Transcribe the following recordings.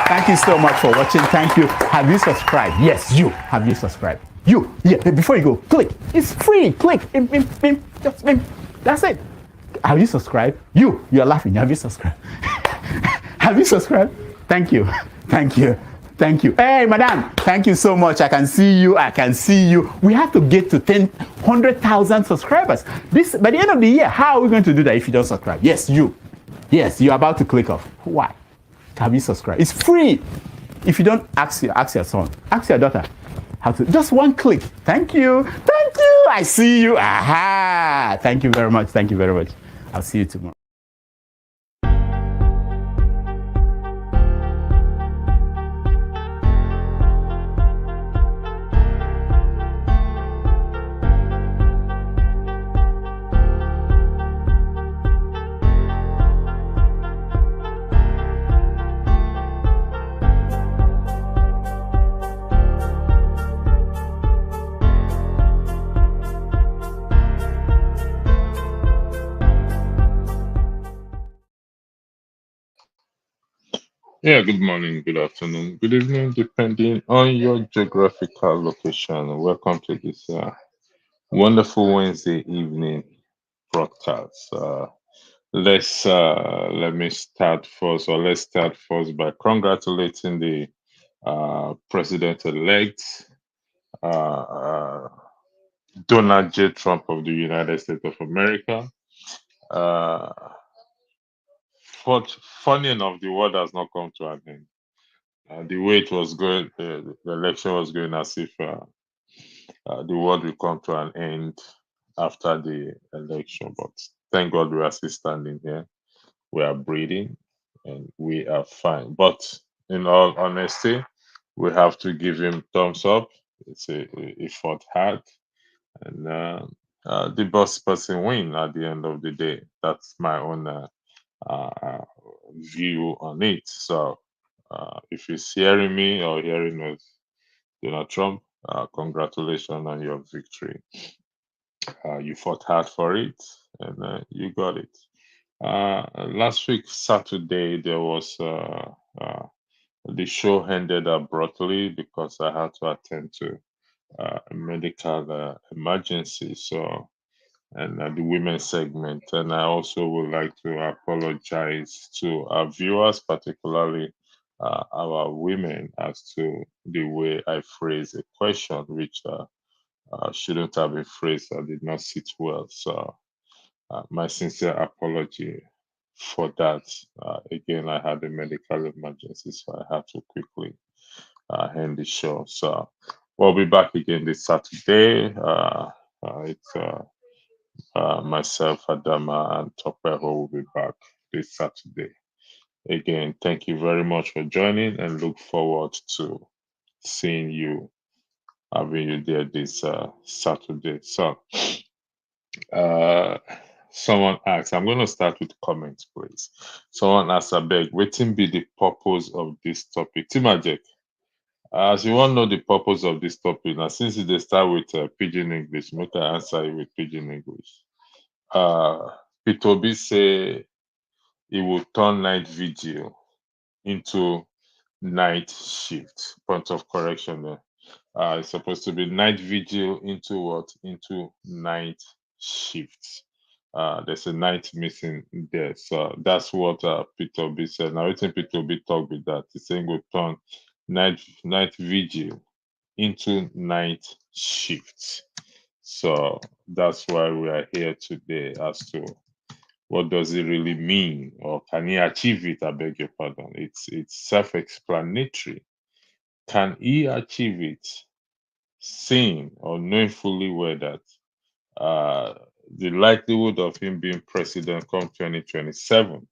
Thank you so much for watching. Thank you. Have you subscribed? Yes, you. Have you subscribed? You. Yeah, before you go, click. It's free. Click. Just that's it. Have you subscribed? You are laughing. Have you subscribed? Have you subscribed? Thank you. Thank you. Thank you. Hey, madam. Thank you so much. I can see you. I can see you. We have to get to 100,000 subscribers. By the end of the year, how are we going to do that if you don't subscribe? Yes, you. Yes, you're about to click off. Why? Have you subscribed? It's free. If you don't, ask your son, ask your daughter how to. Just one click. Thank you. Thank you. I see you. Aha. Thank you very much. Thank you very much. I'll see you tomorrow. Yeah, good morning, good afternoon, good evening, depending on your geographical location. Welcome to this wonderful Wednesday evening broadcast. Let's start first by congratulating the president-elect Donald J. Trump of the United States of America. But funny enough, the world has not come to an end. The way it was going, the election was going as if the world will come to an end after the election. But Thank God we are still standing here. We are breathing and we are fine. But in all honesty, we have to give him thumbs up. It's a fought hard, and the boss person win at the end of the day. That's my own uh, view on it. So if he's hearing me or hearing us, Donald Trump, congratulations on your victory. You fought hard for it, and you got it. Last week, Saturday, there was the show ended abruptly because I had to attend to a medical emergency. So, and the women's segment. And I also would like to apologize to our viewers, particularly our women, as to the way I phrased a question, which shouldn't have been phrased. I did not sit well. So, my sincere apology for that. Again, I had a medical emergency, so I had to quickly end the show. So we'll be back again this Saturday. It's myself, Adama, and Topeho will be back this Saturday. Again, thank you very much for joining and look forward to seeing you, having you there this Saturday. So, uh, someone asked, I'm going to start with comments, please. Someone asked, I beg, waiting be the purpose of this topic. Timajek, as you want to know the purpose of this topic, now since they start with pidgin English, make I answer you with pidgin English. Pitobi say he will turn night vigil into night shift. Point of correction there. It's supposed to be night vigil into what? Into night shift. There's a night missing there. So that's what Peter B said. Now, I think Peter B talk with that. He's saying we'll turn night vigil into night shift. So that's why we are here today as to what does it really mean or can he achieve it? I beg your pardon. It's self-explanatory. Can he achieve it? Seeing or knowing fully well that uh, the likelihood of him being president come 2027,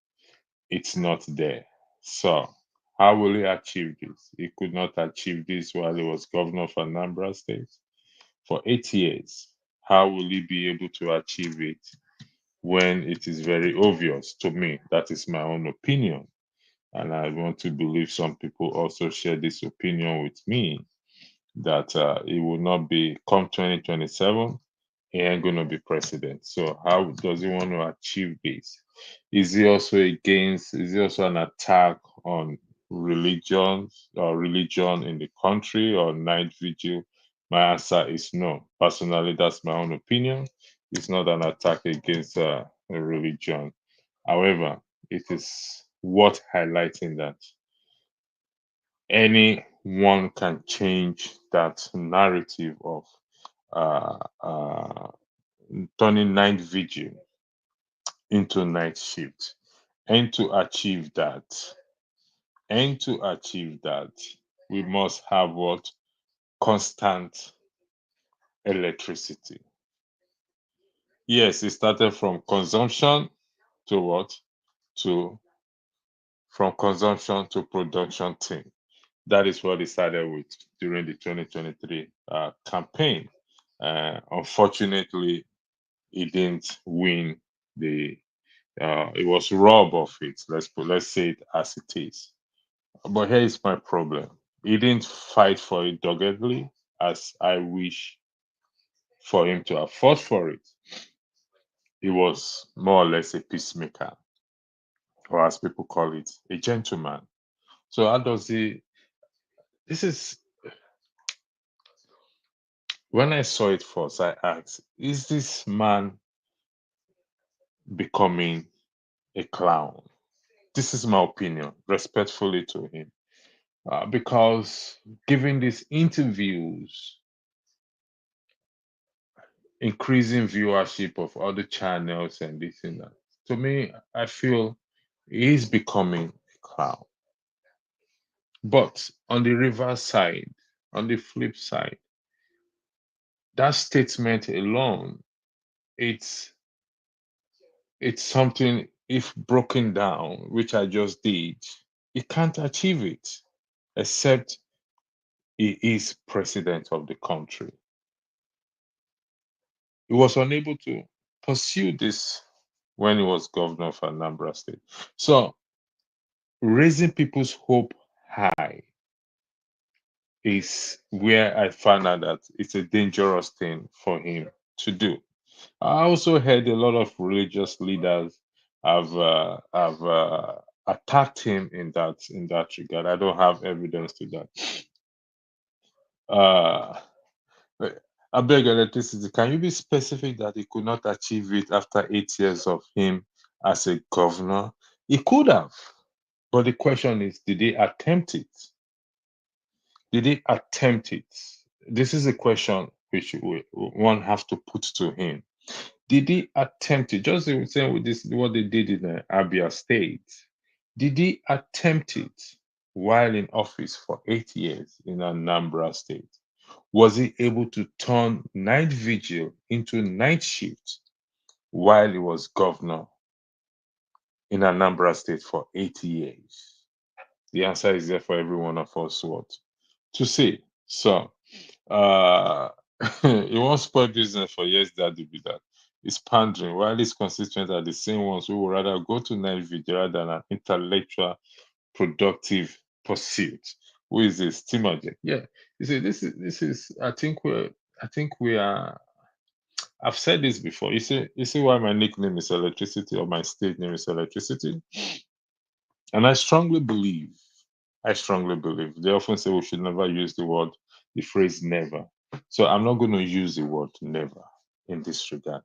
it's not there. So, how will he achieve this? He could not achieve this while he was governor of Anambra State for 8 years. How will he be able to achieve it when it is very obvious to me? That is my own opinion. And I want to believe some people also share this opinion with me that it will not be come 2027, he ain't going to be president. So how does he want to achieve this? Is he also an attack on religion in the country or night vigil? My answer is no. Personally, that's my own opinion. It's not an attack against a religion. However, it is worth highlighting that anyone can change that narrative of uh, uh, turning night vigil into night shift. And to achieve that, we must have what? Constant electricity. Yes, it started from consumption to what? To from consumption to production thing. That is what it started with during the 2023 campaign. Unfortunately, he didn't win the. It was robbed of it. Let's say it as it is. But here is my problem. He didn't fight for it doggedly, as I wish for him to have fought for it. He was more or less a peacemaker, or as people call it, a gentleman. So how does he? This is when I saw it first. I asked, "Is this man becoming a clown?" This is my opinion, respectfully to him, because giving these interviews, increasing viewership of other channels and this and that, to me, I feel he's becoming a clown. But on the reverse side, on the flip side, that statement alone, it's It's something, if broken down, which I just did, he can't achieve it except he is president of the country. He was unable to pursue this when he was governor of Anambra State. So, raising people's hope high is where I found out that it's a dangerous thing for him to do. I also heard a lot of religious leaders have attacked him in that regard. I don't have evidence to that. Uh, I beg electricity. Can you be specific that he could not achieve it after 8 years of him as a governor? He could have, but the question is, did he attempt it? Did he attempt it? This is a question which one have to put to him. Did he attempt it? Just the same with this, what they did in Abia State. Did he attempt it while in office for 8 years in Anambra State? Was he able to turn night vigil into night shift while he was governor in Anambra State for 8 years? The answer is there for every one of us what to say. So uh he won't spoil business for yes that be that. He's pandering while his constituents are the same ones who would rather go to night vigil rather than an intellectual productive pursuit. Who is this? Timoje. Yeah. You see, this is I think we are I've said this before. You see why my nickname is electricity or my state name is electricity? And I strongly believe. They often say we should never use the phrase never. So I'm not going to use the word never in this regard.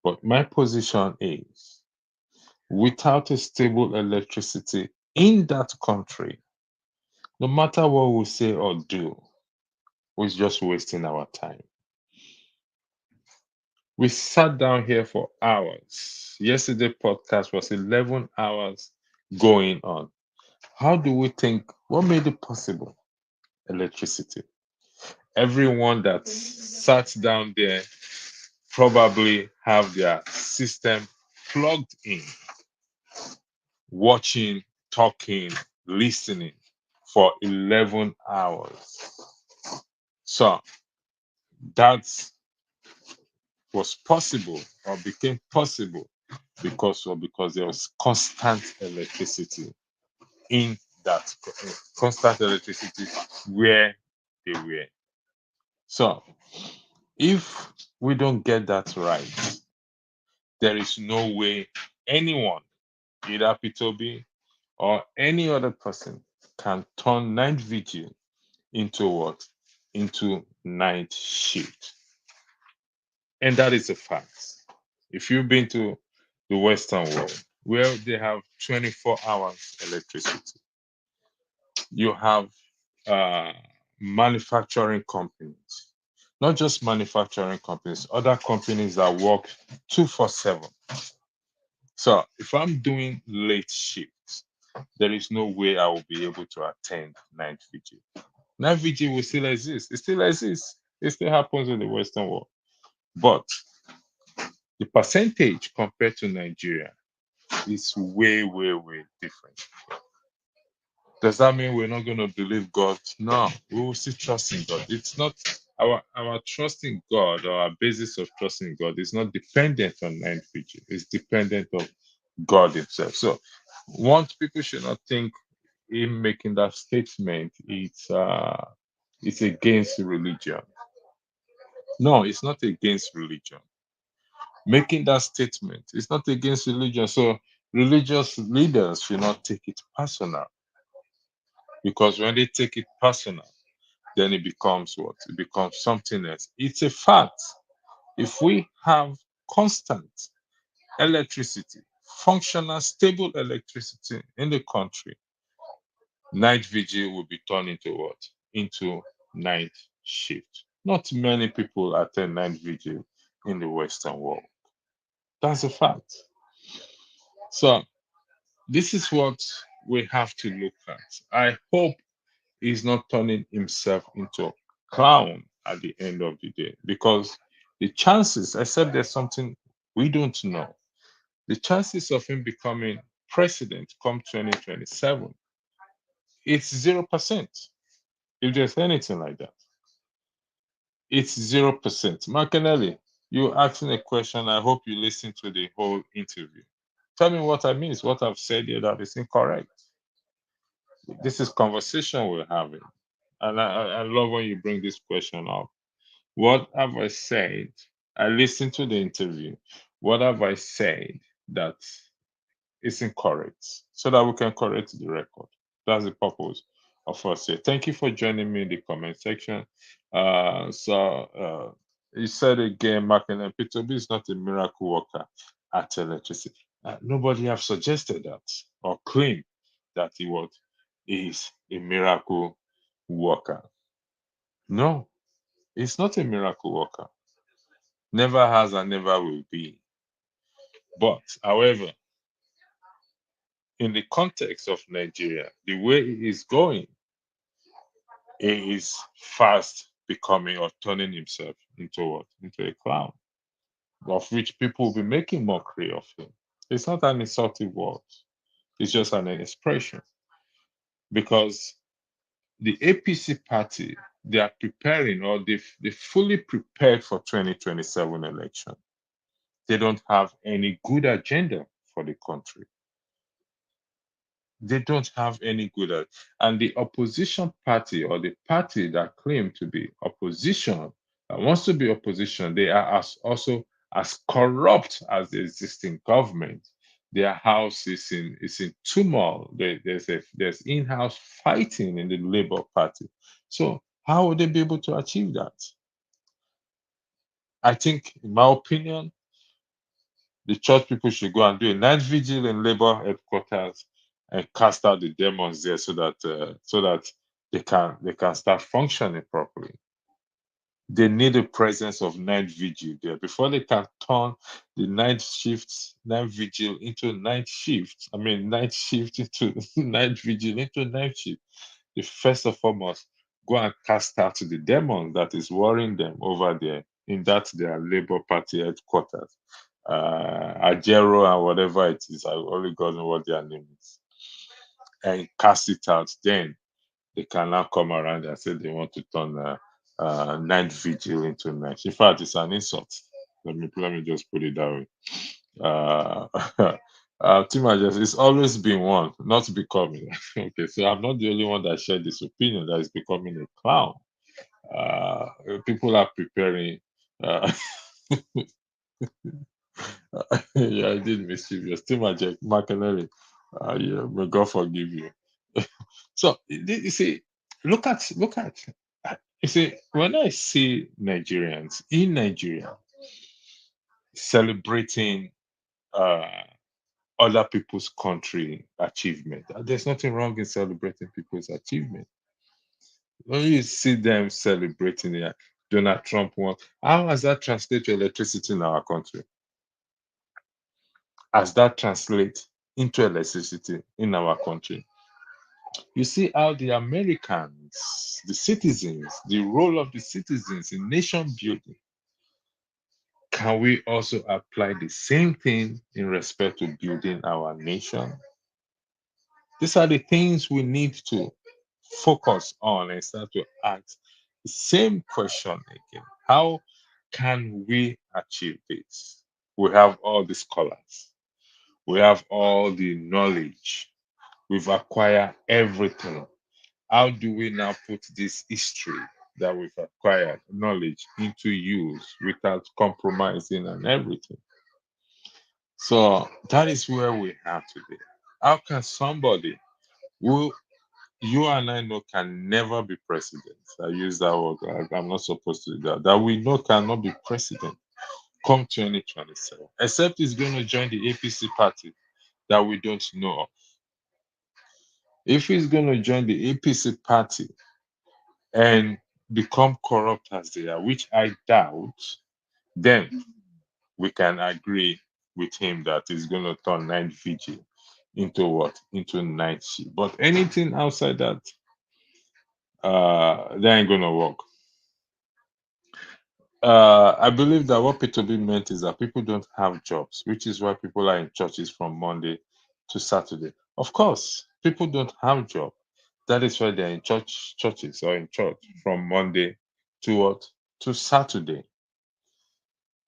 But my position is without a stable electricity in that country, no matter what we say or do, we're just wasting our time. We sat down here for hours. Yesterday podcast was 11 hours going on. How do we think? What made it possible? Electricity. Everyone that sat down there probably have their system plugged in, watching, talking, listening for 11 hours. So that was possible or became possible because there was constant electricity in that constant electricity where they were. So if we don't get that right, there is no way anyone, either Pitobi or any other person, can turn night vigil into what? Into night shift. And that is a fact. If you've been to the Western world, where they have 24 hours electricity, you have uh, manufacturing companies, not just manufacturing companies, other companies that work 247. So if I'm doing late shifts, there is no way I will be able to attend night vigil. Night vigil will still exist. It still exists. It still happens in the Western world. But the percentage compared to Nigeria is way, way, way different. Does that mean we're not going to believe God? No, we will still trust in God. It's not our trust in God or our basis of trust in God is not dependent on night vigil. It's dependent on God Himself. So, once people should not think him making that statement, it's against religion. No, it's not against religion. Making that statement, it's not against religion. So, religious leaders should not take it personal because when they take it personal, then it becomes what? It becomes something else. It's a fact. If we have constant electricity, functional, stable electricity in the country, night vigil will be turned into what? Into night shift. Not many people attend night vigil in the Western world. That's a fact. So this is what we have to look at. I hope he's not turning himself into a clown at the end of the day because the chances, except there's something we don't know, the chances of him becoming president come 2027, it's 0%. If there's anything like that, it's 0%. Martinelli, you asking a question. I hope you listen to the whole interview. Tell me what I missed, what I've said here that is incorrect. This is conversation we're having. And I love when you bring this question up. What have I said? I listened to the interview. What have I said that is incorrect so that we can correct the record? That's the purpose of us here. Thank you for joining me in the comment section. You said again, Mark and Peter B is not a miracle worker at electricity. Nobody have suggested that or claimed that is a miracle worker. No, it's not a miracle worker. Never has and never will be. But, however, in the context of Nigeria, the way it is going, he is fast becoming or turning himself into what? Into a clown, of which people will be making mockery of him. It's not an insulting word, it's just an expression. Because the APC party, they are preparing or they fully prepared for 2027 election. They don't have any good agenda for the country. They don't have any good and the opposition party or the party that claim to be opposition that wants to be opposition, they are also as corrupt as the existing government. Their house is in turmoil. There's in-house fighting in the Labour Party. So how would they be able to achieve that? I think, in my opinion, the church people should go and do a night vigil in Labour headquarters and cast out the demons there so that they can start functioning properly. They need the presence of night vigil there before they can turn the night vigil into night shift. I mean, night shift into night vigil into night shift. They first of all must go and cast out the demon that is worrying them over there in that their Labour Party headquarters. Ajero and whatever it is, I only God know what their name is, and cast it out. Then they can now come around and say they want to turn night vigil into night. In fact, it's an insult. Let me just put it that way. Team Majesty, it's always been one, not becoming. Okay, so I'm not the only one that shared this opinion that is becoming a clown. People are preparing. Yeah, I did mischievous. Team Macanelli, yeah, may God forgive you. So you see, look at. You see, when I see Nigerians in Nigeria celebrating uh, other people's country achievement, there's nothing wrong in celebrating people's achievement. When you see them celebrating Donald Trump won, how has that translated to electricity in our country? As that translate into electricity in our country? You see how the Americans, the citizens, the role of the citizens in nation building. Can we also apply the same thing in respect to building our nation? These are the things we need to focus on and start to ask the same question again. How can we achieve this? We have all the scholars, we have all the knowledge, we've acquired everything. How do we now put this history that we've acquired, knowledge, into use without compromising and everything? So that is where we are today. How can somebody who you and I know can never be president? I use that word. I'm not supposed to do that. That we know cannot be president come 2027, except he's going to join the APC party that we don't know of. If he's going to join the APC party and become corrupt as they are, which I doubt, then we can agree with him that he's going to turn night vigil into what? Into night shift. But anything outside that, that ain't going to work. I believe that what P2B meant is that people don't have jobs, which is why people are in churches from Monday to Saturday. Of course, people don't have job. That is why they're in churches or in church from Monday to what? To Saturday.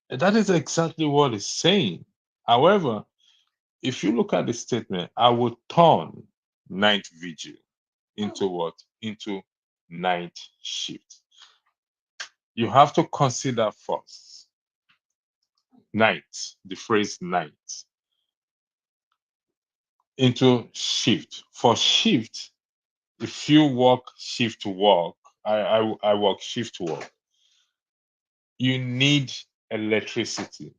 And that is exactly what it's saying. However, if you look at the statement, I will turn night vigil into what? Into night shift. You have to consider first night, the phrase night, into shift. For shift, if you work shift work, I work shift work, you need electricity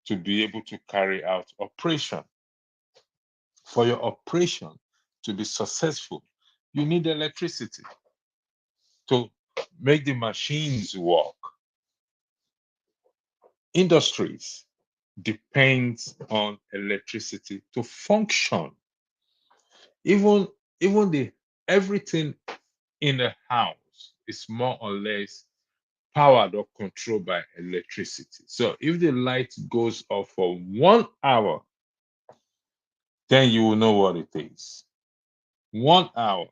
to be able to carry out operation. For your operation to be successful, you need electricity to make the machines work. Industries depends on electricity to function. Even even the everything in the house is more or less powered or controlled by electricity. So if the light goes off for 1 hour, then you will know what it is. 1 hour.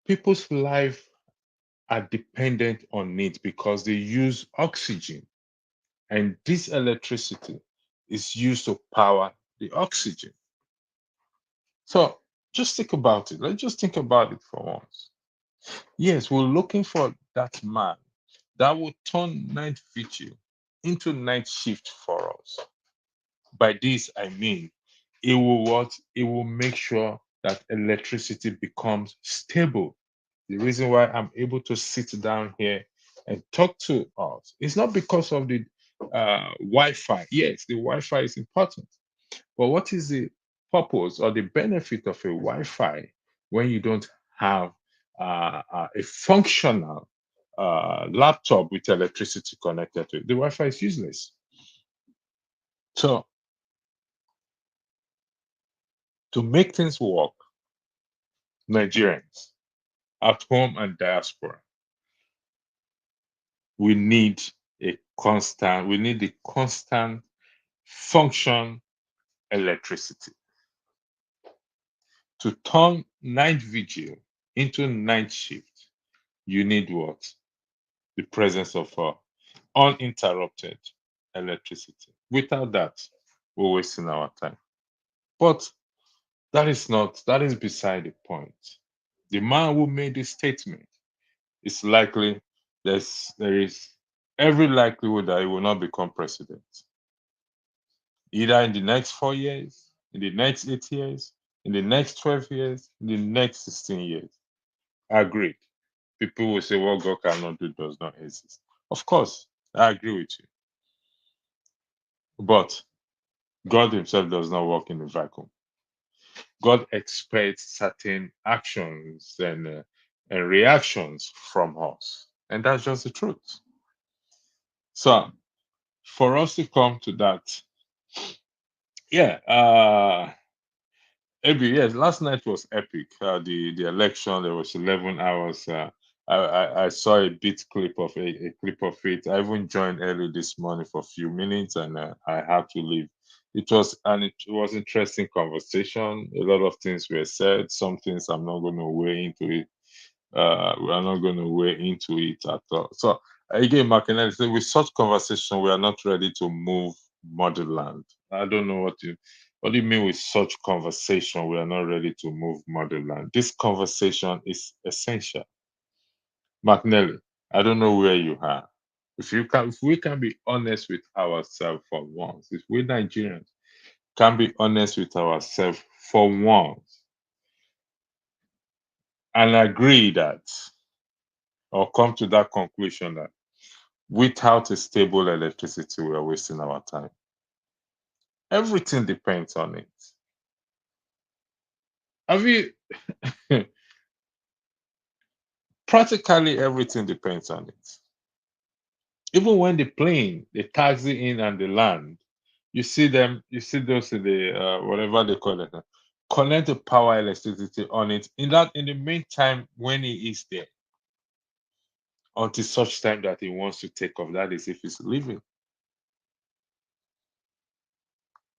People's life are dependent on it because they use oxygen, and this electricity is used to power the oxygen. So just think about it. Let's just think about it for once. Yes, we're looking for that man that will turn night vigil into night shift for us. By this, I mean it will what? It will make sure that electricity becomes stable. The reason why I'm able to sit down here and talk to us is not because of the Wi-Fi. Yes, the Wi-Fi is important, but what is the purpose or the benefit of a Wi-Fi when you don't have a functional laptop with electricity connected to it? The Wi-Fi is useless. So to make things work, Nigerians at home and diaspora, we need we need the constant function electricity. To turn night vigil into night shift, you need what? The presence of uninterrupted electricity. Without that, we're wasting our time. But that is beside the point. The man who made this statement is likely there is every likelihood that he will not become president. Either in the next 4 years, in the next 8 years, in the next 12 years, in the next 16 years. Agreed. People will say what God cannot do does not exist. Of course, I agree with you. But God Himself does not work in a vacuum. God expects certain actions and reactions from us. And that's just the truth. So, for us to come to that, yeah, Abi, yes, last night was epic. The election, there was 11 hours. I saw a bit clip of a clip of it. I even joined early this morning for a few minutes, and I had to leave. It was interesting conversation. A lot of things were said. Some things I'm not going to weigh into it. We are not going to weigh into it at all. So again, Martinelli said, with such conversation, we are not ready to move motherland. I don't know what do you mean with such conversation? We are not ready to move motherland. This conversation is essential. Martinelli, I don't know where you are. If we can be honest with ourselves for once, if we Nigerians can be honest with ourselves for once and agree that or come to that conclusion that without a stable electricity, we are wasting our time. Everything depends on it. Have you practically everything depends on it. Even when the plane, they taxi in and they land, you see those in the whatever they call it, connect the power electricity on it. In the meantime, when he is there, until such time that he wants to take off. That is, if he's leaving.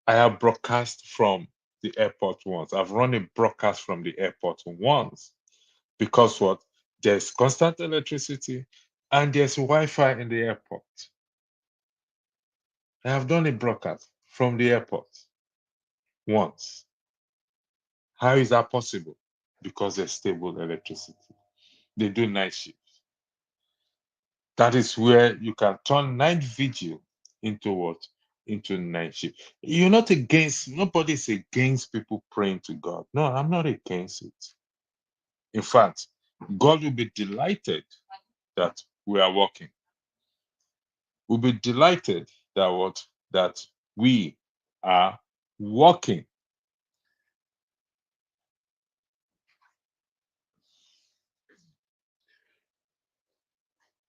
I have broadcast from the airport once. I've run a broadcast from the airport once because what? There's constant electricity and there's Wi-Fi in the airport. I have done a broadcast from the airport once. How is that possible? Because there's stable electricity. They do night shifts. That is where you can turn night vigil into what? Into night shift. You're not against, nobody's against people praying to God. No, I'm not against it. In fact, God will be delighted that we are working. We'll be delighted that what? That we are working.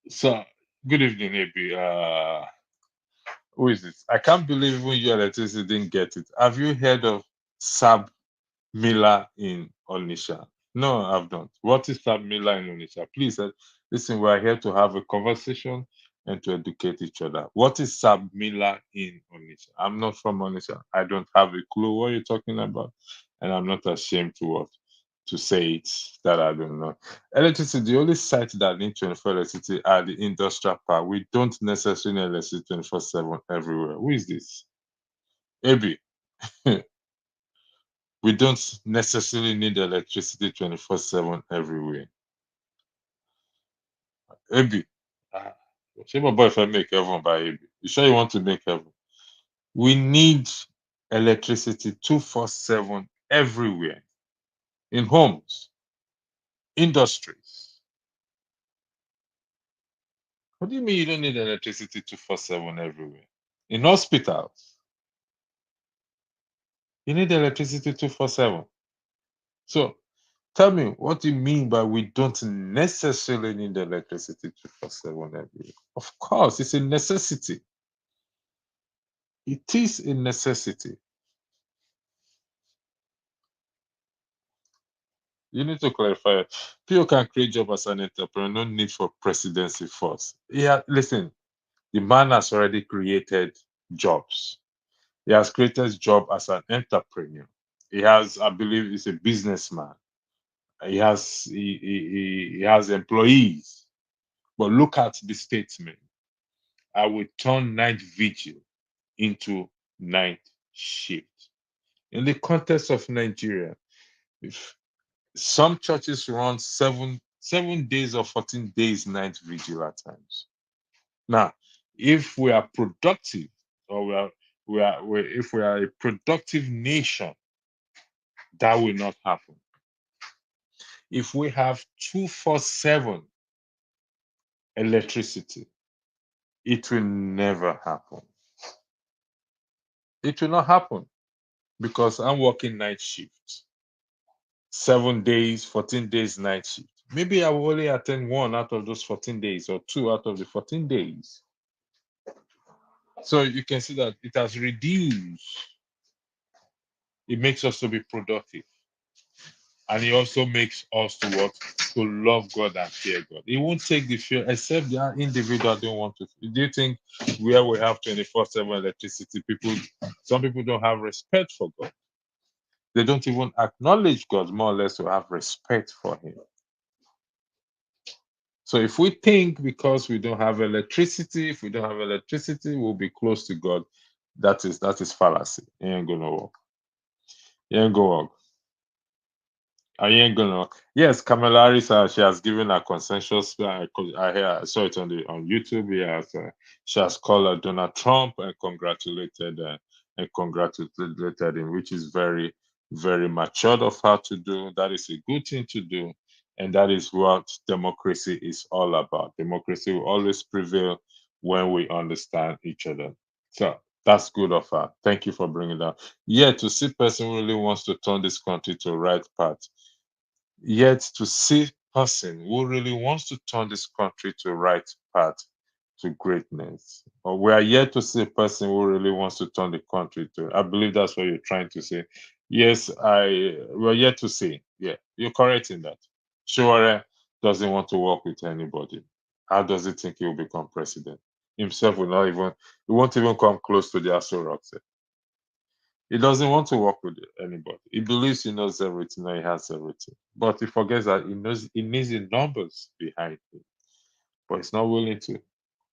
So, good evening, AB. Who is this? I can't believe even your electricity didn't get it. Have you heard of Sab Miller in Onisha? No, I've not. What is Sab Miller in Onisha? Please listen, we're here to have a conversation and to educate each other. What is Sab Miller in Onisha? I'm not from Onisha. I don't have a clue what you're talking about. And I'm not ashamed to say it that I don't know. Electricity, the only site that need 24 electricity are the industrial park. We don't necessarily need electricity 24/7 everywhere. Who is this? AB. We don't necessarily need electricity 24/7 everywhere. AB. Ah, shame about if I make heaven by AB. You sure you want to make heaven? We need electricity 24/7 everywhere. In homes, industries. What do you mean you don't need electricity 24/7 everywhere? In hospitals, you need electricity 24/7. So tell me, what do you mean by we don't necessarily need electricity 24/7 everywhere? Of course, it's a necessity. It is a necessity. You need to clarify. People can create job as an entrepreneur, no need for presidency first. Yeah, listen, the man has already created jobs. He has created job as an entrepreneur. He has, I believe, he's a businessman. He has employees. But look at the statement. I will turn night vigil into night shift. In the context of Nigeria, if some churches run seven days or 14 days night vigil at times. Now, if we are productive, or if we are a productive nation, that will not happen. If we have 247 electricity, it will never happen. It will not happen because I'm working night shift, 7 days, 14 days night shift. Maybe I will only attend one out of those 14 days or two out of the 14 days. So you can see that it has reduced. It makes us to be productive. And it also makes us to what? To love God and fear God. It won't take the fear, except the individual don't want to. Do you think where we have 24/7 electricity, some people don't have respect for God? They don't even acknowledge God, more or less, to have respect for Him. So if we think because we don't have electricity, if we don't have electricity, we'll be close to God. That is fallacy. It ain't gonna work. It ain't gonna work. I ain't gonna. Yes, Kamala Harris, she has given a consensus. I saw it on YouTube. She has called Donald Trump and congratulated him, which is very, very matured of her to do. That is a good thing to do, and that is what democracy is all about. Democracy will always prevail when we understand each other. So that's good of her. Thank you for bringing that. Yeah, to see person who really wants to turn this country to the right path. Yet to see person who really wants to turn this country to right path to greatness. Or we are yet to see a person who really wants to turn the country to. I believe that's what you're trying to say. Yes, we're yet to see. Yeah, you're correct in that. Sure doesn't want to work with anybody. how does he think he will become president? Himself will not even, he won't even come close to the Aso Rock. He doesn't want to work with anybody. He believes he knows everything and he has everything. But he forgets that he needs the numbers behind him. But he's not willing to.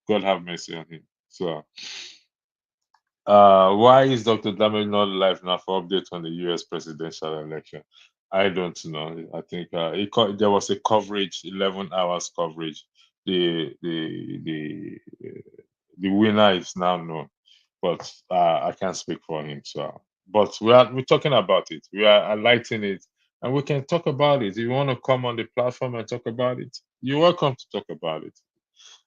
God have mercy on him. So why is Dr. Damage not live now for update on the US presidential election? I don't know. I think there was a coverage, 11 hours coverage. The winner is now known, but I can't speak for him. So, but we're talking about it. We are highlighting it, and we can talk about it. If you want to come on the platform and talk about it, you're welcome to talk about it.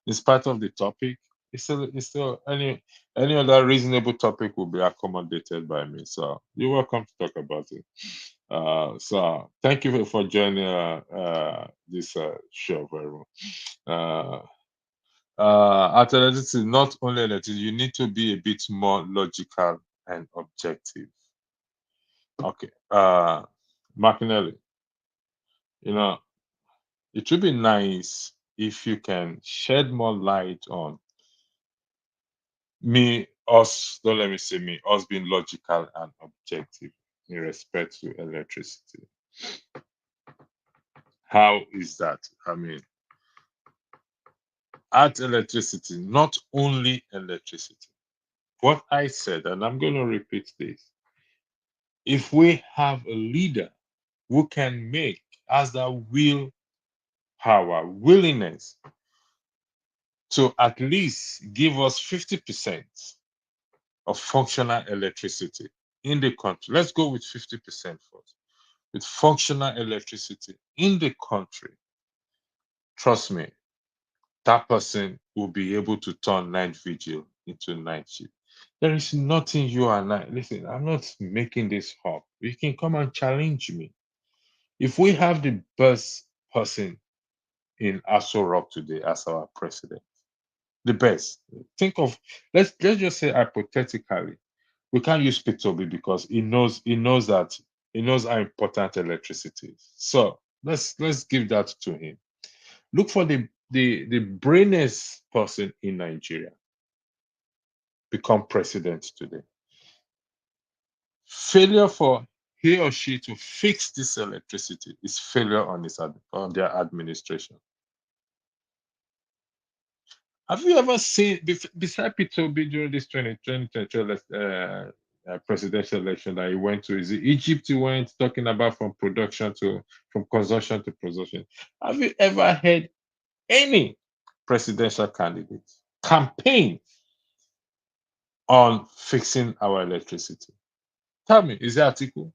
In spite of the topic, it's still any other reasonable topic will be accommodated by me. So you're welcome to talk about it. So thank you for joining this show, very much. At electricity, not only electricity, you need to be a bit more logical and objective. Okay. Martinelli, you know, it would be nice if you can shed more light on don't let me say me, us being logical and objective in respect to electricity. How is that? I mean, at electricity, not only electricity. What I said, and I'm going to repeat this, if we have a leader who can make, has that willingness to at least give us 50% of functional electricity in the country. Let's go with 50% first. With functional electricity in the country, trust me, that person will be able to turn night vigil into night shift. There is nothing you and I, listen, I'm not making this up. You can come and challenge me. If we have the best person in Aso Rock today as our president, the best, think of, let's just say hypothetically, we can't use Peter Obi because he knows how important electricity is. So let's give that to him. Look for the brainiest person in Nigeria become president today. Failure for he or she to fix this electricity is failure on their administration. Have you ever seen, beside Peter Obi during this 2022 presidential election that he went to, is it Egypt he went talking about from consumption to production? Have you ever heard any presidential candidate campaign on fixing our electricity? Tell me, is it Atiku?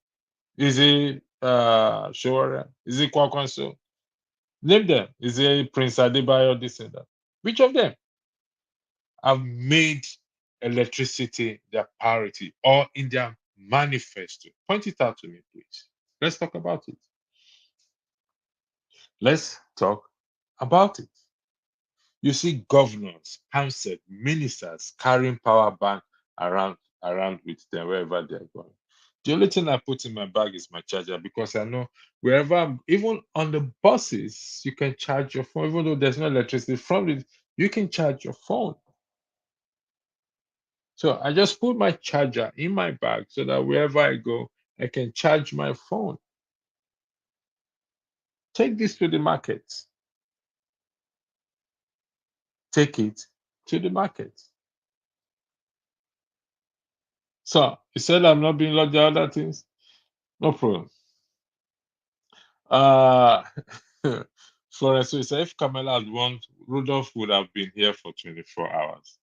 Is it Shawara? Is it Kwakwanso? Name them. Is it Prince Adebayo, this and that? Which of them have made electricity their priority or in their manifesto? Point it out to me, please. Let's talk about it. Let's talk about it. You see governors, council, ministers carrying power bank around with them wherever they're going. The only thing I put in my bag is my charger because I know wherever even on the buses, you can charge your phone, even though there's no electricity from it, you can charge your phone. So I just put my charger in my bag so that wherever I go, I can charge my phone. Take this to the market. Take it to the market. So you said I'm not being like the other things? No problem. Uh Florence, so he said if Kamala had won, Rudolph would have been here for 24 hours.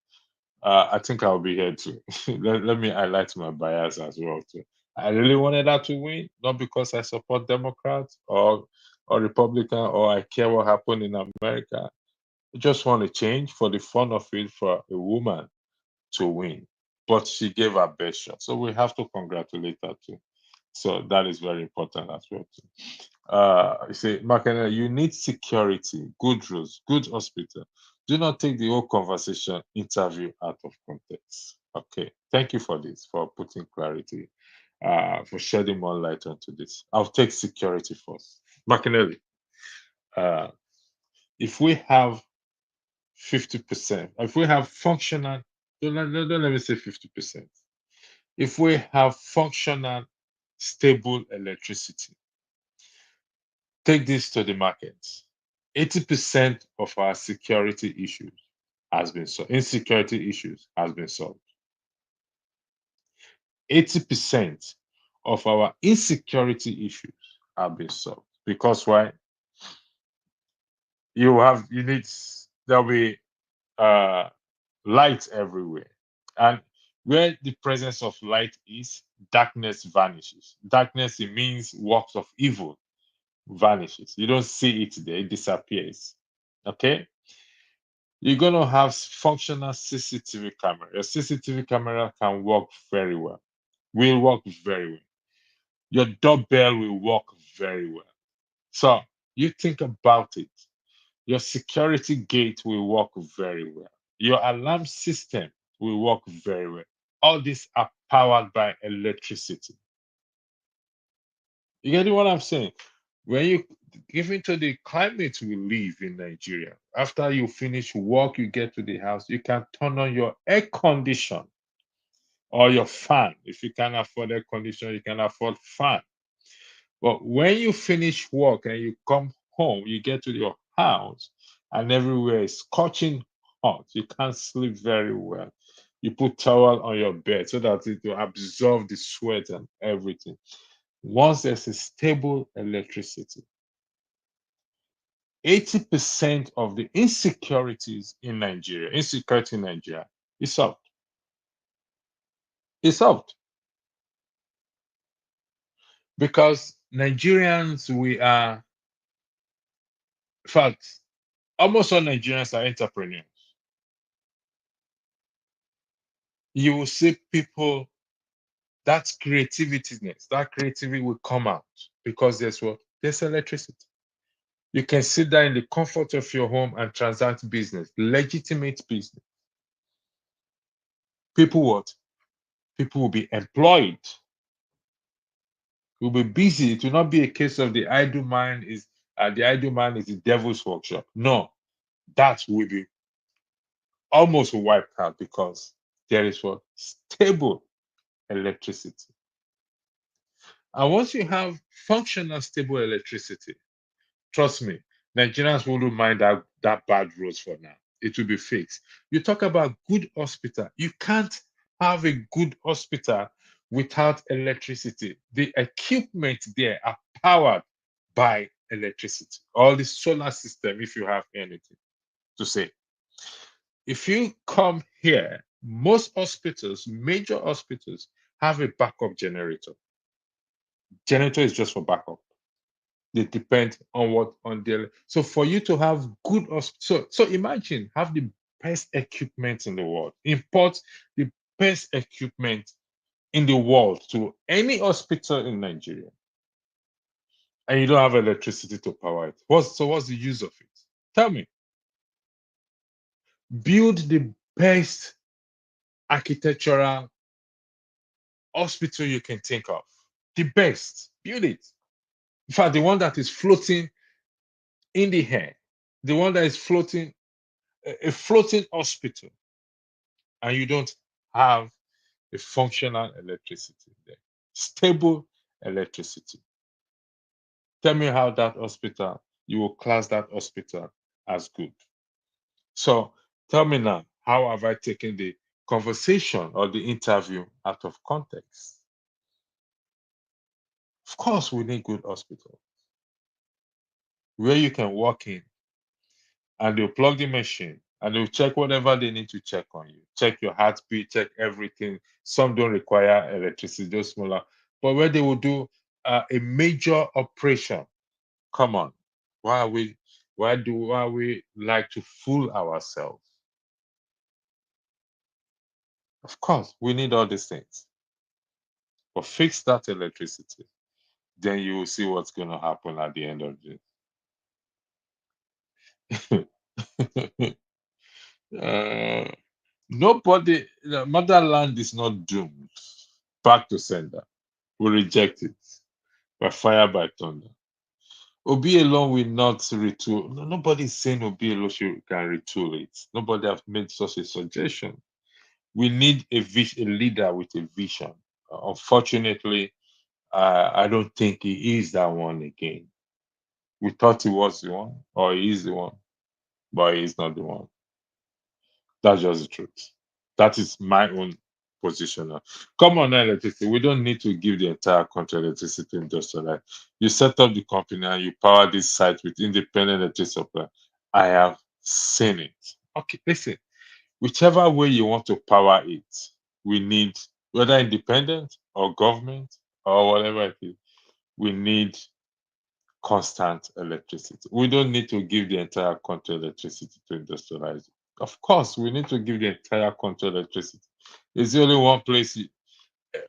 I think I'll be here too. Let me highlight my bias as well too. I really wanted her to win, not because I support Democrats or Republican or I care what happened in America. I just want to change for the fun of it for a woman to win. But she gave her best shot. So we have to congratulate her too. So that is very important as well too. You say, Makena, you need security, good rules, good hospital. Do not take the whole conversation interview out of context. Okay, thank you for this, for putting clarity, for shedding more light onto this. I'll take security first. Makinelli, if we have 50%. If we have functional, don't let me say 50%. If we have functional, stable electricity, take this to the markets. 80% of our security issues has been solved. Insecurity issues has been solved. 80% of our insecurity issues have been solved. Because why? You need there'll be uh light everywhere. And where the presence of light is, darkness vanishes. Darkness, it means works of evil vanishes. You don't see it there, it disappears. Okay? You're going to have functional CCTV camera. Your CCTV camera can work very well, will work very well. Your doorbell will work very well. So you think about it. Your security gate will work very well. Your alarm system will work very well. All these are powered by electricity. You get what I'm saying? When you given to the climate we live in Nigeria, after you finish work, you get to the house, you can turn on your air condition or your fan. If you can afford air condition, you can afford fan. But when you finish work and you come home, you get to your house and everywhere is scorching hot. You can't sleep very well. You put towel on your bed so that it will absorb the sweat and everything. Once there's a stable electricity, 80% of the insecurities in Nigeria, insecurity in Nigeria, is solved. It's solved. Because Nigerians, we are, in fact, almost all Nigerians are entrepreneurs. You will see people, that creativity will come out because there's what? There's electricity. You can sit there in the comfort of your home and transact business, legitimate business. People what? People will be employed, will be busy. It will not be a case of the idle mind is the devil's workshop. No, that will be almost wiped out because there is what? Stable electricity. And once you have functional, stable electricity, trust me, Nigerians wouldn't mind that bad roads for now. It will be fixed. You talk about good hospital. You can't have a good hospital without electricity. The equipment there are powered by electricity. All the solar system, if you have anything to say. If you come here, most hospitals, major hospitals, have a backup generator. Generator is just for backup. They depend on what on their. So for you to have good so imagine have the best equipment in the world, import the best equipment in the world to any hospital in Nigeria, and you don't have electricity to power it. What's the use of it? Tell me. Build the best architectural hospital you can think of. The best. Build it. In fact, the one that is floating in the air, the one that is floating, a floating hospital, and you don't have a functional electricity there, stable electricity. Tell me how that hospital, you will class that hospital as good. So tell me now, how have I taken the conversation or the interview out of context? Of course, we need good hospital where you can walk in and they'll plug the machine and they'll check whatever they need to check on you. Check your heartbeat, check everything. Some don't require electricity, just smaller. But where they will do a major operation, come on, why we like to fool ourselves? Of course, we need all these things. But fix that electricity, then you will see what's going to happen at the end of it. uh, Nobody, the motherland is not doomed. Back to sender. We reject it by fire, by thunder. Obi alone will not retool. Nobody's saying Obi alone can retool it. Nobody has made such a suggestion. We need a leader with a vision. Unfortunately, I don't think he is that one again. We thought he was the one, or he is the one, but he's not the one. That's just the truth. That is my own position. Come on, electricity. We don't need to give the entire country electricity to industrialize. You set up the company and you power this site with independent electricity supply. I have seen it. Okay, listen. Whichever way you want to power it, we need, whether independent or government or whatever it is, we need constant electricity. We don't need to give the entire country electricity to industrialize it. Of course, we need to give the entire country electricity. It's the only one place.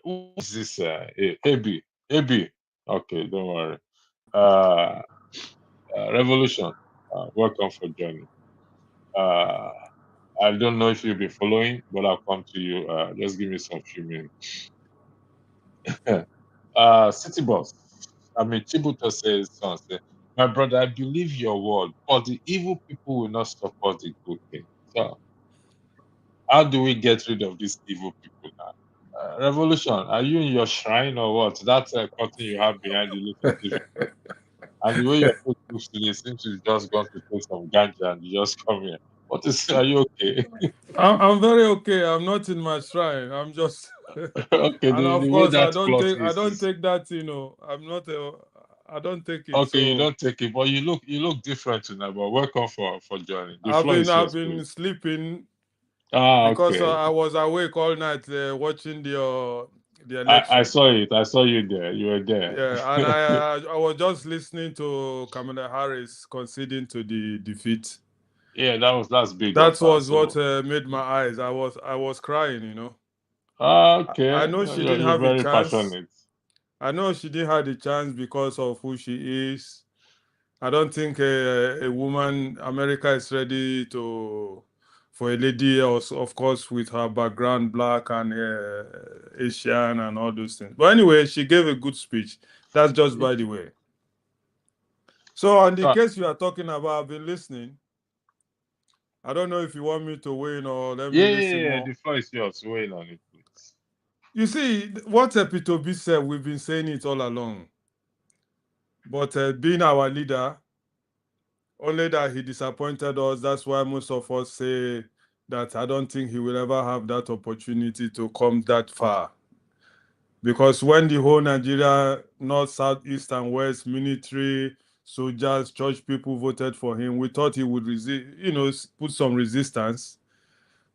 What is this? AB, AB. Okay, don't worry. Uh, Revolution. Welcome for joining. Uh, I don't know if you'll be following, but I'll come to you. Just give me some few minutes. City boss. I mean, Chibuto says, son, say, my brother, I believe your word, but the evil people will not support the good thing. So, how do we get rid of these evil people now? Revolution, are you in your shrine or what? That curtain you have behind you looks different. And the way your face looks today seems to just gone to take some ganja and you just come here. What is, are you okay? I'm very okay. I'm not in my shrine. I'm just, Okay, and the of way course, that cloth I don't is take that. I'm not. I don't take it. okay, you So don't take it, but you look different tonight. But welcome for joining. The floor is I've yours, been please. sleeping Ah, because okay. I was awake all night watching the I election. saw it. I saw you there. You were there. Yeah, and I was just listening to Kamala Harris conceding to the defeat. Yeah, that's big of That her. was what So made my eyes. I was crying. I okay, know she didn't you're have a very chance. passionate. I know she didn't have the chance because of who she is. I don't think a woman, America is ready to for a lady, of course, with her background, black and Asian and all those things. But anyway, she gave a good speech. That's just by the way. So on the Uh, case you are talking about, I've been listening. I don't know if you want me to weigh in or let me yeah, yeah, listen yeah. more. The floor is yours. Weigh in on it, please. You see, what Epitobi said, we've been saying it all along. But being our leader, only that he disappointed us. That's why most of us say that I don't think he will ever have that opportunity to come that far. Because when the whole Nigeria, north, south, east, and west, military, soldiers, church people voted for him, we thought he would put some resistance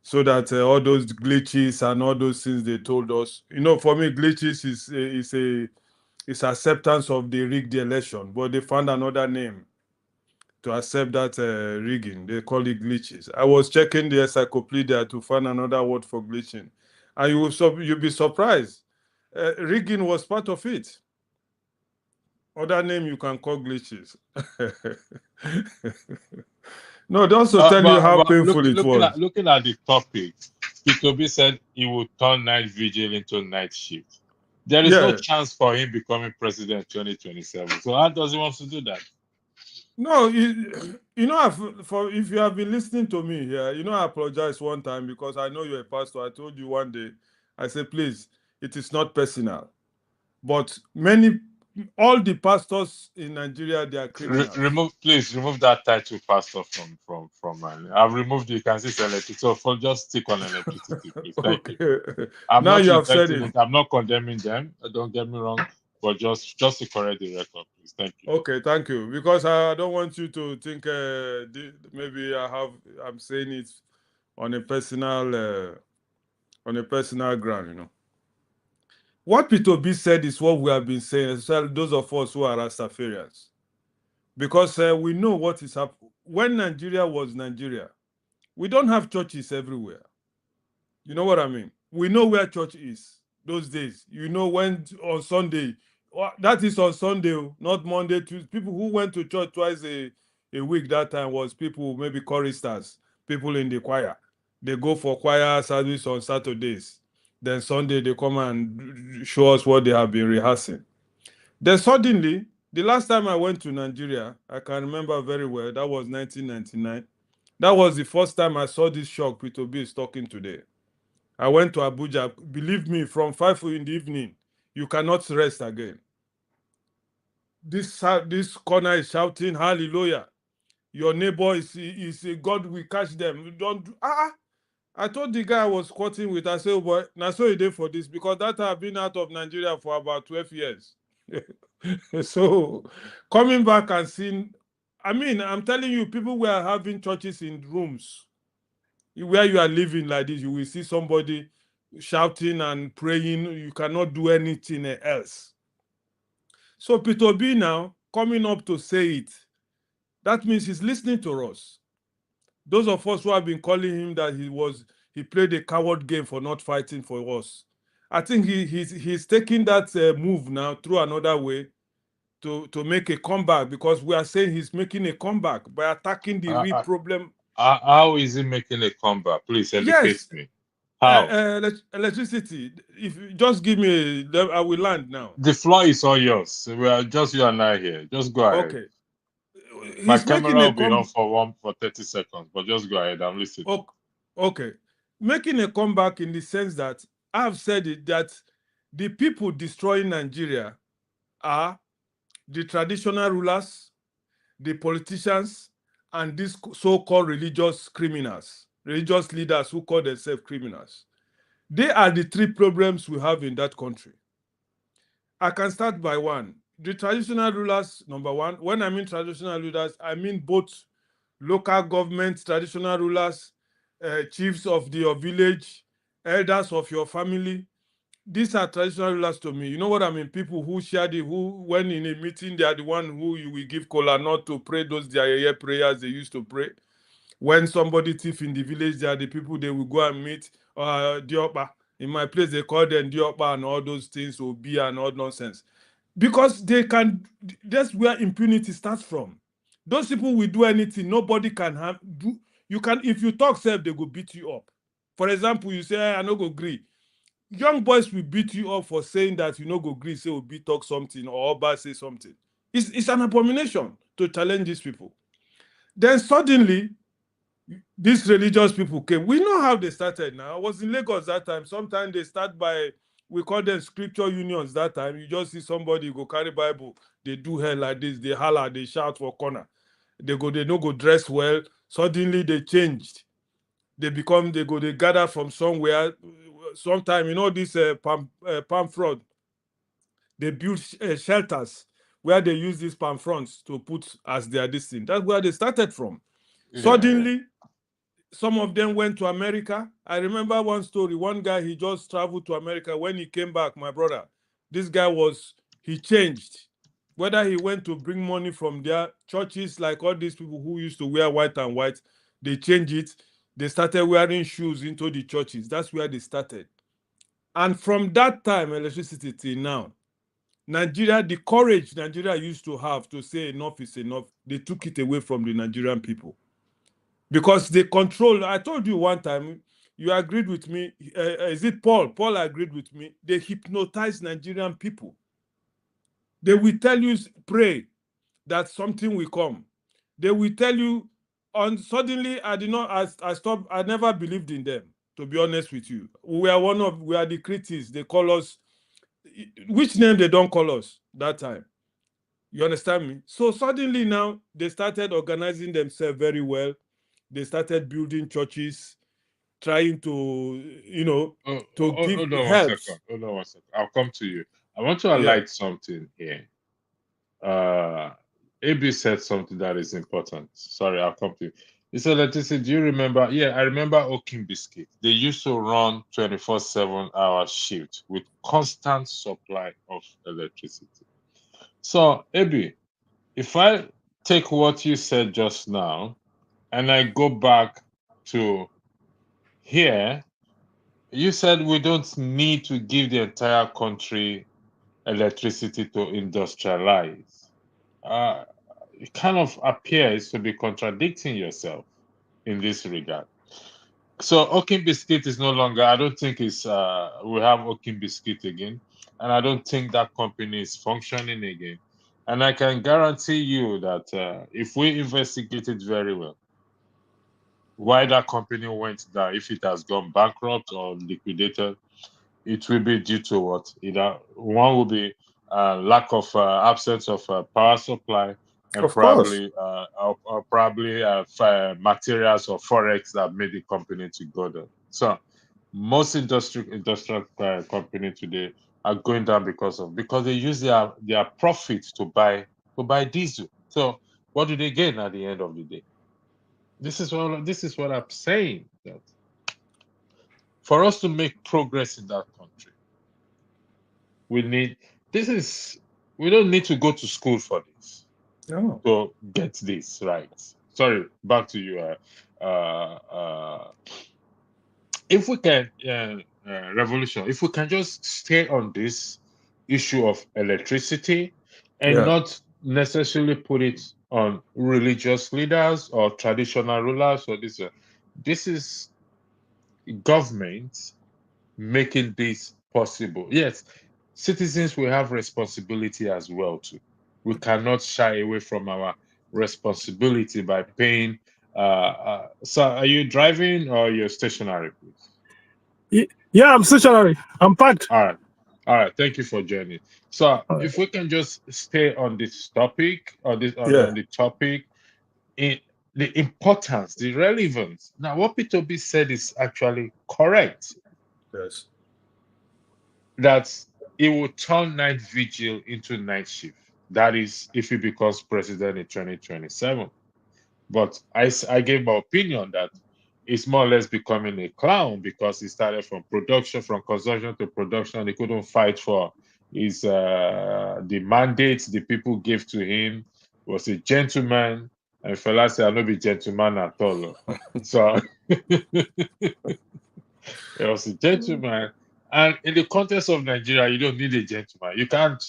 so that all those glitches and all those things they told us. For me, glitches is acceptance of the rigged election, but they found another name to accept that rigging. They call it glitches. I was checking the encyclopedia to find another word for glitching, and you'll be surprised. Rigging was part of it. Other name you can call glitches. No, just to tell you how But painful it was. looking at the topic, P2B said he would turn night vigil into night shift. There is no Yeah. chance for him becoming president 2027. So how does he want to do that? No, for if you have been listening to me here, I apologize one time because I know you're a pastor. I told you one day, I said, please, it is not personal. But all the pastors in Nigeria, they are criminals. Please remove that title, pastor, from my. I've removed. You can see it's electricity. So just stick on electricity, please. Thank you. Okay. I'm Now not you have said rejecting it. it. I'm not condemning them. Don't get me wrong. But just to correct the record, please. Thank you. Okay, thank you. Because I don't want you to think maybe I'm saying it on a personal ground. What Peter B said is what we have been saying, especially those of us who are Rastafarians. Because we know what is happening. When Nigeria was Nigeria, we don't have churches everywhere. You know what I mean? We know where church is those days. When on Sunday, that is on Sunday, not Monday. Tuesday. People who went to church twice a week that time was people, maybe choristers, people in the choir. They go for choir service on Saturdays. Then Sunday, they come and show us what they have been rehearsing. Then suddenly, The last time I went to Nigeria, I can remember very well, that was 1999. That was the first time I saw this shock Peter B is talking today. I went to Abuja. Believe me, from 5 in the evening, you cannot rest again. This corner is shouting, hallelujah. Your neighbor is God will catch them. Don't do, I told the guy I was quoting with, I said, oh boy, now so you did for this, because that I've been out of Nigeria for about 12 years. So coming back and seeing, I mean, I'm telling you, people were having churches in rooms where you are living like this. You will see somebody shouting and praying. You cannot do anything else. So Peter B now coming up to say it, that means he's listening to us. Those of us who have been calling him that he played a coward game for not fighting for us. I think he's taking that move now through another way to make a comeback, because we are saying he's making a comeback by attacking the real problem. How is he making a comeback? Please educate Yes, me. How? electricity. If you just give me, I will land now. The floor is all yours. We are just you and I here. Just go ahead. Okay. My He's camera making a will be on for 30 seconds, but just go ahead. I'm listening. Okay. Making a comeback in the sense that I've said it, that the people destroying Nigeria are the traditional rulers, the politicians, and these so-called religious criminals, religious leaders who call themselves criminals. They are the three problems we have in that country. I can start by one. The traditional rulers, number one. When I mean traditional rulers, I mean both local government, traditional rulers, chiefs of your village, elders of your family. These are traditional rulers to me. You know what I mean? People who who, when in a meeting, they are the one who you will give kola nut to pray those their prayers they used to pray. When somebody thief in the village, they are the people they will go and meet. Diopa. In my place, they call them Diopa and all those things, Obi and all nonsense. Because that's where impunity starts from. Those people will do anything, nobody can do. You can, if you talk self, they will beat you up. For example, you say, I no go agree. Young boys will beat you up for saying that you no go agree, say Obi talk something or Oba say something. It's an abomination to challenge these people. Then suddenly, these religious people came. We know how they started now. I was in Lagos that time. Sometimes they start by, we call them scripture unions that time. You just see somebody go carry Bible, they do hair like this, they holler, they shout for corner. They no go dress well. Suddenly they changed. They gather from somewhere. Sometime, you know, this palm frond, they build shelters where they use these palm fronds to put as their destiny. That's where they started from. Yeah. Suddenly, some of them went to America. I remember one story. One guy, he just traveled to America. When he came back, my brother, this guy he changed. Whether he went to bring money from their churches, like all these people who used to wear white and white, they changed it. They started wearing shoes into the churches. That's where they started. And from that time, electricity till now, Nigeria, the courage Nigeria used to have to say enough is enough, they took it away from the Nigerian people. Because they control, I told you one time, you agreed with me, is it Paul? Paul agreed with me. They hypnotize Nigerian people. They will tell you, pray, that something will come. They will tell you, and suddenly I never believed in them, to be honest with you. We are the critics. They call us, which name they don't call us that time. You understand me? So suddenly now, they started organizing themselves very well. They started building churches, trying to, give Hold on help. 1 second. Hold on 1 second. I'll come to you. I want to highlight something here. AB said something that is important. Sorry, I'll come to you. He said, Leticia, do you remember? Yeah, I remember Oaking Biscuit. They used to run 24/7-hour shift with constant supply of electricity. So, AB, if I take what you said just now and I go back to here, you said we don't need to give the entire country electricity to industrialize. It kind of appears to be contradicting yourself in this regard. So Oaking Biscuit is no longer, I don't think we have Oaking Biscuit again. And I don't think that company is functioning again. And I can guarantee you that if we investigate it very well, why that company went down, if it has gone bankrupt or liquidated, it will be due to what? Either one will be lack of absence of power supply, and Of course. probably materials or forex that made the company to go down. So most industrial company today are going down because they use their profits to buy diesel. So what do they gain at the end of the day? This is what I'm saying, that for us to make progress in that country, we don't need to go to school for this No. to get this right. Sorry, back to you. If we can, revolution, if we can just stay on this issue of electricity and Yeah. not necessarily put it on religious leaders or traditional rulers, or this is government making this possible. Yes, citizens will have responsibility as well too. We cannot shy away from our responsibility by paying. So, are you driving or you're stationary, please? Yeah, I'm stationary. I'm packed. All right. Thank you for joining. So, if we can just stay on this topic, on the topic, the importance, the relevance. Now, what P2B said is actually correct. Yes. That it will turn night vigil into night shift. That is if he becomes president in 2027. But I gave my opinion that it's more or less becoming a clown, because he started from consumption to production. He couldn't fight for his the mandates the people gave to him. He was a gentleman, and fella say I no be gentleman at all. So he was a gentleman. And in the context of Nigeria, you don't need a gentleman. You can't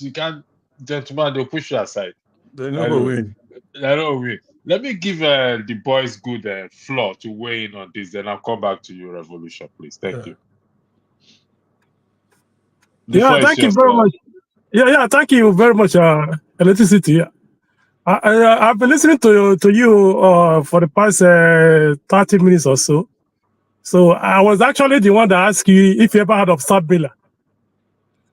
gentleman, they'll push you aside. They never win. I don't win. Let me give the boys good floor to weigh in on this, then I'll come back to you, Revolution, please. Thank you. Thank you very much. Thank you very much, Electricity. I've been listening to you for the past 30 minutes or so. So I was actually the one that asked you if you ever heard of Sabila.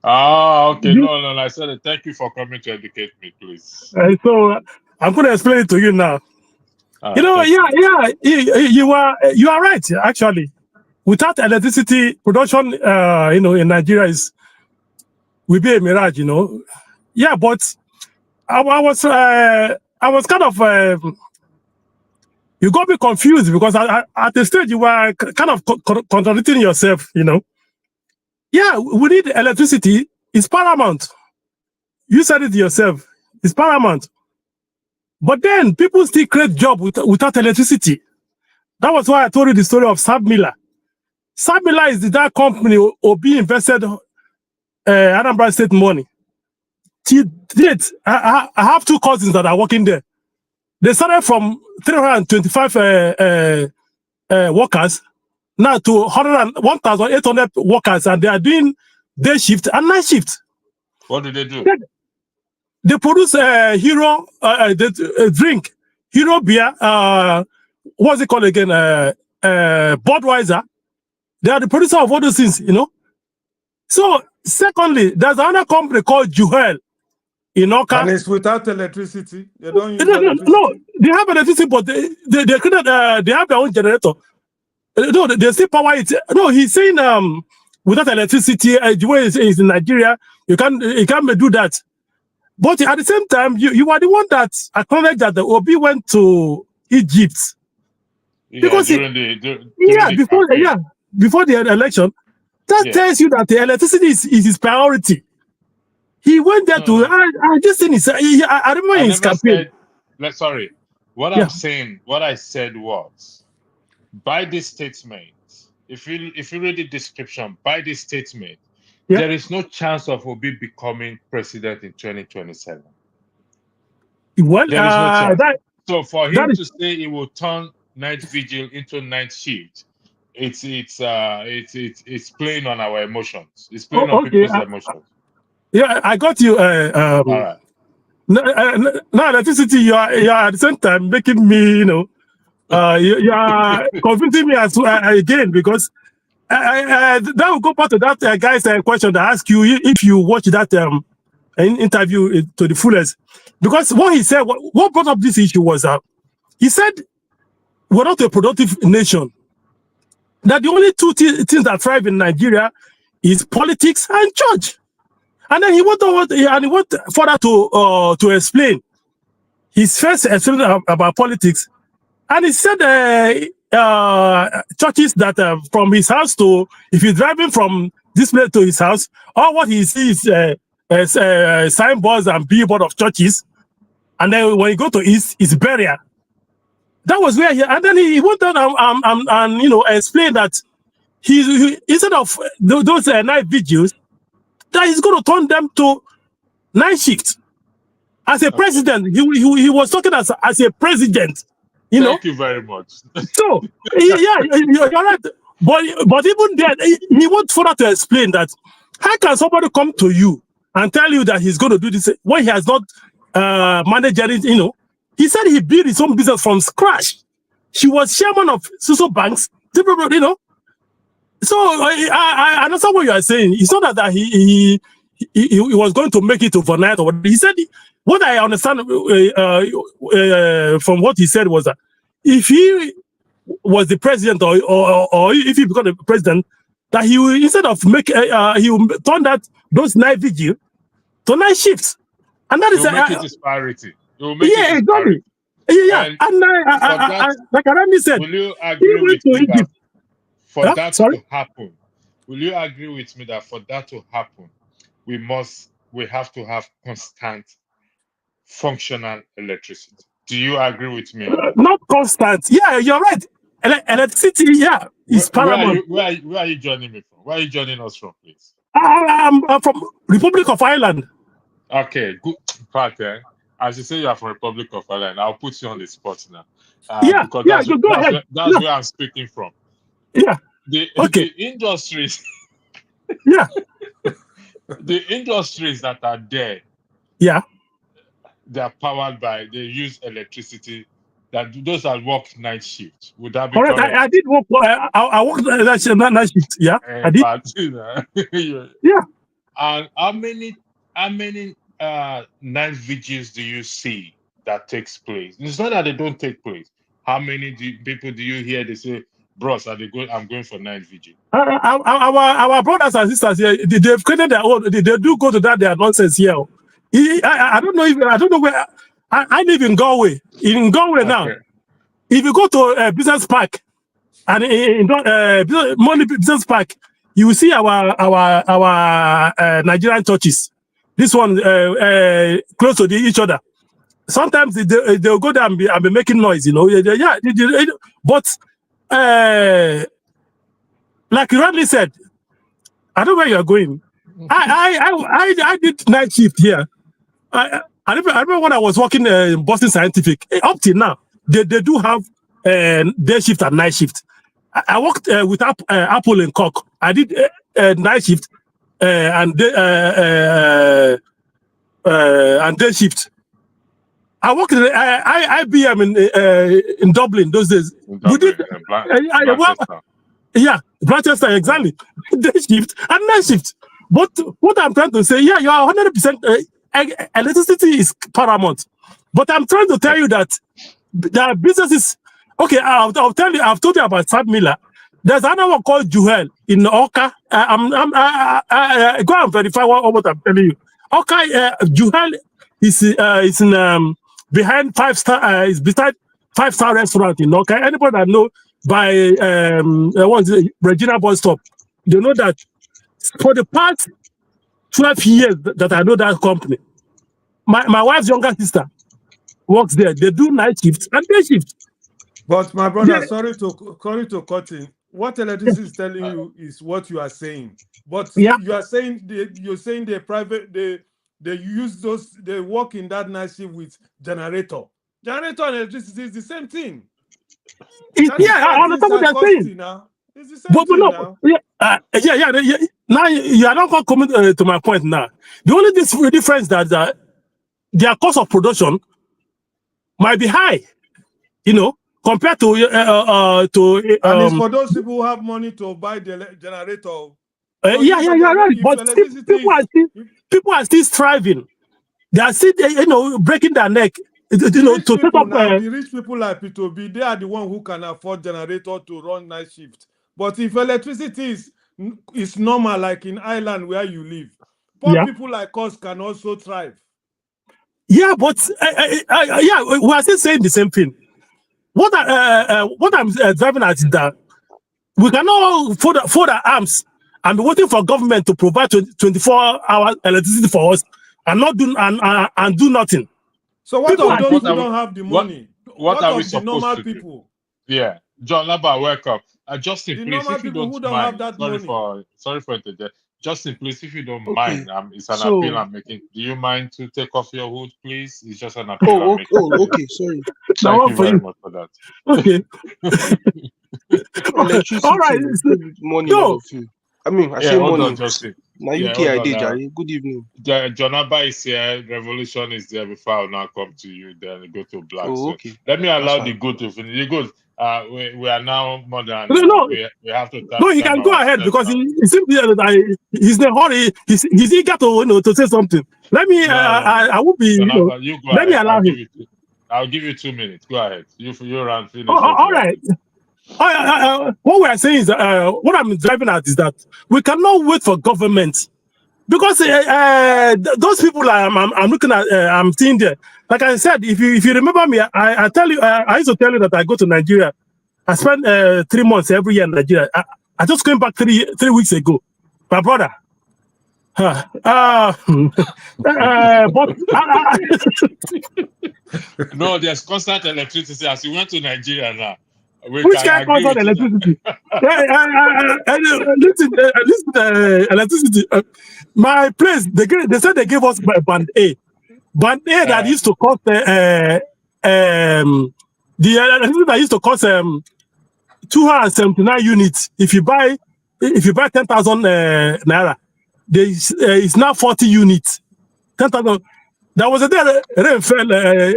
Okay. No. I said thank you for coming to educate me, please. So I'm going to explain it to you now. You are right, actually. Without electricity, production, in Nigeria will be a mirage, Yeah, but I was kind of, you got me confused, because at the stage you were kind of contradicting yourself, Yeah, we need electricity. It's paramount. You said it yourself. It's paramount. But then people still create jobs without electricity. That was why I told you the story of Sabmila. Sabmila is that company Obi invested Anambra State money. Till date, I have two cousins that are working there. They started from 325 workers now to 1,800 workers, and they are doing day shift and night shift. What do they do? They produce Hero drink, Hero beer. What's it called again? Budweiser. They are the producer of all those things, So, secondly, there's another company called Juhel in Oka. And it's without electricity. They don't use electricity. No, they have electricity, but they created, they have their own generator. No, they still power it. No, he's saying without electricity, the way it's in Nigeria, you can't do that. But at the same time, you are the one that acknowledged that the Obi went to Egypt. Because before the election, that tells you that the electricity is his priority. He went there this thing is. I remember his campaign. Sorry, what I said was, by this statement, if you read the description, by this statement, there is no chance of Obi becoming president in 2027. Well, there is no chance. So for him to say he will turn night vigil into night shift, it's playing on our emotions. It's playing on people's emotions. Yeah, I got you. All right. Now electricity, you are at the same time making me, you are convincing me as again, because that will go back to that guy's question that asked you if you watch that interview to the fullest, because what he said, what brought up this issue was he said we're not a productive nation. That the only two things that thrive in Nigeria is politics and church. And then he went further to explain his first explanation about politics, and he said churches that from his house to, if he's driving from this place to his house, all what he sees is signboards and billboard of churches, and then when he go to east, it's burial. That was where and then he went on and explained that he instead of those night vigils, that he's going to turn them to night shift. As a president, he was talking as a president. Thank you very much. So you're right. But even then, he went further to explain that how can somebody come to you and tell you that he's going to do this when he has not managed anything? He said he built his own business from scratch. He was chairman of social banks. So I understand what you are saying. It's not that he was going to make it overnight or whatever. He said, what I understand from what he said was that if he was the president or if he became the president, that he will, instead of he will turn those night vigil to night shifts, and that is make it disparity. Exactly. Yeah, and like Arami said, will you agree with me that for that to happen? Will you agree with me that for that to happen, we have to have constant functional electricity? Do you agree with me? Not constant. Yeah, you're right. Electricity, is paramount. Where are you joining me from? Where are you joining us from, please? I'm from Republic of Ireland. Okay, good. As you say, you are from Republic of Ireland. I'll put you on the spot now. Because that's where I'm speaking from. Yeah. The industries. Yeah. The industries that are there. Yeah. They are powered by. They use electricity. Those that work night shift. Would that be correct? I did work. I worked night shift. Yeah, I did. Yeah. And how many night vigils do you see that takes place? It's not that they don't take place. How many people do you hear they say, "Bros, I'm going for night vigil"? Our brothers and sisters here, they've created their own. They do go to that their nonsense here. I don't know where. I live in Galway. In Galway now, if you go to a business park and in business park, you will see our Nigerian churches. This one close to each other. Sometimes they'll go there and be making noise, but like you rightly said, I don't know where you are going. I did night shift here. I remember when I was working in Boston Scientific. Up till now, they do have day shift and night shift. I worked with Apple and Cork. I did night shift and day shift. I worked in IBM in Dublin those days. Manchester, exactly. Day shift and night shift. But what I'm trying to say, you are 100%. Electricity is paramount. But I'm trying to tell you that there are businesses. Okay, I'll tell you. I've told you about Sam Miller. There's another one called Juhel in Oka. Go and verify what I'm telling you. Oka, Juhel is in behind 5-star. Is beside 5-star restaurant in Oka. Anybody that know by Regina bus stop, they know that for the past 12 years that I know that company, my wife's younger sister works there. They do night shifts and day shifts. But my brother, sorry to cut in. What electricity is telling you is what you are saying. But you are saying they private, they use those, they work in that night shift with generator. Generator and electricity is the same thing. I understand what you're saying. Now. It's the same thing now. Now you are not going to comment to my point now. The only difference that their cost of production might be high, compared to and it's for those people who have money to buy the generator. yeah, right. But people are still striving. They are still, breaking their neck, to set up. The rich people like P2B, they are the one who can afford generator to run night shift. But if electricity is normal, like in Ireland where you live, poor people like us can also thrive. Yeah, but we are still saying the same thing. What I'm driving at is that we cannot fold our arms and be waiting for government to provide 24-hour electricity for us and not do and do nothing. So what of those who don't have the money? What are we of the normal people? Yeah, John Laba, welcome. Justin, the please, normal if you people don't who don't mind, have that money. Sorry for interjecting. Justin, please, if you don't mind, it's an appeal I'm making. Do you mind to take off your hood, please? It's just an appeal I'm making. Okay, sorry. Thank you very much for that. Okay. Electricity. All right. Morning, all of you. I mean, I say morning. Justin. Now UK I did, good evening. Jonaba is here. Revolution is there. Before I'll now come to you, then go to Black. Okay. So let me allow the good to finish. The good. We are now more than. No. We have to. No, he can go ahead because he seems that he's in a hurry. He's eager to say something. Let me. I will be. Jonaba, you go let ahead. me allow him. I'll give you 2 minutes. Go ahead. You run. Finish. All right. What we are saying is, what I'm driving at is that we cannot wait for government, because those people I'm looking at, I'm seeing there. Like I said, if you remember me, I tell you, I used to tell you that I go to Nigeria. I spend 3 months every year in Nigeria. I just came back 3 weeks ago, my brother. No, there's constant electricity. As you went to Nigeria now. Which kind of constant electricity? Listen, electricity. My place, they said they gave us band A. Band A that used to cost the electricity that used to cost 279 units. If you buy 10,000 naira, it's now 40 units. 10,000. There was a day rain fell,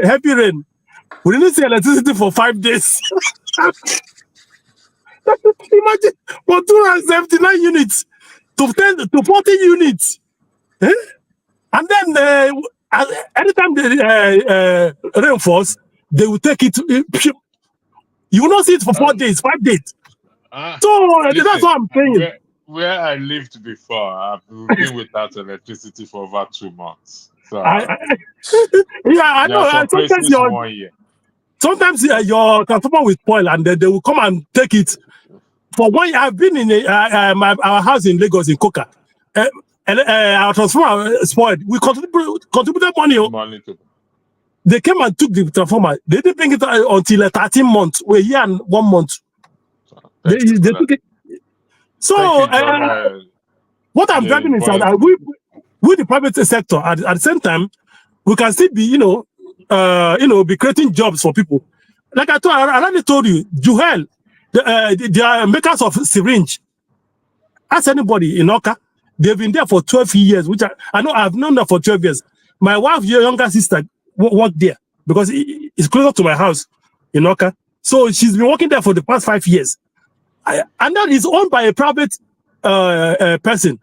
heavy rain. We didn't see electricity for 5 days. Imagine, for 279 units to 40 units. And then anytime the rain falls, they will take it. You will not see it for 4 days, 5 days. So listen, that's what I'm saying. Where I lived before, I've been without electricity for over 2 months. So I know. Sometimes your transformer will spoil, and then they will come and take it. For 1 year, I've been in our house in Lagos in Coca. Our transformer spoiled. We contributed money. They came and took the transformer. They didn't bring it until 13 months. We're here and 1 month. They took it. So what I'm driving is that we the private sector at the same time, we can still be be creating jobs for people. Like I already told you, Juhel, they are makers of syringe. Ask anybody in Oka, they've been there for 12 years, which I know I've known them for 12 years. My wife's younger sister worked there because it's closer to my house in Oka. So she's been working there for the past 5 years. And that is owned by a private person.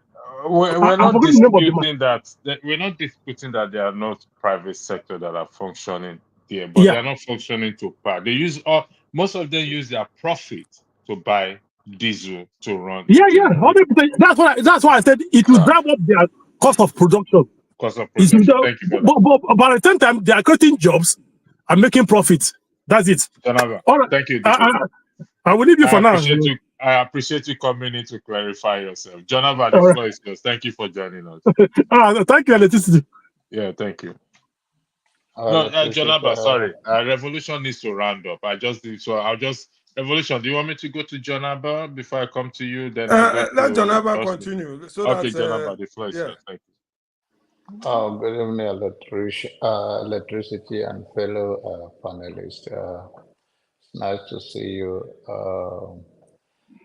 We're not disputing that. We're not disputing that there are not private sector that are functioning there, but they're not functioning to par. They use most of them use their profit to buy diesel to run. Yeah. 100%. That's why I said it will drive up their cost of production. Thank you for that. But at the same time, they are creating jobs and making profits. That's it. All right. Thank you. I will leave you for now. I appreciate you coming in to clarify yourself. Jonathan, the floor is yours. Thank you for joining us. Thank you, electricity. Yeah, thank you. Jonathan, sorry. Revolution needs to round up. Revolution, do you want me to go to Jonathan before I come to you? Then let Jonathan continue. Jonathan, the floor is yours. Thank you. Good evening, electricity and fellow panelists. Nice to see you.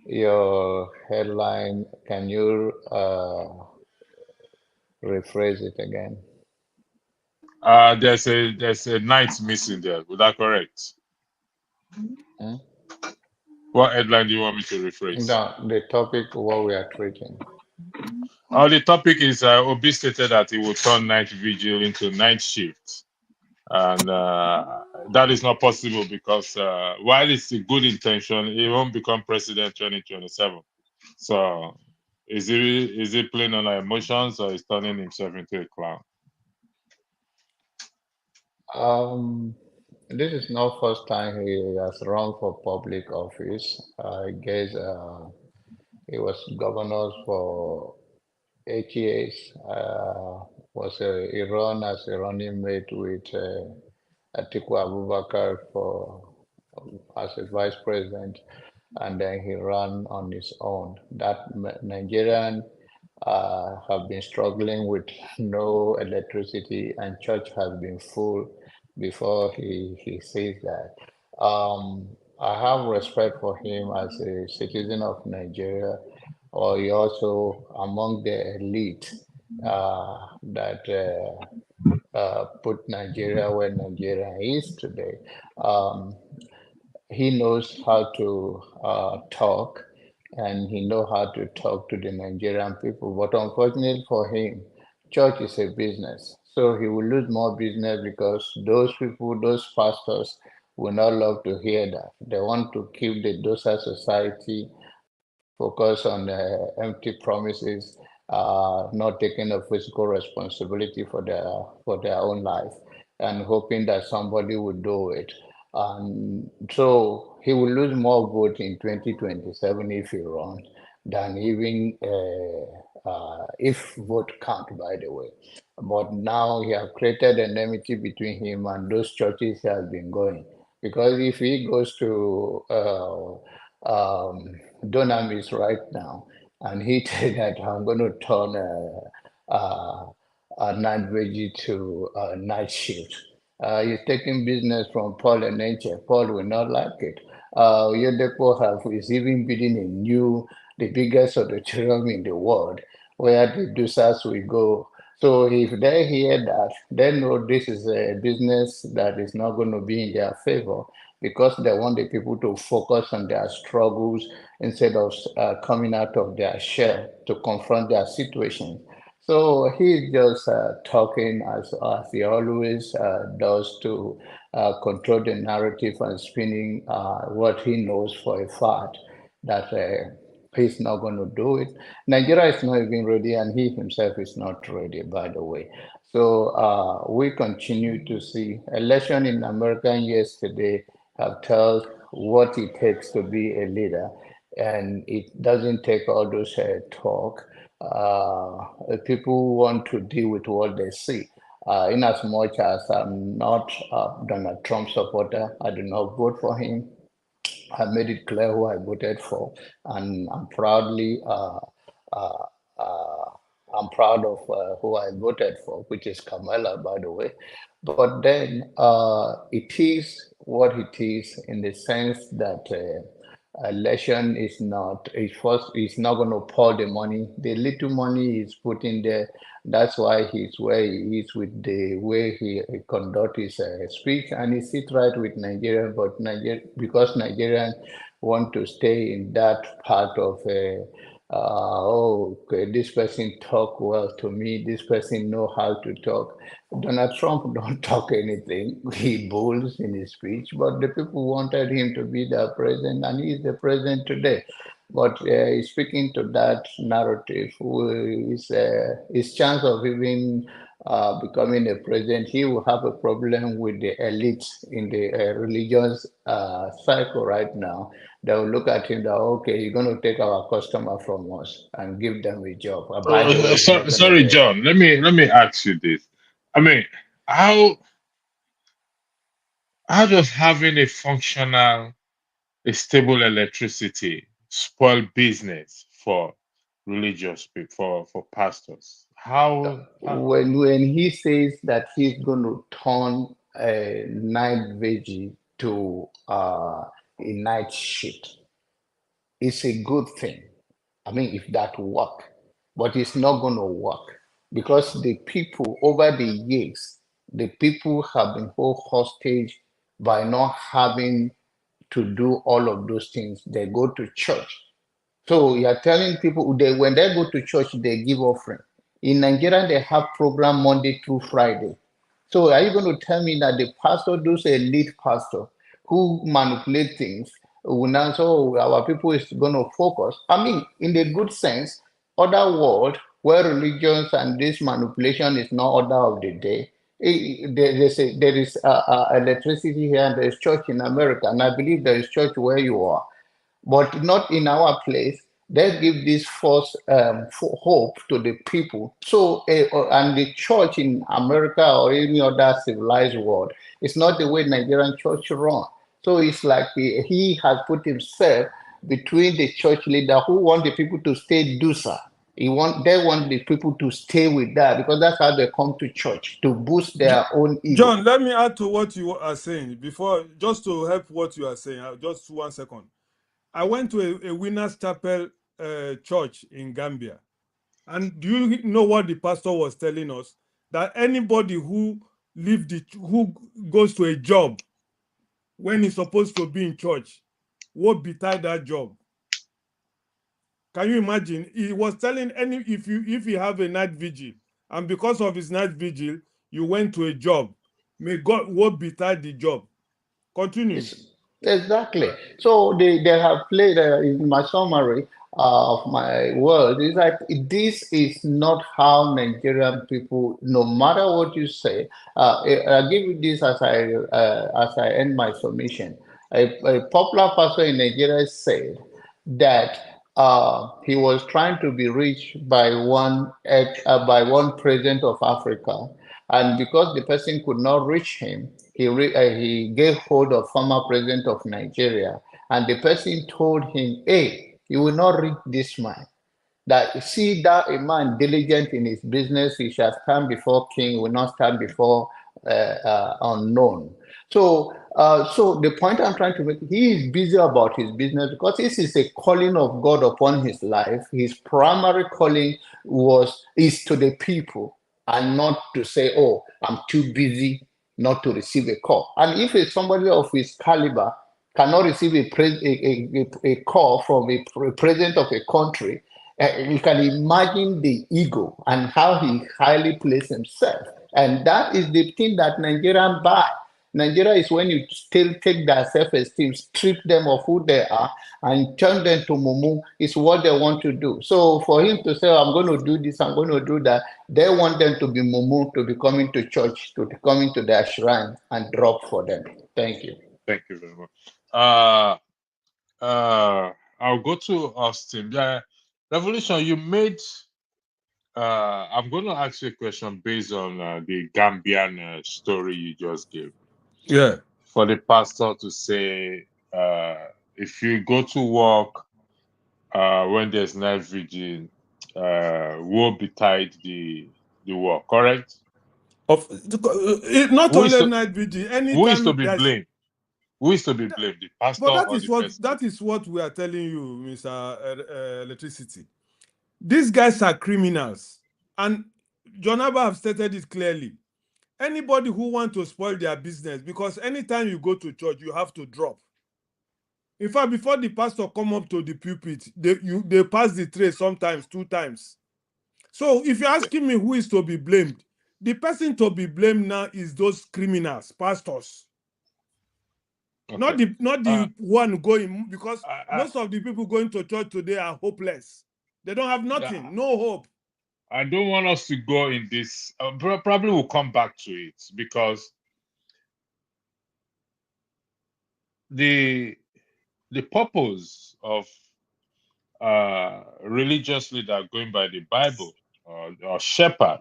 Your headline, can you rephrase it again? There's a night missing there. Would that correct? Hmm? What headline do you want me to rephrase? The topic what we are treating. The topic is Obi stated that he will turn night vigil into night shift, and that is not possible because while it's a good intention, he won't become president 2027. So is he playing on our emotions or is turning himself into a clown? This is not first time he has run for public office. I guess he was governor for 8 years. He run as a running mate with Atiku Abubakar for as a vice president, and then he ran on his own. That Nigerian have been struggling with no electricity, and church has been full before he says that. I have respect for him as a citizen of Nigeria, or he also among the elite that put Nigeria where Nigeria is today. Um, he knows how to talk, and he know how to talk to the Nigerian people. But unfortunately for him, church is a business. So he will lose more business because those people, those pastors, will not love to hear that. They want to keep the docile society, focus on empty promises, not taking a physical responsibility for their own life, and hoping that somebody will do it. And so he will lose more votes in 2027 if he runs than even if vote count, by the way. But now he has created an enmity between him and those churches he has been going. Because if he goes to Dunamis right now, and he said that I'm going to turn a night vigil to a night shift. He's taking business from Paul and nature. Paul will not like it. Yodepo is even building a new, the biggest auditorium in the world, where the docers will go. So if they hear that, they know this is a business that is not going to be in their favor, because they want the people to focus on their struggles instead of coming out of their shell to confront their situation. So he's just talking as he always does to control the narrative and spinning what he knows for a fact that he's not going to do it. Nigeria is not even ready, and he himself is not ready, by the way. So we continue to see election in America yesterday have told what it takes to be a leader, and it doesn't take all those talk. People want to deal with what they see. In as much as I'm not a Donald Trump supporter, I do not vote for him. I made it clear who I voted for, and uh, uh, I'm proud of who I voted for, which is Kamala, by the way. But then it is what it is in the sense that election is not, it's not going to pour the money. The little money is put in there. That's why he's where he is with the way he conduct his speech, and he sit right with Nigeria. But because Nigerians want to stay in that part of oh, okay, this person talk well to me, this person know how to talk. Donald Trump don't talk anything. He bulls in his speech, but the people wanted him to be the president, and he is the president today. But speaking to that narrative, his chance of even becoming a president, he will have a problem with the elites in the religious cycle right now. They will look at him that, okay, you're going to take our customer from us and give them a job. By the way, he's not going to Sorry, get. John. Let me ask you this. I mean, how does having a functional, a stable electricity spoil business for religious people, for pastors? How When he says that he's going to turn a night vigil to a night shift, it's a good thing. I mean, if that work, but it's not going to work because the people over the years the people have been held hostage by not having to do all of those things. They go to church. So you are telling people when they go to church, they give offering. In Nigeria, they have program Monday through Friday. So are you going to tell me that the pastor, those elite pastor who manipulate things, will now say, oh, our people is going to focus? I mean, in the good sense, other world where religions and this manipulation is not order of the day. There is electricity here and there is church in America, and I believe there is church where you are, but not in our place. They give this false hope to the people. So, and the church in America or any other civilized world, it's not the way Nigerian church run. So it's like he has put himself between the church leader who want the people to stay dosa. They want the people to stay with that because that's how they come to church, to boost their own ego. John, let me add to what you are saying before, just to help what you are saying. Just 1 second. I went to a Winners Chapel church in Gambia. And do you know what the pastor was telling us? That anybody who goes to a job when he's supposed to be in church will be tied that job. Can you imagine? He was telling if you have a night vigil, and because of his night vigil, you went to a job, may God will be tied the job. Continue. Exactly. So they have played in my summary of my words. It's like this is not how Nigerian people, no matter what you say. I'll give you this as I end my submission. A popular pastor in Nigeria said that he was trying to be reached by one president of Africa, and because the person could not reach him, he gave hold of former president of Nigeria, and the person told him, "Hey, you will not reach this man. That see that a man diligent in his business, he shall stand before king, will not stand before unknown." So the point I'm trying to make, he is busy about his business because this is a calling of God upon his life. His primary calling is to the people, and not to say, "Oh, I'm too busy not to receive a call." And if it's somebody of his caliber cannot receive a call from a president of a country, you can imagine the ego and how he highly places himself. And that is the thing that Nigerian buy. Nigeria is when you still take their self-esteem, strip them of who they are, and turn them to mumu, is what they want to do. So for him to say, I'm going to do this, I'm going to do that, they want them to be mumu, to be coming to church, to be coming to their shrine and drop for them. Thank you. Thank you very much. I'll go to Austin. Yeah, Revolution, you made. I'm going to ask you a question based on the Gambian story you just gave. Yeah. For the pastor to say, if you go to work when there's night vigil, will be tied the work, correct? Not only night vigil, anytime. Who is to be blamed? Who is to be blamed? The pastor but or the person? that is what we are telling you, Mr. Electricity. These guys are criminals. And John Abba have stated it clearly. Anybody who wants to spoil their business, because anytime you go to church, you have to drop. In fact, before the pastor come up to the pulpit, they pass the tray sometimes 2 times. So if you're asking me who is to be blamed, the person to be blamed now is those criminals, pastors. Okay. Not the one going, because most of the people going to church today are hopeless. They don't have nothing, no hope. I don't want us to go in this. Probably we'll come back to it, because the purpose of religious leader going by the Bible or shepherd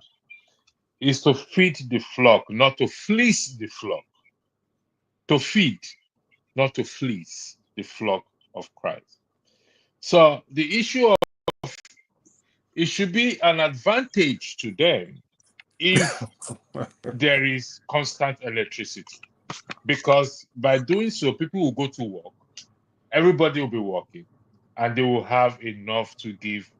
is to feed the flock, not to fleece the flock. To feed, not to fleece the flock of Christ. So the issue of it should be an advantage to them if there is constant electricity, because by doing so, people will go to work, everybody will be working, and they will have enough to give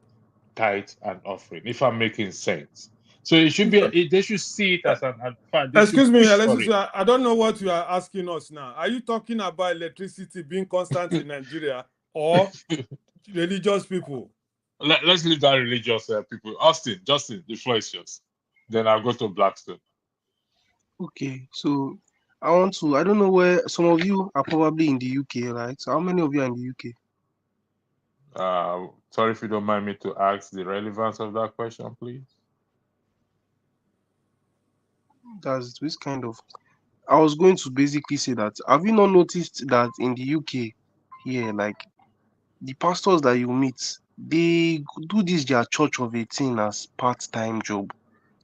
tithe and offering, if I'm making sense. So it should be. They should see it as an advantage. Excuse me, I don't know what you are asking us now. Are you talking about electricity being constant in Nigeria or religious people? Let's leave that religious people. Justin, the floor is yours. Then I'll go to Blackstone. Okay, so I don't know where some of you are probably in the UK, right? So how many of you are in the UK? Sorry if you don't mind me to ask the relevance of that question, please. That's this kind of. I was going to basically say that. Have you not noticed that in the UK here, like the pastors that you meet, they do this their church of a thing as part-time job.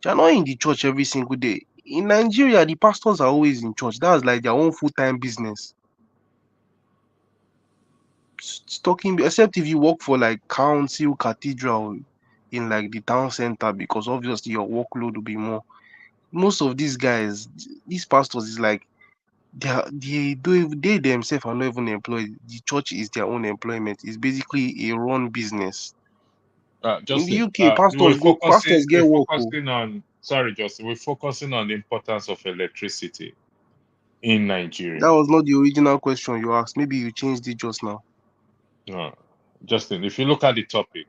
They're not in the church every single day. In Nigeria, the pastors are always in church. That's like their own full-time business. Talking, except if you work for like council, cathedral in like the town center, because obviously your workload will be more. Most of these guys, these pastors, is like they themselves are not even employed. The church is their own employment. It's basically a run business. In the UK, pastors get work. Justin, we're focusing on the importance of electricity in Nigeria. That was not the original question you asked. Maybe you changed it just now. No, Justin, if you look at the topic,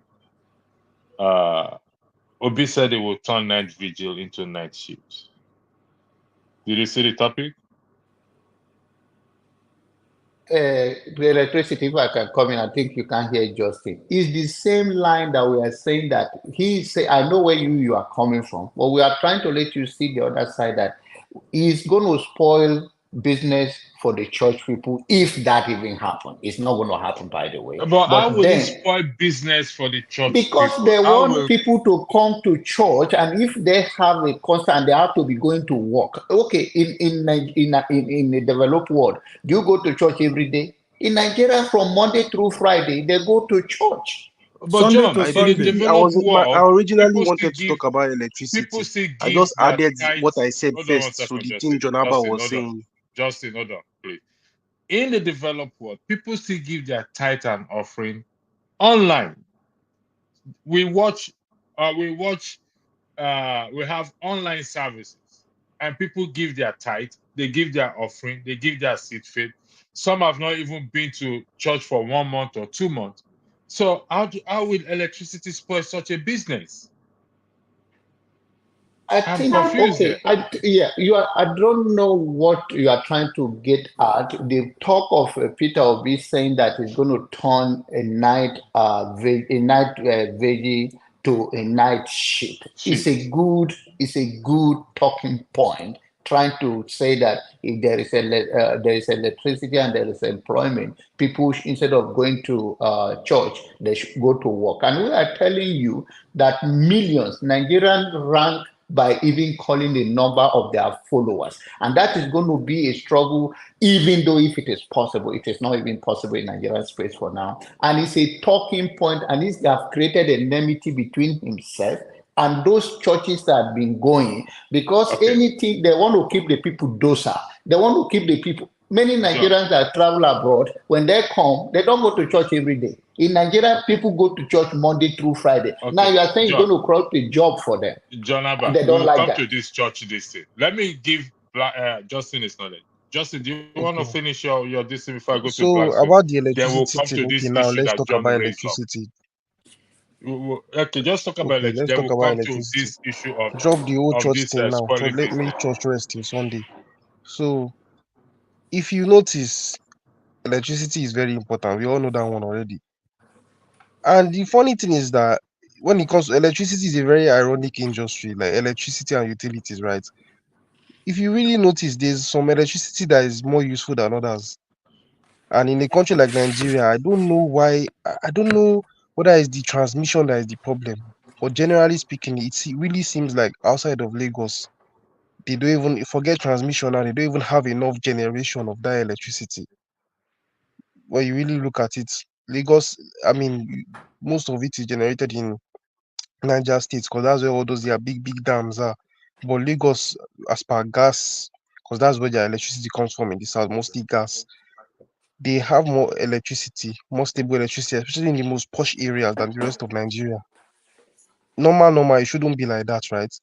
Obi said it will turn night vigil into night shift. Did you see the topic? The electricity, if I can come in, I think you can hear Justin. It's the same line that we are saying that he say, I know where you are coming from, but we are trying to let you see the other side that it's going to spoil business for the church people if that even happens. It's not going to happen, by the way. But how will it spoil business for the church because people? They want people to come to church, and if they have a constant and they have to be going to work. Okay, in the developed world, do you go to church every day? In Nigeria, from Monday through Friday, they go to church. But Sunday John, I originally wanted to talk about electricity. I just added what I said first. So the thing John Abba was saying. Justin, hold on, please. In the developed world, people still give their tithe and offering online. We have online services, and people give their tithe, they give their offering, they give their seed faith. Some have not even been to church for 1 month or 2 months. So how will electricity spoil such a business? I'm confused. Okay, I don't know what you are trying to get at. The talk of Peter Obi saying that he's going to turn a night veggie to a night shift. It's a good talking point. Trying to say that if there is electricity and there is employment, people instead of going to church, they should go to work. And we are telling you that millions Nigerians rank by even calling the number of their followers. And that is going to be a struggle, even though if it is possible, it is not even possible in Nigerian space for now. And it's a talking point, and they have created enmity between himself and those churches that have been going, because anything, they want to keep the people docile. They want to keep the people. Many Nigerians that travel abroad, when they come, they don't go to church every day. In Nigeria, people go to church Monday through Friday. Now you are saying you're going to create a job for them. John Abba, they don't like that. To this church this thing. Let me give Justin his knowledge. Justin, do you want to finish your this thing before I go to Blackstone? So about the electricity, now let's talk about electricity. Okay, just talk about electricity. Let's talk about electricity. To this issue of drop the whole church thing now. So let me church rest till Sunday. So if you notice, electricity is very important. We all know that one already. And the funny thing is that when it comes to electricity, is a very ironic industry, like electricity and utilities, right? If you really notice, there's some electricity that is more useful than others. And in a country like Nigeria, I don't know why. I don't know whether it's the transmission that is the problem. But generally speaking, it really seems like outside of Lagos, they don't even forget transmission, and they don't even have enough generation of that electricity. When you really look at it, Lagos, I mean, most of it is generated in Niger State, because that's where all those their big dams are. But Lagos, as per gas, because that's where their electricity comes from in the south, mostly gas. They have more electricity, more stable electricity, especially in the most posh areas than the rest of Nigeria. Normal, it shouldn't be like that, right?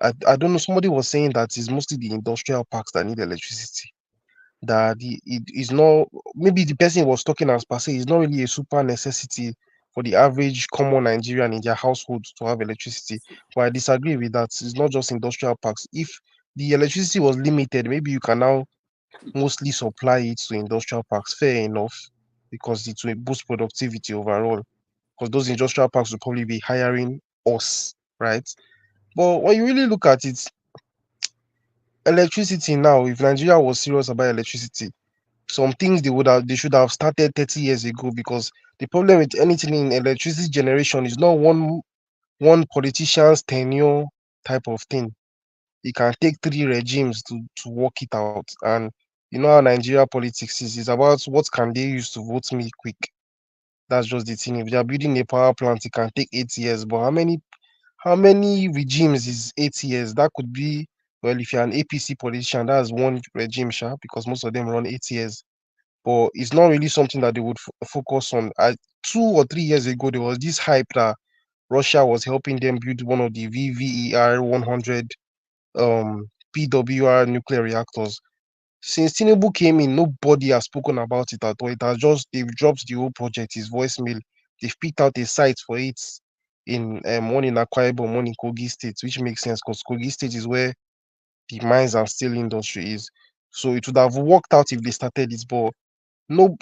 I don't know. Somebody was saying that it's mostly the industrial parks that need electricity. That it is not, maybe the person was talking as per se, it's not really a super necessity for the average common Nigerian in their household to have electricity. But I disagree with that. It's not just industrial parks. If the electricity was limited, maybe you can now mostly supply it to industrial parks. Fair enough, because it will boost productivity overall. Because those industrial parks will probably be hiring us, right? But when you really look at it, electricity now, if Nigeria was serious about electricity, some things they should have started 30 years ago, because the problem with anything in electricity generation is not one politician's tenure type of thing. It can take three regimes to work it out. And you know how Nigeria politics is. It's about what can they use to vote me quick. That's just the thing. If they are building a power plant, it can take 8 years. But how many regimes is 8 years? That could be, well, if you're an APC politician, that's one regime, sha, because most of them run 8 years. But it's not really something that they would focus on. 2 or 3 years ago, there was this hype that Russia was helping them build one of the VVER 100 PWR nuclear reactors. Since Tinubu came in, nobody has spoken about it at all. It has just, they've dropped the whole project, his voicemail. They've picked out a site for it in one in Akwa Ibom, one in Kogi State, which makes sense because Kogi State is where the mines and steel industry is. So it would have worked out if they started it, but no,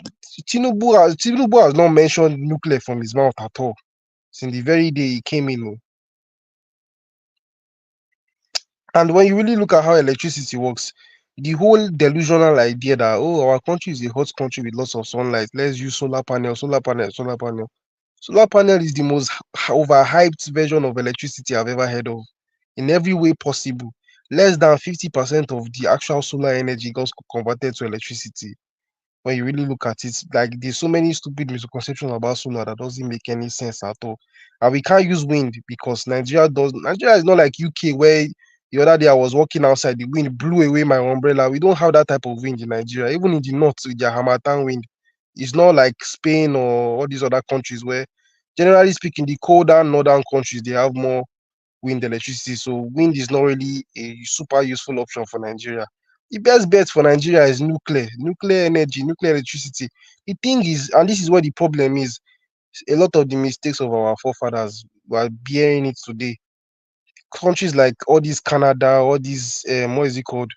Tinubu has not mentioned nuclear from his mouth at all since the very day he came in. And when you really look at how electricity works, the whole delusional idea that, oh, our country is a hot country with lots of sunlight, let's use solar panel, solar panel, solar panel. Solar panel is the most overhyped version of electricity I've ever heard of in every way possible. Less than 50% of the actual solar energy gets converted to electricity. When you really look at it, like there's so many stupid misconceptions about solar that doesn't make any sense at all. And we can't use wind because Nigeria is not like UK, where the other day I was walking outside, the wind blew away my umbrella. We don't have that type of wind in Nigeria. Even in the north with their Hamatan wind, it's not like Spain or all these other countries where, generally speaking, the colder northern countries they have more wind electricity. So wind is not really a super useful option for Nigeria. The best bet for Nigeria is nuclear energy, nuclear electricity. The thing is, and this is what the problem is, a lot of the mistakes of our forefathers were bearing it today. Countries like all these Canada, all these what is it called?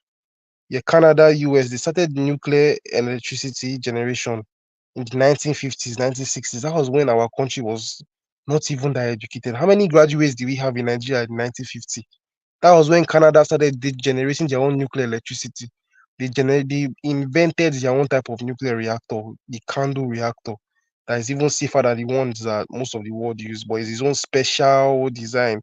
Yeah, Canada, US, they started nuclear electricity generation in the 1950s, 1960s. That was when our country was not even that educated. How many graduates did we have in Nigeria in 1950? That was when Canada started generating their own nuclear electricity. They invented their own type of nuclear reactor, the candle reactor, that is even safer than the ones that most of the world use, but it's its own special design.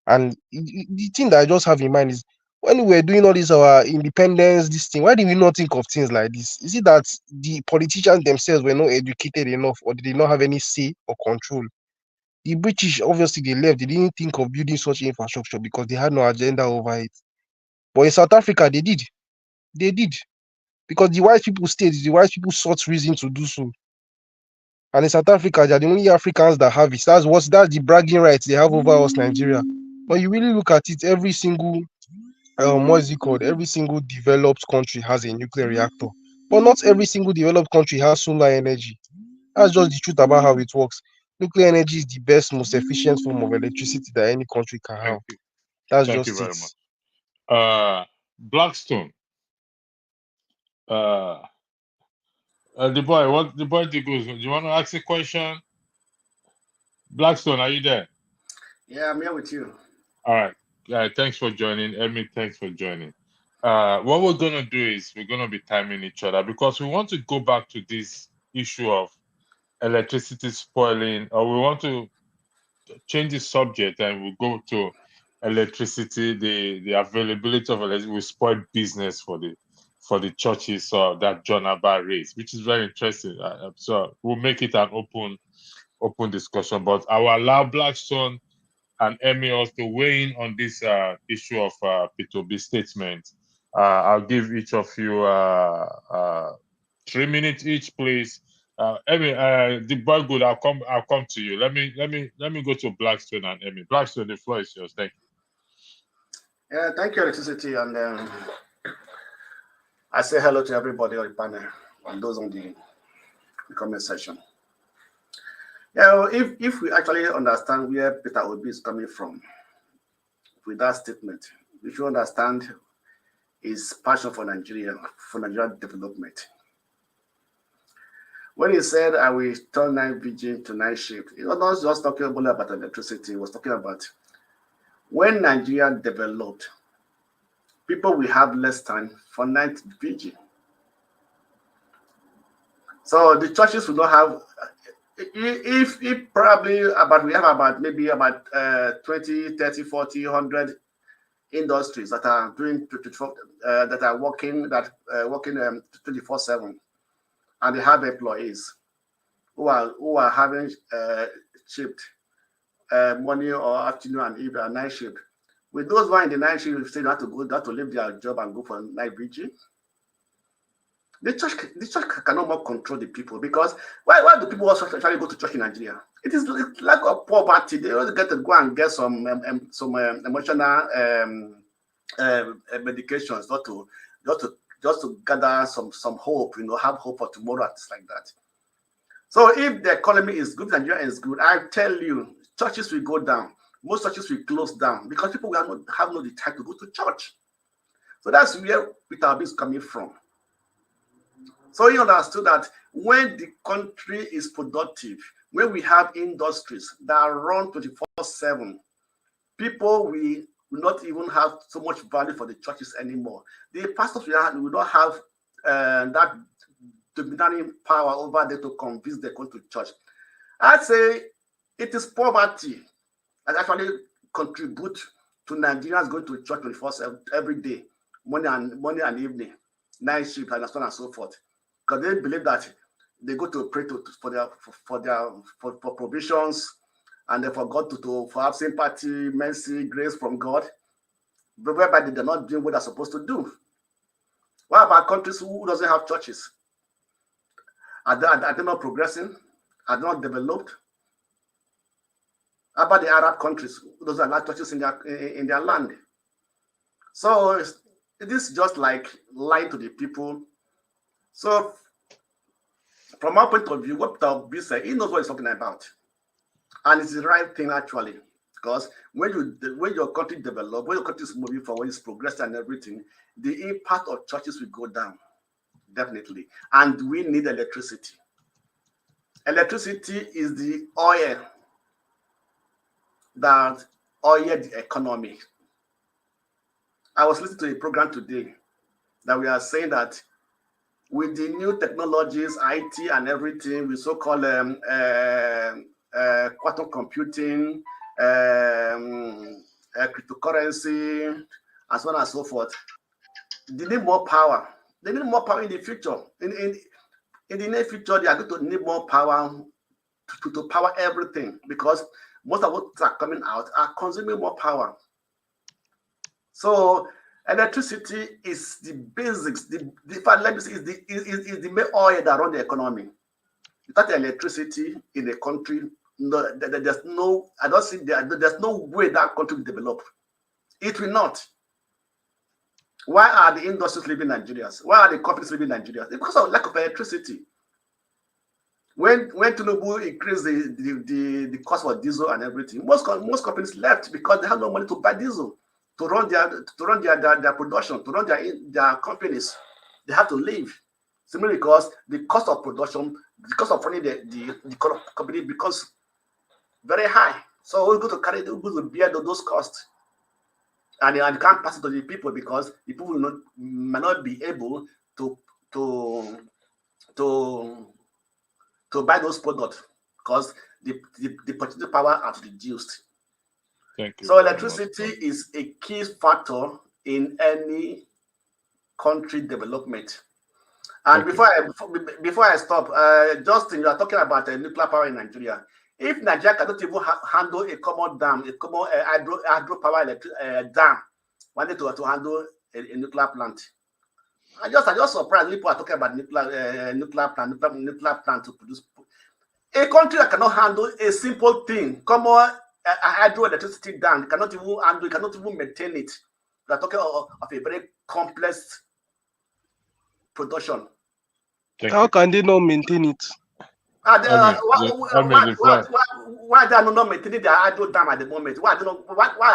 And the thing that I just have in mind is, when we were doing all this our independence, this thing, why did we not think of things like this? Is it that the politicians themselves were not educated enough, or did they not have any say or control? The British, obviously, they left. They didn't think of building such infrastructure because they had no agenda over it. But in South Africa, they did. They did. Because the white people stayed. The white people sought reason to do so. And in South Africa, they are the only Africans that have it. That's the bragging rights they have over us, Nigeria. But you really look at it, every single what is it called? Every single developed country has a nuclear reactor. But not every single developed country has solar energy. That's just the truth about how it works. Nuclear energy is the best, most efficient form of electricity that any country can have. Thank you. That's Thank you just very it. much. Blackstone. Uh, the boy Diggles, do you want to ask a question? Blackstone, are you there? Yeah, I'm here with you. All right. Thanks for joining. Emmy, thanks for joining. What we're gonna do is we're gonna be timing each other because we want to go back to this issue of electricity spoiling, or we want to change the subject and we'll go to electricity, the availability of electricity will spoil business for the churches that John Abba raised, which is very interesting. So we'll make it an open discussion, but I will allow Blackstone and Emmy also weigh in on this issue of P2B statement. I'll give each of you 3 minutes each, please. Emmy, the boy good. I'll come to you. Let me go to Blackstone and Emmy. Blackstone, the floor is yours. Thank you. Yeah, thank you, Electricity, and I say hello to everybody on the panel and those on the comment section. Yeah, well, if we actually understand where Peter Obi is coming from with that statement, we should understand his passion for Nigeria development. When he said, I will turn night vigil to night shift, he was not just talking about electricity, he was talking about when Nigeria developed, people will have less time for night vigil. So the churches will not have, if probably about, we have about maybe about 20, 30, 40, 100 industries that are doing that are working 24/7, and they have employees who are having shift morning or afternoon and evening and night shift. With those who are in the night shift, say they have to leave their job and go for night vigil. The church cannot more control the people, because why do people also actually go to church in Nigeria? It's like a poverty. They always get to go and get some emotional medications just to gather some hope, have hope for tomorrow, things like that. So if the economy is good, Nigeria is good, I tell you, churches will go down. Most churches will close down because people will have no time to go to church. So that's where Peter Obi is coming from. So he understood that when the country is productive, when we have industries that run 24/7, people will not even have so much value for the churches anymore. The pastors will not have that dominating power over them to convince them to go to church. I'd say it is poverty that actually contribute to Nigerians going to church 24/7 every day, morning and evening, night shift, and so on and so forth. Because they believe that they go to pray for provisions, and they forgot to have sympathy, mercy, grace from God, but whereby they're not doing what they're supposed to do. What about countries who doesn't have churches? Are they not progressing? Are they not developed? How about the Arab countries who doesn't have churches in their land? So it is just like lying to the people. So from our point of view, what Peter Obi said, he knows what he's talking about, and it's the right thing actually. Because when your country develops, when your country is moving forward, it's progressing and everything, the impact of churches will go down, definitely. And we need electricity. Electricity is the oil that oil the economy. I was listening to a program today that we are saying that with the new technologies, IT and everything, we so-called quantum computing, cryptocurrency, and so on and so forth, they need more power. They need more power in the future. In the near future, they are going to need more power to power everything, because most of what are coming out are consuming more power. So electricity is the basics. The main oil that runs the economy. Without electricity in a country, there's no way that country will develop. It will not. Why are the industries leaving Nigeria? Why are the companies leaving Nigeria? It's because of lack of electricity. When Tinubu increased the cost of diesel and everything, most companies left because they have no money to buy diesel to run their production, to run their companies. They have to leave simply because the cost of production, the cost of running the company becomes very high. So we're going to bear those costs, and you can't pass it to the people because the people may not be able to buy those products because the purchasing power has reduced. Thank you. So electricity is a key factor in any country development. And before I stop, Justin, you are talking about nuclear power in Nigeria. If Nigeria cannot even handle a common dam, a common hydropower dam, wanted to handle a nuclear plant. I just surprised people are talking about nuclear plant to produce. A country that cannot handle a simple thing, common hydroelectricity dam, cannot even handle, cannot even maintain it. We are talking of a very complex production. How can they not maintain it? Why are they not maintaining their idle dam at the moment? Why are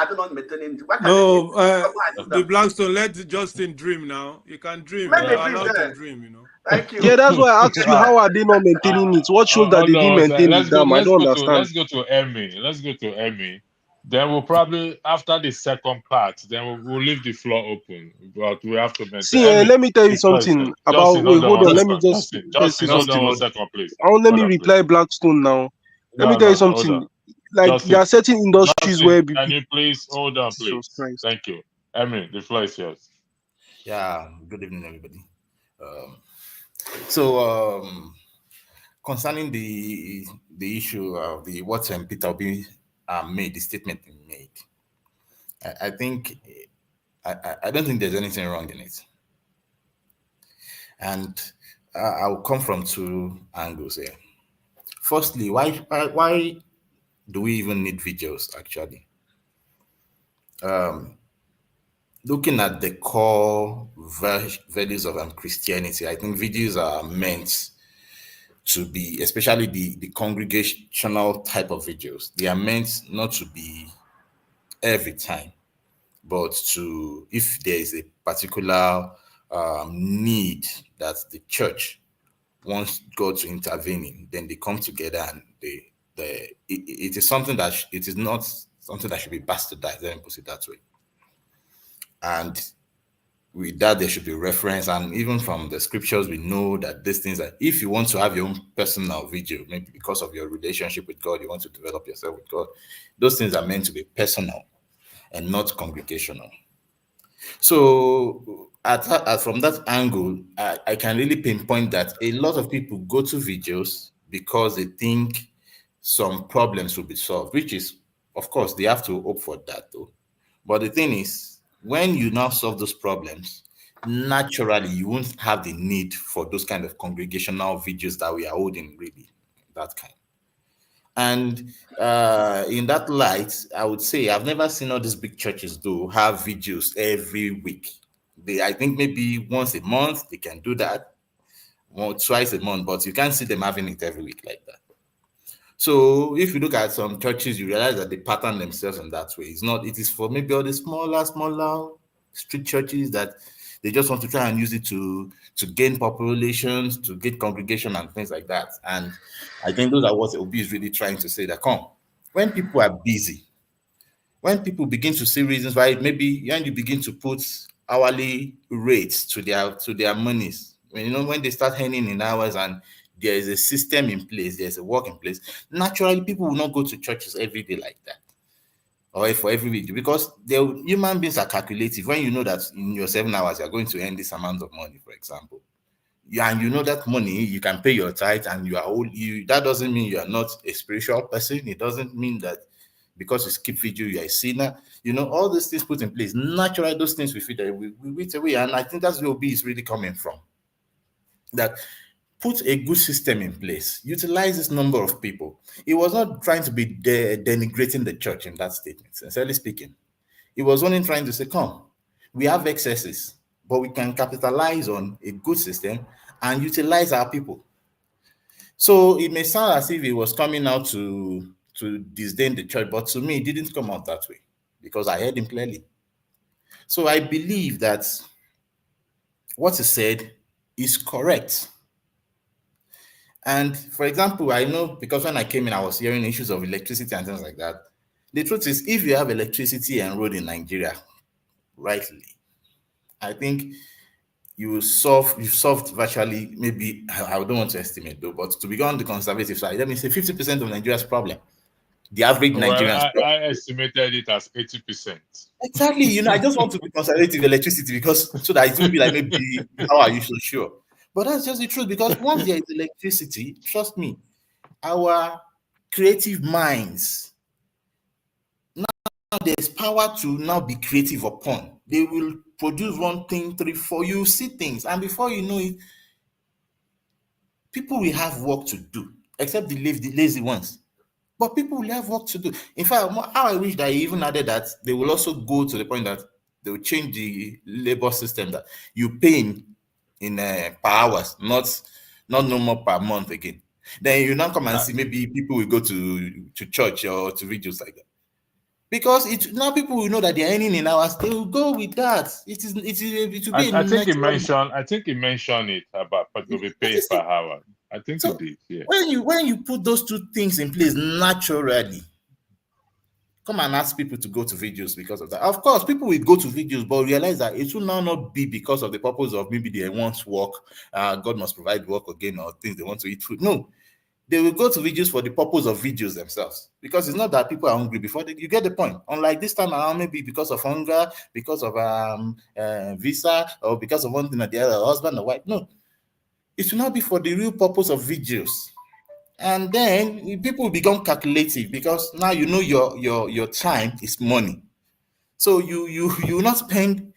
they not maintaining it? No, the Blackstone, let Justin dream now. You can dream. Let You're me allowed dream to dream, you know. Thank you. Yeah, that's why I asked you, how are they not maintaining it? What shows that they didn't maintain the dam? I don't understand. Let's go to Emmy. Then we'll probably, after the second part, then we'll leave the floor open. But we have to maintain. See, let me tell you something about. Wait, hold on. Let me just say hold on 1 something. second, please. Let me reply Blackstone now. Let me tell you something. Like, there are certain industries where can you please hold on, please? Thank you. Emmy, the floor is yours. Yeah, good evening, everybody. Concerning the issue of what Peter Obi made, the statement he made, I think I don't think there's anything wrong in it, and I'll come from two angles here. Firstly, why do we even need vigils, actually? Looking at the core values of Christianity, I think vigils are meant to be, especially the congregational type of vigils, they are meant not to be every time, but to, if there is a particular need that the church wants God to intervene in, then they come together and it is something that it is not something that should be bastardized, let me put it that way. And with that, there should be reference, and even from the scriptures, we know that these things, that if you want to have your own personal vigil, maybe because of your relationship with God, you want to develop yourself with God, those things are meant to be personal and not congregational. So from that angle, I can really pinpoint that a lot of people go to vigils because they think some problems will be solved, which is, of course, they have to hope for that though. But the thing is, when you now solve those problems, naturally you won't have the need for those kind of congregational vigils that we are holding, really, that kind. And in that light, I would say I've never seen all these big churches have vigils every week. I think maybe once a month they can do that, or twice a month, but you can't see them having it every week like that. So if you look at some churches, you realize that they pattern themselves in that way. It is for maybe all the smaller street churches that they just want to try and use it to gain populations, to get congregation and things like that. And I think those are what Obi is really trying to say, that when people are busy, when people begin to see reasons why, maybe when you begin to put hourly rates to their monies, when they start earning in hours and there is a system in place, there's a work in place, naturally people will not go to churches every day like that, or for every week, because human beings are calculative. When you know that in your 7 hours you're going to earn this amount of money, for example, and you know that money you can pay your tithe, and that doesn't mean you are not a spiritual person. It doesn't mean that because you skip vigil you are a sinner. All these things put in place, naturally those things we feel that we wait away. And I think that's where Obi is really coming from, that put a good system in place, utilize this number of people. He was not trying to be denigrating the church in that statement, sincerely speaking. He was only trying to say, we have excesses, but we can capitalize on a good system and utilize our people. So it may sound as if he was coming out to disdain the church, but to me, it didn't come out that way, because I heard him clearly. So I believe that what he said is correct. And for example, I know, because when I came in, I was hearing issues of electricity and things like that. The truth is, if you have electricity and road in Nigeria rightly, I think you've solved virtually, maybe, I don't want to estimate though, but to be on the conservative side, let me say 50% of Nigeria's problem. The average Nigerian. I estimated it as 80%. Exactly. I just want to be conservative electricity, because so that it will be like, maybe, how are you so sure? But that's just the truth, because once there is electricity, trust me, our creative minds, now there's power to now be creative upon. They will produce 1, 2, 3, 4. You see things, and before you know it, people will have work to do, except the lazy ones. But people will have work to do. In fact, how I wish that he even added that they will also go to the point that They will change the labor system that you pay in per hours, not no more per month again. Then you now come and see maybe people will go to church or to vigils like that. Because now people will know that they're earning in hours, they will go with that. It will be. I think he mentioned it about, but will be paid per hour. I think so it did. Yeah. When you put those two things in place naturally, come and ask people to go to videos because of that. Of course, people will go to videos, but realize that it will now not be because of the purpose of maybe they want work. God must provide work again, or things they want to eat food. No. They will go to videos for the purpose of videos themselves, because it's not that people are hungry before you get the point. Unlike this time around, maybe because of hunger, because of visa, or because of one thing or the other, husband or wife. No, it will not be for the real purpose of videos. And then people will become calculative, because now you know your time is money. So you will not spend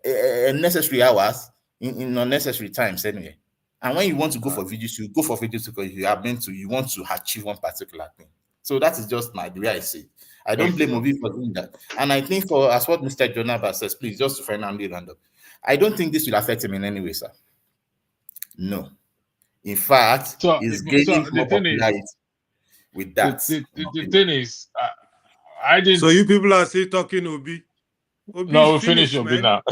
necessary hours in unnecessary times anyway. And when you want to go for videos, you go for videos because you want to achieve one particular thing. So that is just the way I see it. I don't blame Obi for doing that. And I think as what Mr. Jonathan says, please, just to finally round up, I don't think this will affect him in any way, sir. No. In fact, he's gaining more popularity with that. The thing is, I didn't. So you people are still talking Obi. Obi no, we finished Obi now.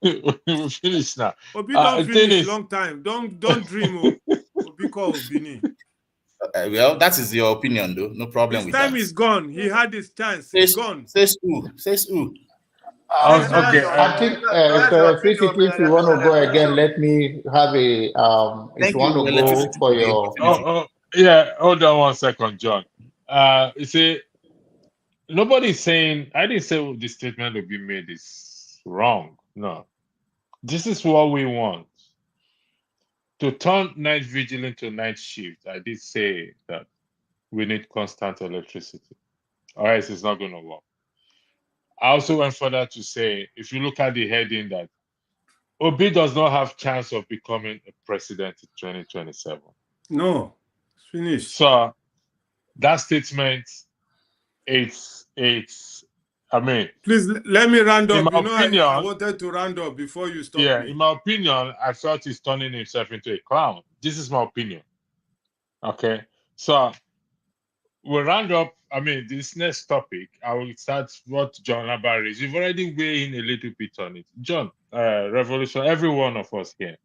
We finished now. Obi don't finish long time. Don't dream. Obi call Obi. Well, that is your opinion, though. No problem with that. His time is gone. He had his chance. He's gone. Says who? Okay. I think if you want to go again, let me have a if you want to go for your. Yeah, hold on 1 second, John. You see, nobody's saying, I didn't say the statement will be made is wrong. No. This is what we want. To turn night vigil into night shift, I did say that we need constant electricity, or else it's not going to work. I also went further to say, if you look at the heading, that Obi does not have chance of becoming a president in 2027. No, it's finished. So that statement, it's. I mean, please let me round up. In my opinion, I wanted to round up before you stop. Yeah, in my opinion, I felt he's turning himself into a clown. This is my opinion. Okay, so we'll round up. I mean, this next topic, I will start what John Abba raised. You've already weighed in a little bit on it. John, revolution, every one of us here,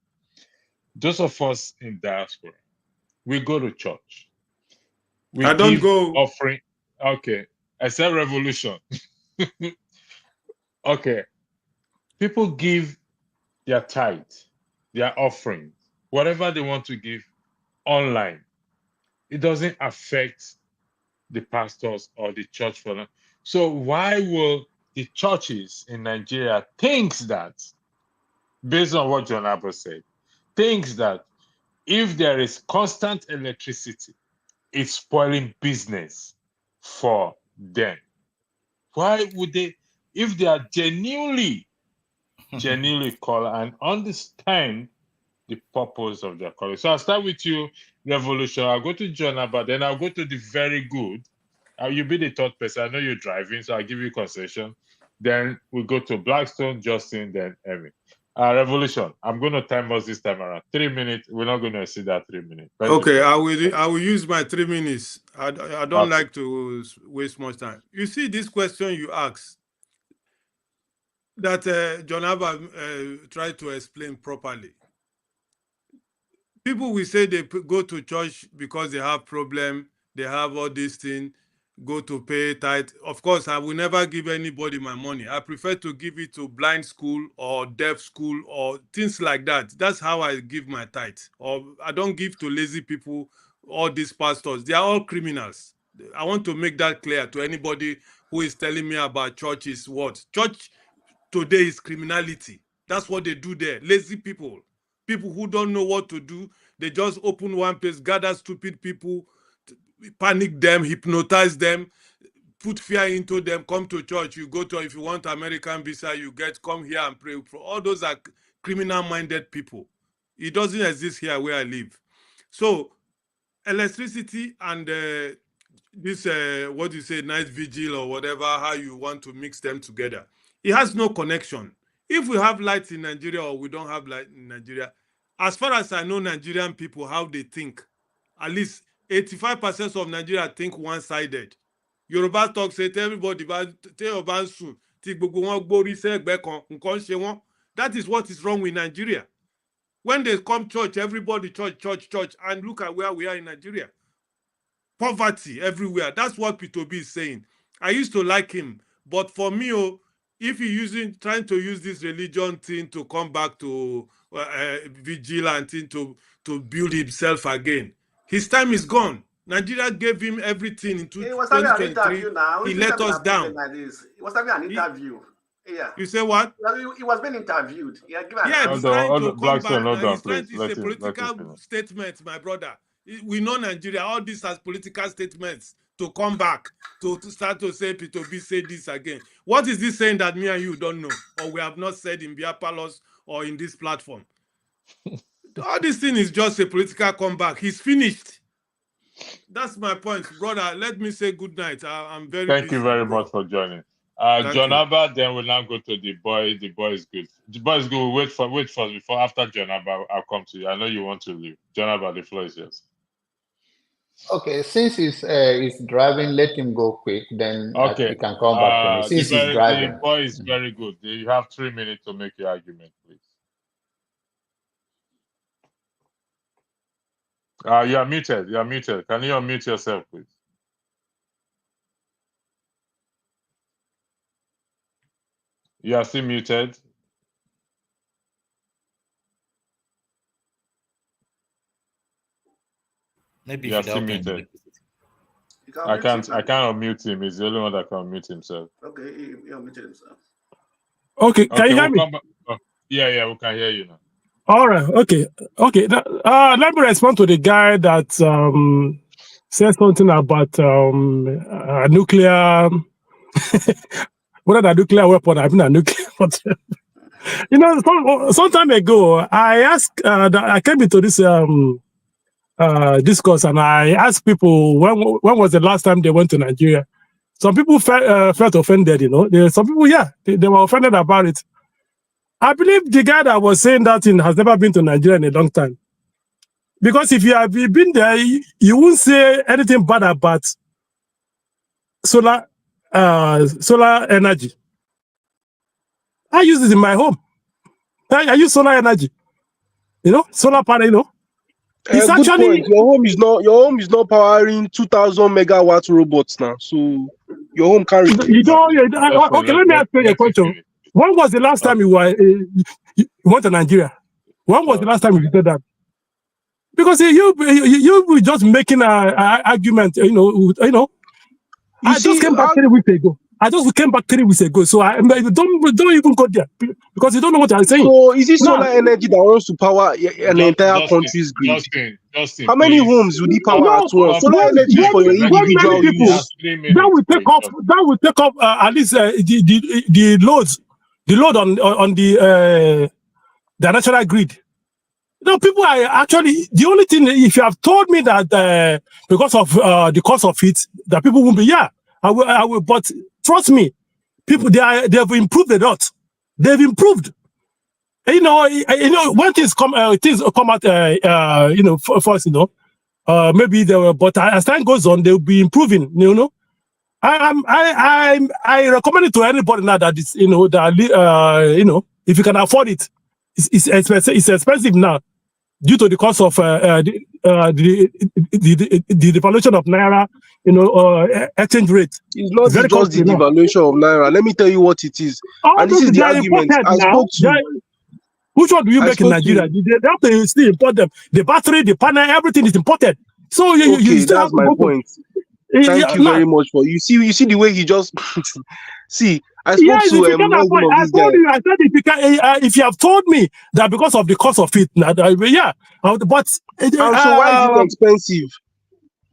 those of us in diaspora, we go to church. I don't go. Offering. Okay, I said revolution. Okay, people give their tithe, their offering, whatever they want to give online. It doesn't affect the pastors or the church for them. So why will the churches in Nigeria think that, based on what John Abba said, thinks that if there is constant electricity, it's spoiling business for them? Why would they, if they are genuinely call and understand the purpose of their calling? So I'll start with you, Revolution. I'll go to John Abba, then I'll go to the very good. You'll be the third person. I know you're driving, so I'll give you concession. Then we'll go to Blackstone, Justin, then Emmy. Revolution, I'm going to time us this time around. 3 minutes. We're not going to exceed that 3 minutes. Okay, I will use my 3 minutes. I don't like to waste much time. You see, this question you asked, that John Abba tried to explain properly. People will say they go to church because they have problem, they have all these things, go to pay tithe. Of course, I will never give anybody my money. I prefer to give it to blind school or deaf school or things like that. That's how I give my tithe. Or I don't give to lazy people, all these pastors. They are all criminals. I want to make that clear to anybody who is telling me about church is what? Church today is criminality. That's what they do there. Lazy people. People who don't know what to do. They just open one place, gather stupid people, panic them, hypnotize them, put fear into them, come to church. You go to, if you want American visa, you come here and pray. All those are criminal-minded people. It doesn't exist here where I live. So electricity and this, what you say, night vigil or whatever, how you want to mix them together. It has no connection. If we have lights in Nigeria or we don't have light in Nigeria, as far as I know Nigerian people, how they think, at least 85% of Nigeria think one-sided. Yoruba talk say everybody, that is what is wrong with Nigeria. When they come church, everybody church, and look at where we are in Nigeria. Poverty everywhere. That's what P2B is saying. I used to like him, but for me, if he trying to use this religion thing to come back to Vigil and thing to build himself again, his time is gone. Nigeria gave him everything in 2023. He let us down. He was having an interview. Yeah. You say what? He was being interviewed. Yeah, he's trying to come back. It's a political statement, my brother. We know Nigeria, all this as political statements to come back, to start to say P2B say this again. What is this saying that me and you don't know, or we have not said in Bia Palace or in this platform? All this thing is just a political comeback. He's finished. That's my point, brother. Let me say good night. I'm very Thank you very much for joining. John Abba, then we'll now go to the boy. The boy is good. The boy is good. Wait for before after John Abba, I'll come to you. I know you want to leave. John Abba, the floor is yours. Okay, since he's driving, let him go quick. Then he can come back to me. Since he's driving, the boy is very good. You have 3 minutes to make your argument, please. You are muted. You are muted. Can you unmute yourself, please? You are still muted. Maybe you are still muted. I can't unmute him. He's the only one that can unmute himself. Okay, he unmuted himself. Okay, can you hear me? Yeah, we can hear you now. All right. Okay. Let me respond to the guy that said something about nuclear. Whether a nuclear weapon, I've been a nuclear. But, some time ago, I asked. I came into this discourse and I asked people when was the last time they went to Nigeria. Some people felt offended. Some people, they were offended about it. I believe the guy that was saying that thing has never been to Nigeria in a long time. Because if you have been there, you won't say anything bad about solar energy. I use it in my home. I use solar energy. Solar panel, It's actually point. Your home is not powering 2,000 megawatt robots now. So your home carries. Okay, let me ask you a question. When was the last time you went to Nigeria? When was the last time you did that? Because you were just making an argument, I just came back 3 weeks ago. So don't even go there because you don't know what I'm saying. So is it solar energy that wants to power an entire country's grid? Justin, how many homes will it power at once? Solar energy for your individual use. That will take up at least the load on the national grid. People are actually the only thing. If you have told me that because of the cost of it, that people won't be I will. But trust me, people they have improved a lot. They've improved. When things come out, first, maybe they were, but as time goes on, they'll be improving. I recommend it to anybody now that is, if you can afford it, it's expensive. It's expensive now due to the cost of the devaluation of naira, exchange rate. It's not just the devaluation of naira. Let me tell you what it is. And this is the argument. I spoke to. Which one do you make in Nigeria? They have to still import them. The battery, the panel, everything is imported. So you still that's my point. Thank you very much for you see the way he just see. I spoke to I told you. I said if you have told me that because of the cost of it, but so why is it expensive?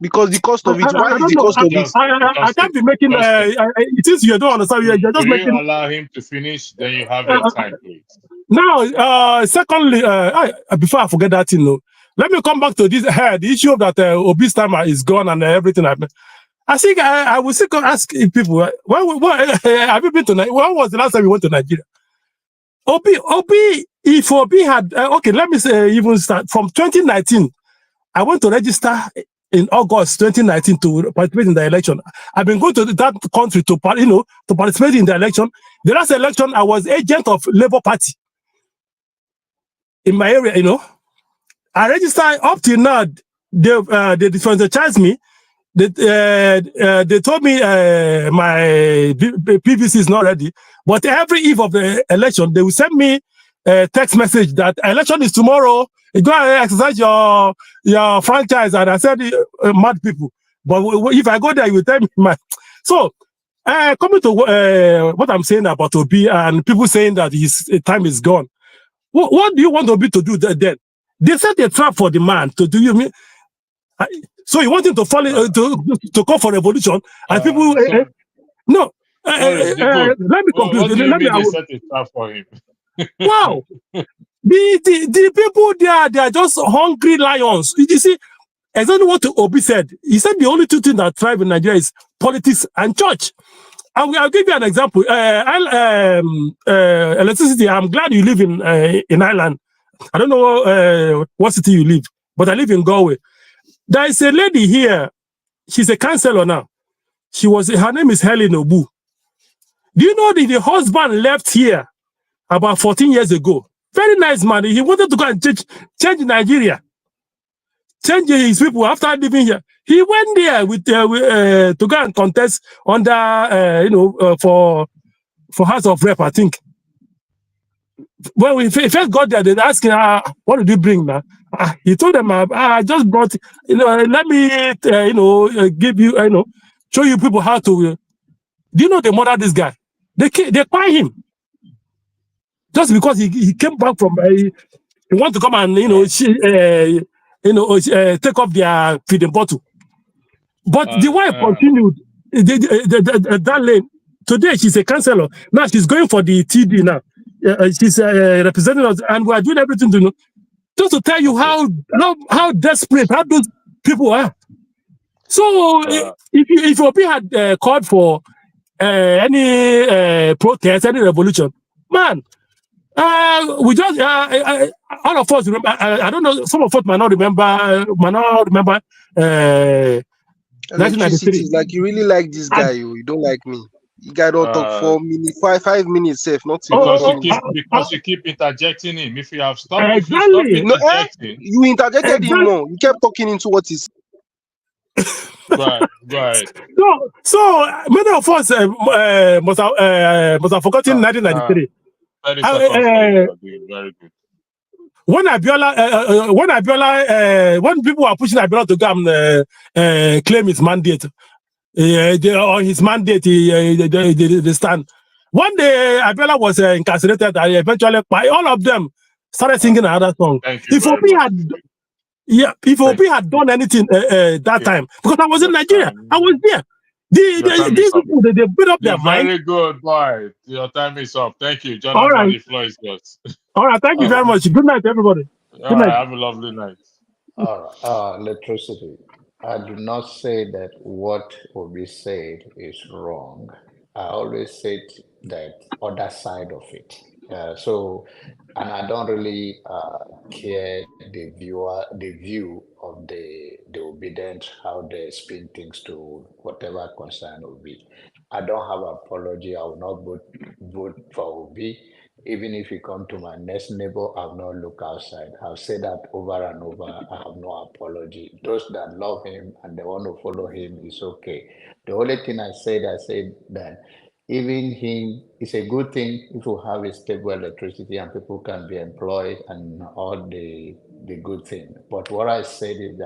Because the cost of it. Why is the cost of it? I can't be making. It is you don't understand. You're just making. Allow him to finish. Then you have your time, please. Now, secondly, before I forget that, let me come back to this. The issue of that Obi's timer is gone and everything. I think I will still ask people, have you been to Nigeria? When was the last time you went to Nigeria? Obi, if Obi had, okay, let me say, even start from 2019, I went to register in August 2019 to participate in the election. I've been going to that country to participate in the election. The last election, I was agent of Labour Party in my area, I registered up till now. They disenfranchised me. They told me my PVC is not ready. But every eve of the election, they will send me a text message that election is tomorrow. You go and exercise your franchise. And I said, mad people. But if I go there, you will tell me my. So, coming to what I'm saying about Obi and people saying that his time is gone. What do you want Obi to do then? They set a trap for the man to do you mean. So you want him to fall to call for revolution, and people no. Let me conclude. What do you mean they set a trap for him? Wow, the people there, they are just hungry lions. You see, exactly what Obi said. He said the only two things that thrive in Nigeria is politics and church. And I'll give you an example. Electricity. I'm glad you live in Ireland. I don't know what city you live, but I live in Galway. There is a lady here. She's a counselor now. Her name is Helen Obu. Do you know that the husband left here about 14 years ago? Very nice man. He wanted to go and change Nigeria. Change his people after living here. He went there to go and contest under, for House of Rep, I think. When we first got there, they asked him, what did you bring now? He told them, I just brought, let me, give you, show you people how to. Do you know they murdered this guy? They fire him just because he came back from. He want to come and take off their feeding bottle. But the wife continued that lane. Today she's a counselor. Now she's going for the TD now. She's representing us, and we are doing everything to know. Just to tell you how desperate how those people are. So if Obi had called for any protest, any revolution, man, we just all of us remember. I don't know. Some of us might not remember. Electricity, like you really like this guy, you don't like me. You guy don't talk 4 minutes, 5 minutes safe, not because you keep interjecting him. If you have stopped, exactly. You interjected him more. You kept talking into what is. Right. So many of us must have forgotten 1993. Very good. When people are pushing Abiola to go and claim his mandate, on his mandate, they stand. One day, Abiola was incarcerated, and eventually, all of them started singing another song. If Obi had done anything that time, because I was in Nigeria, I was there. These people, they build up their mind. Very good, boy. Your time is up. Thank you, John. All right. The floor is yours. All right. Thank you very much. Good night, everybody. Good night. Have a lovely night. Electricity. I do not say that what Obi said is wrong. I always said that other side of it. And I don't really care the view of the obedient, how they spin things to whatever concern Obi. I don't have apology. I will not vote for Obi. Even if you come to my next neighbor, I'll not look outside. I've said that over and over. I have no apology. Those that love him and they want to follow him is okay. The only thing I said that even him, it's a good thing if you have a stable electricity and people can be employed and all the good thing. But what I said is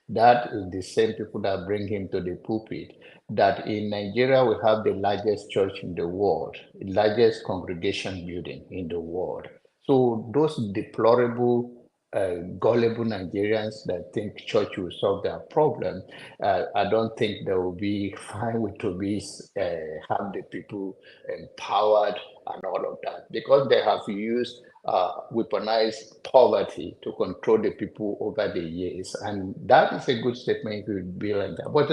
that is the same people that bring him to the pulpit. That in Nigeria, we have the largest church in the world, the largest congregation building in the world. So those deplorable gullible Nigerians that think church will solve their problem, I don't think they will be fine with to be have the people empowered and all of that, because they have used weaponized poverty to control the people over the years, and that is a good statement if it would be like that. But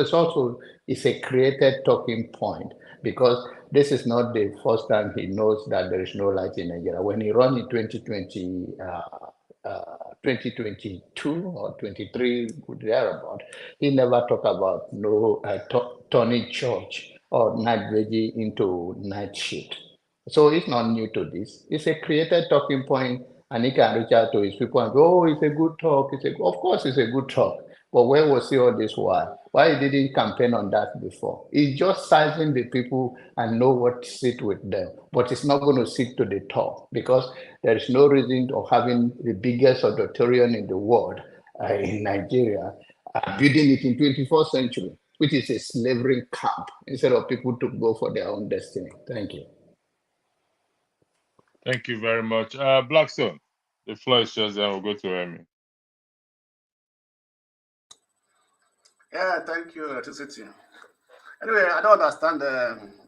it's a created talking point, because this is not the first time he knows that there is no light in Nigeria. When he ran in 2022 or 23, thereabout, he never talked about no turning church or night vigil into night shift. So it's not new to this. It's a created talking point, and he can reach out to his people and go, "Oh, it's a good talk. Of course, it's a good talk. But where was he all this while? Why did he campaign on that before? He's just sizing the people and know what to sit with them. But it's not going to sit to the top, because there is no reason of having the biggest auditorium in the world in Nigeria, building it in 21st century, which is a slavery camp, instead of people to go for their own destiny." Thank you. Thank you very much. Blackstone, the floor is yours, then we'll go to Remy. Yeah, thank you, electricity. Anyway, I don't understand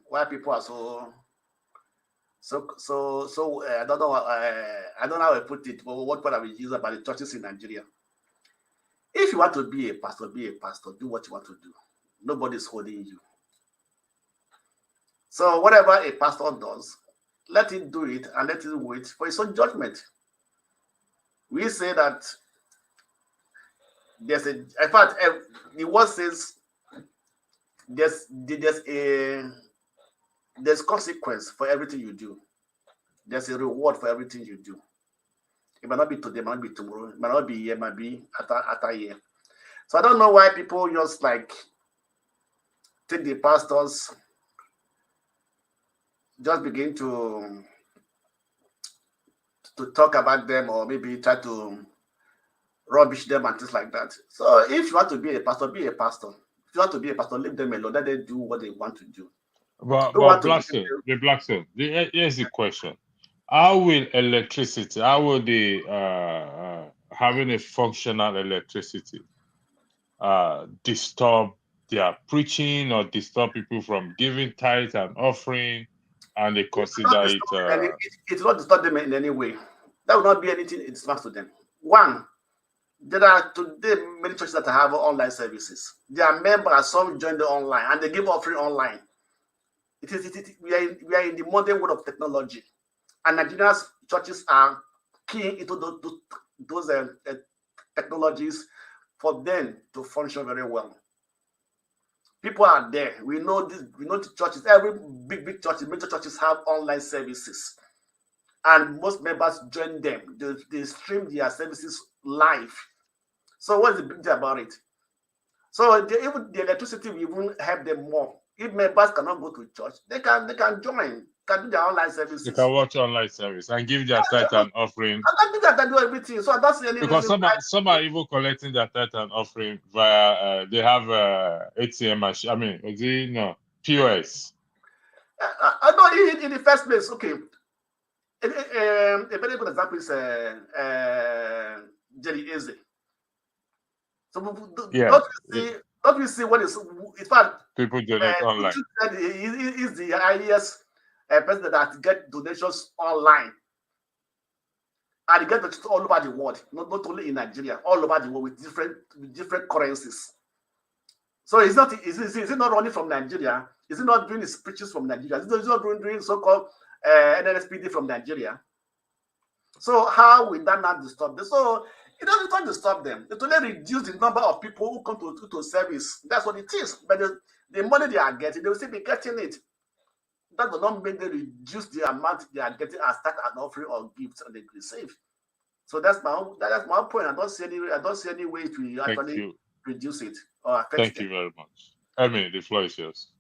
why people are so. I don't know. I don't know how I put it. But what I will use about the churches in Nigeria. If you want to be a pastor, be a pastor. Do what you want to do. Nobody's holding you. So whatever a pastor does, let him do it and let him wait for his own judgment. We say that there's in fact, the word says there's consequence for everything you do. There's a reward for everything you do. It might not be today, it might not be tomorrow, it might not be here, it might be after year. So I don't know why people just like take the pastors, just begin to talk about them, or maybe try to rubbish them and things like that. So if you want to be a pastor, be a pastor. If you want to be a pastor, leave them alone. Let them do what they want to do. But Blackstone, here's the question. How will electricity, how will the having a functional electricity disturb their preaching or disturb people from giving tithe and offering, and they consider it? It will not disturb them in any way. That will not be anything it matters to them. One, there are today many churches that have online services. Their members, some join the online and they give offering online. We are in the modern world of technology, and Nigeria's churches are keying into those technologies for them to function very well. People are there. We know this. We know the churches. Every big churches, major churches have online services, and most members join them. They stream their services live. So what's the big deal about it? So even the electricity will even help them more. If members cannot go to church, they can join, can do their online services. They can watch online service and give their tithe and offering. I can do that and do everything. So I don't see any because reason some are even collecting their tithe and offering via they have ATM machine. I mean, is it no POS? I know in the first place. Okay, a very good example is Jerry Eze. So don't we see what is in fact people donate online? Is the highest person that get donations online, and they get donations all over the world, not only in Nigeria, all over the world with different currencies. So is it not running from Nigeria? Is it not doing his preachings from Nigeria? Is it not doing so-called NLSPD from Nigeria? So how will that not disturb them? So it doesn't disturb them. It only reduce the number of people who come to service. That's what it is. But the money they are getting, they will still be getting it. That does not make them reduce the amount they are getting as start an offering or gifts and they receive. So that's my point. I don't see any way to actually reduce it or affect Thank you very much. I mean, the floor is yours.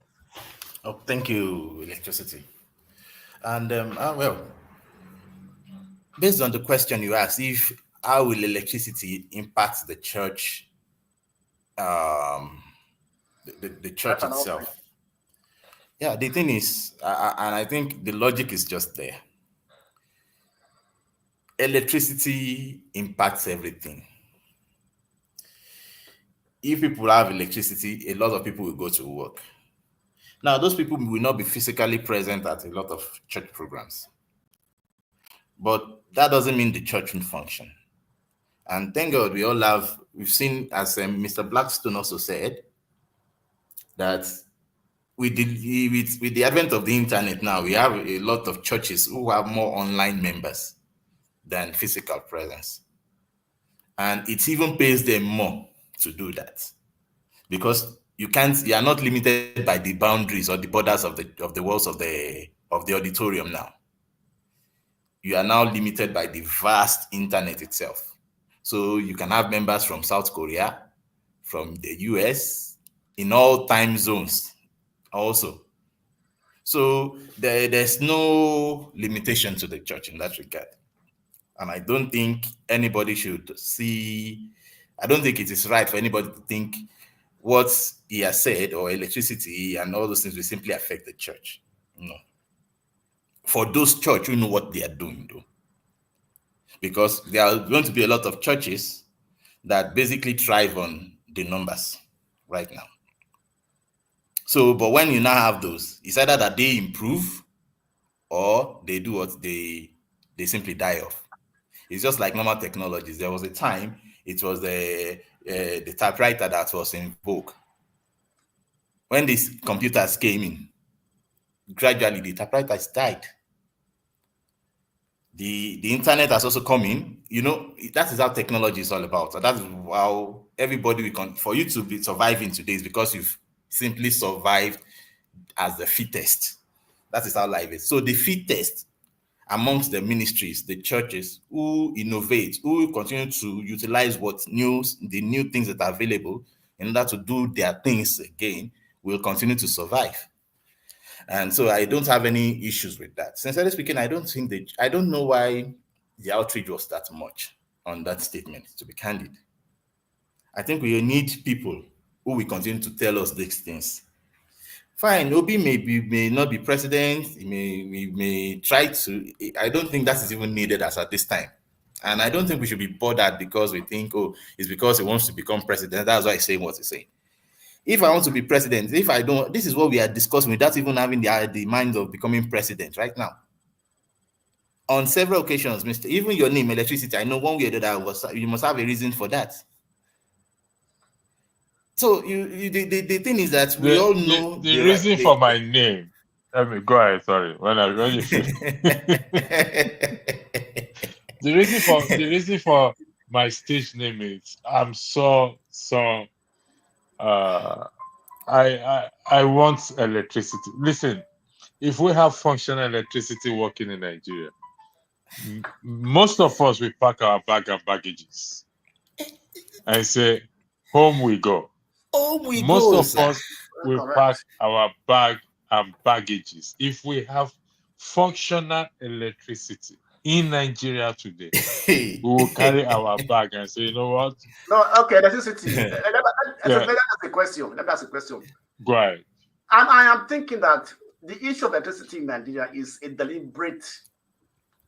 Oh, thank you, electricity. And well, based on the question you asked, how will electricity impact the church, the church itself? Yeah, the thing is, and I think the logic is just there. electricity impacts everything. If people have electricity, a lot of people will go to work. Now, those people will not be physically present at a lot of church programs. But that doesn't mean the church won't function. And thank God we've seen, as Mr. Blackstone also said, that with the advent of the internet now, we have a lot of churches who have more online members than physical presence. And it even pays them more to do that, because you are not limited by the boundaries or the borders of the walls of the auditorium now. You are now limited by the vast internet itself. So you can have members from South Korea, from the US, in all time zones also. So there's no limitation to the church in that regard. And I don't think anybody should I don't think it is right for anybody to think what he has said, or electricity and all those things, will simply affect the church. No. For those church who know what they are doing, though. Because there are going to be a lot of churches that basically thrive on the numbers right now. So, but when you now have those, it's either that they improve or they do what they simply die off. It's just like normal technologies. There was a time it was the typewriter that was in vogue. When these computers came in, gradually the typewriters died. The internet has also come in. You know, that is how technology is all about. And that's how everybody for you to be surviving today is because you've simply survived as the fittest. That is how life is. So the fittest amongst the ministries, the churches who innovate, who continue to utilize the new things that are available in order to do their things again, will continue to survive. And so I don't have any issues with that. Sincerely speaking, I don't know why the outrage was that much on that statement, to be candid. I think we need people who will continue to tell us these things. Fine, Obi may not be president. We may try to. I don't think that is even needed as at this time. And I don't think we should be bothered because we think, it's because he wants to become president. That's why he's saying what he's saying. If I want to be president, if I don't, this is what we are discussing without even having the mind of becoming president right now. On several occasions, Mr. Even your name, electricity, I know one way or the other, you must have a reason for that. So the thing is that we all know the reason for my name. Let me go ahead. Sorry, when you finish. the reason for my stage name is I'm so. I want electricity. Listen, if we have functional electricity working in Nigeria, most of us will pack our bag and baggages and say, home we go. Most of us will pack our bag and baggages. If we have functional electricity in Nigeria today, we will carry our bag and say, you know what? No, okay, electricity. Let me ask a question. Go ahead. And I am thinking that the issue of electricity in Nigeria is a deliberate.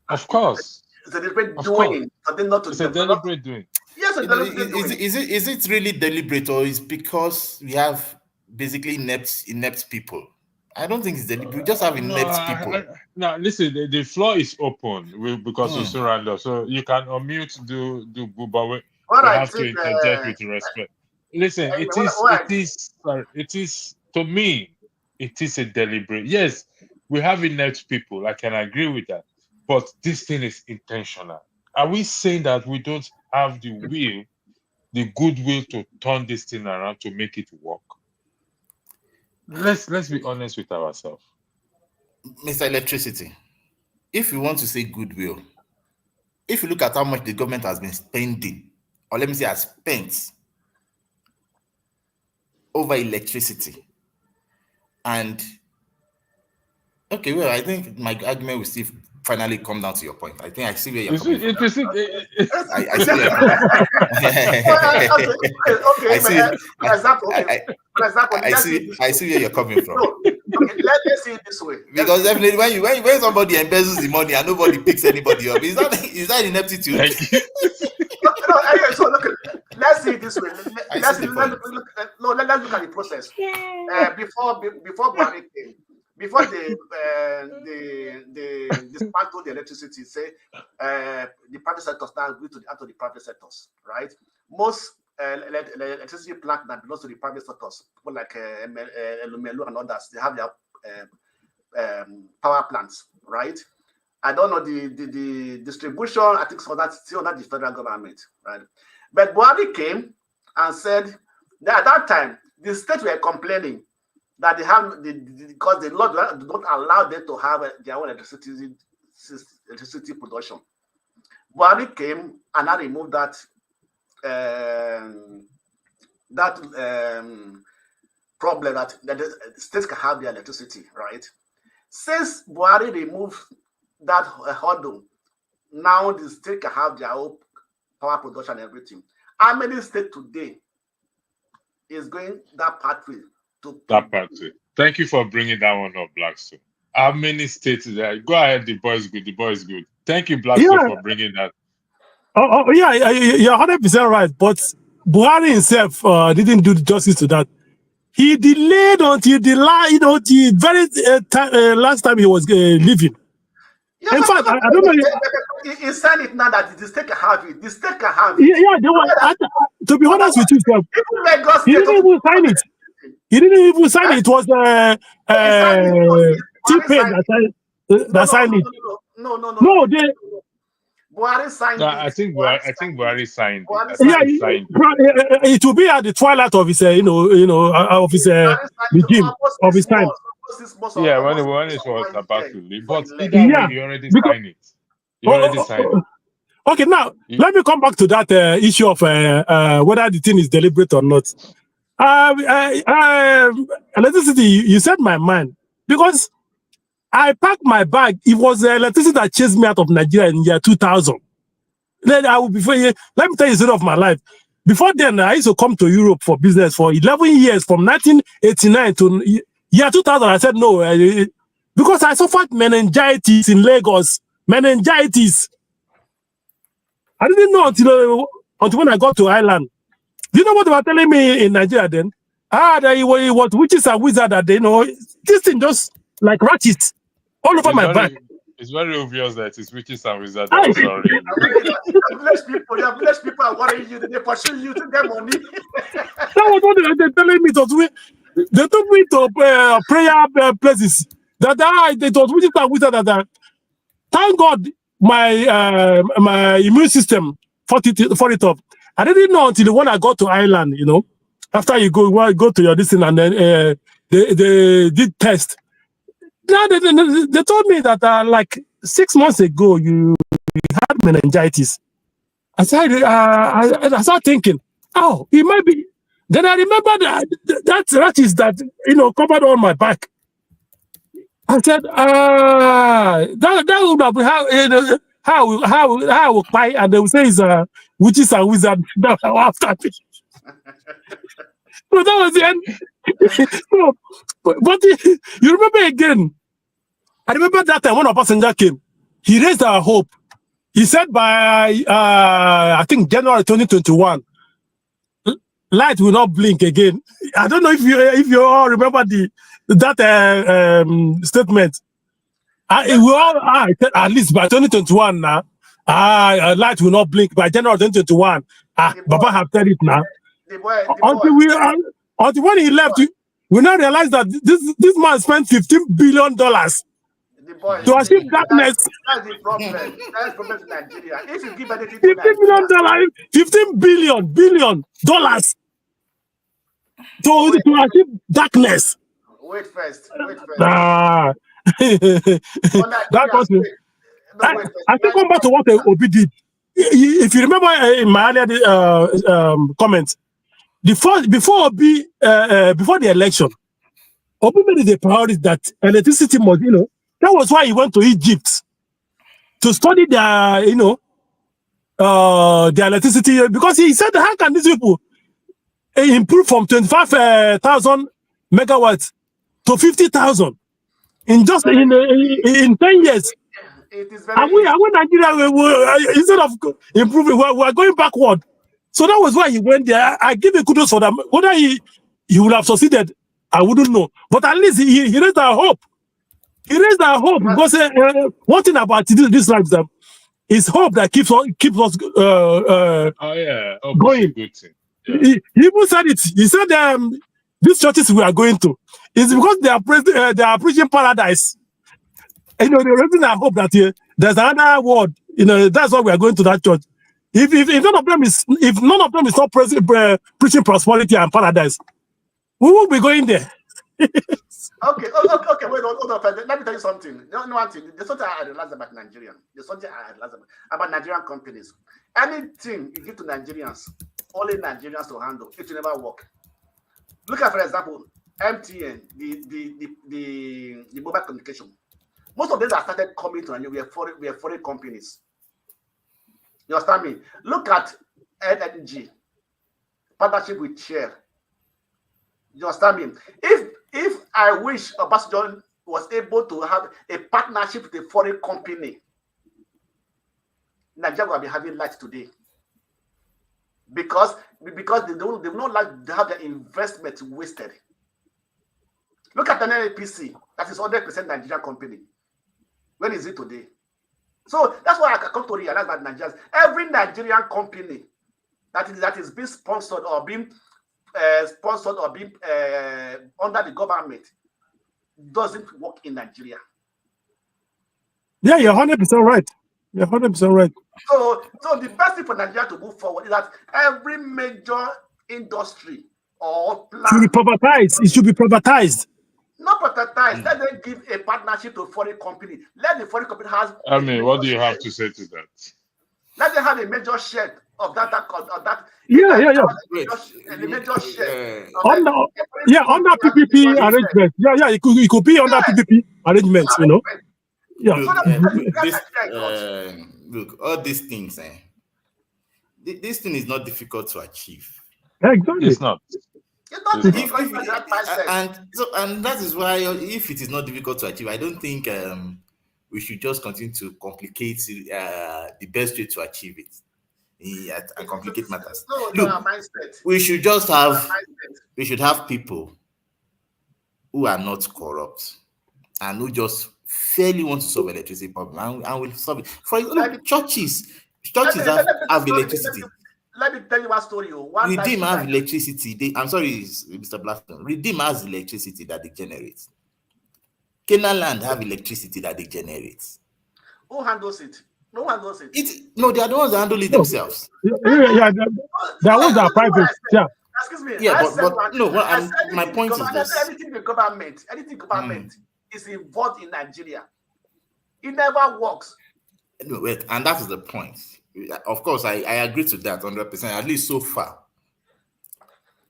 Of course. It's a deliberate doing. It's a deliberate doing. Yes, is it really deliberate, or is because we have basically inept people? I don't think it's deliberate. We just have inept people. Now, listen, the floor is open because we're surrounded, so you can unmute, do but we have to interject with respect. Listen, it is to me, it is a deliberate. Yes, we have inept people. I can agree with that, but this thing is intentional. Are we saying that we don't have the goodwill to turn this thing around to make it work? Let's be honest with ourselves. Mr. Electricity, if you want to say goodwill, if you look at how much the government has been spending, or let me say has spent over electricity, and okay, well, I think my argument will still finally come down to your point. I think I see where you're coming from. I see where you're coming from. I see where you're coming from. let's see it this way. Because definitely when somebody embezzles the money and nobody picks anybody up, is that ineptitude? Anyway, so look, let's see it this way. Let's look at the process. Before Buhari came, before they dismantled the electricity, say the private sectors now agree to the private sectors, right? Most electricity plant that belongs to the private sectors, people like Elumelu and others, they have their power plants, right? I don't know the distribution. I think so that's still not the federal government, right? But Buhari came and said that at that time the states were complaining that they have because the law don't allow them to have their own electricity production. Buhari came and I removed that problem that the states can have their electricity, right? Since Buhari removed that hurdle, now the state can have their own power production and everything. How many states today is going that pathway? That pathway. Thank you for bringing that one up, Blackstone. How many states there? Go ahead, the boy is good. The boy is good. Thank you, Blackstone, for bringing that. Yeah, you're 100% right. But Buhari himself didn't do justice to that. He delayed until the very last time he was leaving. Yeah, in fact, I don't know. He signed it now that the state can have it. The state can have it. Yeah, to be honest with you, he didn't even sign it. He didn't even sign it. It was T-Pain that signed it. No. Buhari signed it. I think Buhari signed it. It will be at the twilight of his, of his regime, of his time. Yeah, when it was about to leave, but he already signed it. He already signed it. Okay, now let me come back to that issue of whether the thing is deliberate or not. Electricity, you said my mind, because I packed my bag. It was electricity that chased me out of Nigeria in the year 2000. Then let me tell you the story of my life. Before then, I used to come to Europe for business for 11 years, from 1989 to year 2000. I said no, because I suffered meningitis in Lagos. Meningitis. I didn't know until when I got to Ireland. Do you know what they were telling me in Nigeria then? That it was witches and wizards that this thing just like ratchets all over my back. It's very obvious that it's witches and wizards. I'm sorry. Your village people are worrying you. They pursue you to get money. That was what they're telling me. They took me to prayer places. They told witches and wizards that. Thank God my immune system fought it up. I didn't know until when I got to Ireland, after you go to your distance and then they did test. Now they told me that like 6 months ago you had meningitis. I started thinking, oh, it might be. Then I remember that rashes that covered all my back. I said, that would have how I will buy, and they will say it's witches and wizards after me. So that was the end. But you remember again, I remember that time when a passenger came, he raised our hope. He said by I think January 2021, light will not blink again. I don't know if you all remember that statement. It will at least by 2021 now. Light will not blink by January 2021. Baba have said it now. Until when he left, we now realize that this man spent $15 billion to achieve darkness. That's the problem. That's the problem in Nigeria. If you give anything to Nigeria, $15 billion to achieve darkness. Wait first. I think come back to what Obi did. If you remember in my earlier comments, before the election, Obi made it a priority that electricity must, that was why he went to Egypt to study their electricity, because he said, how can these people improve from 25,000 megawatts to 50,000 in just in 10 years. It is very and we Nigeria, instead of improving, we're going backward. So that was why he went there. I give him kudos for that. Whether he would have succeeded, I wouldn't know. But at least he raised our hope. He raised our hope because one thing about this life is hope that keeps us going. He even said it. He said these churches we are going to is because they are preaching paradise. You know, they're raising our hope that there's another word. You know, that's why we are going to that church. If none of them is not preaching prosperity and paradise, we will be going there. Okay, wait, hold on. Let me tell you something. One thing. There's something I realized about Nigerian. There's something I realized about Nigerian companies. Anything you give to Nigerians, only Nigerians to handle, it will never work. Look at, for example, MTN, the mobile communication. Most of them that started coming to Nigeria were foreign companies. You understand me? Look at LNG, partnership with Shell. You understand me? If I wish Obasanjo was able to have a partnership with a foreign company, Nigeria will be having light today. Because they will not like to have their investment wasted. Look at an NAPC, that is 100% Nigerian company. When is it today? So that's why I come to realize that Nigerians, every Nigerian company that is being sponsored or being under the government doesn't work in Nigeria. Yeah, you're 100% right. You're 100% right. So the best thing for Nigeria to move forward is that every major industry or plant should be privatized. It should be privatized. Not privatized. Let them give a partnership to a foreign company. Let the foreign company has. I mean, what do you have to say to that? Let them have a major share of that. Yeah. A major share. Under PPP arrangement. Yeah. It could be under PPP arrangements. You know. Yeah. Look, all these things. This thing is not difficult to achieve. Yeah, exactly. It's not. And that is why, if it is not difficult to achieve, I don't think we should just continue to complicate the best way to achieve it and complicate matters. Look, we should just have people who are not corrupt and who just fairly want to solve electricity problem and will solve it. For example, churches have electricity. Let me tell you one story. Redeem has electricity. I'm sorry, Mr. Blackstone. Redeem has electricity that they generate. Canaan Land have electricity that they generate. Who handles it? No one handles it. No, they are the ones that handle it themselves. Yeah, they are ones that are private. Yeah. Excuse me. Yeah, my point is this. Anything government is involved in Nigeria. It never works. No, wait, and that is the point. Of course, I agree to that 100%, at least so far.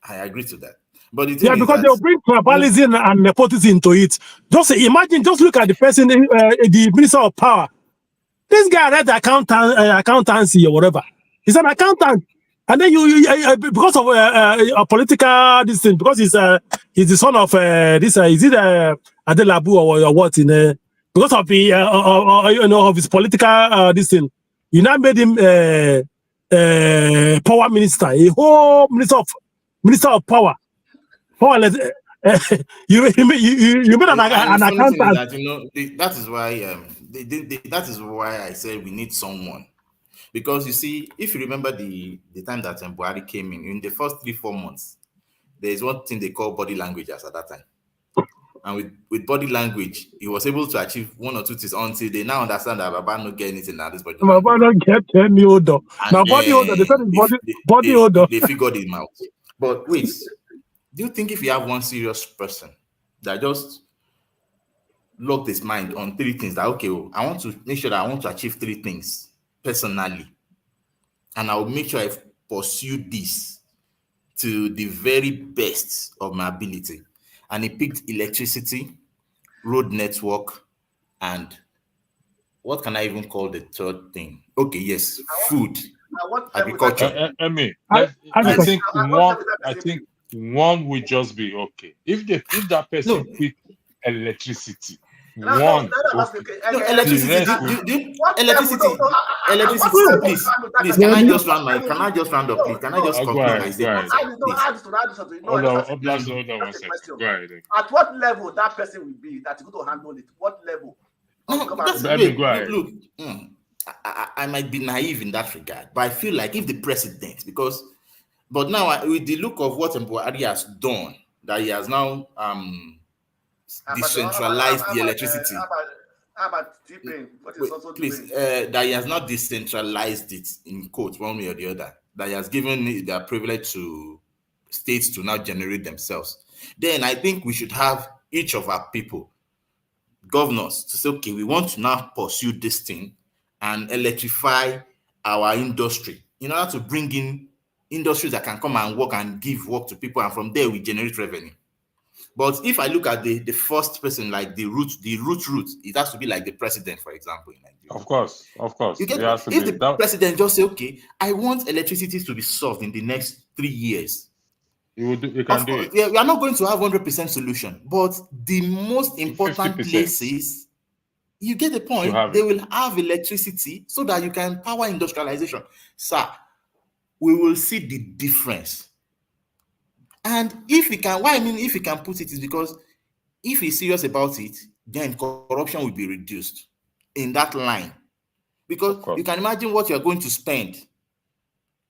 I agree to that. But because they'll bring tribalism and nepotism into it. Just imagine, just look at the person, the Minister of Power. This guy read accountancy or whatever. He's an accountant. And then you because of a political this thing, because he's the son of is it Adelabu or what because of the of his political this thing. You now made him power minister, a whole minister of power. Powerless. You made an accountant. That is why that is why I said we need someone. Because you see, if you remember the time that Buhari came in the first 3-4 months, there is one thing they call body language at that time. And with body language, he was able to achieve 1 or 2 things until they now understand that Baba don't get anything at this body. Baba don't get any odor. Now body odor, they said body odor. They figured him out. But wait, do you think if you have one serious person that just locked his mind on 3 things, that okay, I want to make sure that I want to achieve 3 things personally, and I will make sure I pursue this to the very best of my ability. And he picked electricity, road network, and what can I even call the third thing? Okay, yes, food, agriculture. I think one would just be okay. If that person picked electricity. Electricity, please. Can I just round up? Please, can I just conclude my statement? Hold on 1 second. Go ahead. At what level that person will be that is going to handle it? What level? Look, I might be naive in that regard, but I feel like if the president, but now with the look of what Buhari has done, that he has now decentralized the electricity. How about T-Pain? What is also doing? That he has not decentralized it in quotes one way or the other. That he has given the privilege to states to now generate themselves. Then I think we should have each of our people, governors, to say, okay, we want to now pursue this thing and electrify our industry in order to bring in industries that can come and work and give work to people, and from there we generate revenue. But if I look at the first person, like the root, it has to be like the president, for example, in Nigeria. Of course. If the president just say, okay, I want electricity to be solved in the next 3 years, you can do it. We are not going to have 100% solution, but the most important 50%. Places, you get the point, they will have electricity so that you can power industrialization. Sir, we will see the difference. And if we can, if we can put it is because if he's serious about it, then corruption will be reduced in that line. Because you can imagine what you're going to spend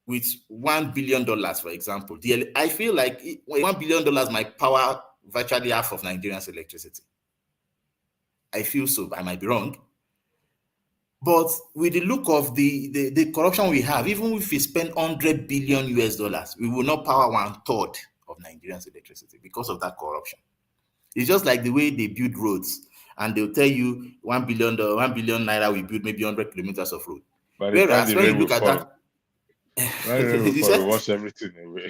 with $1 billion, for example. I feel like $1 billion might power virtually half of Nigerians' electricity. I feel so, I might be wrong. But with the look of the corruption we have, even if we spend $100 billion, we will not power 1/3 of Nigerians' electricity because of that corruption. It's just like the way they build roads, and they'll tell you $1 billion naira we build maybe 100 kilometers of road. But whereas when you look at that, we wash everything away.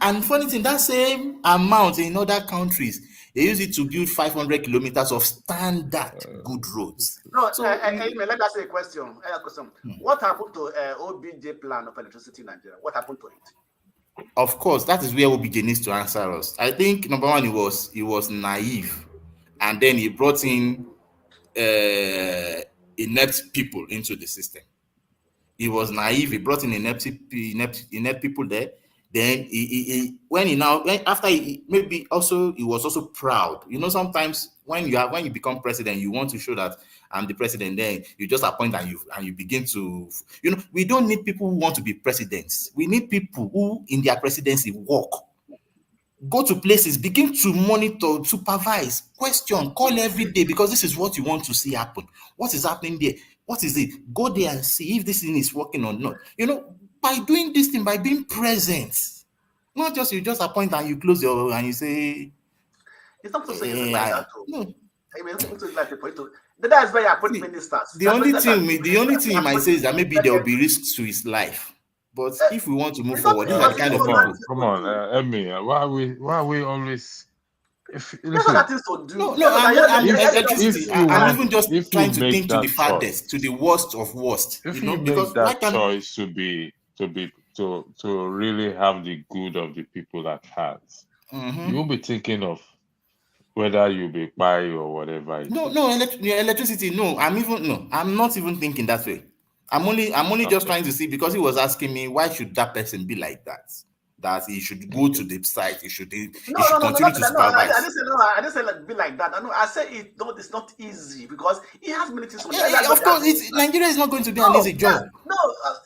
And funny thing, that same amount in other countries, they use it to build 500 kilometers of standard good roads. No, so, let me ask you a question. What happened to OBJ plan of electricity in Nigeria? What happened to it? Of course, that is where OBJ needs to answer us. I think number one, he was naive, and then he brought in inept people into the system. He was naive. He brought in inept people there. Then he maybe also he was also proud. You know, sometimes when you become president, you want to show that I'm the president. Then you just appoint and you begin to, we don't need people who want to be presidents. We need people who in their presidency work, go to places, begin to monitor, supervise, question, call every day, because this is what you want to see happen. What is happening there? What is it? Go there and see if this thing is working or not. By doing this thing, by being present, not just you just appoint and you close your and you say. It's not to say it's like that. No. I mean, it's like the point. That is why I put ministers. The only thing I might say is that maybe there will be risks to his life. But if we want to move forward, these are the kind of people. Come on, Emmy. Why are we always? I'm even just trying to think to the farthest, to the worst of worst. If you make that choice to really have the good of the people at heart, you will be thinking of whether you be buy or whatever. Electricity. No, I'm not even thinking that way. I'm only just trying to see, because he was asking me why should that person be like that. That he should go to the site. He should continue to supervise. I didn't say be like that. I said it's not easy, because he has many things. Of course, Nigeria is not going to be an easy job.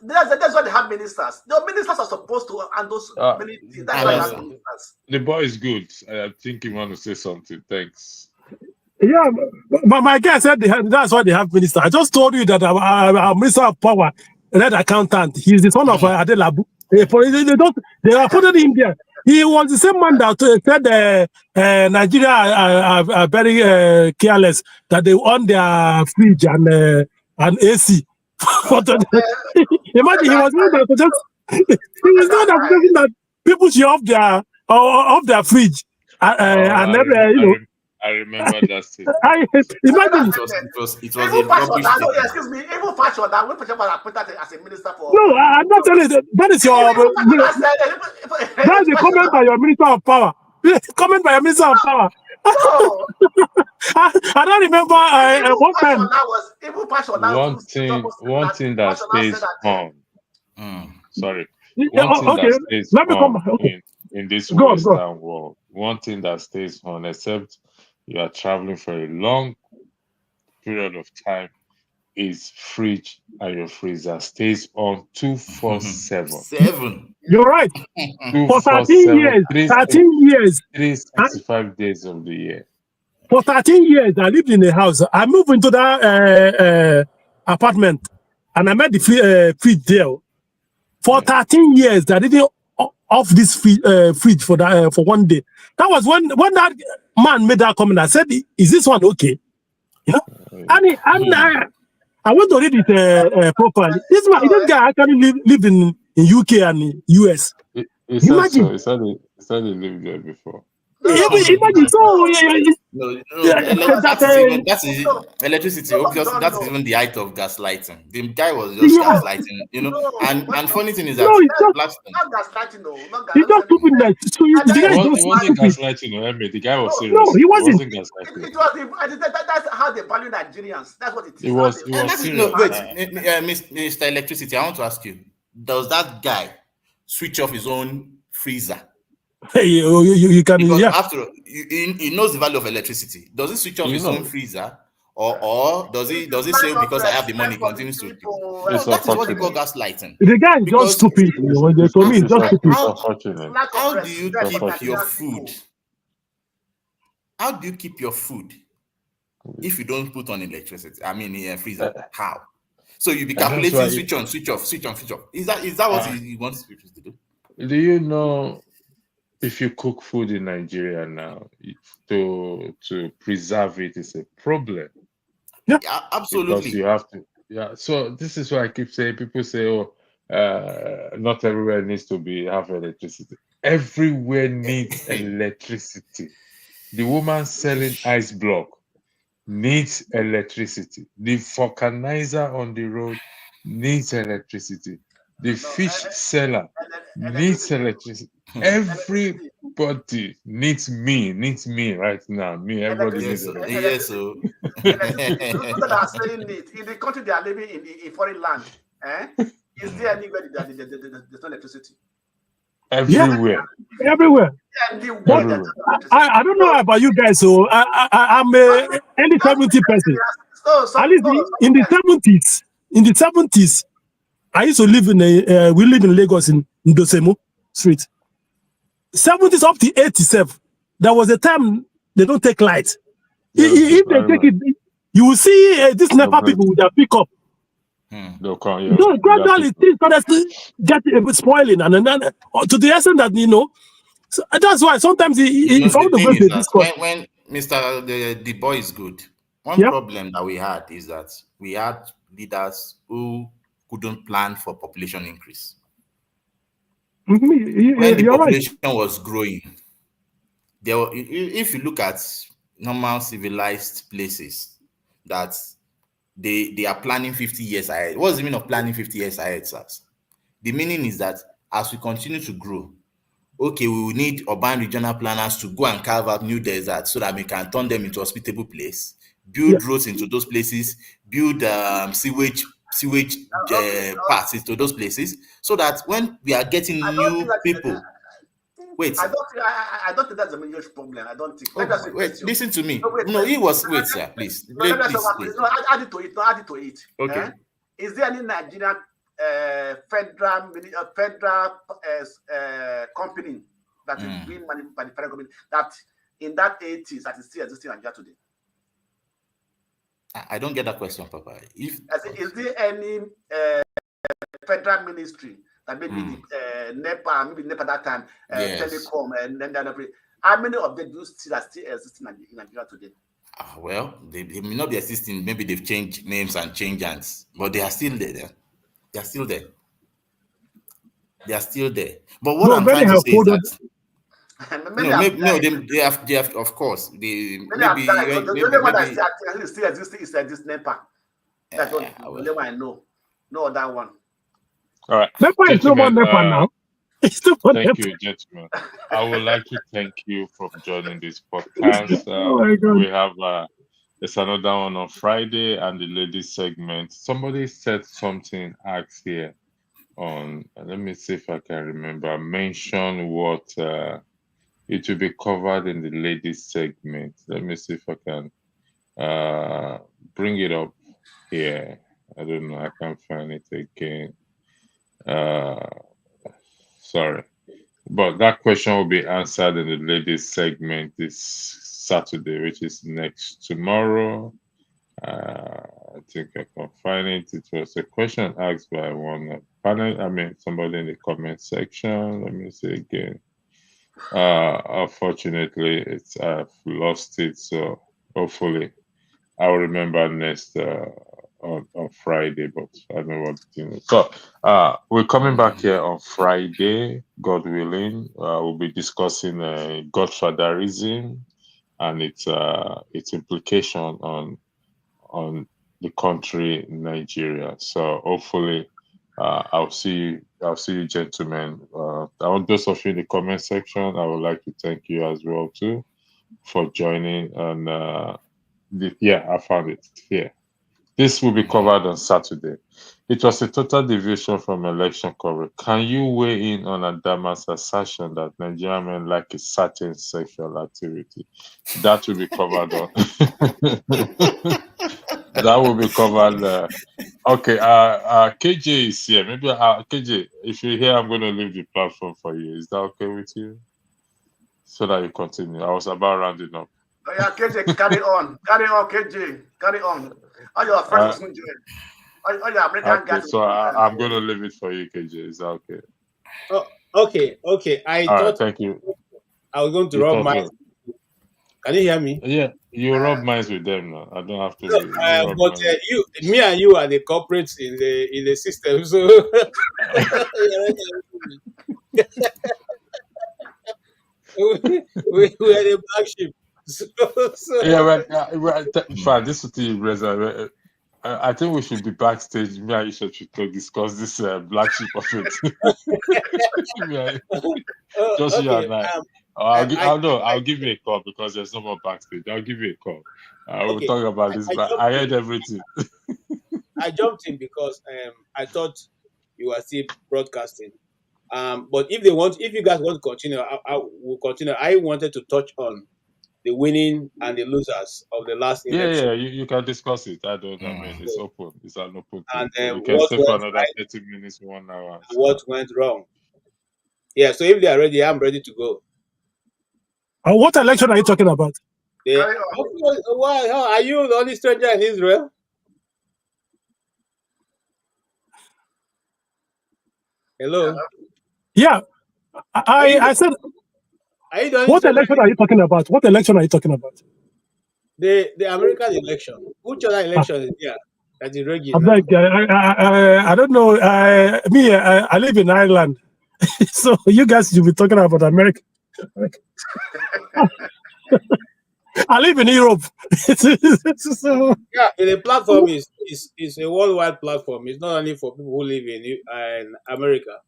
That's why they have ministers. The ministers are supposed to handle many things. That's why they have ministers. The boy is good. I think you want to say something. Thanks. Yeah, but my guy said that's why they have ministers. I just told you that our Minister of Power, red accountant, he's the son of Adelabu. They are putting him there. He was the same man that said Nigeria are very careless, that they own their fridge and AC. Imagine he was not that people should off their fridge I remember that statement. It Imagine was a rubbish statement. Excuse me, even fashion that when Pachapa appointed as a minister for. No, I'm not telling you that is your. That's a comment by your Minister of Power. Comment by your Minister of Power. So, I don't remember one time. One thing that stays on. Sorry. Okay, that stays let me come on back. Okay. in this Go on. Western world. One thing that stays on, except you are traveling for a long period of time, is fridge and your freezer stays on 24/7. 7. You're right. For 13 years, 365 days of the year. For 13 years, I lived in a house. I moved into that apartment, and I met the fridge there. For 13 years, I didn't off this fridge for that for one day. That was when that man made that comment. I said, "Is this one okay?" You know, and I went to read it properly. This guy actually live in UK and US. Imagine. He said he lived there before. Imagine. That is electricity. Obviously, that's even the height of gaslighting. The guy was just gaslighting, you know. And funny thing is that not gaslighting, no. He just stupid. So it wasn't gaslighting, the guy was serious. No, he wasn't. It was. That's how they value Nigerians. That's what it is. It was serious. No, wait, Mr. Electricity. I want to ask you: does that guy switch off his own freezer? Hey, you can. Because yeah. After all, he knows the value of electricity. Does he switch off his own freezer, or does he say because I have the money continues to? That is what you call gaslighting. The guy is just stupid. For me, it's just stupid. How do you keep your food? How do you keep your food if you don't put on electricity? I mean, in a freezer. How? So you be calculating switch on, switch off, switch on, switch off. Is that what he wants to do? Do you know? If you cook food in Nigeria now, to preserve it is a problem. Yeah, absolutely. Because you have to. Yeah. So this is why I keep saying. People say, "Oh, not everywhere needs to have electricity." Everywhere needs electricity. The woman selling ice block needs electricity. The vulcanizer on the road needs electricity. The fish seller needs electricity. Everybody needs me right now. Everybody needs electricity. Yes, so. People that are selling it in the country they are living in foreign land. Is there anywhere that there's no electricity? Everywhere. Yeah, everywhere. I don't know about you guys, so I'm a any 70 person. At least in the 70s, I used to live we live in Lagos in Ndosemu Street. 70s up to 87. There was a time they don't take light. If they take it, you will see these NEPA people with their pickup. They'll come, yeah. So gradually things started get spoiling, and then to the extent that so that's why sometimes if I want to go to Discord, when Mr. the boy is good. One problem that we had is that we had leaders who couldn't plan for population increase. When the population was growing, if you look at normal civilized places, that they are planning 50 years ahead. What's the meaning of planning 50 years ahead, sirs? The meaning is that as we continue to grow, okay, we will need urban regional planners to go and carve out new deserts so that we can turn them into hospitable place, build roads into those places, build sewage parts into those places, so that when we are getting new people. Wait. I don't think that's a major problem. I don't think. Wait, listen to me. Wait, sir, please. Please. No, add it to it. Okay. Is there any Nigerian federal company that is being managed by the federal government that in that 80s that is still existing in Nigeria today? I don't get that question, Papa. Is there any federal ministry that maybe NEPA that time, telecom, and then how many of them do still exist in Nigeria today? Well, they may not be existing. Maybe they've changed names and changed hands, but they are still there. They are still there. They are still there. But what I'm trying to say is that they have, of course. The only one that still exists is this NEPA. That's the only one I know. No other one. All right. NEPA is no more NEPA now. Thank you, gentlemen. I would like to thank you for joining this podcast. Oh my God. We have there's another one on Friday and the ladies segment. Somebody said something asked here on. Let me see if I can remember. Mention what it will be covered in the ladies segment. Let me see if I can bring it up here. I don't know. I can't find it again. Sorry. But that question will be answered in the ladies segment this Saturday, which is next tomorrow. I think I can find it. It was a question asked by one panel. Somebody in the comment section. Let me see again. Unfortunately, I've lost it. So hopefully, I'll remember next on Friday. But I don't know what to do. So we're coming back here on Friday, God willing. We'll be discussing Godfatherism and its implication on the country Nigeria. So hopefully, I'll see you, gentlemen. I want those of you in the comment section. I would like to thank you as well too for joining. And I found it here. This will be covered on Saturday. It was a total deviation from election coverage. Can you weigh in on Adama's assertion that Nigerian men like a certain sexual activity? That will be covered on. That will be covered. Okay. KJ is here. Maybe KJ, if you're here, I'm going to leave the platform for you. Is that okay with you? So that you continue. I was about rounding up. Oh, yeah, KJ, carry on, KJ, carry on. All your friends will all your American guys. So I'm going to leave it for you, KJ. Is that okay? Oh, okay. I thought. Thank you. I was going to rub minds. Can you hear me? Yeah, you rub minds with them now. I don't have to. But me and you are the corporates in the system, so. we are the black sheep. Fine. This is the I think we should be backstage. Me and you should discuss this black sheep of it. Just you and I. I'll give you a call because there's no more backstage. I'll give you a call. We'll talk about this. I heard everything. I jumped in because I thought you were still broadcasting. But if you guys want to continue, I will continue. I wanted to touch on the winning and the losers of the last election. Yeah, you can discuss it. I mean, it's open. It's an open thing. And you can stay for another 30 minutes, 1 hour. So. What went wrong? Yeah, so if they are ready, I'm ready to go. What election are you talking about? Why? Are you the only stranger in Israel? Hello? Yeah. I said, what election are you talking about? What election are you talking about? The American election. Which other election is there that is regular? I don't know. I live in Ireland. So you guys should be talking about America. I live in Europe. So, yeah, the platform is a worldwide platform. It's not only for people who live in America.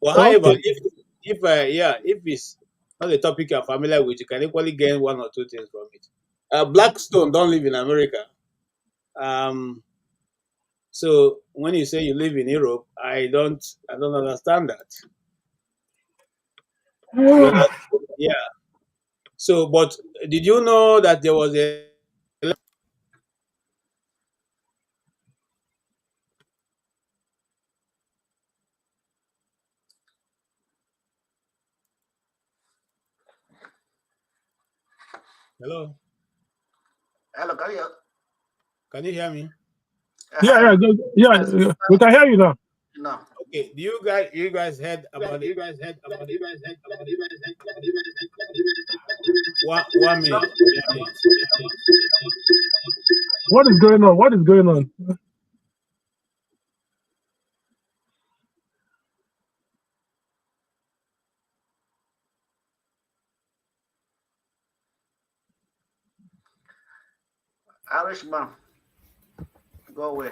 But however, if it's not a topic you're familiar with, you can equally gain one or two things from it. Blackstone don't live in America. So when you say you live in Europe, I don't understand that. Yeah. So, but did you know that there was a Hello? Hello, can you hear me? Yeah, we can hear you now. No. Okay. Do you guys heard about it? One minute. What is going on? Irishman, go away.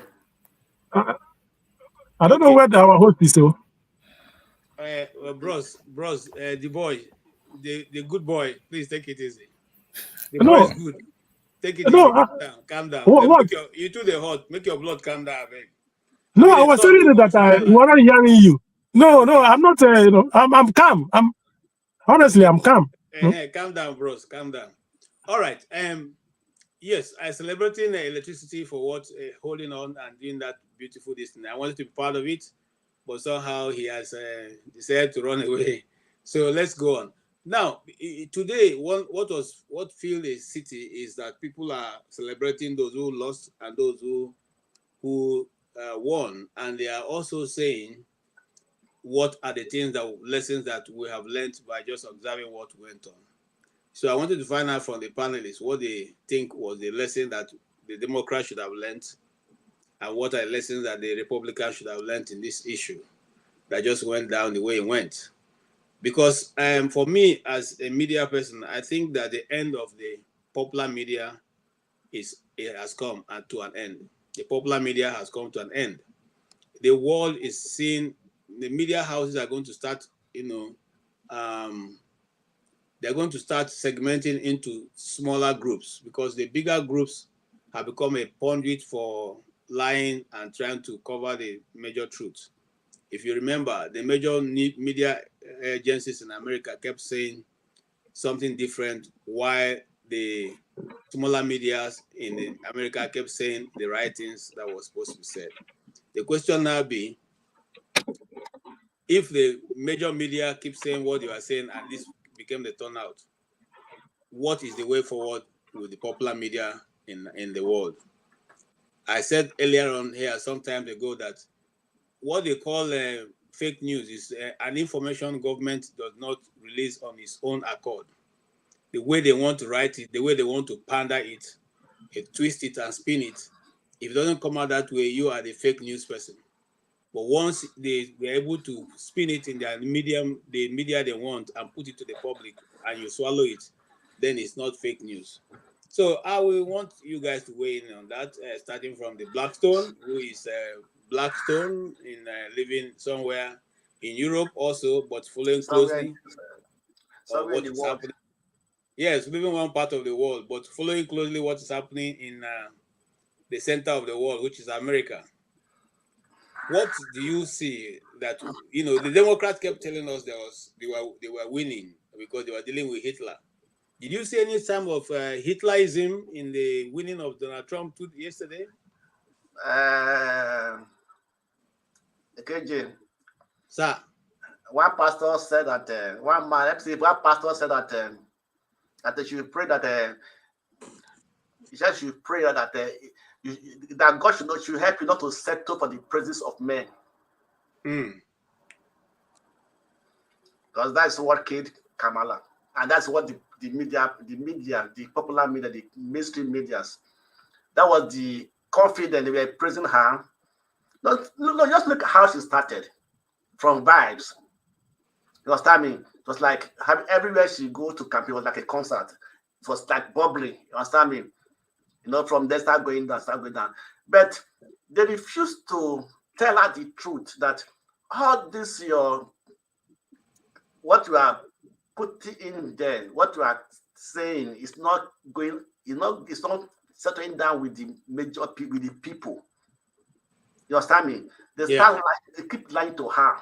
I don't know where our host is. So. bros, the boy, the good boy, please take it easy. The No. boy is good. Take it No, easy. Calm down. What? You too the hot. Make your blood calm down, man. No, I was telling you that I wasn't hearing you. No, I'm not. I'm calm. Honestly, I'm calm. Calm down, bros. Calm down. All right. Yes, I celebrating electricity for what holding on and doing that beautiful thing. I wanted to be part of it, but somehow he has decided to run away. So let's go on. Now, today, what filled the city is that people are celebrating those who lost and those who won, and they are also saying what are the lessons that we have learned by just observing what went on. So I wanted to find out from the panelists what they think was the lesson that the Democrats should have learned, and what are the lessons that the Republicans should have learned in this issue that just went down the way it went. Because for me, as a media person, I think that the end of the popular media has come to an end. The popular media has come to an end. The world is seeing, the media houses are going to start, they're going to start segmenting into smaller groups, because the bigger groups have become a conduit for lying and trying to cover the major truth. If you remember, the major media agencies in America kept saying something different, while the smaller medias in America kept saying the right things that was supposed to be said. The question now be, if the major media keep saying what you are saying and this became the turnout, what is the way forward with the popular media in the world? I said earlier on here some time ago that what they call fake news is an information government does not release on its own accord. The way they want to write it, the way they want to pander it, twist it and spin it, if it doesn't come out that way, you are the fake news person. But once they were able to spin it in their medium, the media they want, and put it to the public, and you swallow it, then it's not fake news. So I will want you guys to weigh in on that, starting from the Blackstone, who is Blackstone in living somewhere in Europe also, but following closely what is happening. Yes, living one part of the world, but following closely what is happening in the center of the world, which is America. What do you see that, the Democrats kept telling us they were winning because they were dealing with Hitler. Did you see any sign of Hitlerism in the winning of Donald Trump yesterday? KJ. Sir. One pastor said that one pastor said that they should pray that he said should pray that that God should help you not to settle for the praises of men. Because that's what killed Kamala, and that's what the media, the popular media, the mainstream medias, that was the confidence they were praising her. No, just look at how she started from vibes. You understand me? It was like everywhere she go to campaign, it was like a concert. It was like bubbling. You understand me? From there start going down. But they refused to tell her the truth that all this what you are putting in there, what you are saying is not going, it's not settling down with the major people, with the people. You understand me? They they keep lying to her.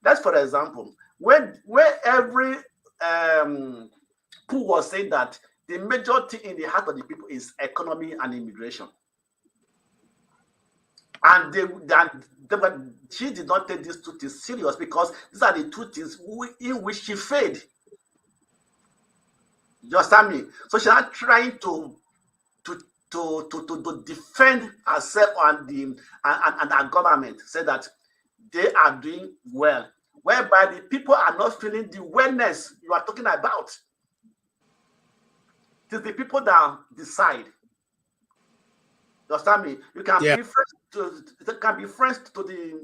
That's for example, where every pool was saying that the major thing in the heart of the people is economy and immigration. And she did not take these two things serious, because these are the two things in which she failed. You understand me? So she's not trying to defend herself and our government, say that they are doing well, whereby the people are not feeling the wellness you are talking about. It is the people that decide. You understand me? You can be friends to the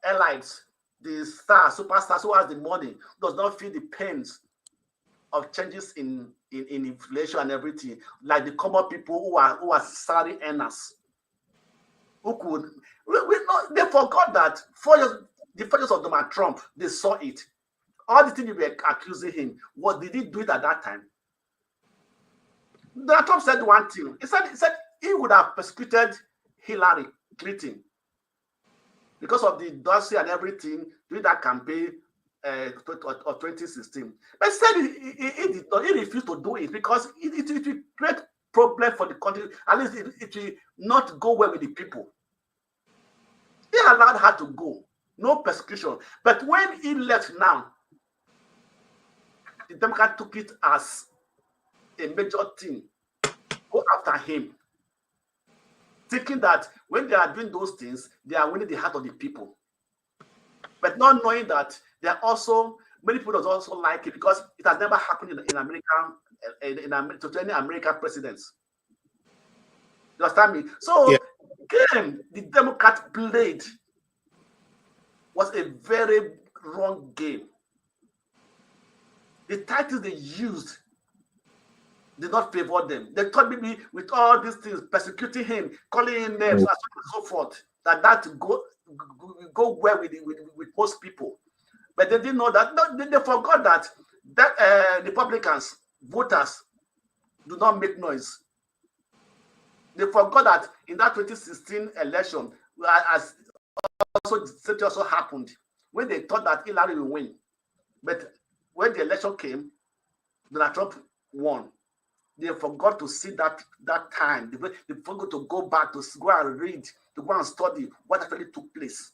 elites, the superstars who has the money, does not feel the pains of changes in inflation and everything, like the common people who are salary earners, who could they forgot that 4 years The failures of Donald Trump, they saw it. All the things you were accusing him, what did he do it at that time? Donald Trump said one thing. He said he would have persecuted Hillary Clinton because of the dossier and everything during that campaign of 2016. But he said he refused to do it because it will create problem for the country. At least it will not go well with the people. He allowed her to go. No persecution. But when he left now, the Democrat took it as a major thing. Go after him. Thinking that when they are doing those things, they are winning the heart of the people. But not knowing that there are also, many people also like it because it has never happened in America, to any American presidents. You understand me? So, game the Democrat played was a very wrong game. The tactics they used did not favor them. They thought maybe with all these things, persecuting him, calling him names, and so forth, that go well with most people. But they didn't know that. No, they forgot that Republicans, voters, do not make noise. They forgot that in that 2016 election, as also happened, when they thought that Hillary will win. But when the election came, Donald Trump won. They forgot to see that time. They forgot to go back, to go and read, to go and study what actually took place.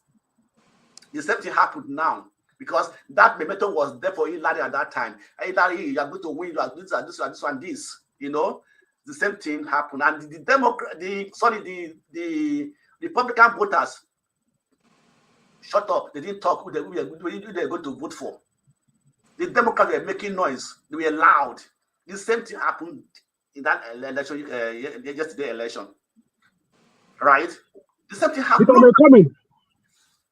The same thing happened now because that momentum was there for Hillary at that time. Hillary, you are going to win, you are this and this and this and this. You know, the same thing happened. And the Republican voters shut up. They didn't talk who they were going to vote for. The Democrats were making noise. They were loud. The same thing happened in that election, yesterday election. Right? The same thing happened.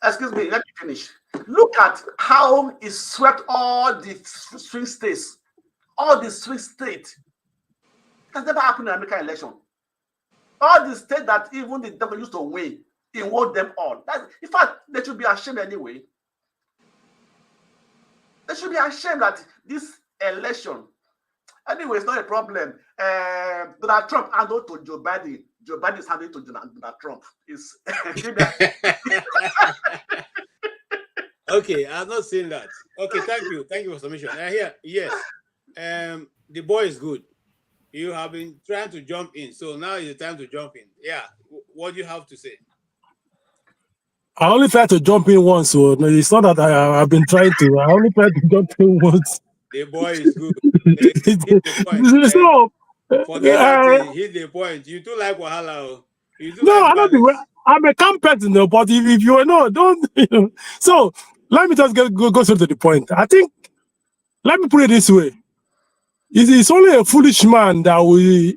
Excuse me, let me finish. Look at how it swept all the swing states. All the swing states. That's never happened in the American election. All the states that even the devil used to win, he won them all. In fact, they should be ashamed anyway. They should be ashamed that this election. Anyway, it's not a problem. Donald Trump handled to Joe Biden. Joe Biden is handling to Donald Trump. Okay, I've not seen that. Okay, thank you. Thank you for submission. Here, yes. The boy is good. You have been trying to jump in, so now is the time to jump in. Yeah, what do you have to say? I only tried to jump in once, so no, it's not that I've been trying to. I only tried to jump in once. The boy is good. Hit the point. So, forget that hit the point. You do like Wahala. You do no, like I don't. I'm a calm person, but if you know, don't. You know. So let me just go straight to the point. I think. Let me put it this way: it's only a foolish man that will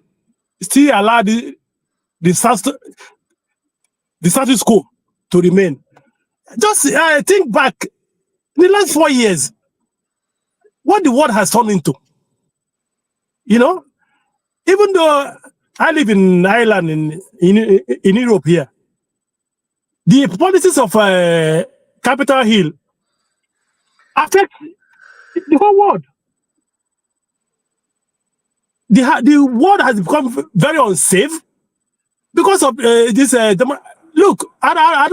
still allow the status quo to remain. Just think back in the last 4 years, what the world has turned into. You know, even though I live in Ireland, in Europe here, the policies of Capitol Hill affect the whole world. The world has become very unsafe because of this. Look, I'm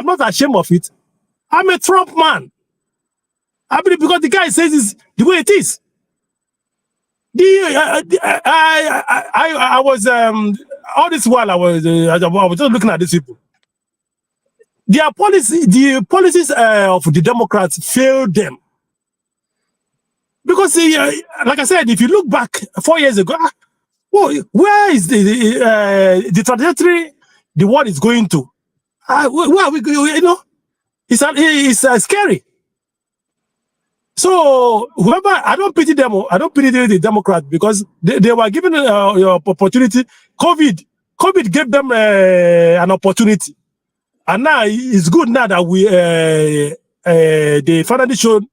not ashamed of it. I'm a Trump man. I mean, because the guy says it's the way it is. I was all this while I was just looking at these people. The policies of the Democrats failed them because, like I said, if you look back 4 years ago, where is the trajectory the world is going to? Where are we going? You know, it's scary. So whoever, I don't pity them. I don't pity the Democrats because they were given an opportunity. COVID gave them an opportunity, and now it's good now that they finally showed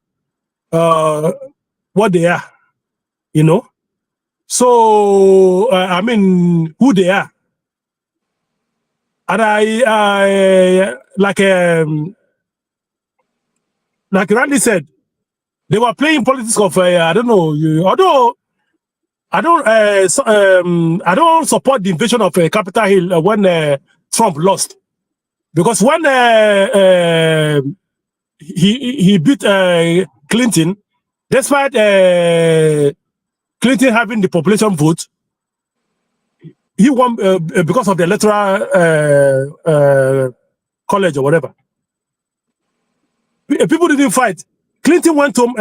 what they are. You know, so I mean who they are, and like Randy said, they were playing politics of I don't know. Although I don't support the invasion of Capitol Hill when Trump lost, because when he beat Clinton, despite Clinton having the population vote, he won because of the electoral college or whatever. People didn't fight. Clinton went home.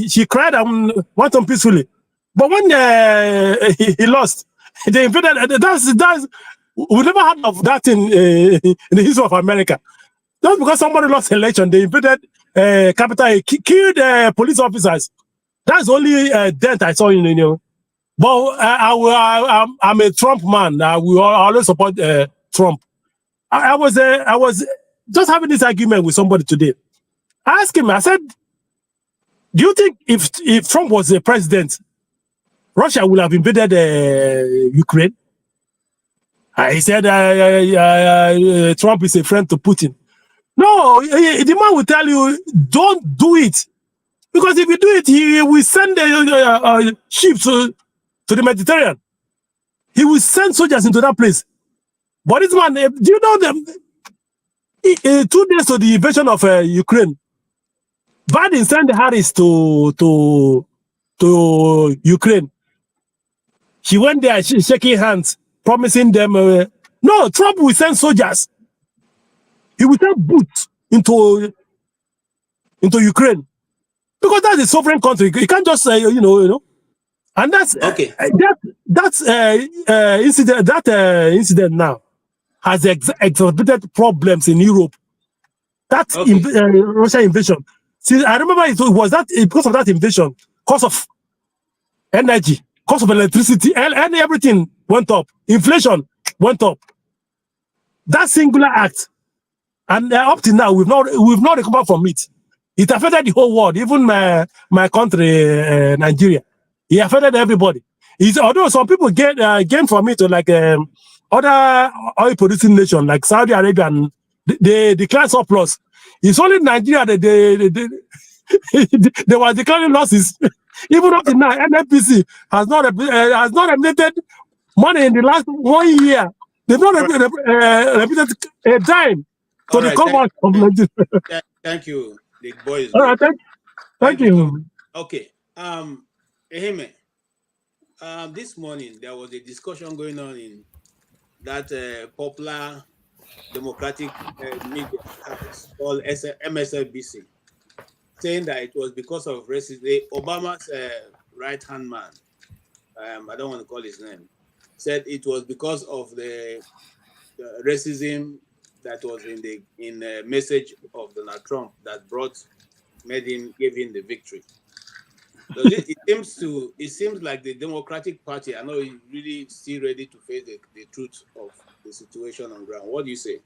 She cried and went home peacefully. But when he lost, they invaded. That's we never heard of that in the history of America. Just because somebody lost election, they invaded Capitol, killed police officers. That's the only dent I saw in. But I'm a Trump man. I will always support Trump. I was just having this argument with somebody today. I asked him, I said, do you think if Trump was the president, Russia would have invaded Ukraine? He said Trump is a friend to Putin. No, the man will tell you, don't do it. Because if you do it, he will send ships to the Mediterranean. He will send soldiers into that place. But this man, do you know them? 2 days to the invasion of Ukraine, Biden sent Harris to Ukraine. She went there, shaking hands, promising them. No, Trump will send soldiers. He will send boots into Ukraine, because that's a sovereign country. You can't just say, and that's Okay. That's incident. That incident now has exacerbated problems in Europe. That Russia invasion. See, I remember it was that because of that invasion, cost of energy, cost of electricity, and everything went up. Inflation went up. That singular act, and up to now we've not recovered from it. It affected the whole world, even my country, Nigeria. It affected everybody. Although some people gain from it, like other oil producing nations like Saudi Arabia, and they declare surplus. It's only Nigeria that they were declaring losses. Even up to now, NFPC has not remitted money in the last 1 year. They've not remitted a dime to the commerce of Nigeria. Thank you, the boys. All right, thank you. Okay. Ehime, this morning there was a discussion going on in that popular democratic media house called MSNBC, saying that it was because of racism. Obama's right-hand man, I don't want to call his name, said it was because of the racism that was in the message of Donald Trump that gave him the victory. So it seems like the Democratic Party, I know, is really still ready to face the truth of the situation on ground. What do you say?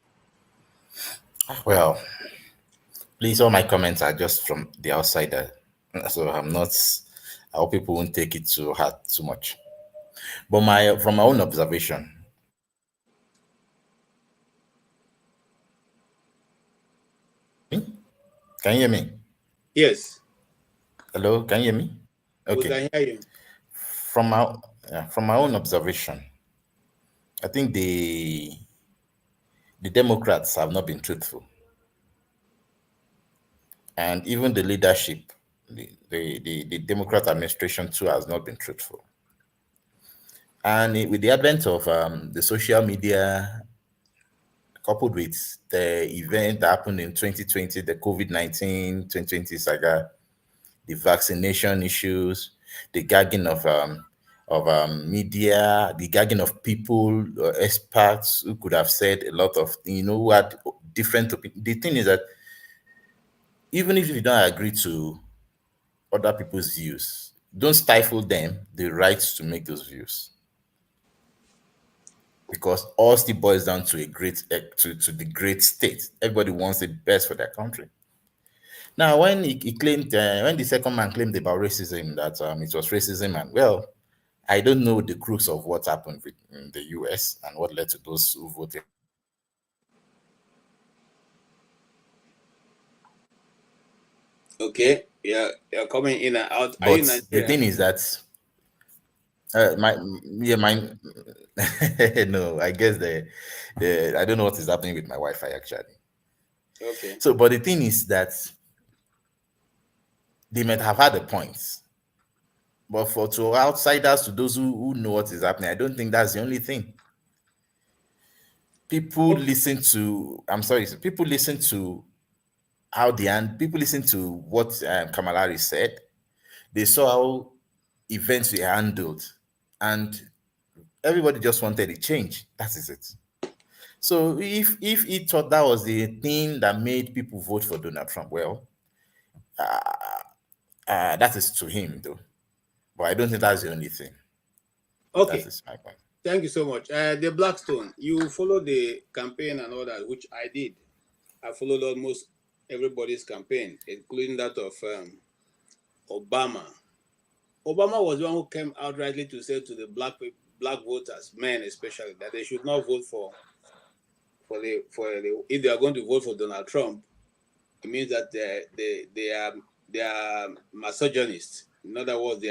Well, please, all my comments are just from the outsider, so I'm not. I hope people won't take it to heart too much. But from my own observation, can you hear me? Yes. Hello, can you hear me? Okay. We can hear you. From my own observation, I think the Democrats have not been truthful, and even the leadership, the Democrat administration too, has not been truthful. And with the advent of the social media, coupled with the event that happened in 2020, the COVID-19 2020 saga, the vaccination issues, the gagging of media, the gagging of people, experts who could have said a lot of, who had different opinions. The thing is that even if you don't agree to other people's views, don't stifle them the right to make those views, because all still boils down to to the great state. Everybody wants the best for their country. Now, when he claimed, when the second man claimed about racism, that it was racism, and well, I don't know the crux of what happened in the US and what led to those who voted. Okay, yeah, you're coming in and out. Are But you in the Nigeria? thing is that mine no, I guess the I don't know what is happening with my Wi-Fi actually. Okay. So, but the thing is that they might have had a point. But to outsiders, to those who know what is happening, I don't think that's the only thing. People Okay. listen to, I'm sorry, people listen to people listen to what Kamala Harris said. They saw how events were handled, and everybody just wanted a change. That is it. So if he thought that was the thing that made people vote for Donald Trump, well, that is to him though. But I don't think that's the only thing. That Okay. is my point. Thank you so much. The Blackstone, you followed the campaign and all that, which I did. I followed almost everybody's campaign, including that of Obama. Obama was the one who came outrightly to say to the black voters, men especially, that they should not vote for if they are going to vote for Donald Trump. It means that they are misogynists. In other words, they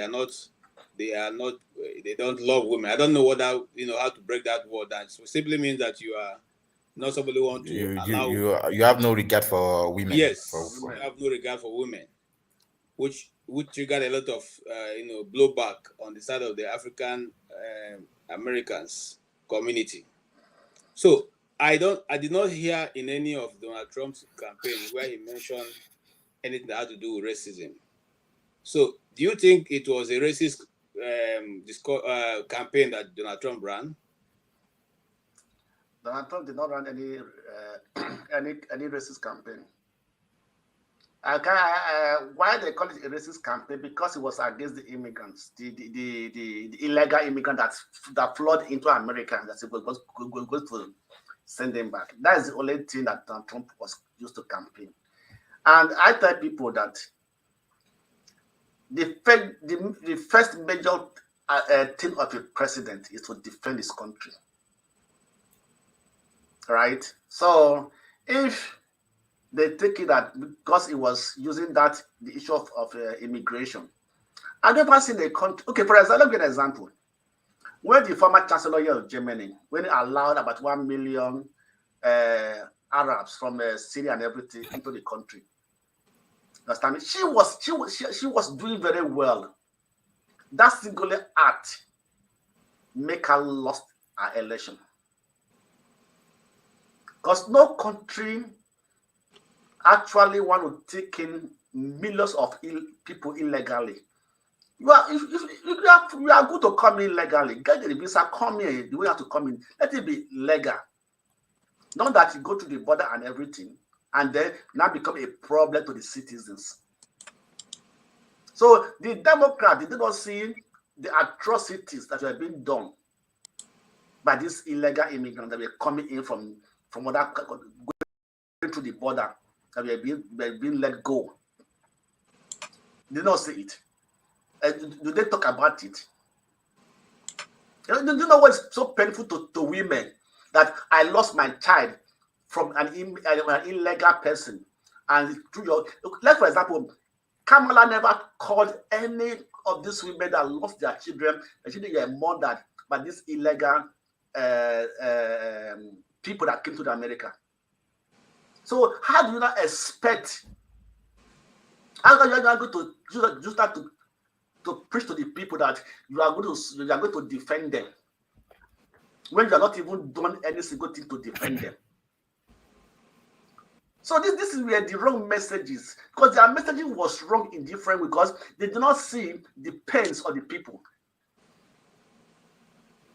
don't love women. I don't know how to break that word down. So simply means that you are not somebody who want to allow. You have no regard for women. Yes, For you have no regard for women, which triggered a lot of blowback on the side of the African Americans community. So I did not hear in any of Donald Trump's campaign where he mentioned anything that had to do with racism. So do you think it was a racist campaign that Donald Trump ran? Donald Trump did not run any any racist campaign. Why they call it a racist campaign? Because it was against the immigrants, the illegal immigrant that flooded into America, and that was going to send them back. That is the only thing that Donald Trump was used to campaign. And I tell people that the first major thing of a president is to defend his country. Right? So if they take it that because he was using the issue of immigration, I've never seen a country. Okay, for example, let me give an example. When the former chancellor of Germany, when he allowed about 1 million Arabs from Syria and everything into the country, understand me? She was doing very well. That singular act make her lost her election. Because no country actually want to take in millions of people illegally. You are good to come in legally. Get the visa, come in. You have to come in. Let it be legal. Not that you go to the border and everything, and then now become a problem to the citizens. So the Democrats did not see the atrocities that were being done by these illegal immigrants that were coming in from other countries, going to the border, that were being let go. They did not see it. Do they talk about it? Do you know what's so painful to women? That I lost my child from an illegal person. And like for example, Kamala never called any of these women that lost their children. The children were murdered by these illegal people that came to America. So how do you not expect? How are you going to start to preach to the people that you are going to defend them when you are not even done any single thing to defend them? So this is where the wrong messages, because their messaging was wrong in different ways, because they do not see the pains of the people.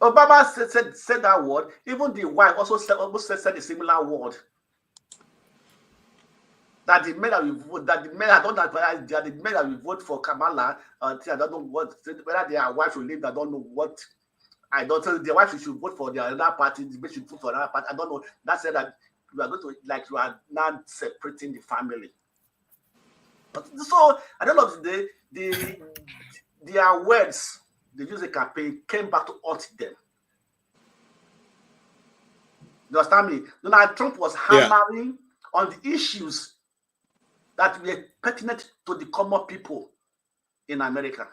Obama said that word. Even the wife also said a similar word. That the men that we vote, that the men I don't know, that the men that we vote for Kamala, I don't know what, whether their wife will leave. I don't know what. I don't know. Their wife should vote for the other party. The men should vote for another party. I don't know. That said that you are going to, like, you are not separating the family. But so at the end of the day, their words, they use a campaign, came back to haunt them. You understand me? Donald Trump was hammering on the issues that were pertinent to the common people in America.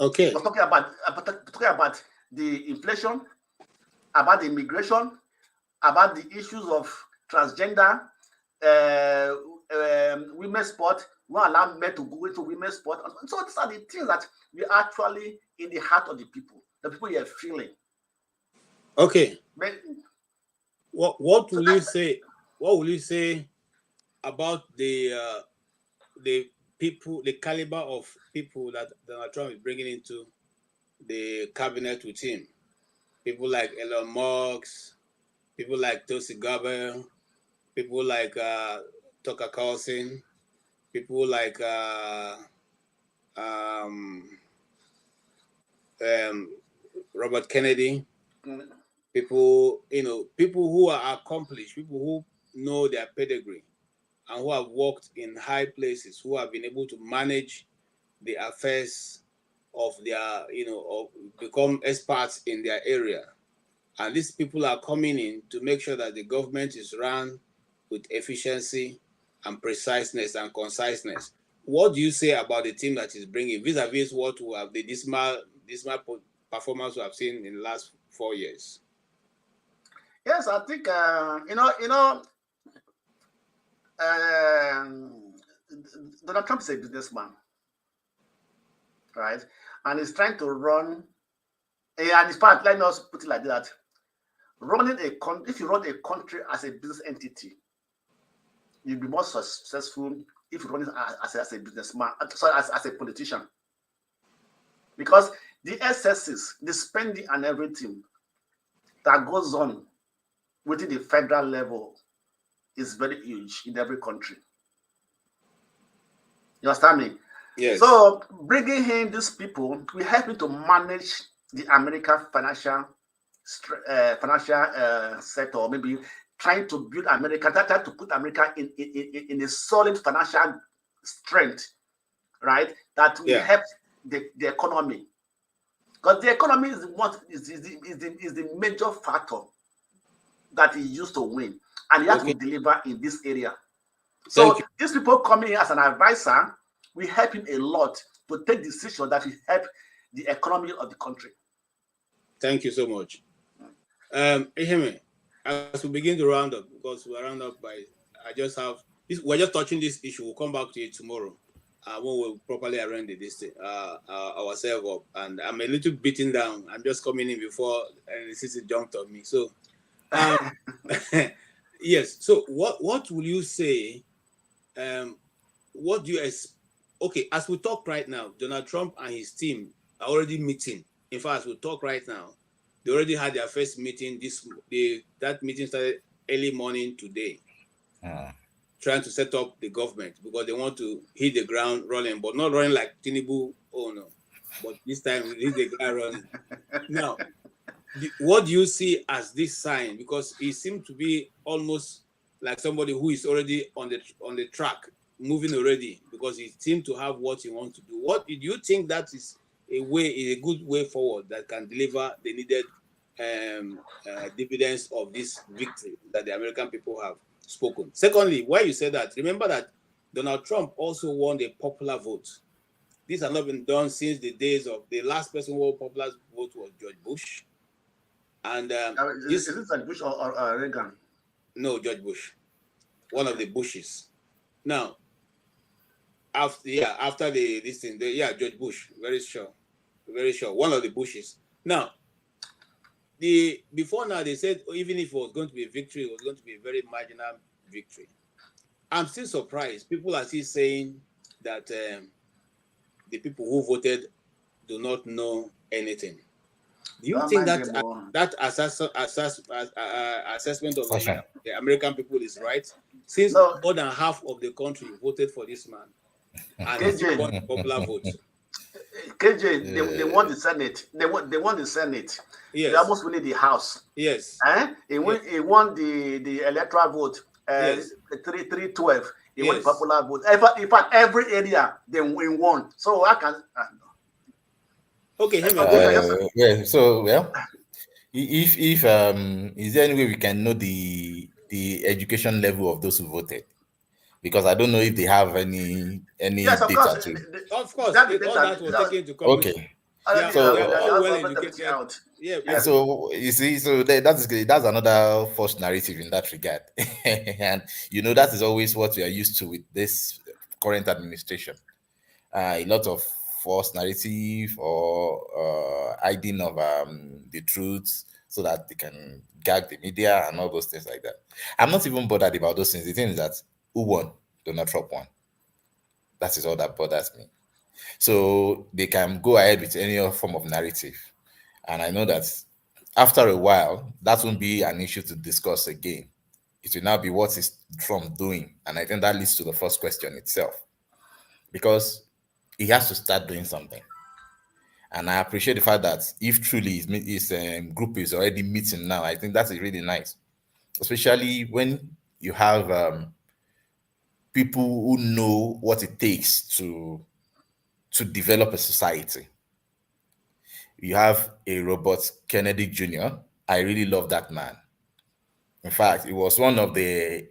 Okay. We're talking about the inflation, about the immigration, about the issues of transgender, women's sport. We won't allow men to go into women's sport. So these are the things that we actually in the heart of the people you are feeling. Okay. But, what will you say? What will you say about the people, the caliber of people that Donald Trump is bringing into the cabinet with him? People like Elon Musk, people like Tulsi Gabbard, people like Tucker Carlson, people like Robert Kennedy, people who are accomplished, people who know their pedigree and who have worked in high places, who have been able to manage the affairs of their, or become experts in their area. And these people are coming in to make sure that the government is run with efficiency and preciseness and conciseness. What do you say about the team that is bringing vis-a-vis what we have the dismal performance we have seen in the last 4 years? Yes, I think Donald Trump is a businessman, right? And he's trying to run. And in fact, let me also put it like that: running a country, if you run a country as a business entity, you'll be more successful if you run it as a businessman, sorry, as a politician. Because the excesses, the spending and everything that goes on within the federal level is very huge in every country. You understand me? Yes. So bringing in these people will help me to manage the American financial sector, maybe trying to build America, trying to put America in a solid financial strength, right? That will help the economy. Because the economy is the major factor that he used to win, and he has to deliver in this area. So these people coming in as an advisor will help him a lot to take decisions that will help the economy of the country. Thank you so much. Eheme, as we begin to round up, because we're round up by, we're just touching this issue. We'll come back to it tomorrow when we'll properly arrange ourselves up. And I'm a little beaten down. I'm just coming in before the sister jumped on me. So, yes. So, what will you say? What do you okay, as we talk right now, Donald Trump and his team are already meeting. In fact, as we talk right now, they already had their first meeting. That meeting started early morning today, trying to set up the government because they want to hit the ground running, but not running like Tinubu. Oh no! But this time hit the ground running. Now, what do you see as this sign? Because he seemed to be almost like somebody who is already on the track, moving already, because he seemed to have what he wants to do. What do you think that is a good way forward that can deliver the needed dividends of this victory that the American people have spoken? Secondly, why you said that, remember that Donald Trump also won the popular vote. This has not been done since the days of the last person who won popular vote was George Bush. And is it George Bush or Reagan? No, George Bush, one of the Bushes. Now, after this thing, George Bush, very sure, one of the Bushes. Now, before now they said even if it was going to be a victory, it was going to be a very marginal victory. I'm still surprised. People are still saying that the people who voted do not know anything. Do you think that assessment of the American people is right? Since more than half of the country voted for this man, and he won the popular vote. KJ, they won the Senate. They won the Senate. Yes. They almost won the House. Yes. He won the electoral vote. 312. He won the popular vote. In fact, every area they won. So I can. Okay. So if is there any way we can know the the education level of those who voted? Because I don't know if they have any Yes, of data course. to. Of course, That all that was taken into consideration. Okay. already, So- They are all well everything educated. out. Yeah, Yes. So you see, so that's another false narrative in that regard, and that is always what we are used to with this current administration. A lot of false narrative or hiding of the truth so that they can gag the media and all those things like that. I'm not even bothered about those things. The thing is that who won? Donald Trump won. That is all that bothers me. So they can go ahead with any other form of narrative. And I know that after a while, that won't be an issue to discuss again. It will now be what is Trump doing. And I think that leads to the first question itself. Because he has to start doing something. And I appreciate the fact that if truly his group is already meeting now, I think that's really nice. Especially when you have people who know what it takes to develop a society. You have a Robert Kennedy Jr. I really love that man. In fact, it was one of the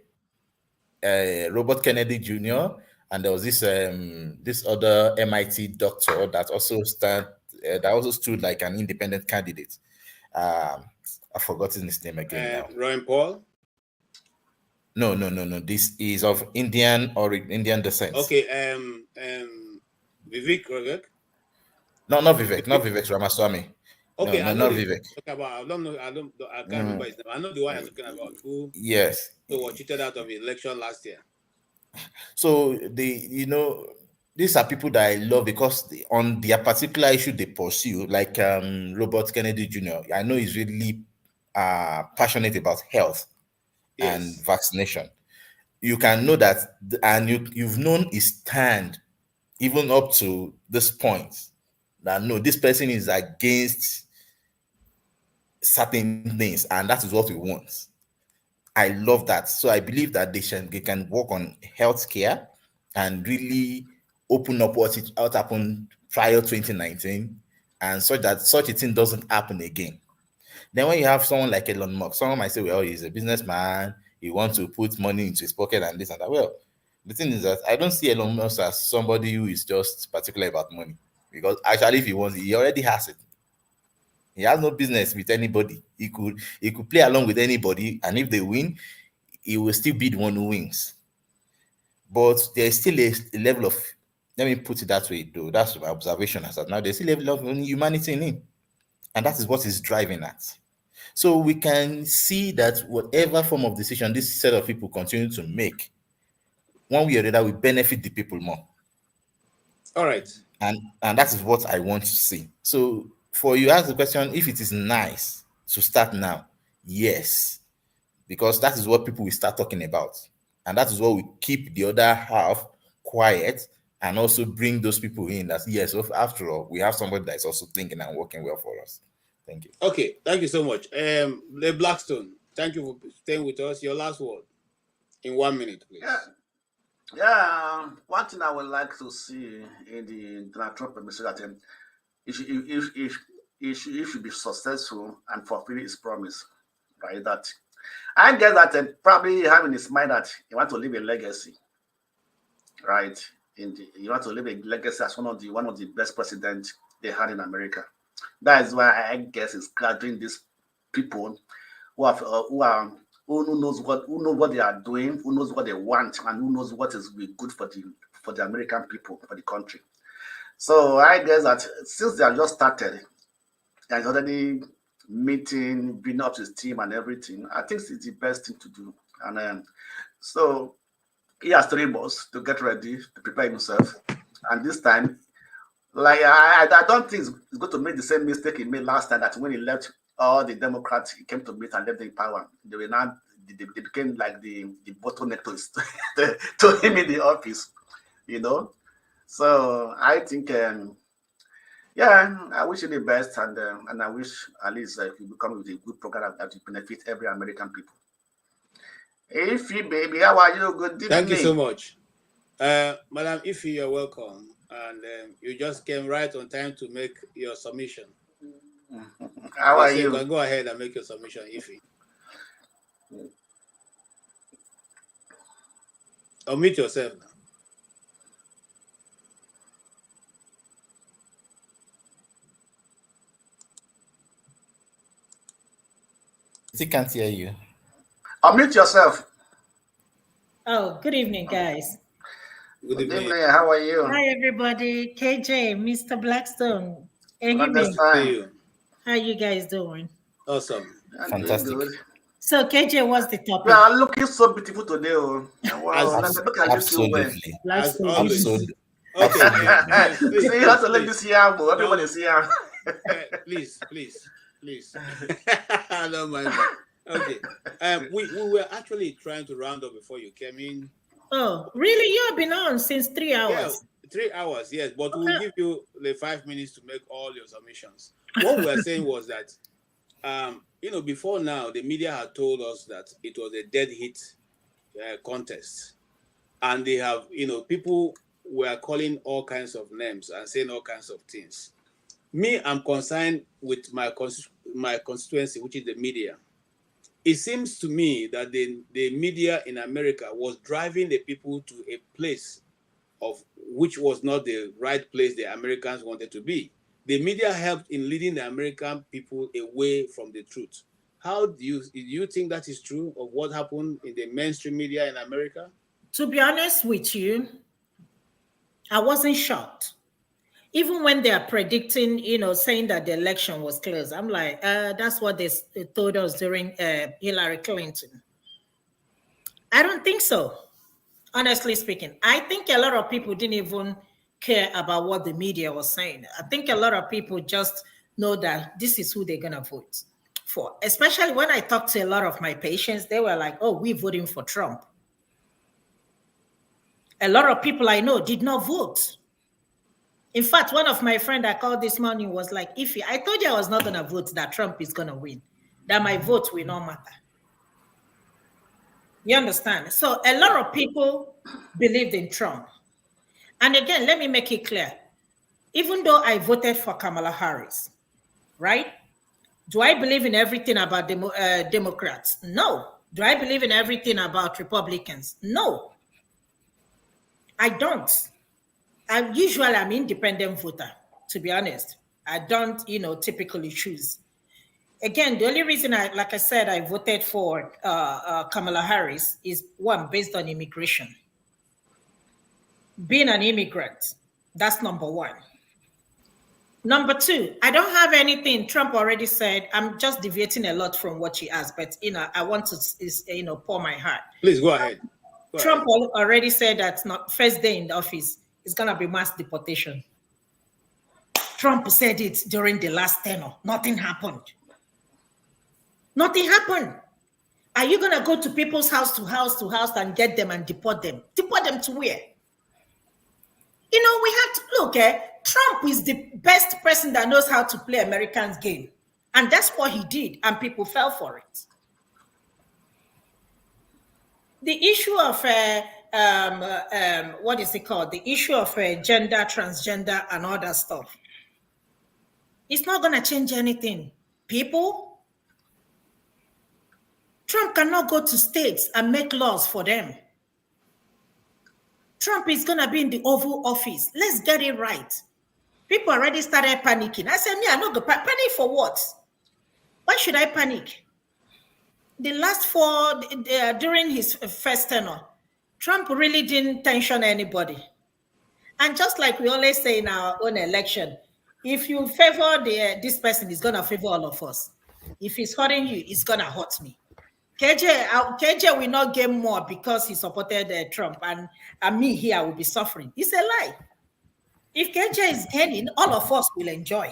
Robert Kennedy Jr. and there was this other MIT doctor that also stood like an independent candidate. I've forgotten his name again now. Ryan Paul. No. This is of Indian descent. Okay. Vivek. No, not Vivek. Not Vivek Ramaswamy. Okay, no, not Vivek. I don't know. I can't remember his name. I know the one you're talking about. Who? Yes. Who was cheated out of the election last year. So these are people that I love because on their particular issue they pursue, like Robert Kennedy Jr. I know he's really passionate about health and vaccination. You can know that, and you've known his stand even up to this point. That no, this person is against certain things, and that is what we want. I love that. So I believe that they can work on healthcare and really open up what happened prior 2019, and so that such a thing doesn't happen again. Then when you have someone like Elon Musk, someone might say, well, he's a businessman, he wants to put money into his pocket and this and that. Well, the thing is that I don't see Elon Musk as somebody who is just particular about money, because actually if he wants it, he already has it. He has no business with anybody. He could play along with anybody, and if they win, he will still be the one who wins. But there's still a level of, let me put it that way, though. That's my observation as of now. There's still a level of humanity in him. And that is what he's driving at. So we can see that whatever form of decision this set of people continue to make, one way or the other, will benefit the people more. All right. And that is what I want to see. So for you ask the question, if it is nice to start now, yes, because that is what people will start talking about, and that is what we keep the other half quiet, and also bring those people in. That yes, after all, we have somebody that is also thinking and working well for us. Thank you. Okay, thank you so much. The Blackstone, thank you for staying with us. Your last word in 1 minute, please. Yeah. One thing I would like to see in the Donald Trump administration, if he should be successful and fulfill his promise, right? That I guess that probably having in his mind that he wants to leave a legacy, right? He wants to leave a legacy as one of the best presidents they had in America. That is why I guess he's gathering these people who knows what they are doing, who knows what they want, and who knows what is good for the American people, for the country. So I guess that since they have just started and he's already meeting, bringing up his team and everything, I think it's the best thing to do. And so he has 3 months to get ready, to prepare himself. And this time, like I don't think he's going to make the same mistake he made last time, that when he left all the Democrats, he came to meet and left them in power. They became like the bottleneck to him in the office, So I think, I wish you the best, and I wish at least you become with a good program that will benefit every American people. Ify, baby, how are you? Good evening. Thank you so much. Madam Ify, you're welcome. And you just came right on time to make your submission. How are you? Go ahead and make your submission, Ify. Unmute yourself now. Still can't hear you. Unmute yourself. Oh, good evening, guys. Good evening. How are you? Hi, everybody. KJ, Mr. Blackstone. How you guys doing? Awesome. Fantastic. Good. So, KJ, what's the topic? You are looking so beautiful today. Oh. Wow. Look at Absolutely. Absolutely. Okay. See, you have to let this here. Everyone is here. Please. I don't mind. Okay. We were actually trying to round up before you came in. Oh, really? You have been on since 3 hours? Yeah, 3 hours, yes. But we'll give you the 5 minutes to make all your submissions. What we were saying was that, before now, the media had told us that it was a dead hit contest. And they have, people were calling all kinds of names and saying all kinds of things. Me, I'm concerned with my constituency, which is the media. It seems to me that the media in America was driving the people to a place of which was not the right place the Americans wanted to be. The media helped in leading the American people away from the truth. How do you think that is true of what happened in the mainstream media in America? To be honest with you, I wasn't shocked. Even when they are predicting, saying that the election was close, I'm like, that's what they told us during Hillary Clinton. I don't think so, honestly speaking. I think a lot of people didn't even care about what the media was saying. I think a lot of people just know that this is who they're going to vote for. Especially when I talked to a lot of my patients, they were like, oh, we're voting for Trump. A lot of people I know did not vote. In fact, one of my friends I called this morning was like, I told you I was not going to vote that Trump is going to win, that my vote will not matter. You understand? So a lot of people believed in Trump. And again, let me make it clear. Even though I voted for Kamala Harris, right? Do I believe in everything about Democrats? No. Do I believe in everything about Republicans? No. I don't. I'm independent voter, to be honest. I don't, typically choose. Again, the only reason I voted for Kamala Harris is one, based on immigration. Being an immigrant, that's number one. Number two, I don't have anything. Trump already said, I'm just deviating a lot from what she asked, but, I want to, pour my heart. Please go ahead. Trump already said that not first day in the office, it's going to be mass deportation. Trump said it during the last tenure. Nothing happened. Nothing happened. Are you going to go to people's house to house and get them and deport them? Deport them to where? We have to look, Trump is the best person that knows how to play Americans' game. And that's what he did, and people fell for it. The issue of what is it called? The issue of gender, transgender, and all that stuff. It's not going to change anything. People, Trump cannot go to states and make laws for them. Trump is going to be in the Oval Office. Let's get it right. People already started panicking. I said, I'm not going to panic for what? Why should I panic? The last during his first tenure, Trump really didn't tension anybody. And just like we always say in our own election, if you favor this person, it's going to favor all of us. If he's hurting you, it's going to hurt me. KJ will not gain more because he supported Trump, and me here will be suffering. It's a lie. If KJ is gaining, all of us will enjoy.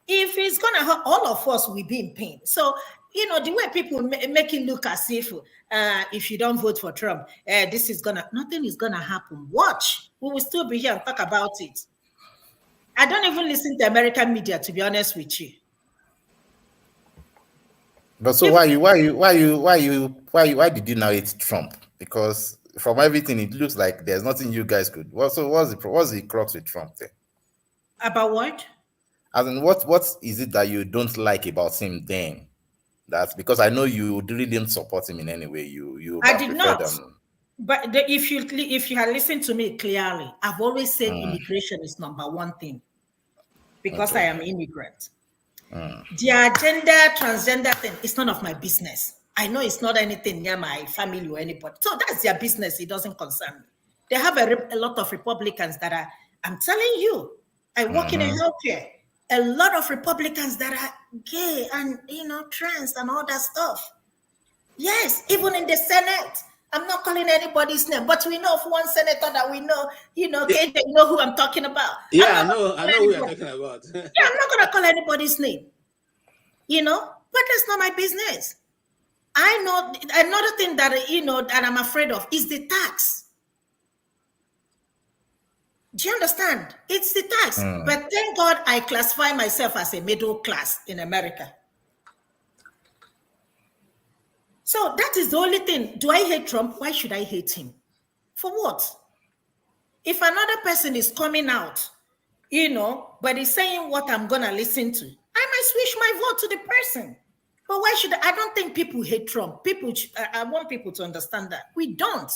If he's going to hurt, all of us will be in pain. So, the way people make it look as if you don't vote for Trump, nothing is going to happen. Watch. We will still be here and talk about it. I don't even listen to American media, to be honest with you. But so why did you now hate Trump? Because from everything, it looks like there's nothing you guys could. What's the crux with Trump there? About what? As in, what is it that you don't like about him then? That's because I know you really didn't support him in any way. I did not. But if you had listened to me clearly, I've always said immigration is number one thing because I am immigrant. The agenda, transgender thing, it's none of my business. I know it's not anything near my family or anybody. So that's their business. It doesn't concern me. They have a lot of Republicans that are, I'm telling you, I work in a healthcare. A lot of Republicans that are gay and, trans and all that stuff. Yes, even in the Senate. I'm not calling anybody's name, but we know of one senator that we know, KJ, you know who I'm talking about. Yeah, I know who you're talking about. Yeah, I'm not going to call anybody's name, but that's not my business. I know another thing that, that I'm afraid of is the tax. Do you understand? It's the tax. But thank God I classify myself as a middle class in America. So that is the only thing. Do I hate Trump? Why should I hate him? For what? If another person is coming out, but is saying what I'm going to listen to, I might switch my vote to the person. But why should I don't think people hate Trump. I want people to understand that. We don't.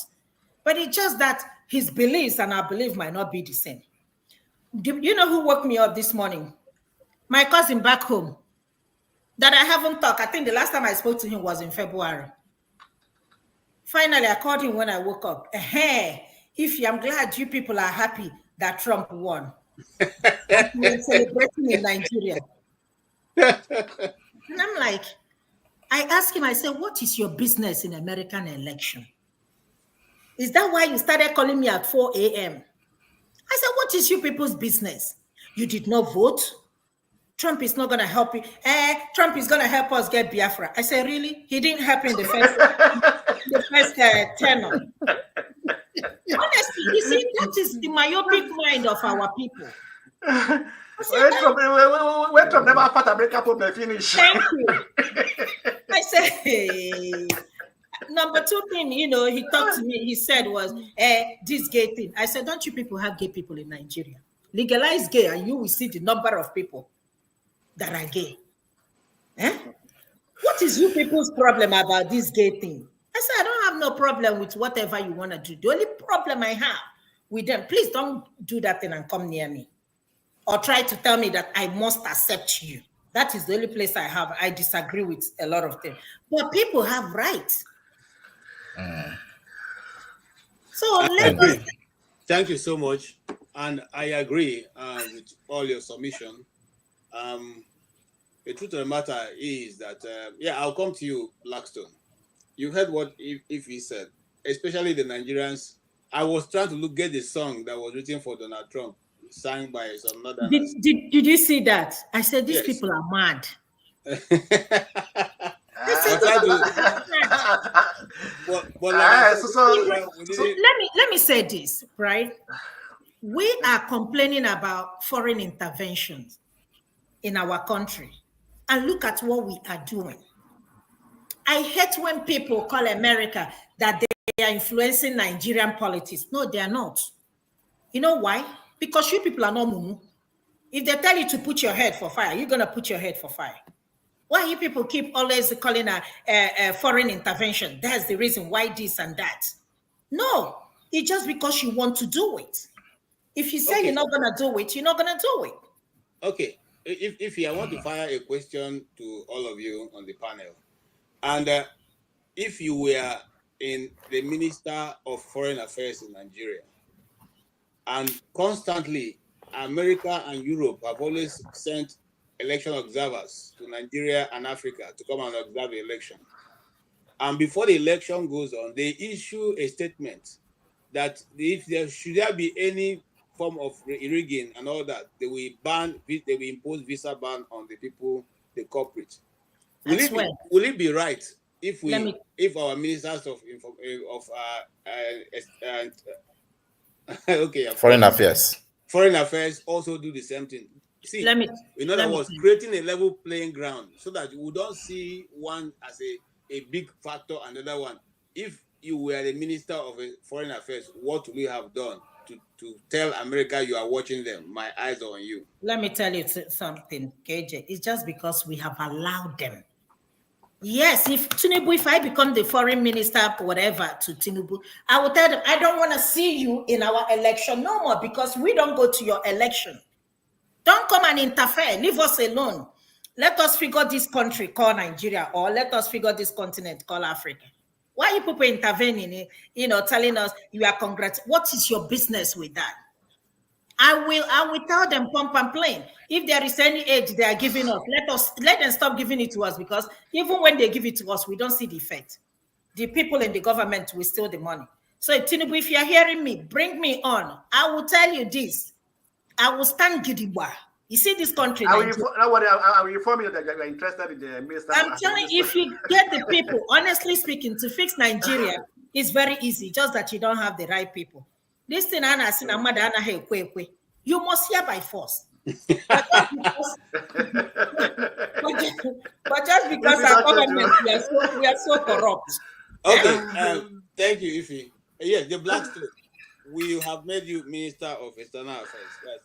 But it's just that his beliefs and our belief might not be the same. You know who woke me up this morning? My cousin back home. That I haven't talked. I think the last time I spoke to him was in February. Finally, I called him when I woke up. I'm glad you people are happy that Trump won. We're celebrating in Nigeria. And I'm like, I asked him, I said, what is your business in American election? Is that why you started calling me at 4 a.m.? I said, what is you people's business? You did not vote? Trump is not going to help you. Trump is going to help us get Biafra. I said, really? He didn't help in the first tenor. Honestly, you see, that is the myopic mind of our people. When Trump never fought a breakup of the finish. Thank you. I said, hey. Number two thing, he talked to me, he said was, this gay thing. I said, don't you people have gay people in Nigeria? Legalize gay and you will see the number of people that are gay. What is you people's problem about this gay thing? I said, I don't have no problem with whatever you want to do. The only problem I have with them, please don't do that thing and come near me. Or try to tell me that I must accept you. That is the only place I disagree with a lot of things. But people have rights. So thank you so much. And I agree with all your submission. The truth of the matter is that, I'll come to you, Blackstone. You heard what if he said, especially the Nigerians. I was trying to get the song that was written for Donald Trump, sang by some Northerners. Did you see that? I said, these people are mad. Let me say this, right? We are complaining about foreign interventions in our country. And look at what we are doing. I hate when people call America that they are influencing Nigerian politics. No, they are not. You know why? Because you people are not mumu. If they tell you to put your head for fire, you're going to put your head for fire. Why you people keep always calling a foreign intervention? That's the reason why this and that. No, it's just because you want to do it. If you say you're not going to do it, you're not going to do it. Okay. If I want to fire a question to all of you on the panel, and if you were in the Minister of Foreign Affairs in Nigeria, and constantly America and Europe have always sent election observers to Nigeria and Africa to come and observe the election, and before the election goes on, they issue a statement that if there should be any form of rigging and all that, they will impose visa ban on the people, the culprits. Will it be right if our ministers of foreign affairs also do the same thing? See, in other words, creating a level playing ground so that we don't see one as a big factor and another one. If you were the Minister of Foreign Affairs, what would you have done to tell America you are watching them? My eyes are on you. Let me tell you something, KJ. It's just because we have allowed them. Yes, if I become the foreign minister, whatever, to Tinubu, I will tell them, I don't want to see you in our election no more because we don't go to your election. Don't come and interfere. Leave us alone. Let us figure this country called Nigeria, or let us figure this continent called Africa. Why are you people intervening, telling us you are what is your business with that? I will tell them pump and plain. If there is any aid they are giving us, let them stop giving it to us, because even when they give it to us, we don't see the effect. The people in the government will steal the money. So Tinubu, if you're hearing me, bring me on. I will tell you this. I will stand Gidigba. You see this country. I will inform you that you're interested in the minister. I'm telling you, if you get the people, honestly speaking, to fix Nigeria is very easy, just that you don't have the right people. This thing, you must hear by force. But just because our government, we are so corrupt. Okay, thank you, Ife. Yes, the Black Stone. We have made you Minister of External Affairs. Yes.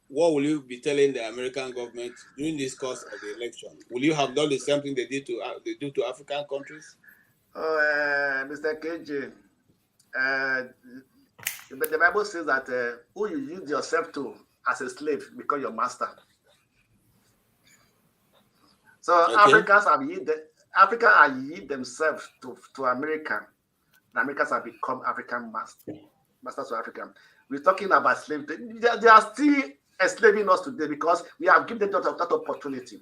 What will you be telling the American government during this course of the election? Will you have done the same thing they do to African countries? Mr. KJ, the Bible says that who you use yourself to as a slave become your master. So okay. Africa are yield themselves to America. The Americans have become African masters of Africa. We're talking about slavery. They are still enslaving us today because we have given them that opportunity.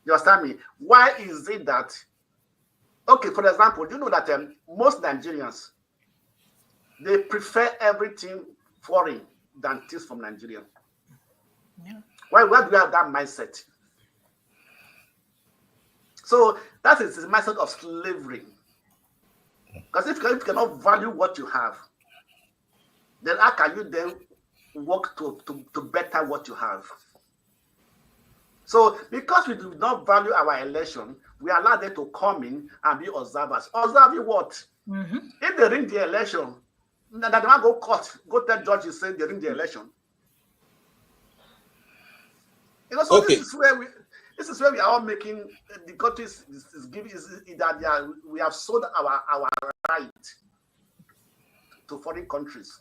You understand me? Why is it that, okay, for example, you know that most Nigerians, they prefer everything foreign than things from Nigeria. Yeah. Why do we have that mindset? So that is the mindset of slavery. Because if you cannot value what you have, then how can you then work to better what you have? So because we do not value our election, we allow them to come in and be observers. Observing what? Mm-hmm. If they ring the election, then they want to go court, go tell judges saying they ring the election. So okay. This is where we are all making the country is giving that we have sold our right to foreign countries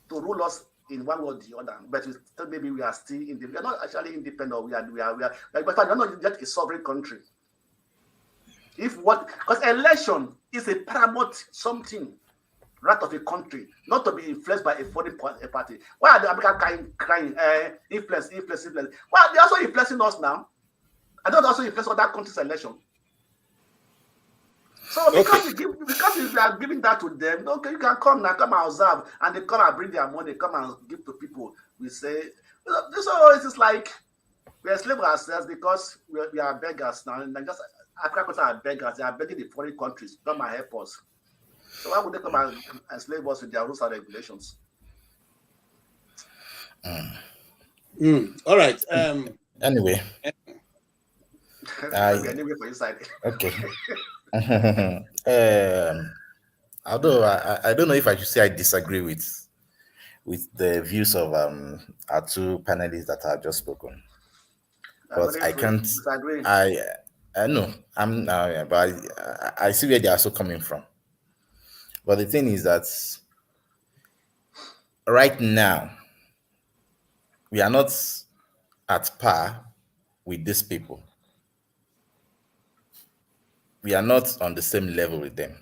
to rule us in one or the other. But maybe we are still we are not actually independent. We are but we are not yet a sovereign country. Because election is a paramount something right of a country, not to be influenced by a foreign party. Why are the Americans crying influence? Well, they're also influencing us now. And don't also influence other countries' election. So because we are giving that to them, okay, you can come and observe, and they come and bring their money, come and give to people. We say, so it's like we enslave ourselves because we are beggars now. And just Africans are beggars. They are begging the foreign countries, come and help us. So why would they come and enslave us with their rules and regulations? All right. Anyway. Anyway for inside. Okay. Although I don't know if I should say I disagree with the views of our two panelists that have just spoken, but I can't disagree. I know I'm but I see where they are also coming from. But the thing is that right now we are not at par with these people. We are not on the same level with them.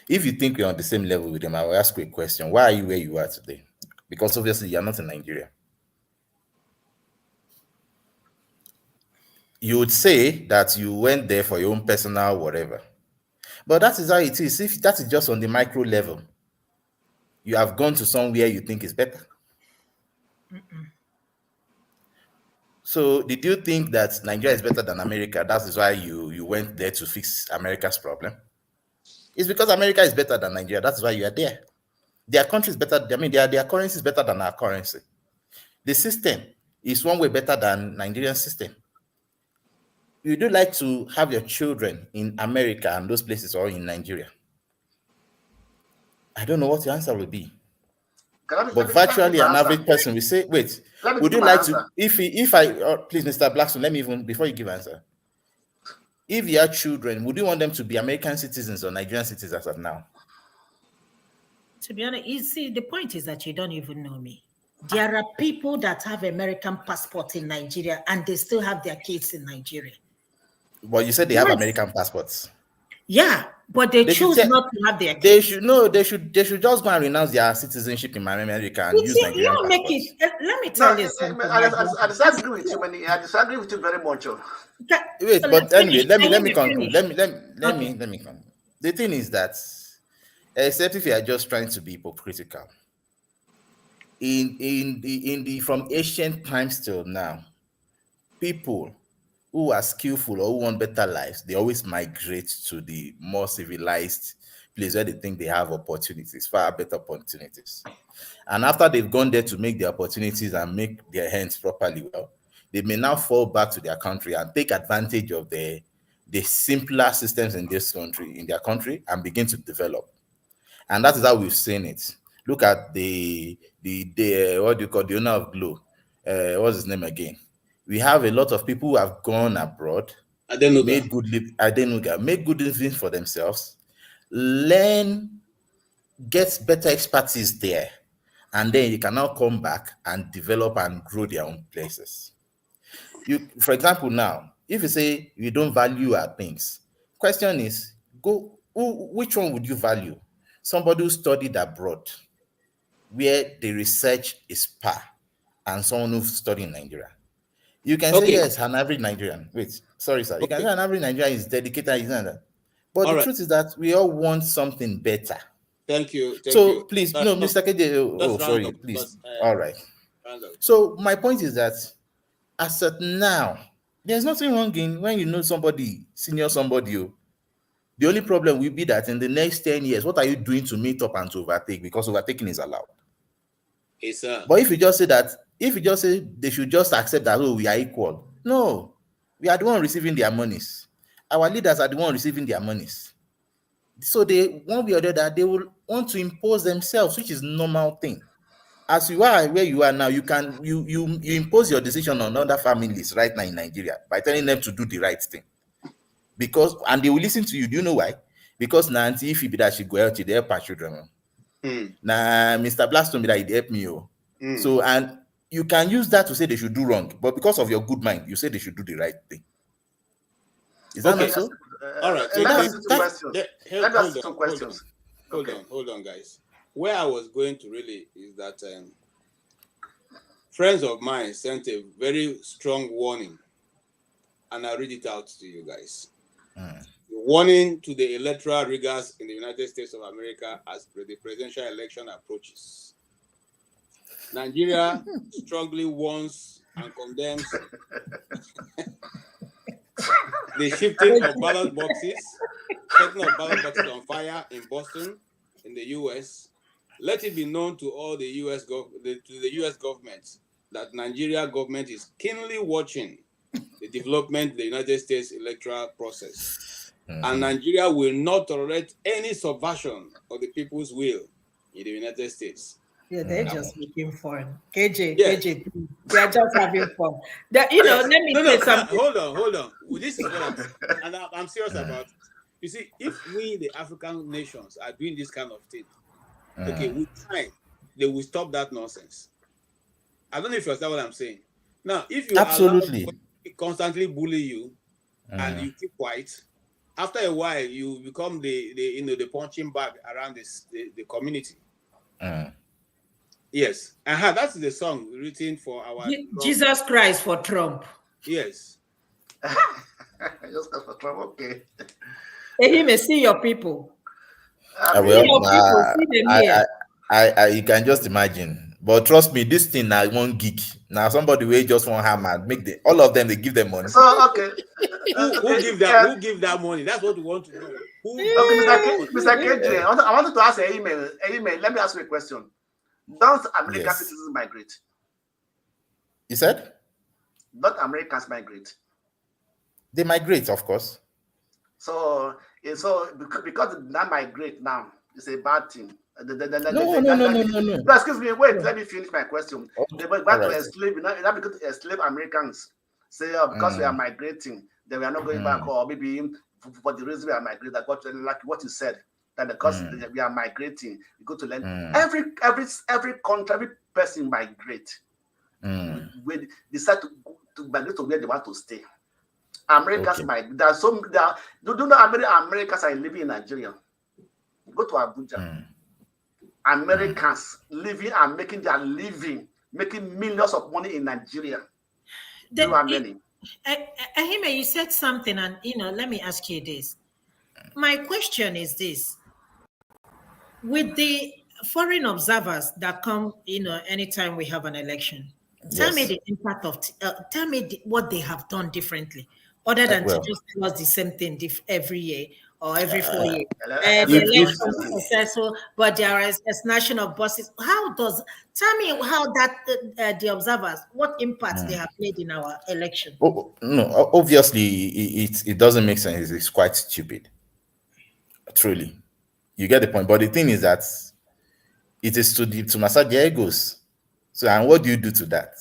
If you think we're on the same level with them, I will ask you a question. Why are you where you are today? Because obviously you're not in Nigeria. You would say that you went there for your own personal whatever. But that is how it is. If that is just on the micro level, you have gone to somewhere you think is better. So did you think that Nigeria is better than America? That is why you went there to fix America's problem? It's because America is better than Nigeria. That's why you are there. Their country is better. I mean, their currency is better than our currency. The system is one way better than Nigerian system. You do like to have your children in America and those places or in Nigeria? I don't know what your answer will be. But virtually an average person will say, wait, would you like to, if I, please, Mr. Blackstone, let me even, before you give answer, if you have children, would you want them to be American citizens or Nigerian citizens as of now? To be honest, you see, the point is that you don't even know me. There are people that have American passport in Nigeria and they still have their kids in Nigeria. Well, you said they have American passports. Yeah, but they choose not to have their kids. They should just go and renounce their citizenship in America and use Nigerian passports. Let me tell you something. I disagree with you, Manny. I disagree with you very much. Wait, but anyway, let me conclude. Let me conclude. The thing is that, except if you are just trying to be hypocritical, from ancient times till now, people who are skillful or who want better lives, they always migrate to the more civilized place where they think they have opportunities, far better opportunities. And after they've gone there to make the opportunities and make their hands properly well, they may now fall back to their country and take advantage of the simpler systems in their country, and begin to develop. And that is how we've seen it. Look at the what do you call the owner of Glo? What's his name again? We have a lot of people who have gone abroad, made good living for themselves, get better expertise there, and then you can now come back and develop and grow their own places. For example, now, if you say you don't value our things, question is, which one would you value? Somebody who studied abroad, where the research is par, and someone who studied in Nigeria. You can say, yes, an average Nigerian. Wait, sorry, sir. You can say an average Nigerian is dedicated. But the truth is that we all want something better. Thank you. Please, Mr. KJ, sorry, please. All right. So my point is that as of now, there's nothing wrong in when you know somebody, senior somebody. The only problem will be that in the next 10 years, what are you doing to meet up and to overtake? Because overtaking is allowed. Yes, sir. But if you just say they should just accept that, we are equal. No, we are the one receiving their monies. Our leaders are the one receiving their monies. So they, one way or the other, they will want to impose themselves, which is normal thing. As you are where you are now, you impose your decision on other families right now in Nigeria by telling them to do the right thing. And they will listen to you. Do you know why? Because now, if you be that she go out, they help our children. Now, Mr. Blaston be that he help me. So, and you can use that to say they should do wrong, but because of your good mind, you say they should do the right thing. Is that not so? All right. So let me ask some questions. Hold on, guys. Where I was going to really is that friends of mine sent a very strong warning, and I'll read it out to you guys. Warning to the electoral rigors in the United States of America as the presidential election approaches. Nigeria strongly warns and condemns the shifting of ballot boxes, setting of ballot boxes on fire in Boston, in the U.S. Let it be known to all the U.S. government that Nigeria government is keenly watching the development of the United States electoral process. And Nigeria will not tolerate any subversion of the people's will in the United States. Yeah, they're just making fun. KJ, they're just having fun. Let me say something. Hold on. This is what I'm serious about. You see, if we, the African nations, are doing this kind of thing, okay, with time, they will stop that nonsense. I don't know if you understand what I'm saying. Now, if you absolutely constantly bully you and you keep quiet, after a while you become the punching bag around the community. Yes, that's the song written for our Jesus Christ for Trump. Yes. Jesus Christ for Trump. Okay. He may see your people. You can just imagine. But trust me, this thing now one geek. Now somebody will just want hammer make all of them, they give them money. So okay. Who give that money? That's what we want to know. Mr. KJ, I wanted to ask an email. Let me ask you a question. Don't American citizens migrate? You said? Don't Americans migrate? They migrate, of course. So because they not migrate now, it's a bad thing. No. Excuse me. Wait, let me finish my question. They were about to enslave, not because enslave Americans. Say because we are migrating, they were not going back, or maybe for the reason we are migrating, that got like what you said, that because we are migrating, we go to learn. Every country, every person migrate. We decide to migrate to where they want to stay. Americans migrate. There are do you know how many Americans are living in Nigeria? Go to Abuja. Americans living and making their living, making millions of money in Nigeria. There are many. Ahime, you said something, and let me ask you this. My question is this: with the foreign observers that come, anytime we have an election, tell me the impact of. Tell me what they have done differently, other than to just tell us the same thing every year or every 4 years. The election was successful, but there is a snatching of buses. Tell me how that the observers, what impact they have made in our election? Oh, no, obviously it doesn't make sense. It's quite stupid. Truly, you get the point. But the thing is that it is to massage their egos. So, and what do you do to that?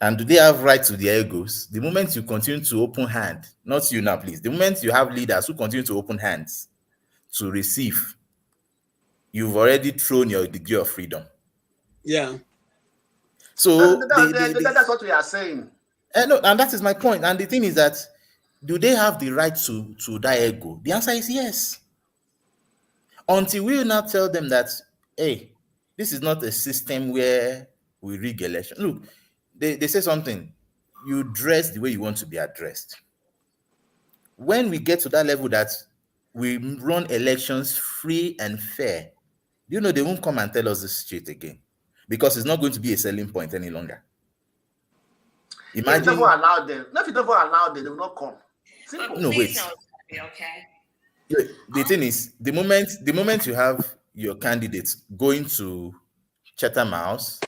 And do they have right to their egos? The moment you continue to open hand, not you now, please. The moment you have leaders who continue to open hands to receive, you've already thrown your degree of freedom. Yeah. So that's what we are saying. No, and that is my point. And the thing is that, do they have the right to that ego? The answer is yes. Until we will now tell them that, hey, this is not a system where we rig election. Look, they say something. You dress the way you want to be addressed. When we get to that level that we run elections free and fair, they won't come and tell us this straight again, because it's not going to be a selling point any longer. Imagine. If you never allow them, they will not come. Simple. No, wait. Okay. The thing is, the moment you have your candidates going to Chatham House,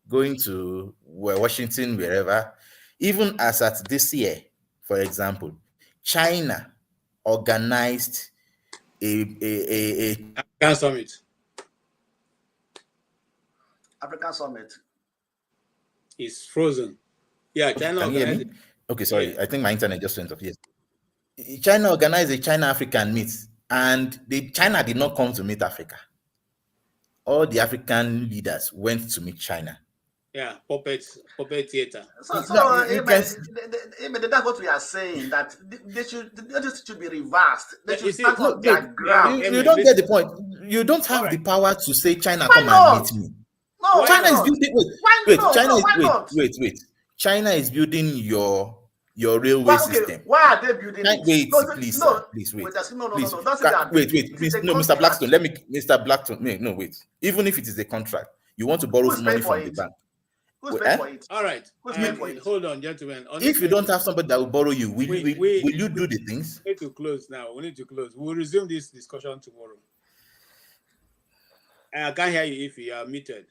going to Washington, wherever, even as at this year, for example, China organized a African summit. African summit is frozen. Yeah, China organized it. Okay, sorry. Yeah. I think my internet just went off. Yes. China organized a China-African meet, and China did not come to meet Africa. All the African leaders went to meet China. Yeah, puppet theater. So that's what we are saying, that they should be reversed. They should start on their ground. You don't get the point. You don't have the power to say, China, come and meet me. No, China is building. Wait. China is building your railway system. Why are they building it? Please wait. Please, Mr. Blackstone. Mr. Blackstone. No, wait. Even if it is a contract, you want to borrow money from the bank. Who's paying for it? All right. Hold on, gentlemen. If you don't have somebody that will borrow you, will you do the things? We need to close now. We'll resume this discussion tomorrow. I can't hear you if you are muted.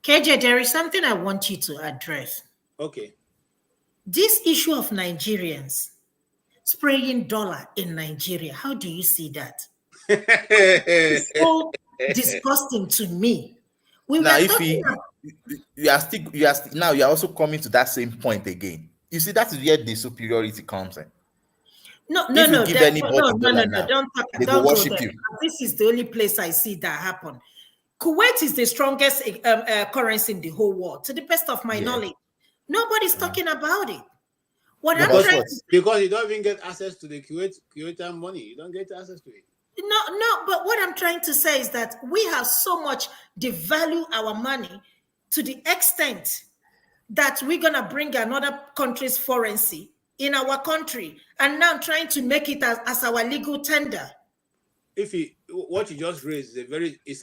KJ, there is something I want you to address. Okay. This issue of Nigerians spraying dollar in Nigeria, how do you see that? It's so disgusting to me. You are also coming to that same point again. You see, that's where the superiority comes in. No. Don't worship you. This is the only place I see that happen. Kuwait is the strongest currency in the whole world, to the best of my knowledge. Nobody's talking about it. Because you don't even get access to the Kuwaitan money. You don't get access to it. No, but what I'm trying to say is that we have so much devalue our money to the extent that we're going to bring another country's currency in our country and now trying to make it as our legal tender. What you just raised is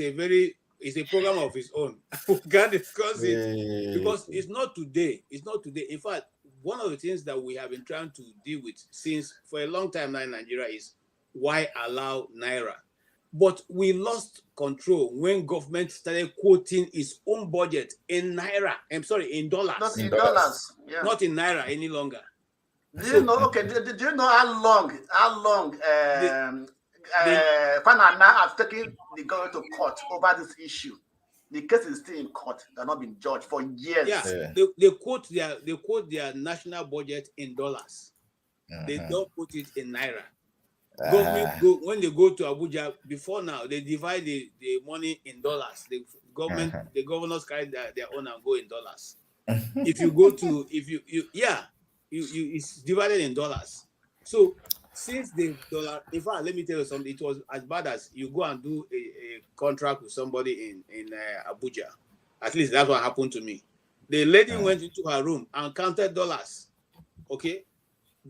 a program of its own. We can't discuss it because it's not today. In fact, one of the things that we have been trying to deal with since for a long time now in Nigeria is why allow Naira? But we lost control when government started quoting its own budget in Naira. I'm sorry, in dollars. Not in dollars. Yeah. Not in Naira any longer. Do you know? Okay. Do you know how long? Panama have taken the government to court over this issue. The case is still in court. They're not been judged for years. Yeah. They quote their national budget in dollars. They don't put it in naira. Government when they go to Abuja before now, they divide the money in dollars. The governors carry their own and go in dollars. If you go to it's divided in dollars. So since the dollar, in fact, let me tell you something. It was as bad as you go and do a contract with somebody in Abuja. At least that's what happened to me. The lady went into her room and counted dollars. Okay.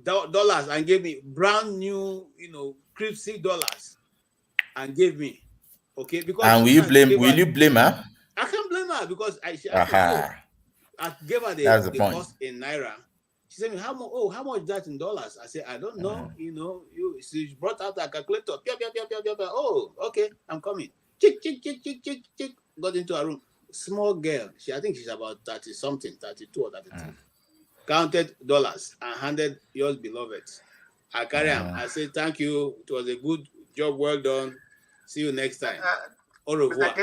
Dollars, and gave me brand new, cryptic dollars, and gave me, okay, because. And will you blame her? I can't blame her because I gave her the cost in naira. She said, how much is that in dollars? I said, I don't know. She brought out a calculator. Oh, okay, I'm coming. Chick. Got into her room. Small girl. I think she's about 30 something, 32 or 33. Counted dollars and handed yours beloved. I carry him. I said, thank you. It was a good job. Well done. See you next time. Au revoir.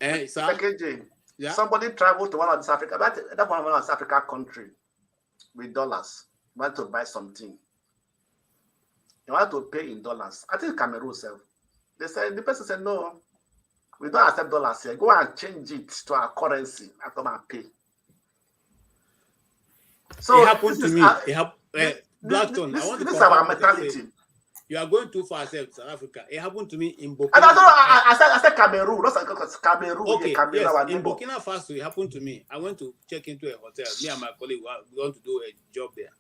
Yeah? Somebody traveled to one of South Africa. That's one of South Africa country with dollars. Want to buy something. You want to pay in dollars. I think Cameroon self. The person said, no, we don't accept dollars here. Go and change it to our currency and come and pay. So it happened to me. Blackstone. This is our mentality. You are going too far, South Africa. It happened to me in Burkina. I said Cameroon. That's Cameroon. Okay, yes, in Burkina Faso, it happened to me. I went to check into a hotel. Me and my colleague we want to do a job there.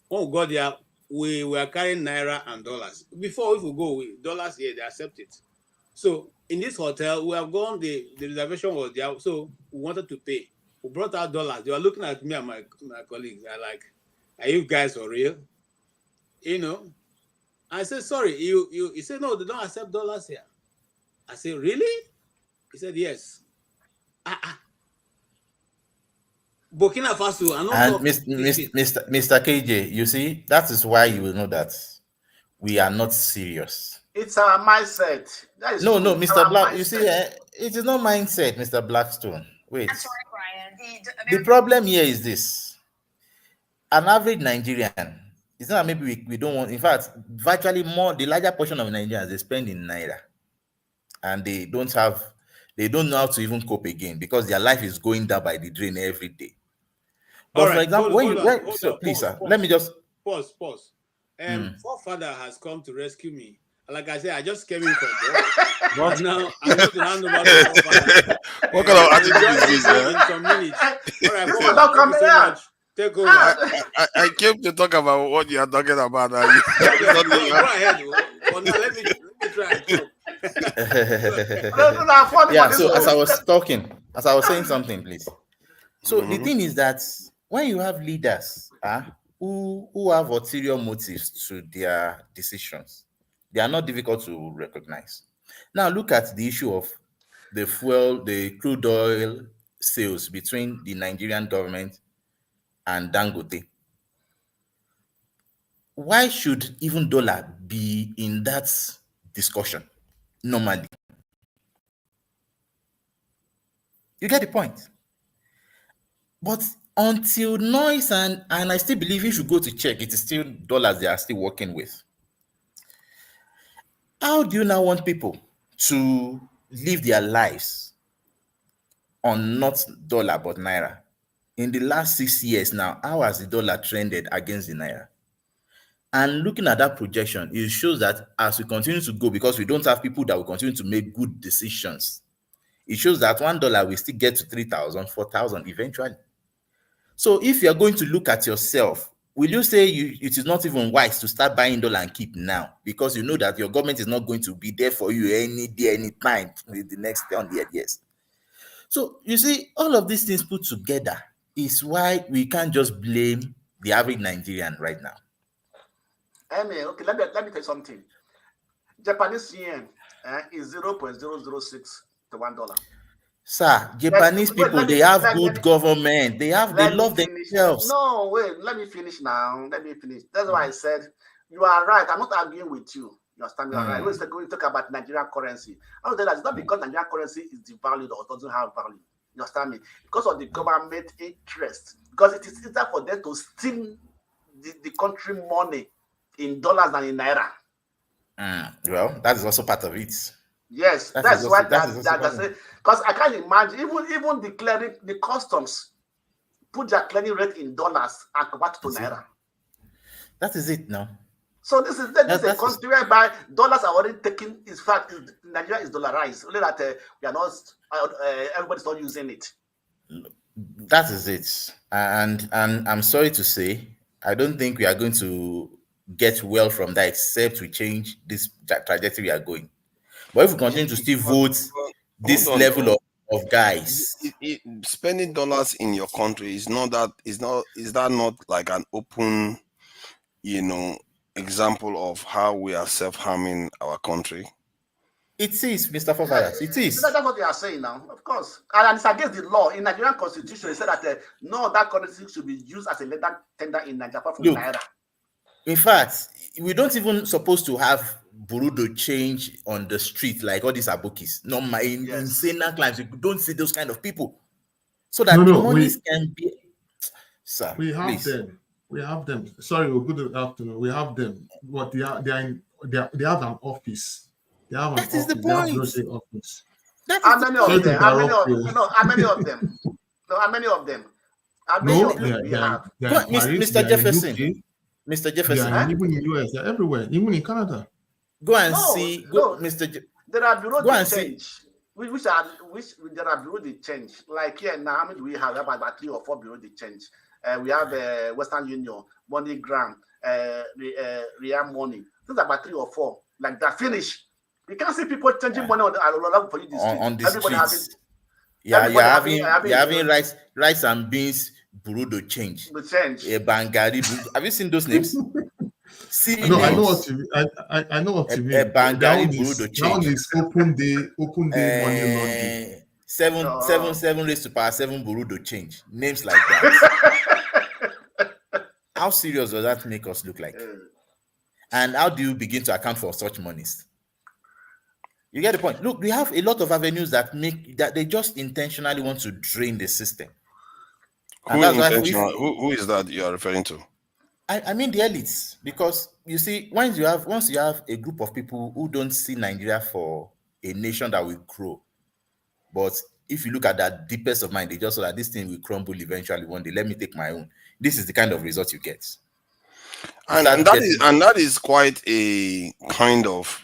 When we got there, we were carrying naira and dollars. Before if we go, dollars here, they accept it. So in this hotel, we have gone. The reservation was there, so we wanted to pay. We brought out dollars. They were looking at me and my colleagues. They're like, "Are you guys for real?" I said, "Sorry." He said, "No, they don't accept dollars here." I said, "Really?" He said, "Yes." Burkina Faso. And Mr. KJ, you see, that is why you will know that we are not serious. It's our mindset. No, Mr. Black. You see, it is not mindset, Mr. Blackstone. Wait. I'm sorry, Brian. The problem here is this: an average Nigerian. It's not maybe we don't want. In fact, virtually the larger portion of Nigerians, they spend in naira, and they don't know how to even cope again because their life is going down by the drain every day. But for example, please, sir, let me just pause. Forefather has come to rescue me. Like I said, I just came in from there. But now I'm going to hand over to Forefather. What kind of attitude is this? In some minutes. All right, Forefather, thank you so much. Take over. I came to talk about what you are talking about. Go ahead. Well, now let me try. Yeah. So as I was saying something, please. So the thing is that when you have leaders who have ulterior motives to their decisions, they are not difficult to recognize. Now look at the issue of the crude oil sales between the Nigerian government and Dangote. Why should even dollar be in that discussion normally? You get the point. But until noise and I still believe you should go to check, it is still dollars they are still working with. How do you now want people to live their lives on not dollar but naira? In the last 6 years now, how has the dollar trended against the naira? And looking at that projection, it shows that as we continue to go, because we don't have people that will continue to make good decisions, it shows that $1 will still get to 3,000, 4,000 eventually. So if you're going to look at yourself, will you say it is not even wise to start buying dollar and keep now? Because you know that your government is not going to be there for you any day, any time in the next 100 years. So you see, all of these things put together is why we can't just blame the average Nigerian right now. Okay, let me tell you something. Japanese yen is 0.006 to $1. Sir, Japanese people, they have good government. They love themselves. No, wait, let me finish now. That's why I said, you are right. I'm not arguing with you. You understand me? Right. When we talk about Nigerian currency, I would say that it's not because Nigerian currency is devalued or doesn't have value. You understand me? Because of the government interest. Because it is easier for them to steal the country money in dollars than in naira. Well, that is also part of it. Yes, that's why that's because I can't imagine even declaring the customs put their clearing rate in dollars and convert to naira. That is it now. So this is a country whereby dollars are already taken. In fact, Nigeria is dollarized. Only that we are not. Everybody's not using it. That is it. And I'm sorry to say, I don't think we are going to get well from that except we change this trajectory we are going. But if we continue to still vote this level of guys, spending dollars in your country is that not like an open, example of how we are self-harming our country? It is, Mr. Fofaras. It is. That's what they are saying now, of course. And it's against the law. In Nigerian constitution, it said that no, that currency should be used as a legal tender in Nigeria from naira. In fact, we don't even supposed to have bureau change on the street like all these abokis. No, in Sena climes, we don't see those kind of people. So that the monies can be. Sir, we have them. We have them. Sorry, we're good afternoon. We have them, but they have an office. They have that is the point. Office. How many of them? How many of them? No, how many of them? How many of them we have? Mr. Jefferson. Mr. Jefferson. Even in the US, they're everywhere, even in Canada. Go and see. Mr. There are bureau de change. Which there are bureau de change. Like here now, how many do we have? About 3 or 4 bureau de change. We have Western Union, MoneyGram, Real Money. These are about 3 or 4. Like that finish. You can't see people changing money on the streets. You're having rice and beans bureau de change. Bangari. Have you seen those names? I know what you mean. I know what you mean. Bangari bureau de change. That one is open day money laundering. 7 raised to power 7 bureau de change. Names like that. How serious does that make us look like? And how do you begin to account for such monies? You get the point. Look, we have a lot of avenues that they just intentionally want to drain the system. Who is that you are referring to? I mean the elites, because you see, once you have a group of people who don't see Nigeria for a nation that will grow, but if you look at that deepest of mind, they just saw that this thing will crumble eventually one day. Let me take my own. This is the kind of result you get, and that is quite a kind of,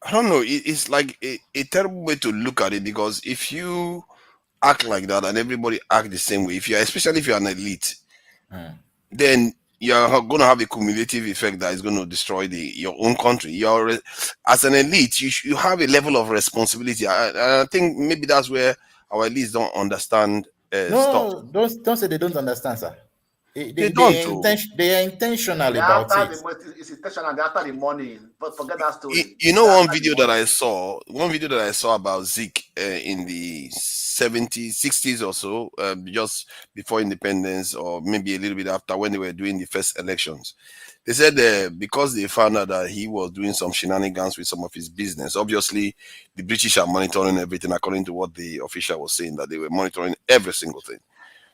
I don't know. It's like a terrible way to look at it, because if you act like that and everybody act the same way, especially if you're an elite, then you're going to have a cumulative effect that is going to destroy your own country. As an elite, you have a level of responsibility. I think maybe that's where our elites don't understand stuff. Don't say they don't understand, sir. They are intentional about it. It's intentional. They after the money, but forget that story. One video that I saw about Zeke in the 70s, 60s or so, just before independence, or maybe a little bit after, when they were doing the first elections. They said because they found out that he was doing some shenanigans with some of his business. Obviously, the British are monitoring everything, according to what the official was saying, that they were monitoring every single thing.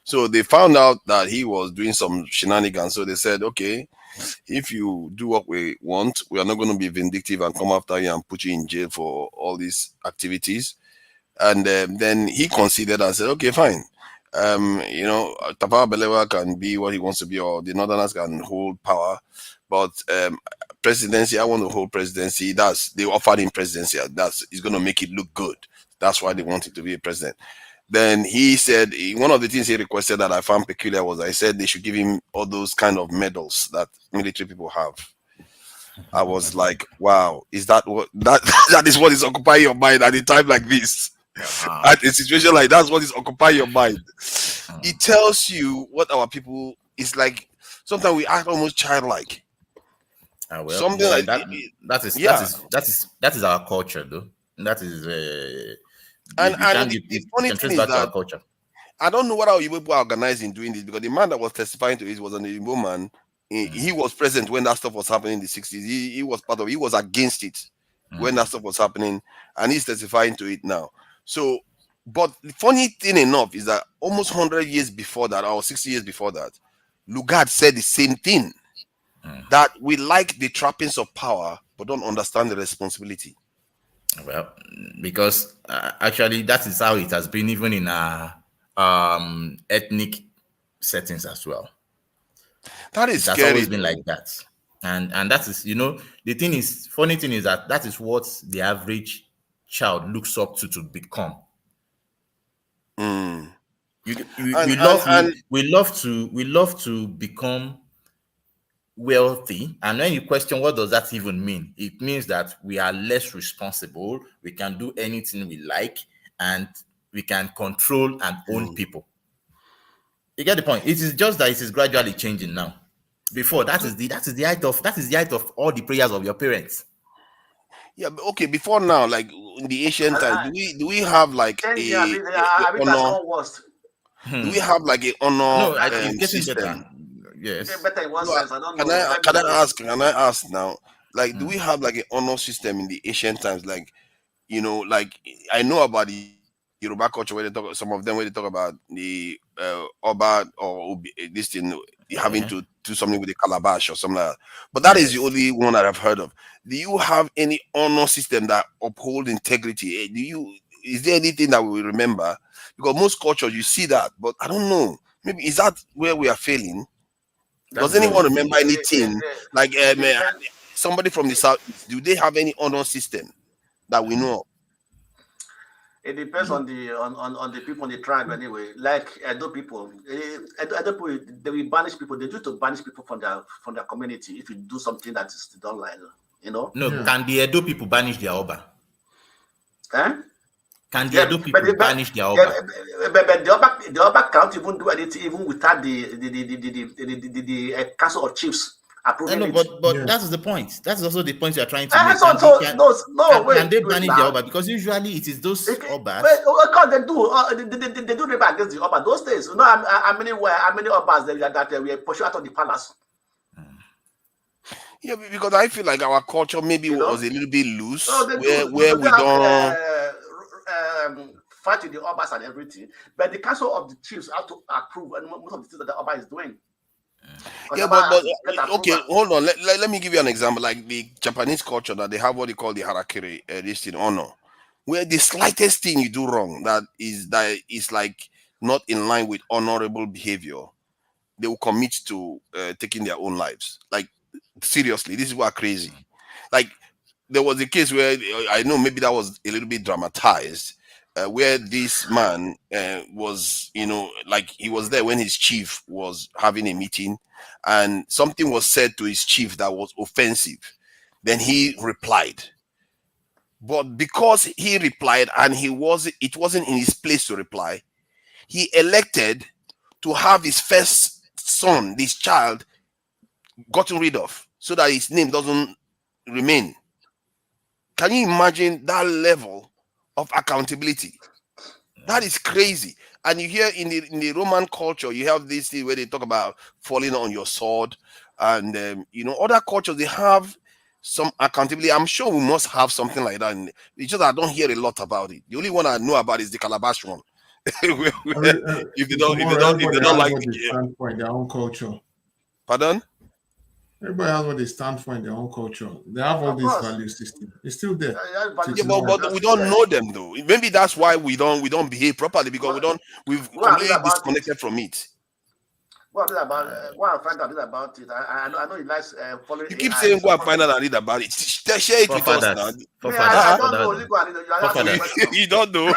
So they found out that he was doing some shenanigans. So they said, okay, if you do what we want, we are not going to be vindictive and come after you and put you in jail for all these activities. And then he considered and said, okay, fine. Tafawa Balewa can be what he wants to be, or the Northerners can hold power. But presidency, I want to hold presidency. They offered him presidency. It's going to make it look good. That's why they wanted to be a president. Then he said, one of the things he requested that I found peculiar was, I said they should give him all those kind of medals that military people have. I was like, wow, is that that is what is occupying your mind at a time like this? At a situation like that's what is occupying your mind. It tells you what our people is like. Sometimes we act almost childlike. Something like that. That is our culture, though. That is and the funny thing is that culture. I don't know what our people are organizing doing this, because the man that was testifying to it was an Igbo man. He was present when that stuff was happening in the 60s. He was part of it. He was against it when that stuff was happening, and he's testifying to it now. So, but the funny thing enough is that almost 100 years before that, or 60 years before that, Lugard said the same thing, that we like the trappings of power, but don't understand the responsibility. Well, because actually that is how it has been even in our ethnic settings as well. That is That's scary. always been like that. And that is, the thing is, funny thing is that is what the average child looks up to become. We love to become wealthy, and when you question what does that even mean, it means that we are less responsible, we can do anything we like, and we can control and own people. You get the point? It is just that it is gradually changing now. Before, that is the height of all the prayers of your parents. Yeah, but okay. Before now, like in the ancient times, do we have like a honor? Do we have like a honor system? Yes. Better in one sense. I don't know. Can I ask now? Like, do we have like an honor system in the ancient times? Like, like I know about the Yoruba culture where they talk. Some of them where they talk about the Oba or this thing having to do something with the calabash or something like that. But that is the only one that I've heard of. Do you have any honor system that uphold integrity? Is there anything that we remember? Because most cultures you see that, but I don't know. Maybe is that where we are failing? Does anyone remember anything like somebody from the south? Do they have any honor system that we know of? It depends on the people in the tribe anyway. Like Edo people, they will banish people. They do to banish people from their community if you do something that is done like, No, can the Edo people banish their Oba? Can the Edo people banish their Oba? But the Oba can't even do anything even without the council of chiefs approving it. But that is the point. That's also the point you are trying to make. Can they banish the Oba? Because usually it is those Obas. They do rebel against the Oba those days. How many Obas that were pushed out of the palace? Yeah, because I feel like our culture maybe was a little bit loose, where we don't fight with the Obas and everything, but the council of the chiefs have to approve and most of the things that the Oba is doing. Yeah, but okay, hold on. Let me give you an example. Like the Japanese culture, that they have what they call the harakiri, this in honor, where the slightest thing you do wrong that is like not in line with honorable behavior, they will commit to taking their own lives. Like seriously, this is what crazy. Like there was a case where I know maybe that was a little bit dramatized, where this man was, like he was there when his chief was having a meeting, and something was said to his chief that was offensive. Then he replied, but because he replied and it wasn't in his place to reply, he elected to have his first son, this child, gotten rid of so that his name doesn't remain. Can you imagine that level of accountability? That is crazy. And you hear in the Roman culture, you have this thing where they talk about falling on your sword, and other cultures, they have some accountability. I'm sure we must have something like that. It's just I don't hear a lot about it. The only one I know about is the calabash one. If they don't like the standpoint, their own culture. Pardon? Everybody has what they stand for in their own culture. They have all these value systems. It's still there. But we don't know them though. Maybe that's why we don't behave properly, because we've completely disconnected from it. Go and find out about it. I know you like following. You keep saying go and find out and read about it. Share it with us now. I don't know. You don't know.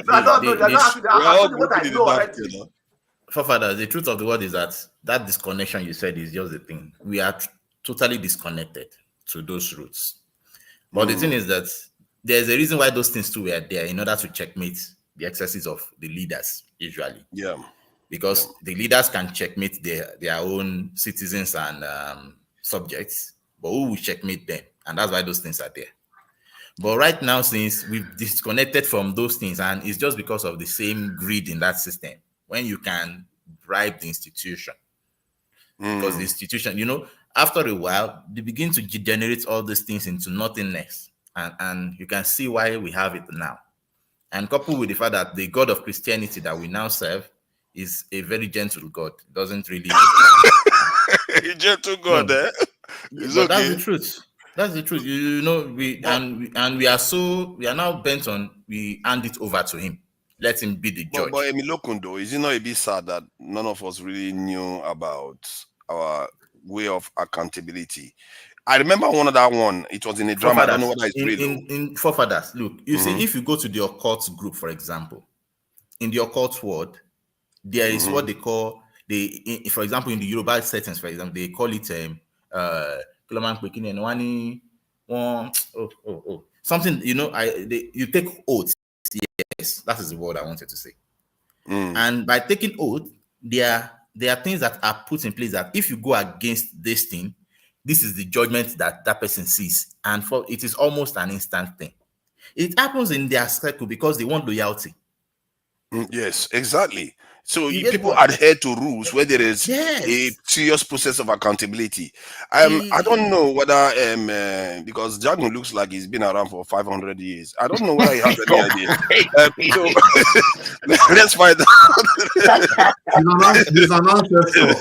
I don't know. What I know already. Forefathers, the truth of the word is that disconnection you said is just the thing. We are totally disconnected to those roots. But the thing is that there's a reason why those things too were there, in order to checkmate the excesses of the leaders, usually. Yeah. Because the leaders can checkmate their own citizens and subjects, but who will checkmate them? And that's why those things are there. But right now, since we've disconnected from those things, and it's just because of the same greed in that system, when you can bribe the institution, because the institution, after a while, they begin to generate all these things into nothingness. And you can see why we have it now. And coupled with the fact that the God of Christianity that we now serve is a very gentle God. Doesn't really. Gentle God, No. eh? It's But okay. that's the truth. That's the truth. You know, we are now bent on we hand it over to him. Let him be the judge. But Emilokundo, is it not a bit sad that none of us really knew about our way of accountability? I remember one of that one. It was in a drama. I don't know whether it's real. In forefathers, look, you see, if you go to the occult group, for example, in the occult world, there is what they call for example, in the Yoruba settings, for example, they call it something, you know, you take oaths. Yes, that is the word I wanted to say. And by taking oath, there are things that are put in place that if you go against this thing, this is the judgment that person sees, and it is almost an instant thing. It happens in their circle because they want loyalty. Yes, exactly. So people adhere to rules where there is a serious process of accountability. I don't know whether because Jagun looks like he's been around for 500 years. I don't know whether he has any idea. So let's find out. He's an ancestor.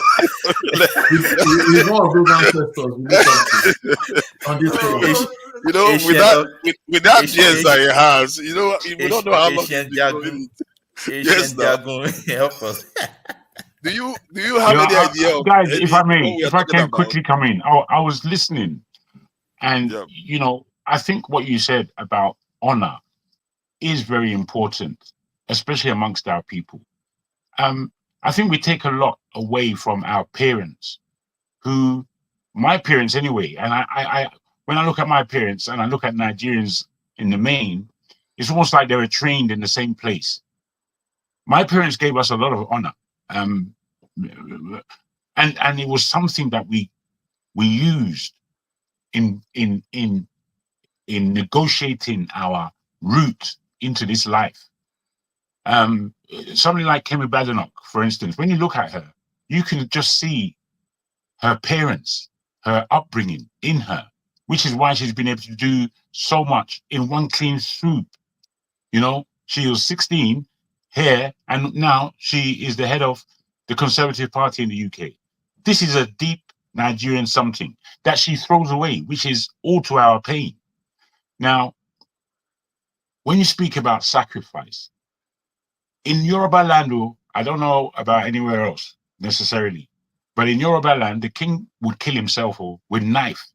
He's one of those ancestors. On this page. You know, with that years that he has, you know, we don't know how long. Yes, help us. Do you have any idea of, guys? If I can quickly come in, I was listening, and you know, I think what you said about honor is very important, especially amongst our people. I think we take a lot away from our parents, my parents anyway, and I when I look at my parents and I look at Nigerians in the main, it's almost like they were trained in the same place. My parents gave us a lot of honor, and it was something that we used in negotiating our route into this life. Somebody like Kemi Badenoch, for instance, when you look at her, you can just see her parents, her upbringing in her, which is why she's been able to do so much in one clean swoop. You know, she was 16 here, and now she is the head of the Conservative Party in the UK. This is a deep Nigerian something that she throws away, which is all to our pain. Now, when you speak about sacrifice, in Yoruba land, I don't know about anywhere else necessarily, but in Yoruba land, the king would kill himself with knife.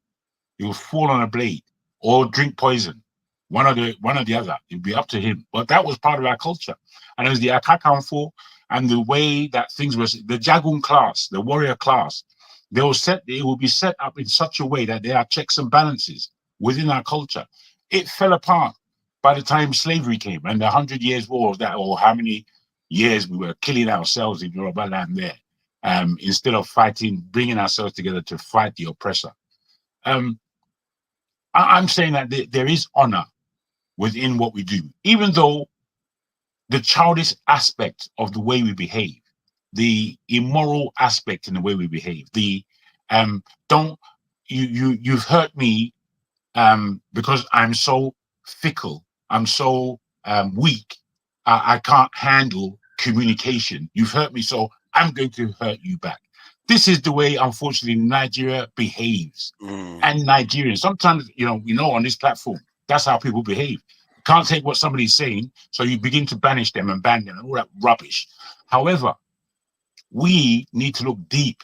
He would fall on a blade or drink poison. One or the other. It'd be up to him. But that was part of our culture. And it was the Akakanfo and the way that things were, the Jagun class, the warrior class, it will be set up in such a way that there are checks and balances within our culture. It fell apart by the time slavery came and the 100 Years' War, or how many years we were killing ourselves in Yoruba land there, instead of bringing ourselves together to fight the oppressor. I'm saying that there is honor within what we do, even though the childish aspect of the way we behave, the immoral aspect in the way we behave, you've hurt me because I'm so fickle, I'm so weak, I can't handle communication. You've hurt me, so I'm going to hurt you back. This is the way, unfortunately, Nigeria behaves. And Nigerians, sometimes, you know, on this platform, that's how people behave. Can't take what somebody's saying, so you begin to banish them and ban them and all that rubbish. However, we need to look deep.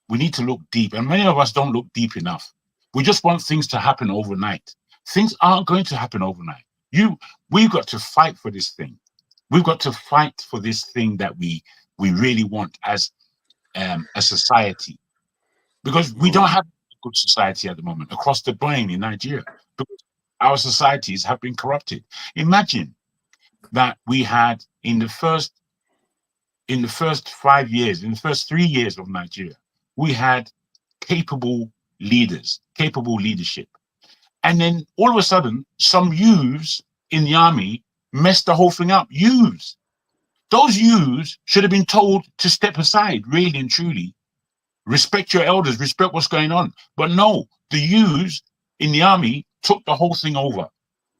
We need to look deep, and many of us don't look deep enough. We just want things to happen overnight. Things aren't going to happen overnight. We've got to fight for this thing. We've got to fight for this thing that we really want as a society, because we don't have a good society at the moment across the brain in Nigeria, because our societies have been corrupted. Imagine that we had in the first 5 years, in the first 3 years of Nigeria, we had capable leaders, capable leadership. And then all of a sudden, some youths in the army messed the whole thing up. Youths. Those youths should have been told to step aside, really and truly. Respect your elders, respect what's going on. But no, the youths in the army took the whole thing over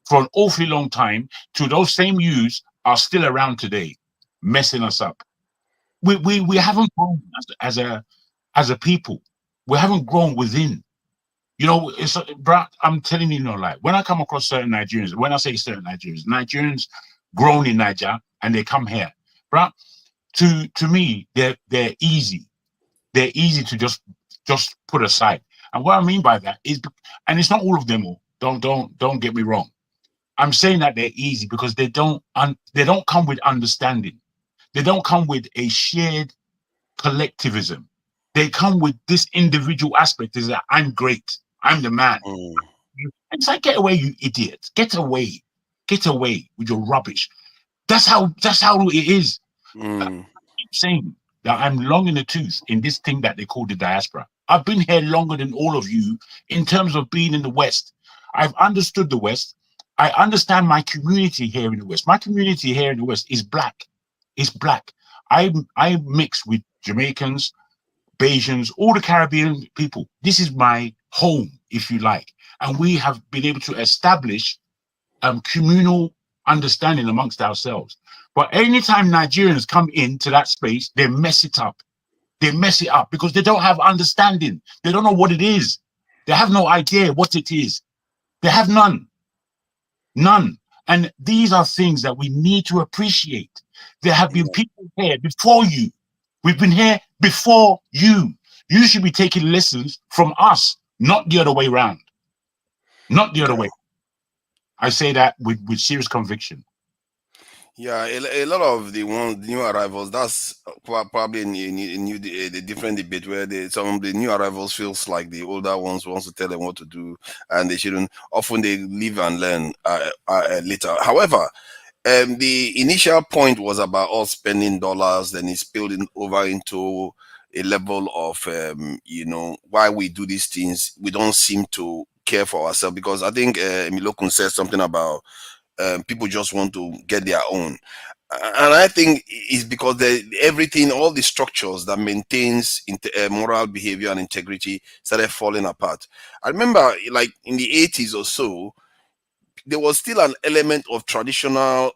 for an awfully long time, till those same youths are still around today, messing us up. We haven't grown as a people. We haven't grown within. You know, I'm telling you no lie. When I come across certain Nigerians, when I say certain Nigerians grown in Niger and they come here, bruh, to me, they're easy. They're easy to just put aside. And what I mean by that is, and it's not all of them all. Don't get me wrong. I'm saying that they're easy because they don't come with understanding. They don't come with a shared collectivism. They come with this individual aspect, is that I'm great, I'm the man. It's like, get away, you idiot. Get away with your rubbish. That's how it is. I keep saying that I'm long in the tooth in this thing that they call the diaspora. I've been here longer than all of you in terms of being in the West. I've understood the West. I understand my community here in the West. My community here in the West is black. It's black. I mix with Jamaicans, Bajans, all the Caribbean people. This is my home, if you like. And we have been able to establish communal understanding amongst ourselves. But anytime Nigerians come into that space, they mess it up. They mess it up because they don't have understanding. They don't know what it is. They have no idea what it is. They have none. None. And these are things that we need to appreciate. There have been people here before you. We've been here before you. You should be taking lessons from us, not the other way around. Not the other way. I say that with serious conviction. Yeah, a lot of the new arrivals, that's probably a different debate where some of the new arrivals feels like the older ones wants to tell them what to do, and they shouldn't. Often they live and learn later. However, the initial point was about us spending dollars, then it's spilled over into a level of why we do these things. We don't seem to care for ourselves, because I think Milokun said something about people just want to get their own, and I think it's because everything, all the structures that maintains moral behavior and integrity started falling apart. I remember, like in the 80s or so, there was still an element of traditional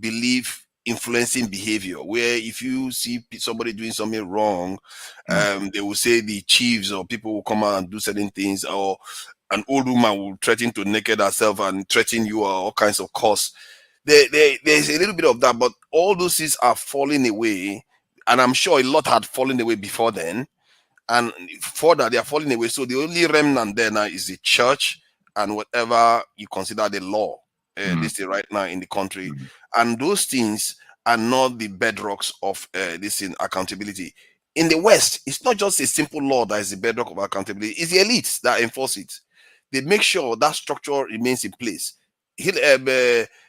belief influencing behavior, where if you see somebody doing something wrong, they will say the chiefs or people will come out and do certain things, or an old woman will threaten to naked herself and threaten you, or all kinds of costs. There's a little bit of that, but all those things are falling away, and I'm sure a lot had fallen away before then, and further they are falling away. So the only remnant there now is the church and whatever you consider the law this is right now in the country, and those things are not the bedrocks of this in accountability. In the West, it's not just a simple law that is the bedrock of accountability. It's the elites that enforce it. They make sure that structure remains in place.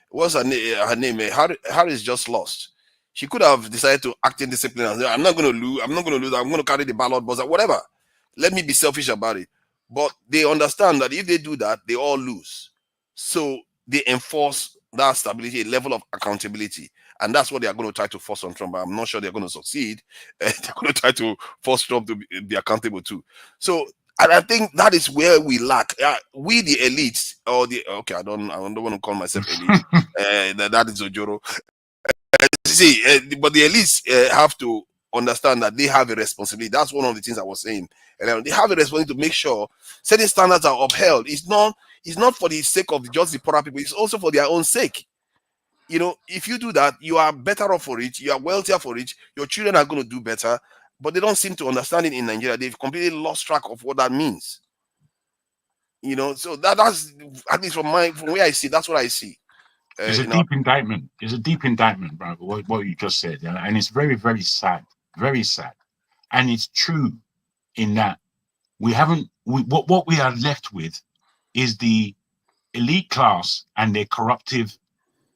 What's her name? Harris just lost. She could have decided to act in discipline and say, I'm not going to lose. I'm going to carry the ballot buzzer, whatever. Let me be selfish about it. But they understand that if they do that, they all lose. So they enforce that stability, a level of accountability. And that's what they are going to try to force on Trump. I'm not sure they're going to succeed. They're going to try to force Trump to be accountable too. So, and I think that is where we lack. We, the elites, or I don't want to call myself elite. That is Ojoro. But the elites have to understand that they have a responsibility. That's one of the things I was saying. And they have a responsibility to make sure certain standards are upheld. It's not for the sake of just the poorer people. It's also for their own sake. If you do that, you are better off for it. You are wealthier for it. Your children are going to do better. But they don't seem to understand it in Nigeria. They've completely lost track of what that means. So that's, at least from where I see, that's what I see. It's a deep indictment. It's a deep indictment, brother, what you just said. And it's very, very sad. Very sad. And it's true in that what we are left with is the elite class and their corruptive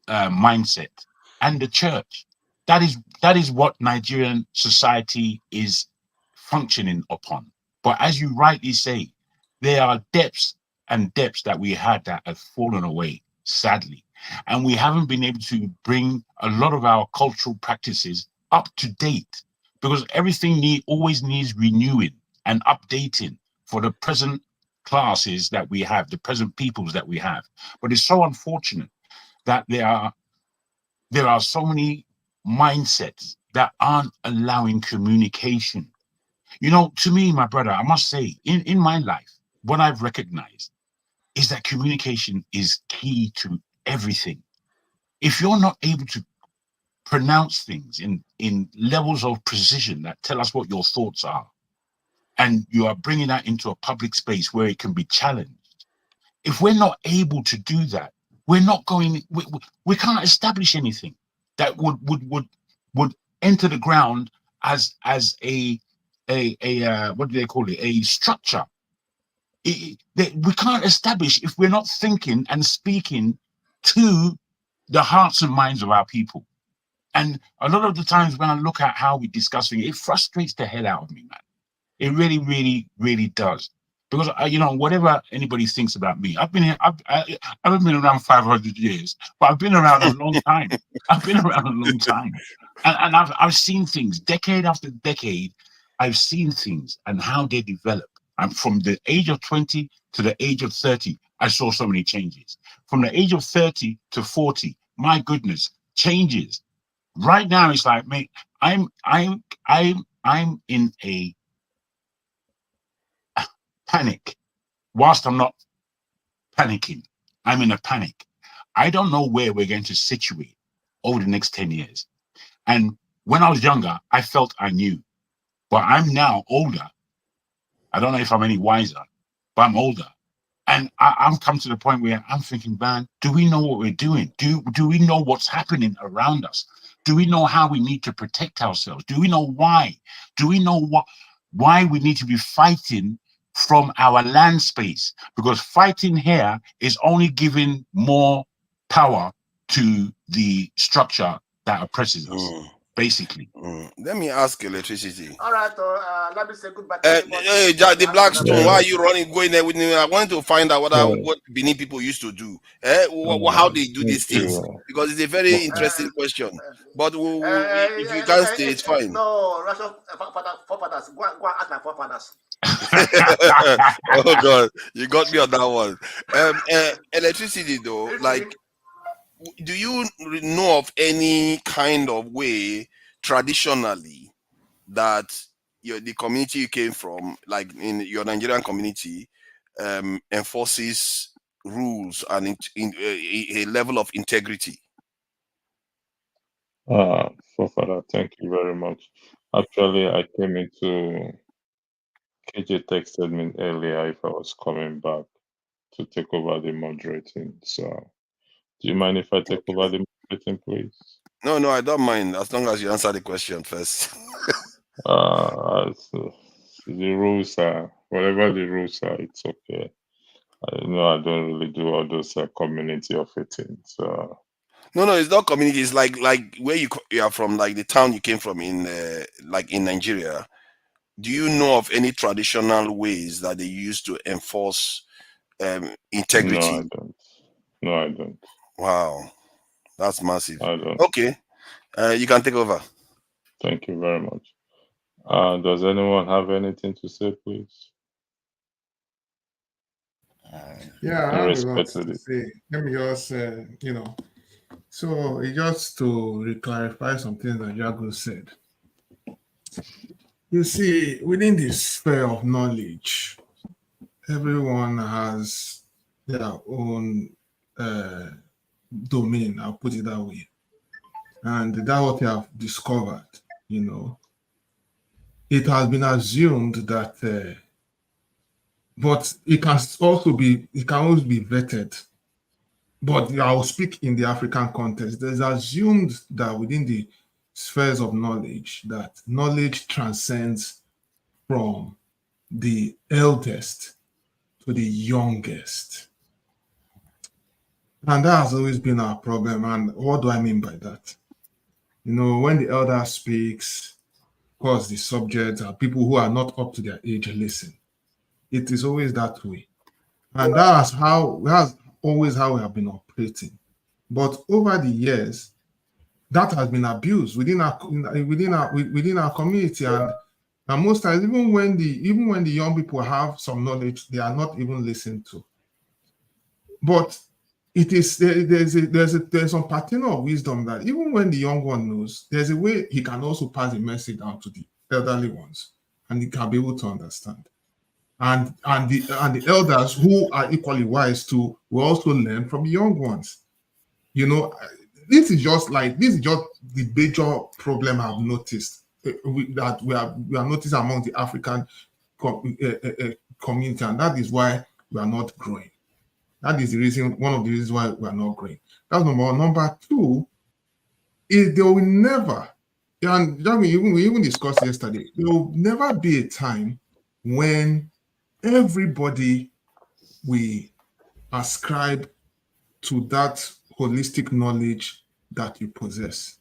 mindset, and the church. That is what Nigerian society is functioning upon. But as you rightly say, there are depths and depths that we had that have fallen away, sadly. And we haven't been able to bring a lot of our cultural practices up to date, because everything always needs renewing and updating for the present classes that we have, the present peoples that we have. But it's so unfortunate that there are so many mindsets that aren't allowing communication. You know, to me, my brother, I must say, in my life, what I've recognized is that communication is key to everything. If you're not able to pronounce things in levels of precision that tell us what your thoughts are, and you are bringing that into a public space where it can be challenged, if we're not able to do that, we're not going, we can't establish anything that would enter the ground as a what do they call it, a structure. We can't establish if we're not thinking and speaking to the hearts and minds of our people. And a lot of the times when I look at how we're discussing it, it frustrates the hell out of me, man. It really, really, really does. Because, you know, whatever anybody thinks about me, I've been here, I haven't been around 500 years, but I've been around a long time. I've been around a long time. And I've seen things, decade after decade, I've seen things and how they develop. And from the age of 20 to the age of 30, I saw so many changes. From the age of 30 to 40, my goodness, changes. Right now, it's like, mate, I'm in a panic. Whilst I'm not panicking, I'm in a panic. I don't know where we're going to situate over the next 10 years. And when I was younger, I felt I knew. But I'm now older. I don't know if I'm any wiser, but I'm older. And I'm come to the point where I'm thinking, man, do we know what we're doing? Do we know what's happening around us? Do we know how we need to protect ourselves? Do we know why? Do we know why we need to be fighting from our land space? Because fighting here is only giving more power to the structure that oppresses us, basically. Let me ask electricity. All right, let me say goodbye. Hey, Jack, the Blackstone, why are you going there with me? I wanted to find out what Benin people used to do, how they do these things, because it's a very interesting question. But if you can't stay, it's fine. No, Russian forefathers. Go and ask my forefathers. Oh God, you got me on that one. Electricity, though, like, do you know of any kind of way traditionally that the community you came from, like in your Nigerian community, enforces rules and a level of integrity? Father, thank you very much. Actually, I came into KJ texted me earlier if I was coming back to take over the moderating. So, do you mind if I take over the moderating, please? No, I don't mind, as long as you answer the question first. So the rules are, whatever the rules are, it's okay. I don't really do all those community of things. No, it's not community. It's like where you are from, like the town you came from in Nigeria. Do you know of any traditional ways that they use to enforce integrity? No, I don't. Wow, that's massive. I don't. Okay, you can take over. Thank you very much. Does anyone have anything to say, please? Yeah, I have a lot to say. Let me just, so just to clarify some things that Jago said. You see, within the sphere of knowledge, everyone has their own domain, I'll put it that way. And that's what we have discovered, It has been assumed that, but it can always be vetted. But I'll speak in the African context. There's assumed that within the spheres of knowledge, that knowledge transcends from the eldest to the youngest. And that has always been our problem. And what do I mean by that? When the elder speaks, of course, the subjects are people who are not up to their age listen. It is always that way. And that's always how we have been operating. But over the years, that has been abused within our community, and most times, even when the young people have some knowledge, they are not even listened to. But it is there's some pattern of wisdom that even when the young one knows, there's a way he can also pass the message down to the elderly ones, and he can be able to understand. And the elders who are equally wise too will also learn from the young ones. You know, this is just the major problem I've noticed that we are noticing among the African community, and that is why we are not growing. That is the reason, one of the reasons why we are not growing. That's number one. Number two is there will never, and we even discussed yesterday, there will never be a time when everybody will ascribe to that holistic knowledge that you possess.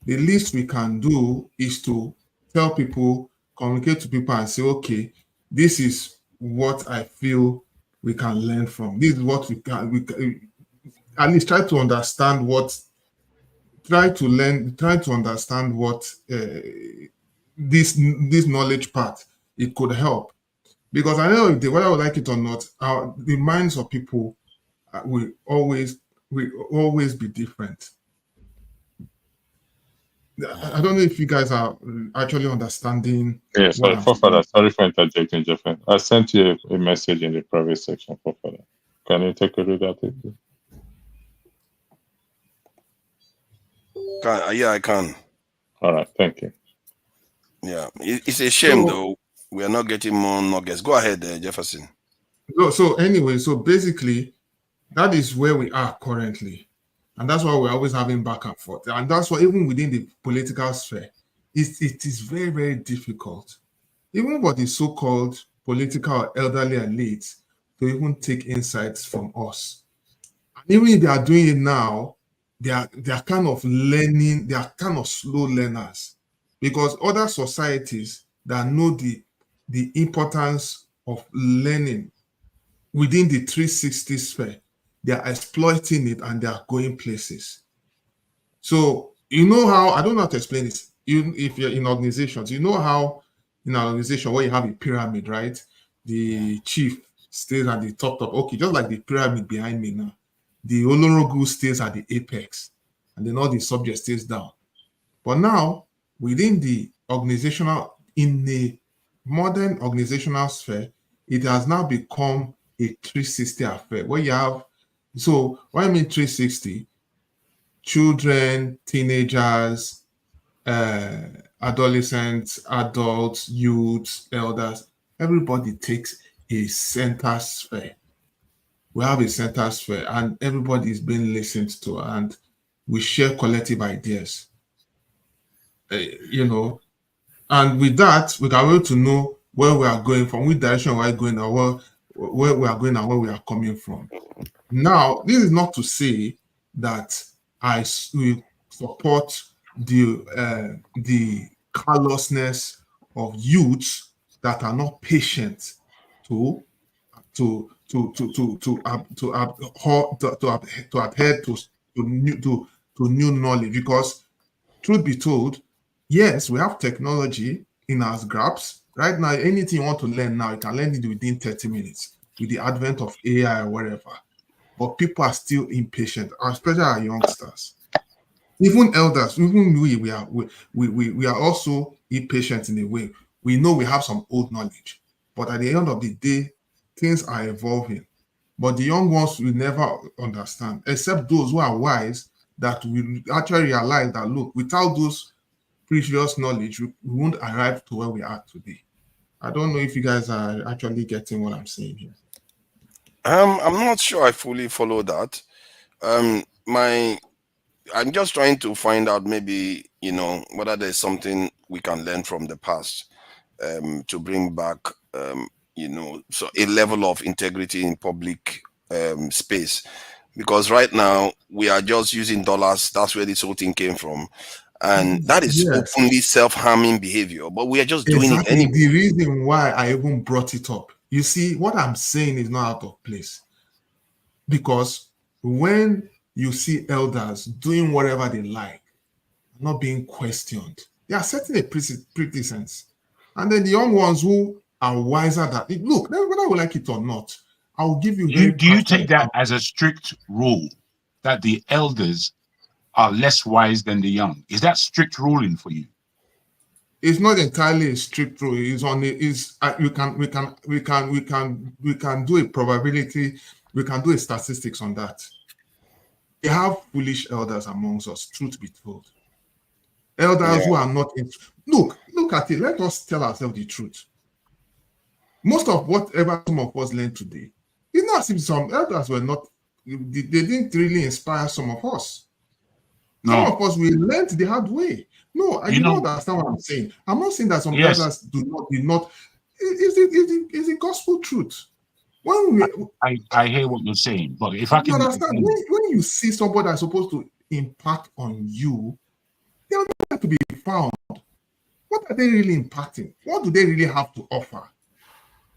The least we can do is to tell people, communicate to people and say, okay, this is what I feel we can learn from. This is what we can at least try to understand what, try to understand what this knowledge part, it could help. Because I know whether I would like it or not, the minds of people will always be different. I don't know if you guys are actually understanding. Yes, sorry for interjecting, Jeff. I sent you a message in the private section, Fofather. Can you take a read at it? Yeah, I can. All right, thank you. Yeah, it's a shame though. We are not getting more nuggets. Go ahead, Jefferson. So anyway, so basically, that is where we are currently. And that's why we're always having back and forth. And that's why even within the political sphere, it is very, very difficult. Even for the so-called political elderly elites to even take insights from us. And even if they are doing it now, they are kind of learning, they are kind of slow learners. Because other societies that know the importance of learning within the 360 sphere, they are exploiting it and they are going places. So you know how, I don't know how to explain it. If you're in organizations, you know how in an organization where you have a pyramid, right? The chief stays at the top. Okay, just like the pyramid behind me now. The Olorogu stays at the apex, and then all the subject stays down. But now, within the organizational, in the modern organizational sphere, it has now become a 360 affair where you have, so what I mean 360, children, teenagers, adolescents, adults, youths, elders, everybody takes a center sphere. We have a center sphere and everybody is being listened to and we share collective ideas. And with that, we can be able to know where we are going from, which direction we are going, or where we are going and where we are coming from. Now, this is not to say that I will support the callousness of youths that are not patient to adhere to new knowledge. Because truth be told, yes, we have technology in our grasp. Right now, anything you want to learn now, you can learn it within 30 minutes with the advent of AI or whatever. But people are still impatient, especially our youngsters. Even elders, even we are also impatient in a way. We know we have some old knowledge, but at the end of the day, things are evolving. But the young ones will never understand, except those who are wise that will actually realize that, look, without those previous knowledge, we won't arrive to where we are today. I don't know if you guys are actually getting what I'm saying here. I'm not sure I fully follow that. I'm just trying to find out maybe, whether there's something we can learn from the past to bring back, so a level of integrity in public space. Because right now we are just using dollars. That's where this whole thing came from. And that is openly self-harming behavior, but we are just doing it anyway. The reason why I even brought it up, you see, what I'm saying is not out of place. Because when you see elders doing whatever they like, not being questioned, they are setting a precedence. And then the young ones who are wiser look, whether we like it or not, I'll give you. Do you take that as a strict rule that the elders are less wise than the young? Is that strict ruling for you? It's not entirely a strict rule. It's on it. We can do a probability. We can do a statistics on that. We have foolish elders amongst us. Truth be told, elders who are not in. Look at it. Let us tell ourselves the truth. Most of whatever some of us learn today, it's not as if some elders were not. They didn't really inspire some of us. No. Some of us, we learned the hard way. No, you don't understand what I'm saying. I'm not saying that some elders did not. It's the gospel truth. I hear what you're saying, but if I can understand, when you see somebody that's supposed to impact on you, they are not to be found. What are they really impacting? What do they really have to offer?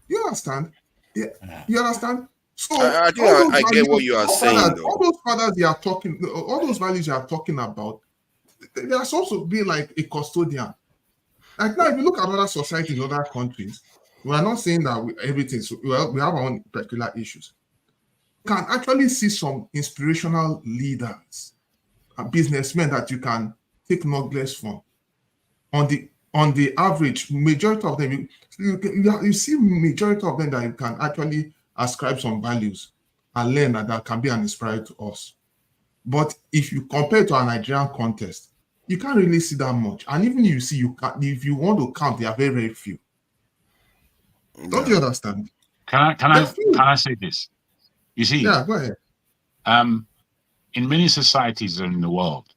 You understand? You understand? So I think I get what you are saying. All those fathers you are talking, all those values you are talking about, they are supposed to be like a custodian. Like now, if you look at other societies, other countries, we are not saying that we have our own particular issues. You can actually see some inspirational leaders and businessmen that you can take knowledge from. On the average, majority of them, you see majority of them that you can actually ascribe some values and learn that can be an inspiration to us. But if you compare to a Nigerian context, you can't really see that much. And even if you want to count, they are very, very few. Don't you understand? Can I say this? You see, yeah, go ahead. In many societies in the world,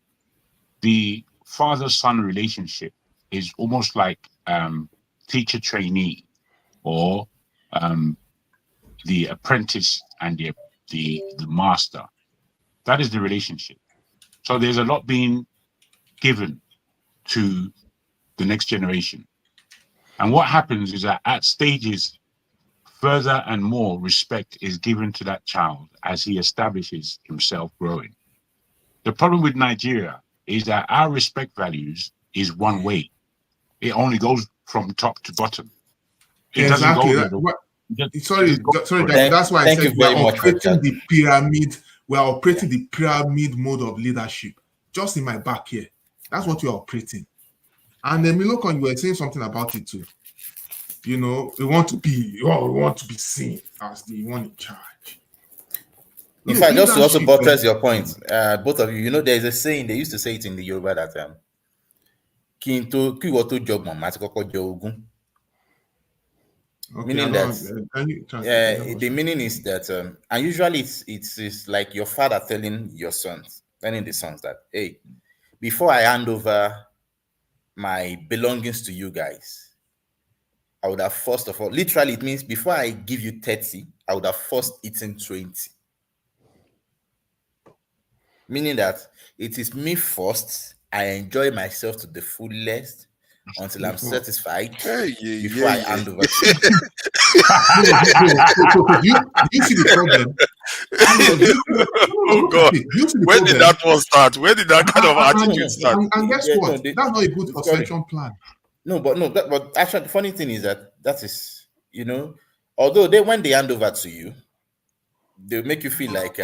the father-son relationship is almost like teacher-trainee, or the apprentice and the master. That is the relationship. So there's a lot being given to the next generation. And what happens is that at stages, further and more respect is given to that child as he establishes himself growing. The problem with Nigeria is that our respect values is one way. It only goes from top to bottom. It doesn't go Sorry, that's why I said we are operating the pyramid. We are operating the pyramid mode of leadership. Just in my back here, that's what we are operating. And then Milokon, you were saying something about it too. You know, we want to be seen as the one in charge. In fact, just to also buttress your point, both of you, you know, there is a saying, they used to say it in the Yoruba that meaning that the meaning is that and usually it's like your father telling the sons that, hey, before I hand over my belongings to you guys, I would have first of all, literally it means before I give you 30, I would have first eaten 20. Meaning that it is me first, I enjoy myself to the fullest until I'm satisfied before I hand over to you. You see the problem? Oh God! Where did that one start? Where did that kind of attitude start? And guess what? That's not a good succession plan. But actually, the funny thing is that is, you know, although when they hand over to you, they'll make you feel like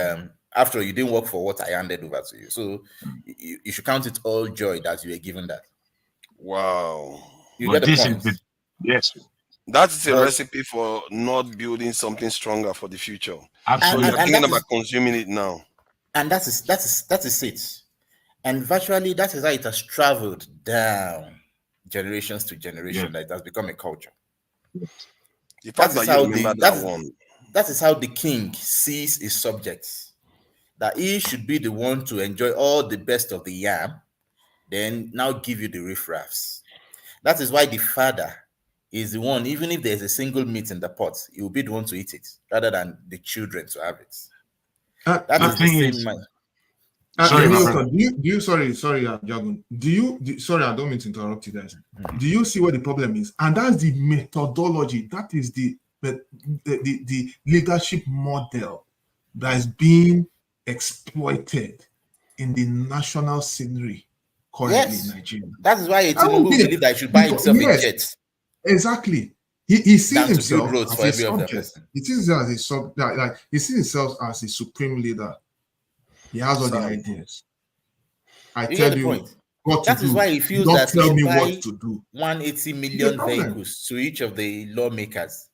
after you didn't work for what I handed over to you. So you should count it all joy that you were given that. Wow. You get the point. Yes. That's a recipe for not building something stronger for the future. Absolutely. So you're thinking about consuming it now. And that is it. And virtually that is how it has traveled down generations to generation. That it has become a culture. The fact that you remember that one. That is how the king sees his subjects. That he should be the one to enjoy all the best of the yam, then now give you the riffraffs. That is why the father is the one, even if there's a single meat in the pot, he will be the one to eat it, rather than the children to have it. That is the same mind. Sorry, Jagun. Sorry, I don't mean to interrupt you guys. Do you see what the problem is? And that's the methodology. That is the leadership model that is being exploited in the national scenery currently in Nigeria. That is why Tinubu believe that he should buy himself a jet. Exactly. He sees than to himself build roads as for a every other subject. person. He sees himself as he sees himself as a supreme leader. He has all the ideas. I You tell get the you point. what to That is do. why he You feels don't that he tell should me buy what to do. 180 It's a million problem. vehicles to each of the lawmakers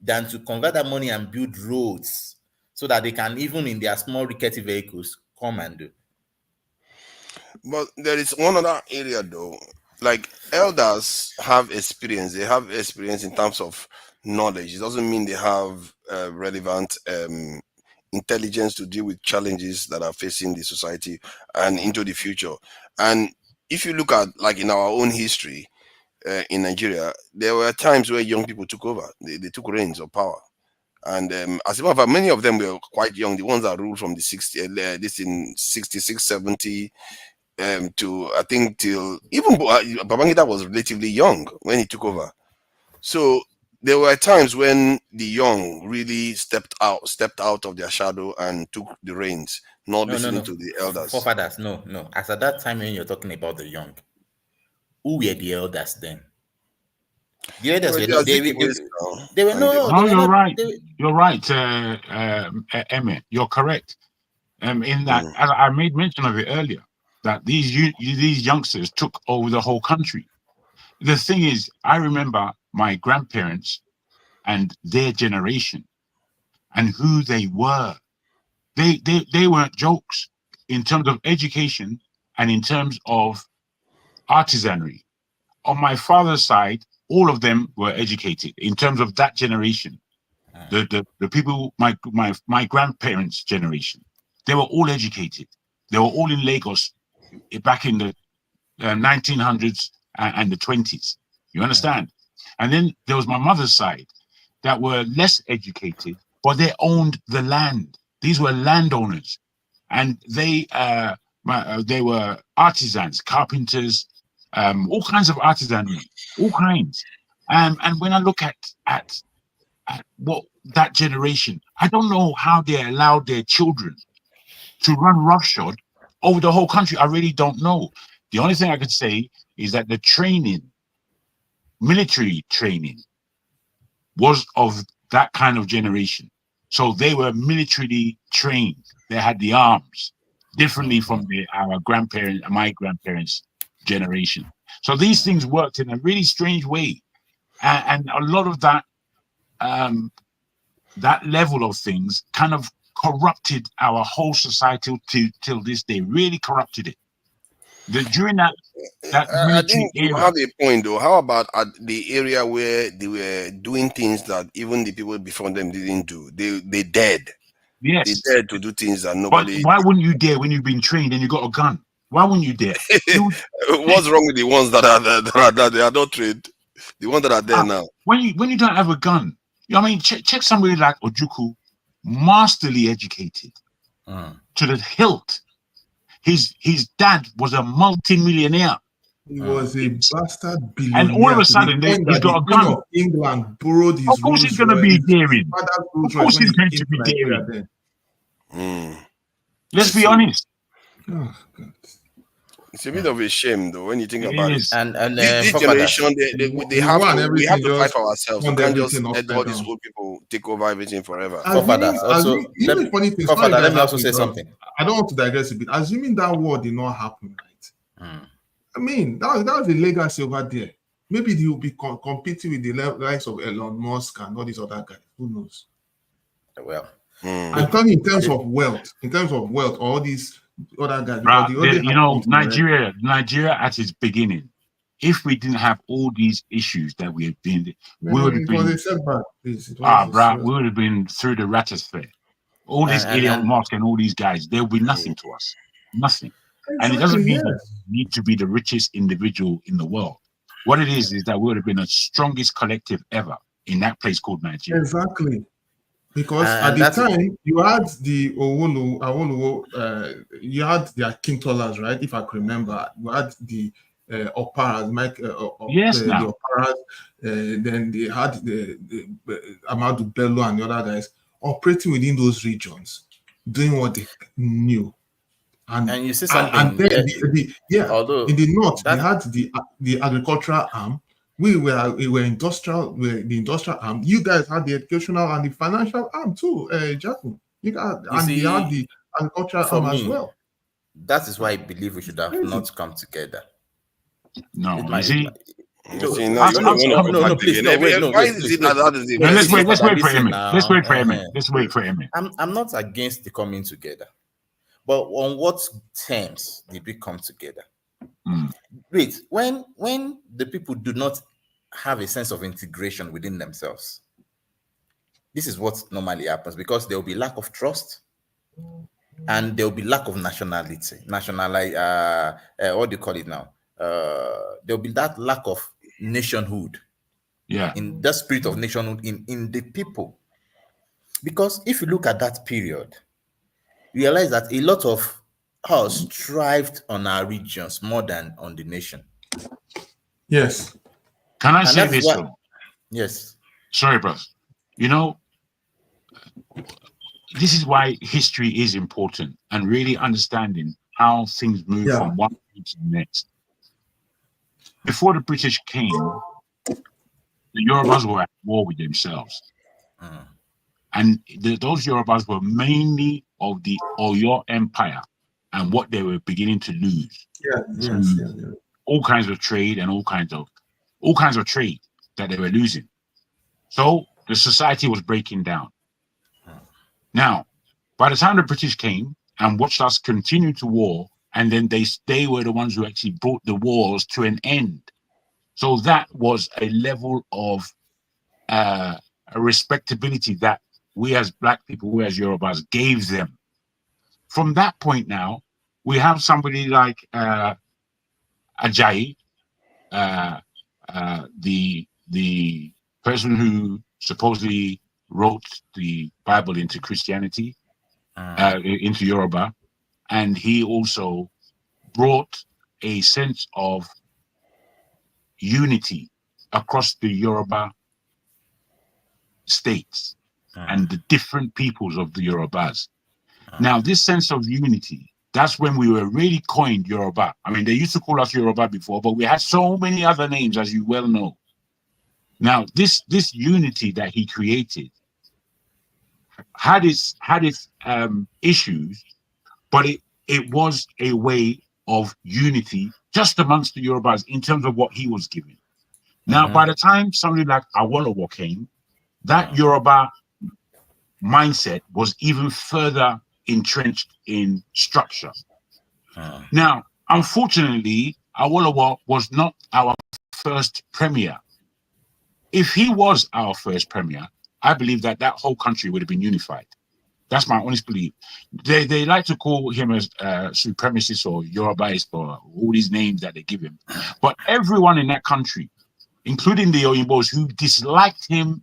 than to convert that money and build roads so that they can, even in their small rickety vehicles, come and do. But there is one other area though. Like elders have experience. They have experience in terms of knowledge. It doesn't mean they have relevant intelligence to deal with challenges that are facing the society and into the future. And if you look at like in our own history in Nigeria, there were times where young people took over. They took reins of power. And as a matter of fact, many of them were quite young. The ones that ruled from the 60s, this in 66, 70, to I think till even Babangida was relatively young when he took over. So there were times when the young really stepped out of their shadow and took the reins, not listening to the elders. Forefathers, no. As at that time when you're talking about the young, who were the elders then? The elders were not. They were no. No, you're right. You're right, Emmett. You're correct. In that, as I made mention of it earlier, that these youngsters took over the whole country. The thing is, I remember my grandparents and their generation and who they were. They weren't jokes in terms of education and in terms of artisanry. On my father's side, all of them were educated in terms of that generation. The people, my grandparents' generation, they were all educated. They were all in Lagos back in the 1900s and the 20s. You understand? And then there was my mother's side that were less educated, but they owned the land. These were landowners, and they were artisans, carpenters, all kinds of artisanry, all kinds. And when I look at what that generation, I don't know how they allowed their children to run roughshod over the whole country. I really don't know. The only thing I could say is that the training, military training, was of that kind of generation. So they were militarily trained. They had the arms differently from our grandparents, my grandparents' generation. So these things worked in a really strange way. And a lot of that, that level of things kind of corrupted our whole society till this day, really corrupted it. During that I think you have a point though. How about at the area where they were doing things that even the people before them didn't do? They dared. Yes. They dared to do things that nobody. But why wouldn't you dare when you've been trained and you got a gun? Why wouldn't you dare? What's wrong with the ones that are not trained? The ones that are there now. When you don't have a gun, you know what I mean, check somebody like Ojukwu, masterly educated to the hilt. His dad was a multi-millionaire. He was a bastard billionaire. And all of a sudden, he's got a gun. Of England borrowed his. Of course, he's going to be daring. Of course, he's going to be daring. Let's be honest. Oh, God. It's a bit of a shame, though, when you think about it. And this generation, we have to fight for ourselves. We can't just let all these old people take over everything forever. Let me also say something. I don't want to digress a bit. Assuming that war did not happen, right? I mean, that was a legacy over there. Maybe he will be competing with the likes of Elon Musk and all these other guys. Who knows? Well, I'm talking in terms of wealth. All these other guys. Nigeria at its beginning, if we didn't have all these issues that we have been, we would have been through the ratosphere. All this Elon Musk and all these guys, there will be nothing to us. Nothing. Exactly, and it doesn't mean that you need to be the richest individual in the world. What it is that we would have been the strongest collective ever in that place called Nigeria. Exactly. Because at the time, you had the Awolowo, you had the Akintolas, right? If I can remember, you had the Oparas, the Oparas, then they had the Amadu Bello and the other guys operating within those regions, doing what they knew. And you see something. And then in the north, they had the agricultural arm, We were industrial, the industrial arm. You guys had the educational and the financial arm too, Jacob. You had the agricultural arm as well. That is why I believe we should have not come together. No, no, please, let's wait for him. Let's wait for him. I'm not against the coming together, but on what terms did we come together? Wait, when the people do not have a sense of integration within themselves, this is what normally happens, because there will be lack of trust and there will be lack of nationality. What do you call it now? There will be that lack of nationhood. Yeah. In the spirit of nationhood in the people. Because if you look at that period, realize that a lot of us thrived on our regions more than on the nation. Yes. Can I say this though? Yes. Sorry, bro. You know, this is why history is important, and really understanding how things move from one point to the next. Before the British came, the Yorubas were at war with themselves. And those Yorubas were mainly of the Oyo Empire and what they were beginning to lose. All kinds of trade and all kinds of trade that they were losing. So the society was breaking down. Now, by the time the British came and watched us continue to war, and then they were the ones who actually brought the wars to an end. So that was a level of a respectability that we as Black people, we as Yorubas gave them. From that point now, we have somebody like Ajayi, the person who supposedly wrote the Bible into Christianity, into Yoruba, and he also brought a sense of unity across the Yoruba states and the different peoples of the Yorubas. Now, this sense of unity, that's when we were really coined Yoruba. I mean, they used to call us Yoruba before, but we had so many other names, as you well know. Now, this unity that he created had its issues, but it was a way of unity just amongst the Yorubas in terms of what he was giving. Now, by the time somebody like Awolowo came, that Yoruba mindset was even further entrenched in structure. Now, unfortunately, Awolowo was not our first premier. If he was our first premier, I believe that whole country would have been unified. That's my honest belief. They like to call him as supremacist or Yorubaist or all these names that they give him. But everyone in that country, including the Oyimbos who disliked him,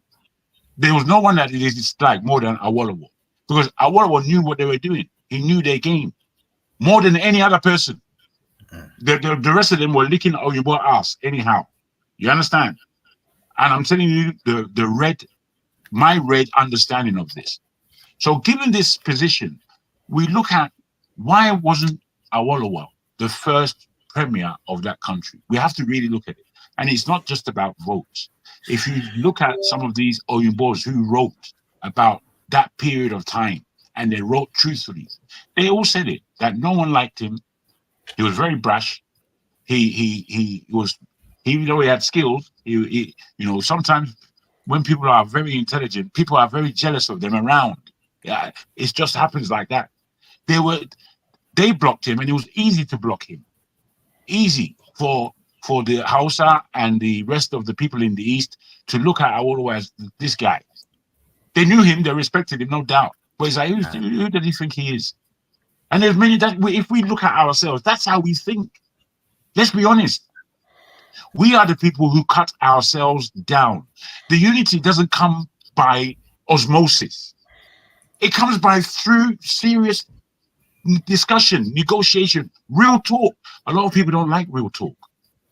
there was no one that they disliked more than Awolowo, because Awolowo knew what they were doing. He knew their game more than any other person. The rest of them were licking Oyinbo ass anyhow. You understand? And I'm telling you my red understanding of this. So given this position, we look at why wasn't Awolowo the first premier of that country? We have to really look at it. And it's not just about votes. If you look at some of these Oyimbos who wrote about that period of time, and they wrote truthfully, they all said it, that no one liked him. He was very brash. He was, even though he had skills, he sometimes when people are very intelligent, people are very jealous of them around. Yeah, it just happens like that. They blocked him, and it was easy to block him. Easy for the Hausa and the rest of the people in the East to look at Awolowo as this guy. They knew him, they respected him, no doubt. But it's like, who does he think he is? And there's many that if we look at ourselves, that's how we think. Let's be honest. We are the people who cut ourselves down. The unity doesn't come by osmosis. It comes through serious discussion, negotiation, real talk. A lot of people don't like real talk.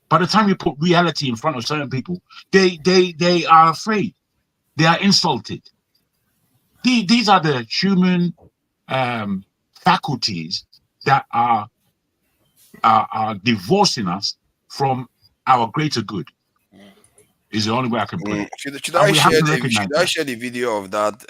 By the time you put reality in front of certain people, they are afraid. They are insulted. These are the human faculties that are divorcing us from our greater good. Is the only way I can put it. Should I share the video of that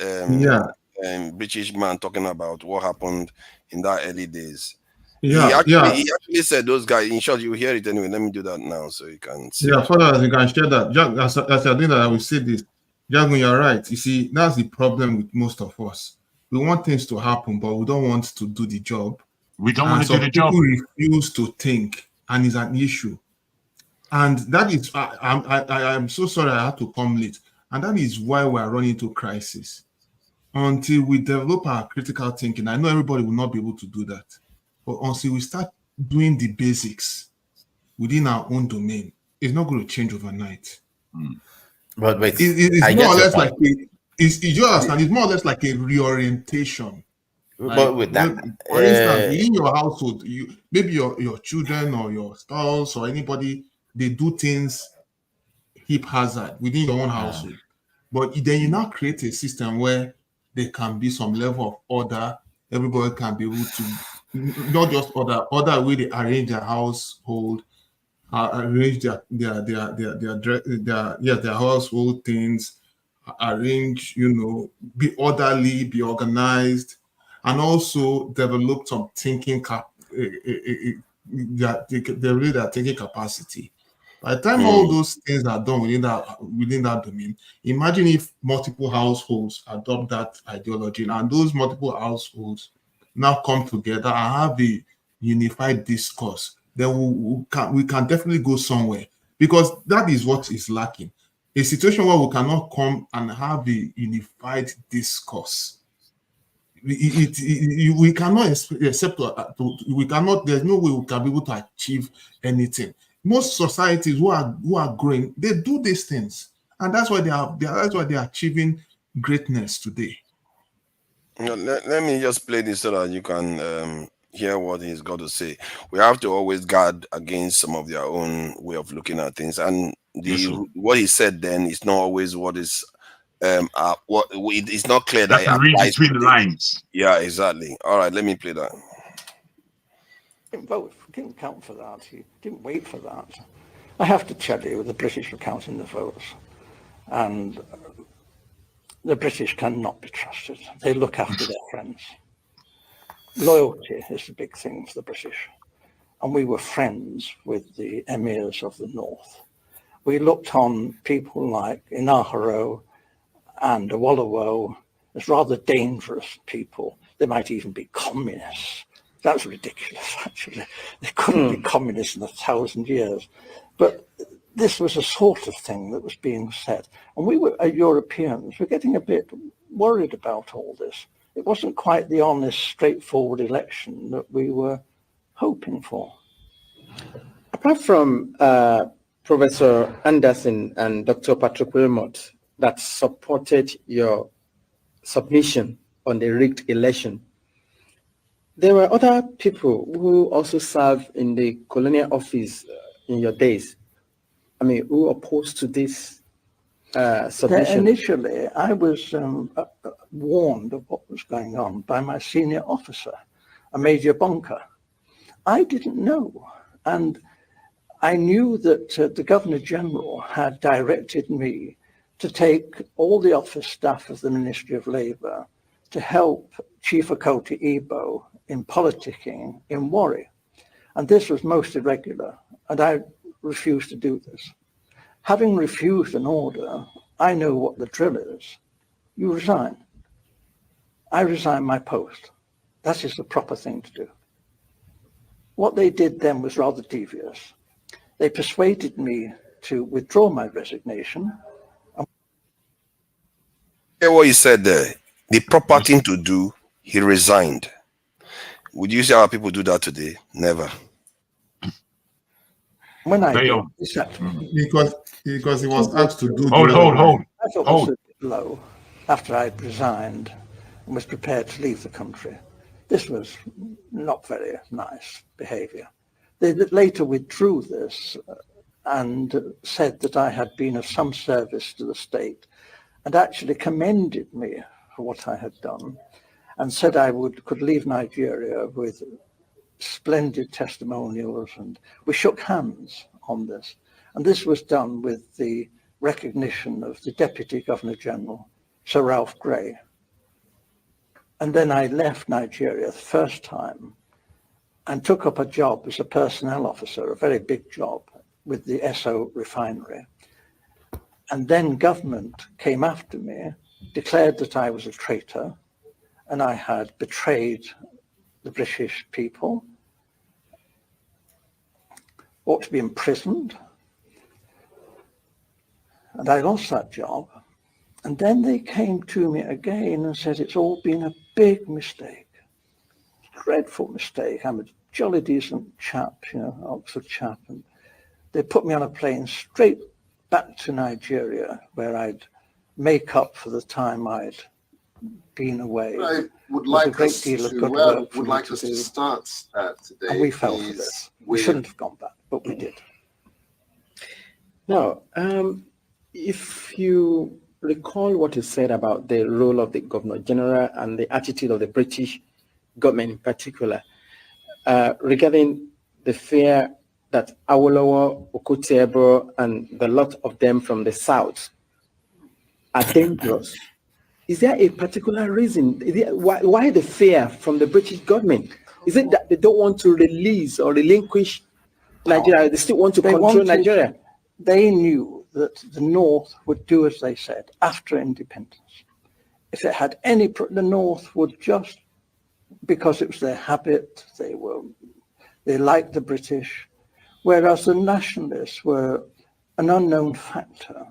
British man talking about what happened in that early days? He actually said those guys, in short, you hear it anyway. Let me do that now so you can see. Yeah, further you can share that. Just as I think that I will say this. Jagun, you're right. You see, that's the problem with most of us. We want things to happen, but we don't want to do the job. We don't want to do the job. People refuse to think, and it's an issue. And that is, I'm so sorry I had to come late. And that is why we're running into crisis. Until we develop our critical thinking, I know everybody will not be able to do that. But until we start doing the basics within our own domain, it's not going to change overnight. But it's more or less like it's more or less like a reorientation. But with that, for instance, in your household, maybe your children or your spouse or anybody, they do things haphazard within your own household. But then you now create a system where there can be some level of order. Everybody can be able to not just order way they arrange their household, arrange their household things, arrange, be orderly, be organized, and also develop some thinking their thinking capacity. By the time all those things are done within that domain, imagine if multiple households adopt that ideology, and those multiple households now come together and have a unified discourse. Then we can definitely go somewhere, because that is what is lacking. A situation where we cannot come and have a unified discourse. We cannot accept. We cannot. There's no way we can be able to achieve anything. Most societies who are growing, they do these things, and that's why they are achieving greatness today. Let me just play this so that you can hear what he's got to say. We have to always guard against some of their own way of looking at things, and what he said then is not always what is it's not clear that it read between the lines. Yeah, exactly. All right, let me play that. Didn't vote, didn't count for that. He didn't wait for that. I have to tell you, the British are counting the votes, and the British cannot be trusted. They look after their friends. Loyalty is the big thing for the British, and we were friends with the emirs of the north. We looked on people like Inaharo and Awolowo as rather dangerous people. They might even be communists. That's ridiculous, actually. They couldn't be communists in 1,000 years. But this was a sort of thing that was being said. And we were, Europeans, were getting a bit worried about all this. It wasn't quite the honest, straightforward election that we were hoping for. Apart from Professor Anderson and Dr. Patrick Wilmot that supported your submission on the rigged election, there were other people who also served in the colonial office in your days. I mean, who opposed to this submission? Initially, I was warned of what was going on by my senior officer, a Major Bunker. I didn't know. And I knew that the Governor General had directed me to take all the office staff of the Ministry of Labour to help Chief Okoti Igbo in politicking in Warri. And this was most irregular, and I refused to do this. Having refused an order, I know what the drill is. You resign. I resign my post. That is the proper thing to do. What they did then was rather devious. They persuaded me to withdraw my resignation. Hear what he said there. The proper thing to do, he resigned. Would you say how people do that today? Never. When I did, because he was asked to do. Hold. I thought it was a bit low after I'd resigned and was prepared to leave the country. This was not very nice behaviour. They later withdrew this and said that I had been of some service to the state, and actually commended me for what I had done, and said I could leave Nigeria with splendid testimonials, and we shook hands on this. And this was done with the recognition of the Deputy Governor General, Sir Ralph Grey. And then I left Nigeria the first time and took up a job as a personnel officer, a very big job with the Esso refinery. And then government came after me, declared that I was a traitor and I had betrayed the British people, ought to be imprisoned. And I lost that job. And then they came to me again and said, it's all been a big mistake, dreadful mistake. I'm a jolly decent chap, you know, Oxford chap. And they put me on a plane straight back to Nigeria, where I'd make up for the time I'd been away. I would like us to start today. And we fell for this. We shouldn't have gone back, but we did. Now, if you recall what you said about the role of the Governor General and the attitude of the British government in particular, regarding the fear that Awolowo, Okotebo, and the lot of them from the south are dangerous. Is there a particular reason? Why the fear from the British government? Is it that they don't want to release or relinquish Nigeria? They still want to control Nigeria? They knew that the North would do as they said after independence. If it had any, the North would just, because it was their habit, they liked the British, whereas the nationalists were an unknown factor.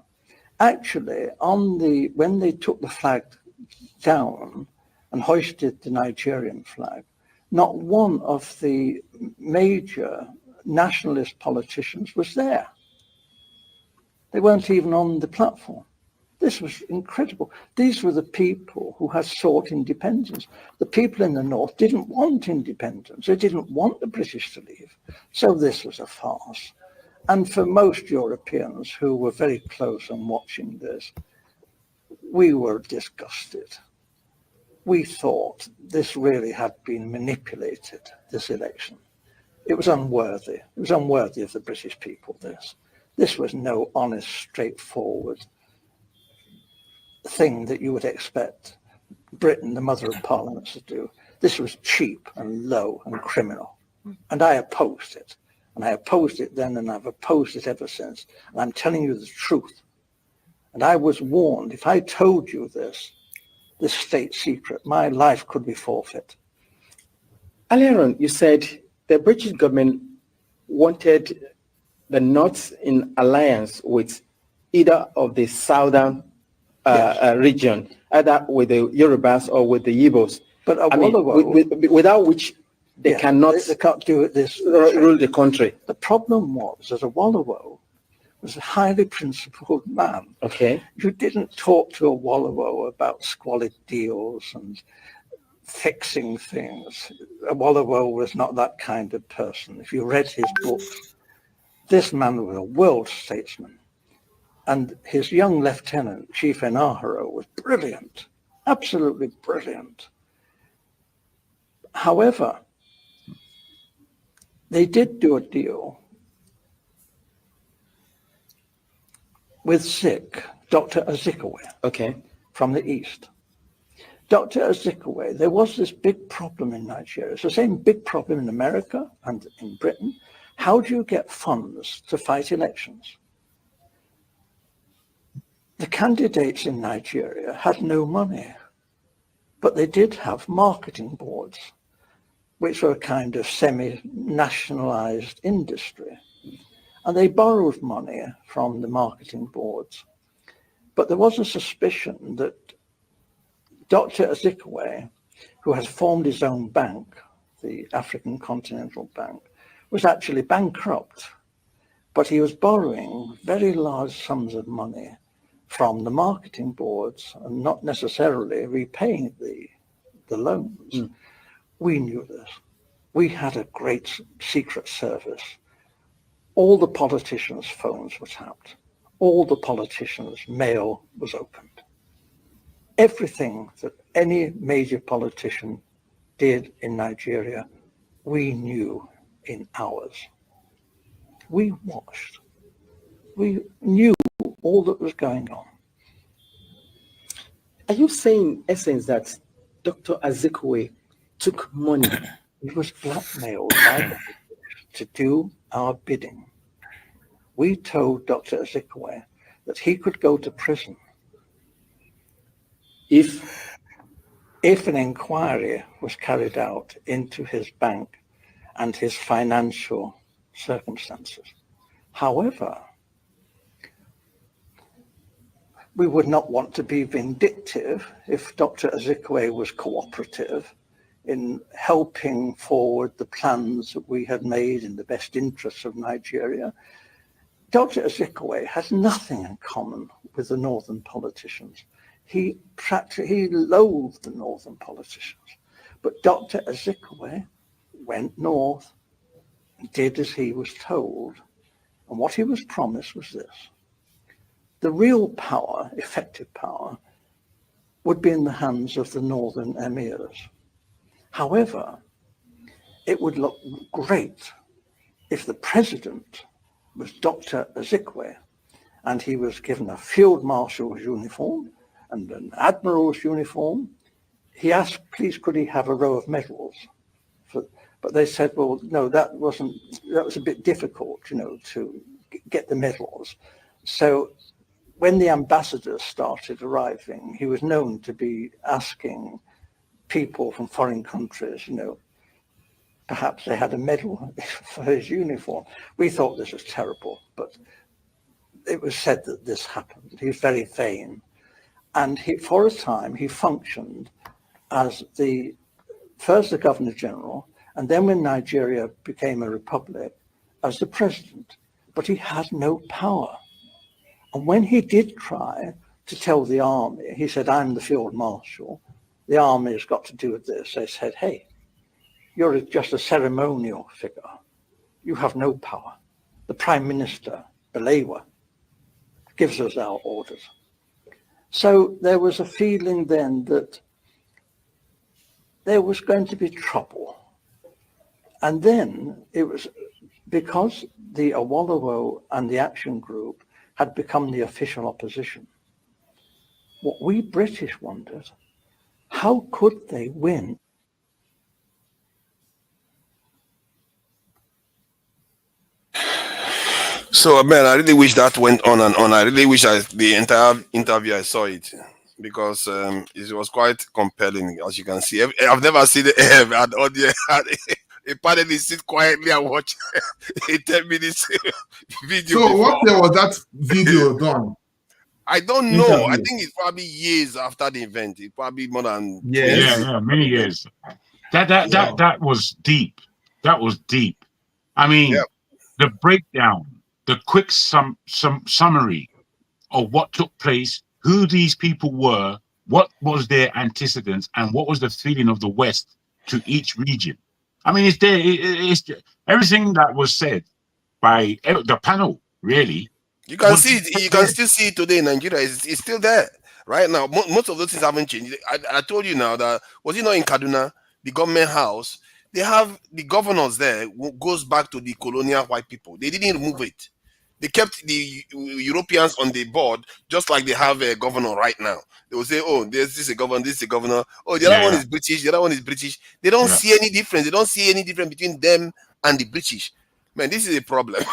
Actually, when they took the flag down and hoisted the Nigerian flag, not one of the major nationalist politicians was there. They weren't even on the platform. This was incredible. These were the people who had sought independence. The people in the North didn't want independence. They didn't want the British to leave. So this was a farce. And for most Europeans who were very close on watching this, we were disgusted. We thought this really had been manipulated, this election. It was unworthy. It was unworthy of the British people, this. This was no honest, straightforward thing that you would expect Britain, the mother of parliaments, to do. This was cheap and low and criminal. And I opposed it. And I opposed it then, and I've opposed it ever since. And I'm telling you the truth. And I was warned, if I told you this state secret, my life could be forfeit. Earlier on, you said the British government wanted the North in alliance with either of the southern region, either with the Yorubas or with the Igbos. But without which they cannot do this rule the country. The problem was that Awolowo was a highly principled man. Okay. You didn't talk to Awolowo about squalid deals and fixing things. Awolowo was not that kind of person. If you read his books, this man was a world statesman. And his young lieutenant, Chief Enaharo, was brilliant, absolutely brilliant. However, they did do a deal with Zik, Dr. Azikiwe, from the East. Dr. Azikiwe, there was this big problem in Nigeria. It's the same big problem in America and in Britain. How do you get funds to fight elections? The candidates in Nigeria had no money, but they did have marketing boards, which were a kind of semi-nationalized industry. And they borrowed money from the marketing boards. But there was a suspicion that Dr. Azikiwe, who had formed his own bank, the African Continental Bank, was actually bankrupt. But he was borrowing very large sums of money from the marketing boards and not necessarily repaying the loans. We knew this. We had a great secret service. All the politicians' phones were tapped. All the politicians' mail was opened. Everything that any major politician did in Nigeria, we knew in hours. We watched. We knew all that was going on. Are you saying, in essence, that Dr. Azikiwe took money? He was blackmailed by the British to do our bidding. We told Dr. Azikiwe that he could go to prison if an inquiry was carried out into his bank and his financial circumstances. However, we would not want to be vindictive if Dr. Azikiwe was cooperative in helping forward the plans that we had made in the best interests of Nigeria. Dr. Azikiwe has nothing in common with the northern politicians. He loathed the northern politicians. But Dr. Azikiwe went north, did as he was told, and what he was promised was this. The real power, effective power, would be in the hands of the northern emirs. However, it would look great if the president was Dr. Azikiwe and he was given a field marshal's uniform and an admiral's uniform. He asked, please, could he have a row of medals? But they said, well, no, that was a bit difficult, to get the medals. So when the ambassadors started arriving, he was known to be asking people from foreign countries, perhaps they had a medal for his uniform. We thought this was terrible, but it was said that this happened. He was very vain. And for a time, he functioned as first the Governor General, and then when Nigeria became a republic, as the president. But he had no power. And when he did try to tell the army, he said, I'm the field marshal, the army has got to do with this. They said, hey, you're just a ceremonial figure. You have no power. The Prime Minister, Balewa, gives us our orders. So there was a feeling then that there was going to be trouble. And then it was because the Awolowo and the Action Group had become the official opposition. What we British wondered, how could they win? So, man, I really wish that went on and on. I really wish the entire interview I saw it, because it was quite compelling, as you can see. I've never seen an audience, a panelist sit quietly and watch a 10 minutes video. So, what year was that video done? I don't know. Interview. I think it's probably years after the event. It probably more than many years. That was deep. That was deep. I mean, the breakdown, the quick summary of what took place, who these people were, what was their antecedents, and what was the feeling of the West to each region. I mean, it's there. It's everything that was said by the panel, really. You can see it. You can still see it today in Nigeria. It's still there right now. Most of those things haven't changed. I told you now that, was it not in Kaduna, the government house? They have the governors there who goes back to the colonial white people. They didn't remove it. They kept the Europeans on the board, just like they have a governor right now. They will say, oh, this is a governor, this is a governor. Oh, the other one is British, the other one is British. They don't see any difference. They don't see any difference between them and the British. Man, this is a problem.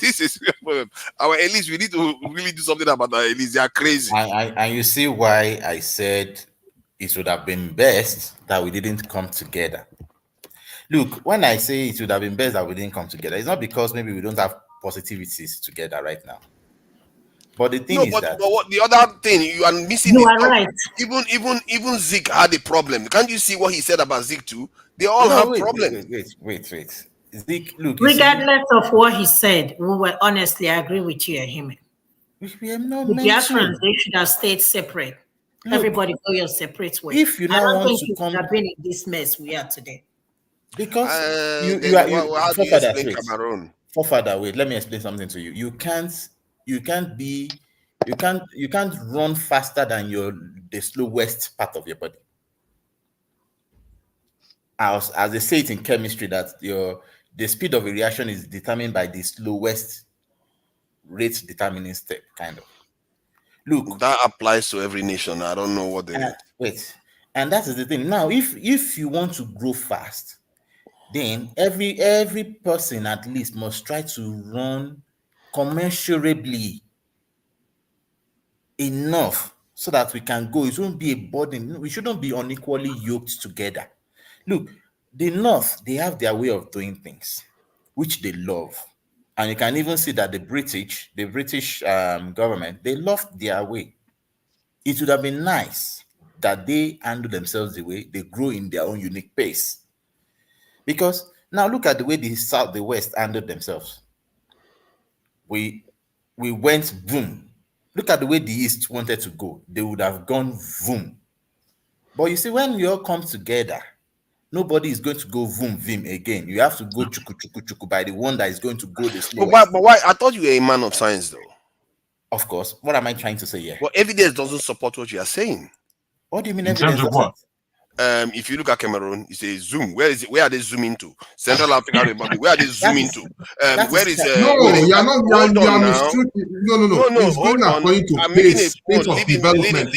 This is a problem. Our elites, we need to really do something about our elites. They are crazy. And you see why I said it would have been best that we didn't come together. Look, when I say it would have been best that we didn't come together, it's not because maybe we don't have positivities together right now. But the thing is that what the other thing you are missing. You are right. Even Zeke had a problem. Can't you see what he said about Zeke too? They all have problems. Wait. Zeke, look. Regardless of what he said, we were honestly, I agree with you, him. We are not The Biafrans, they should have stayed separate. Look, everybody go your separate way. If you don't want to come, have been in this mess we are today. Because forefather, wait, let me explain something to you. You can't run faster than the slowest part of your body. As they say it in chemistry, that the speed of a reaction is determined by the slowest rate determining step, kind of. Look, that applies to every nation. I don't know what they wait. And that is the thing. Now, if you want to grow fast, then every person at least must try to run commensurably enough so that we can go. It won't be a burden. We shouldn't be unequally yoked together. Look, the North, they have their way of doing things, which they love. And you can even see that the British government, they loved their way. It would have been nice that they handle themselves the way they grow in their own unique pace. Because now look at the way the South, the West handled themselves. We went boom. Look at the way the East wanted to go. They would have gone boom. But you see, when you all come together, nobody is going to go boom vim again. You have to go chuku chuku chuku by the one that is going to go the slowest. But why? I thought you were a man of science, though. Of course. What am I trying to say here? Well, evidence doesn't support what you are saying. What do you mean In evidence terms of what? If you look at Cameroon, you say zoom. Where is it? Where are they zooming to? Central African Republic. Where are they zooming to? Where is? No, you're not. No. It's going on. according to I'm making a pace point. of development.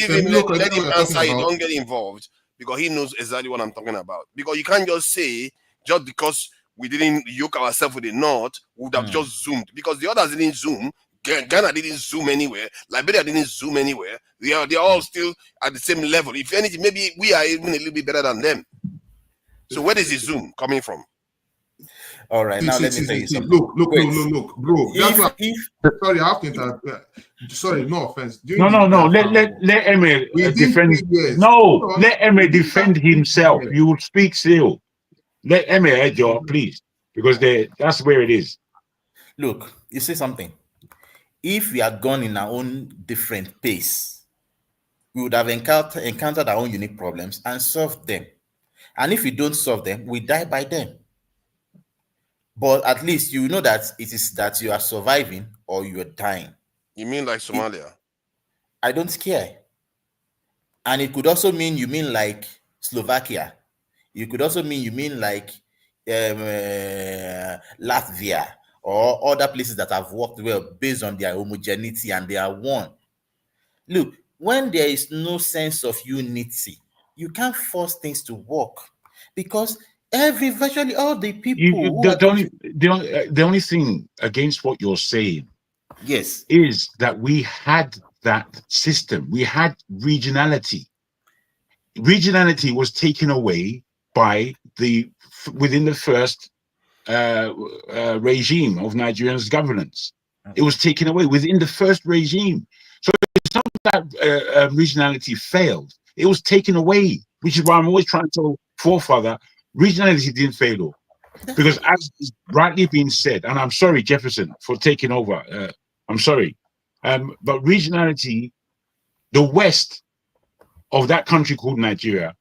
Let him answer. You don't get involved because he knows exactly what I'm talking about. Because you can't just say just because we didn't yoke ourselves with the North, we would have just zoomed because the others didn't zoom. Ghana didn't zoom anywhere. Liberia didn't zoom anywhere. They're all still at the same level. If anything, maybe we are even a little bit better than them. So where is the zoom coming from? All right, now let me tell you something. Look, bro. Sorry, I have to interrupt. Sorry, no offense. No. Let Emma defend. No, let Emma defend himself. You will speak still. Let Emma head your please, because that's where it is. Look, you see something. If we had gone in our own different pace, we would have encountered our own unique problems and solved them. And if we don't solve them, we die by them. But at least you know that it is that you are surviving or you are dying. You mean like Somalia? I don't care. And it could also mean you mean like Slovakia. You could also mean you mean like Latvia or other places that have worked well based on their homogeneity and they are one. Look, when there is no sense of unity, you can't force things to work because virtually all the people the only thing against what you're saying, yes, is that we had that system. We had regionality. Regionality was taken away by within the first regime of Nigeria's governance. It was taken away within the first regime. So it's not that regionality failed. It was taken away, which is why I'm always trying to tell forefather, regionality didn't fail. Because as is rightly being said, and I'm sorry, Jefferson, for taking over. I'm sorry. But regionality, the west of that country called Nigeria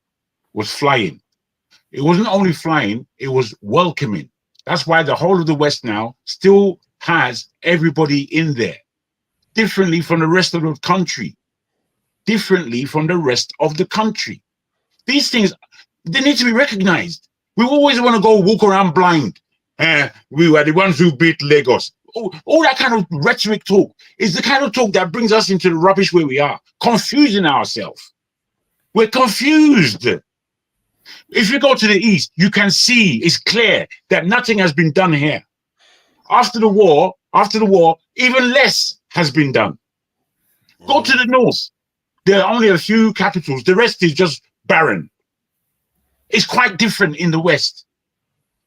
was flying. It wasn't only flying, it was welcoming. That's why the whole of the West now still has everybody in there, differently from the rest of the country. Differently from the rest of the country. These things, they need to be recognized. We always want to go walk around blind. We were the ones who beat Lagos. All that kind of rhetoric talk is the kind of talk that brings us into the rubbish where we are, confusing ourselves. We're confused. If you go to the East, you can see, it's clear that nothing has been done here. After the war, even less has been done. Go to the North. There are only a few capitals. The rest is just barren. It's quite different in the West.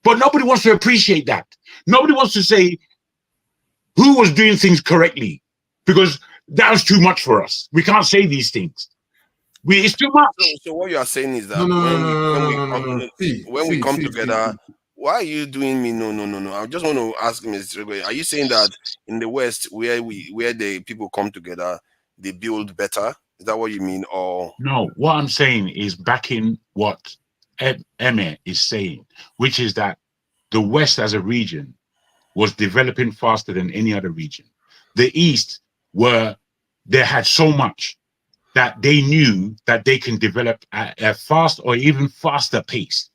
But nobody wants to appreciate that. Nobody wants to say who was doing things correctly, because that was too much for us. We can't say these things. It's too much. So what you are saying is that when we come together, why are you doing me? No. I just want to ask Mr. Regwe, are you saying that in the West, where the people come together, they build better? Is that what you mean? Or no, what I'm saying is backing what Emir is saying, which is that the West as a region was developing faster than any other region. The East they had so much that they knew that they can develop at a fast or even faster pace.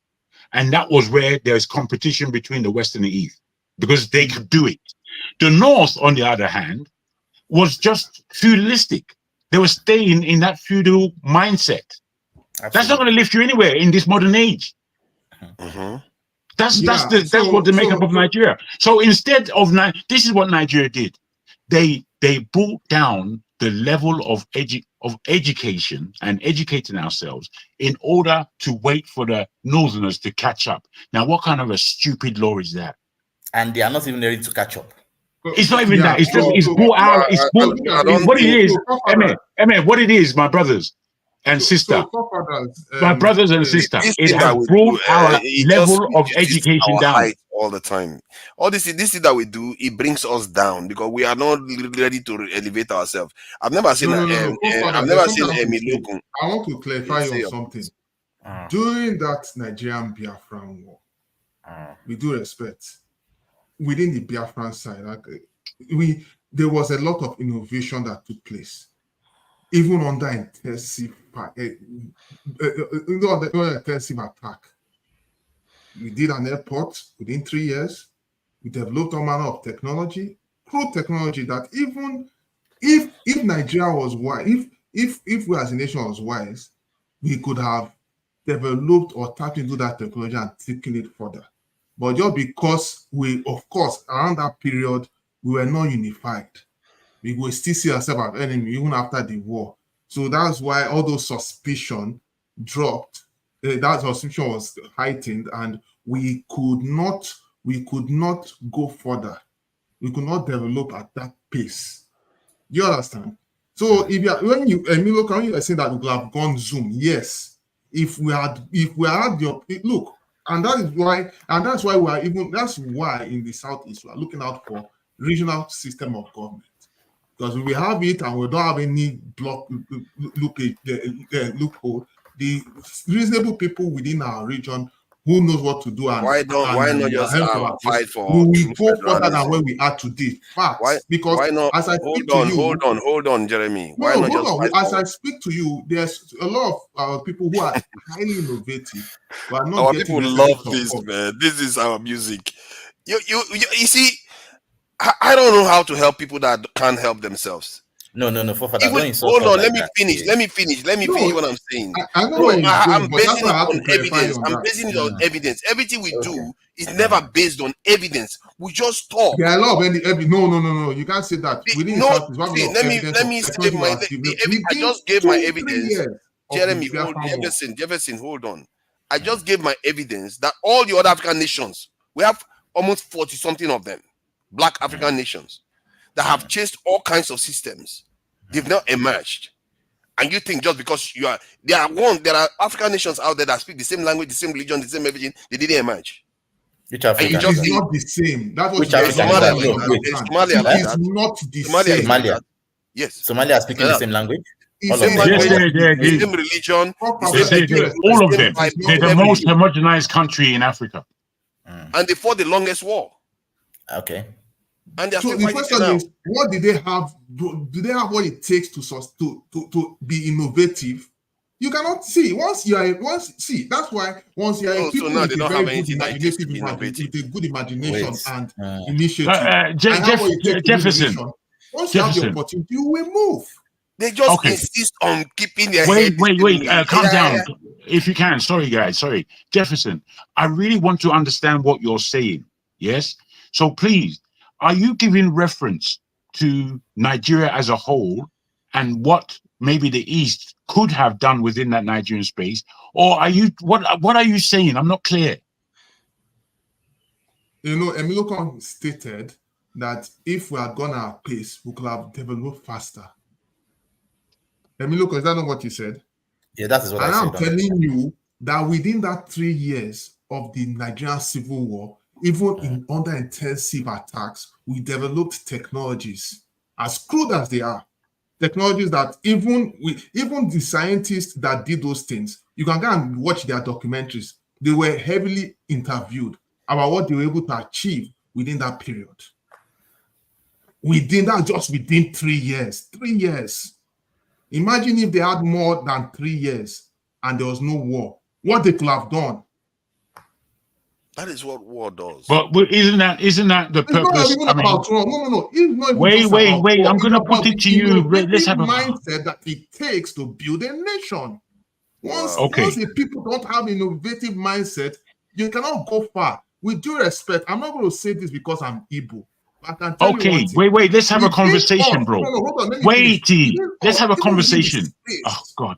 And that was where there's competition between the West and the East, because they could do it. The North, on the other hand, was just feudalistic. They were staying in that feudal mindset. Absolutely. That's not going to lift you anywhere in this modern age. That's what the makeup of Nigeria. So instead of this is what Nigeria did. They brought down the level of education and educating ourselves in order to wait for the Northerners to catch up. Now, what kind of a stupid law is that? And they are not even ready to catch up. It's not even that. It's just what it is. What it is, my brothers and sister. My brothers and sisters, it has brought our level of education down all the time. All this that we do, it brings us down because we are not ready to elevate ourselves. I've never seen I've never seen Emilokun. I want to clarify on something. During that Nigerian Biafran war, with due respect, within the Biafran side, there was a lot of innovation that took place, even under intensive attack. We did an airport within 3 years. We developed all manner of technology, crude technology that even if Nigeria was wise, if we as a nation was wise, we could have developed or tapped into that technology and taken it further. But just because of course, around that period, we were not unified. We will still see ourselves as enemy even after the war. So that's why all those suspicion dropped. That suspicion was heightened, and we could not go further. We could not develop at that pace. You understand? So when you are saying that we could have gone Zoom, yes. If we had look, and that's why in the Southeast we are looking out for regional system of government. Because we have it and we don't have any loophole. The reasonable people within our region who knows what to do and why not just fight for we go further than where we are today. Facts. Because why not, as I speak to you, hold on, Jeremy. Why not just fight as I speak to you, there's a lot of people who are highly innovative. But not our people love this, man. This is our music. You see, I don't know how to help people that can't help themselves. No, Fofa, hold on, let me finish what I'm saying. I'm basing it on evidence. I'm basing it on evidence. Everything we do is never based on evidence. We just talk. There are a lot of evidence. No. You can't say that. Let me say my I just gave my evidence. Jeremy, Jefferson, hold on. I just gave my evidence that all the other African nations, we have almost 40-something of them, Black African nations, that have chased all kinds of systems. They've not emerged. And you think just because there are African nations out there that speak the same language, the same religion, the same everything, they didn't emerge. Which Africa? It is not the same. That's what Somalia is not the same. Somalia. Yes. Somalia are speaking the same language. Same religion. All of them. They're the most homogenized country in Africa. And they fought the longest war. Okay. And so the question is, what did they have? Do they have what it takes to be innovative? You cannot see once you are that's why once you are people with a very good good imagination and initiative. Jefferson. Once you have the opportunity, you will move. They just insist on keeping their head. Wait. Calm down. If you can. Sorry, guys. Sorry. Jefferson, I really want to understand what you're saying. Yes? So please, are you giving reference to Nigeria as a whole and what maybe the East could have done within that Nigerian space? Or are you what are you saying? I'm not clear. Emilokun stated that if we had gone our pace, we could have developed faster. Emilokun, is that not what you said? Yeah, that is what I said. I'm telling you that within that 3 years of the Nigerian Civil War, even under intensive attacks, we developed technologies, as crude as they are, technologies that even the scientists that did those things, you can go and watch their documentaries. They were heavily interviewed about what they were able to achieve within that period. Within 3 years. 3 years. Imagine if they had more than 3 years and there was no war. What they could have done. That is what war does. But isn't that the purpose? Not even about war. No. It's not even wait. war. I'm going to put it to you. Let's have a mindset that it takes to build a nation. Once the people don't have innovative mindset, you cannot go far. With due respect, I'm not going to say this because I'm Igbo. I can tell you wait. Let's have a conversation, bro. Let's have a conversation. Oh God,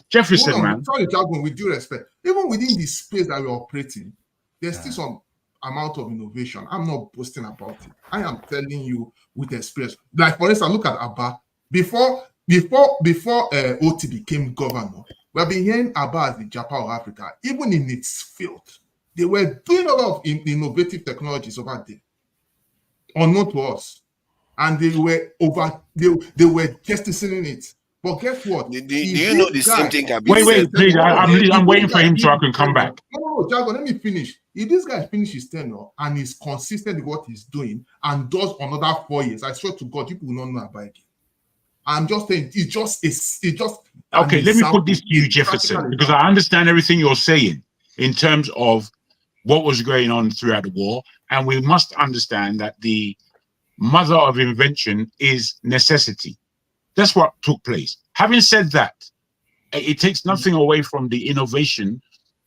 Jefferson, man. Sorry, Jagun. With due respect, even within the space that we're operating, there's still some amount of innovation. I'm not boasting about it. I am telling you with experience. Like for instance, look at Abba. Before OT became governor, we have been hearing Abba as the Japan of Africa. Even in its field, they were doing a lot of innovative technologies over there, unknown to us, and they were justicing it. But guess what? Do you know the same thing can be wait, please. I'm waiting for him so I can come back. No, Jago, let me finish. If this guy finishes his tenure and is consistent with what he's doing and does another 4 years, I swear to God, people will not know about it. I'm just saying, it's just. Okay, let me put this to you, Jefferson, because I understand everything you're saying in terms of what was going on throughout the war, and we must understand that the mother of invention is necessity. That's what took place. Having said that, it takes nothing away from the innovation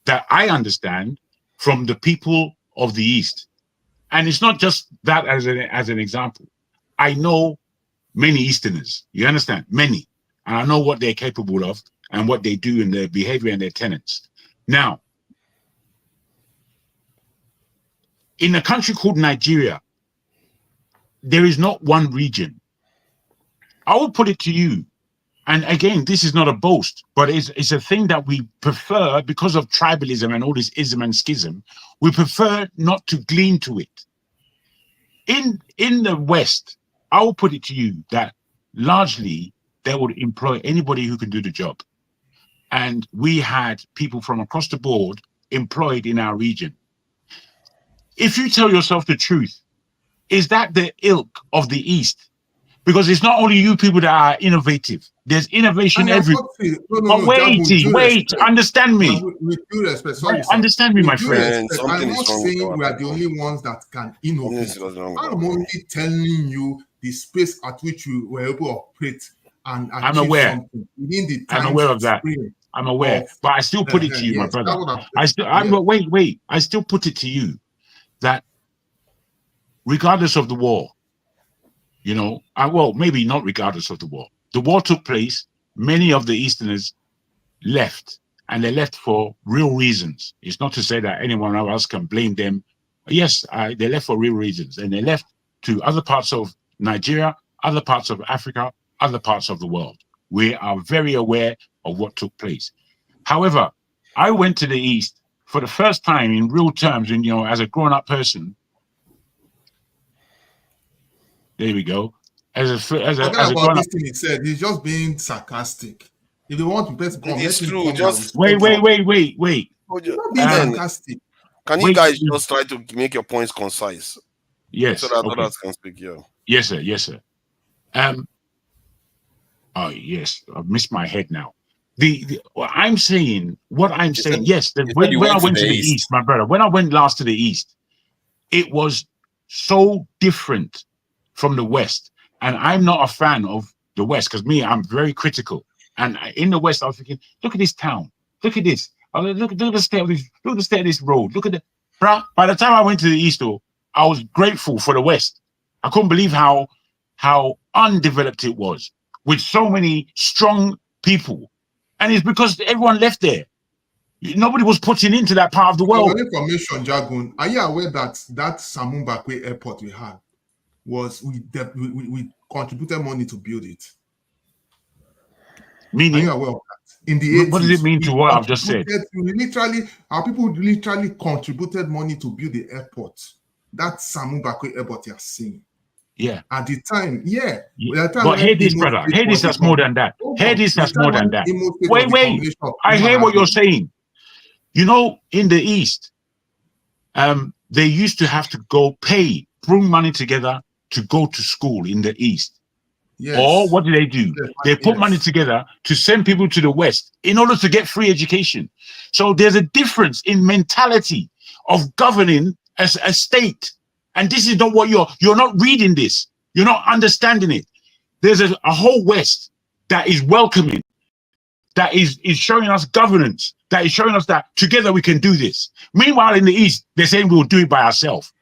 that I understand from the people of the East. And it's not just that as an example. I know many Easterners, you understand, many. And I know what they're capable of and what they do in their behavior and their tenets. Now, in a country called Nigeria, there is not one region. I will put it to you, and again, this is not a boast, but it's a thing that we prefer because of tribalism and all this ism and schism. We prefer not to glean to it. In the West, I will put it to you that largely they would employ anybody who can do the job. And we had people from across the board employed in our region. If you tell yourself the truth, is that the ilk of the East? Because it's not only you people that are innovative. There's innovation everywhere. But wait, understand me. With due respect, sorry, understand me, my friend. I'm not saying we are the only ones that can innovate. I'm only telling you the space at which we were able to operate and achieve something within the time. I'm aware of that. I'm aware. But I still put it to you, my brother. Wait. I still put it to you that regardless of the war, you know, well, maybe not regardless of the war took place. Many of the Easterners left, and they left for real reasons. It's not to say that anyone else can blame them. Yes, they left for real reasons, and they left to other parts of Nigeria, other parts of Africa, other parts of the world. We are very aware of what took place. However, I went to the East for the first time in real terms, and, you know, as a grown-up person. There we go. As a this thing he said, he's just being sarcastic. If they want to best come, it's true. Wait. Not being sarcastic. Can you guys just try to make your points concise? Yes. So that others can speak. Yeah. Yes, sir. Oh yes, I've missed my head now. What I'm saying. Yes, when I went to the East, my brother. When I went last to the East, it was so different from the West. And I'm not a fan of the West because I'm very critical. And in the West, I was thinking, look at this town. Look at this. Look at the state of this. Look at the state of this road. Look at the. Bruh, by the time I went to the East, though, I was grateful for the West. I couldn't believe how undeveloped it was with so many strong people. And it's because everyone left there. Nobody was putting into that part of the world. For information, Jagun, are you aware that Samu Mbakwe airport we had was we contributed money to build it? Meaning? Are you aware of that? In the 80s, what does it mean to what I've just said? Our people literally contributed money to build the airport. That Samu Mbakwe airport you're seeing. Yeah. At the time, yeah. But hear this, brother. Hear this, that's more than that. Hear this, that's more than that. Wait. I hear what you're saying. You know, in the East, they used to have to bring money together to go to school in the East. Yes. Or what do? They put money together to send people to the West in order to get free education. So there's a difference in mentality of governing as a state. And this is not what you're not reading this. You're not understanding it. There's a whole West that is welcoming, that is showing us governance, that is showing us that together we can do this. Meanwhile, in the East, they're saying we'll do it by ourselves.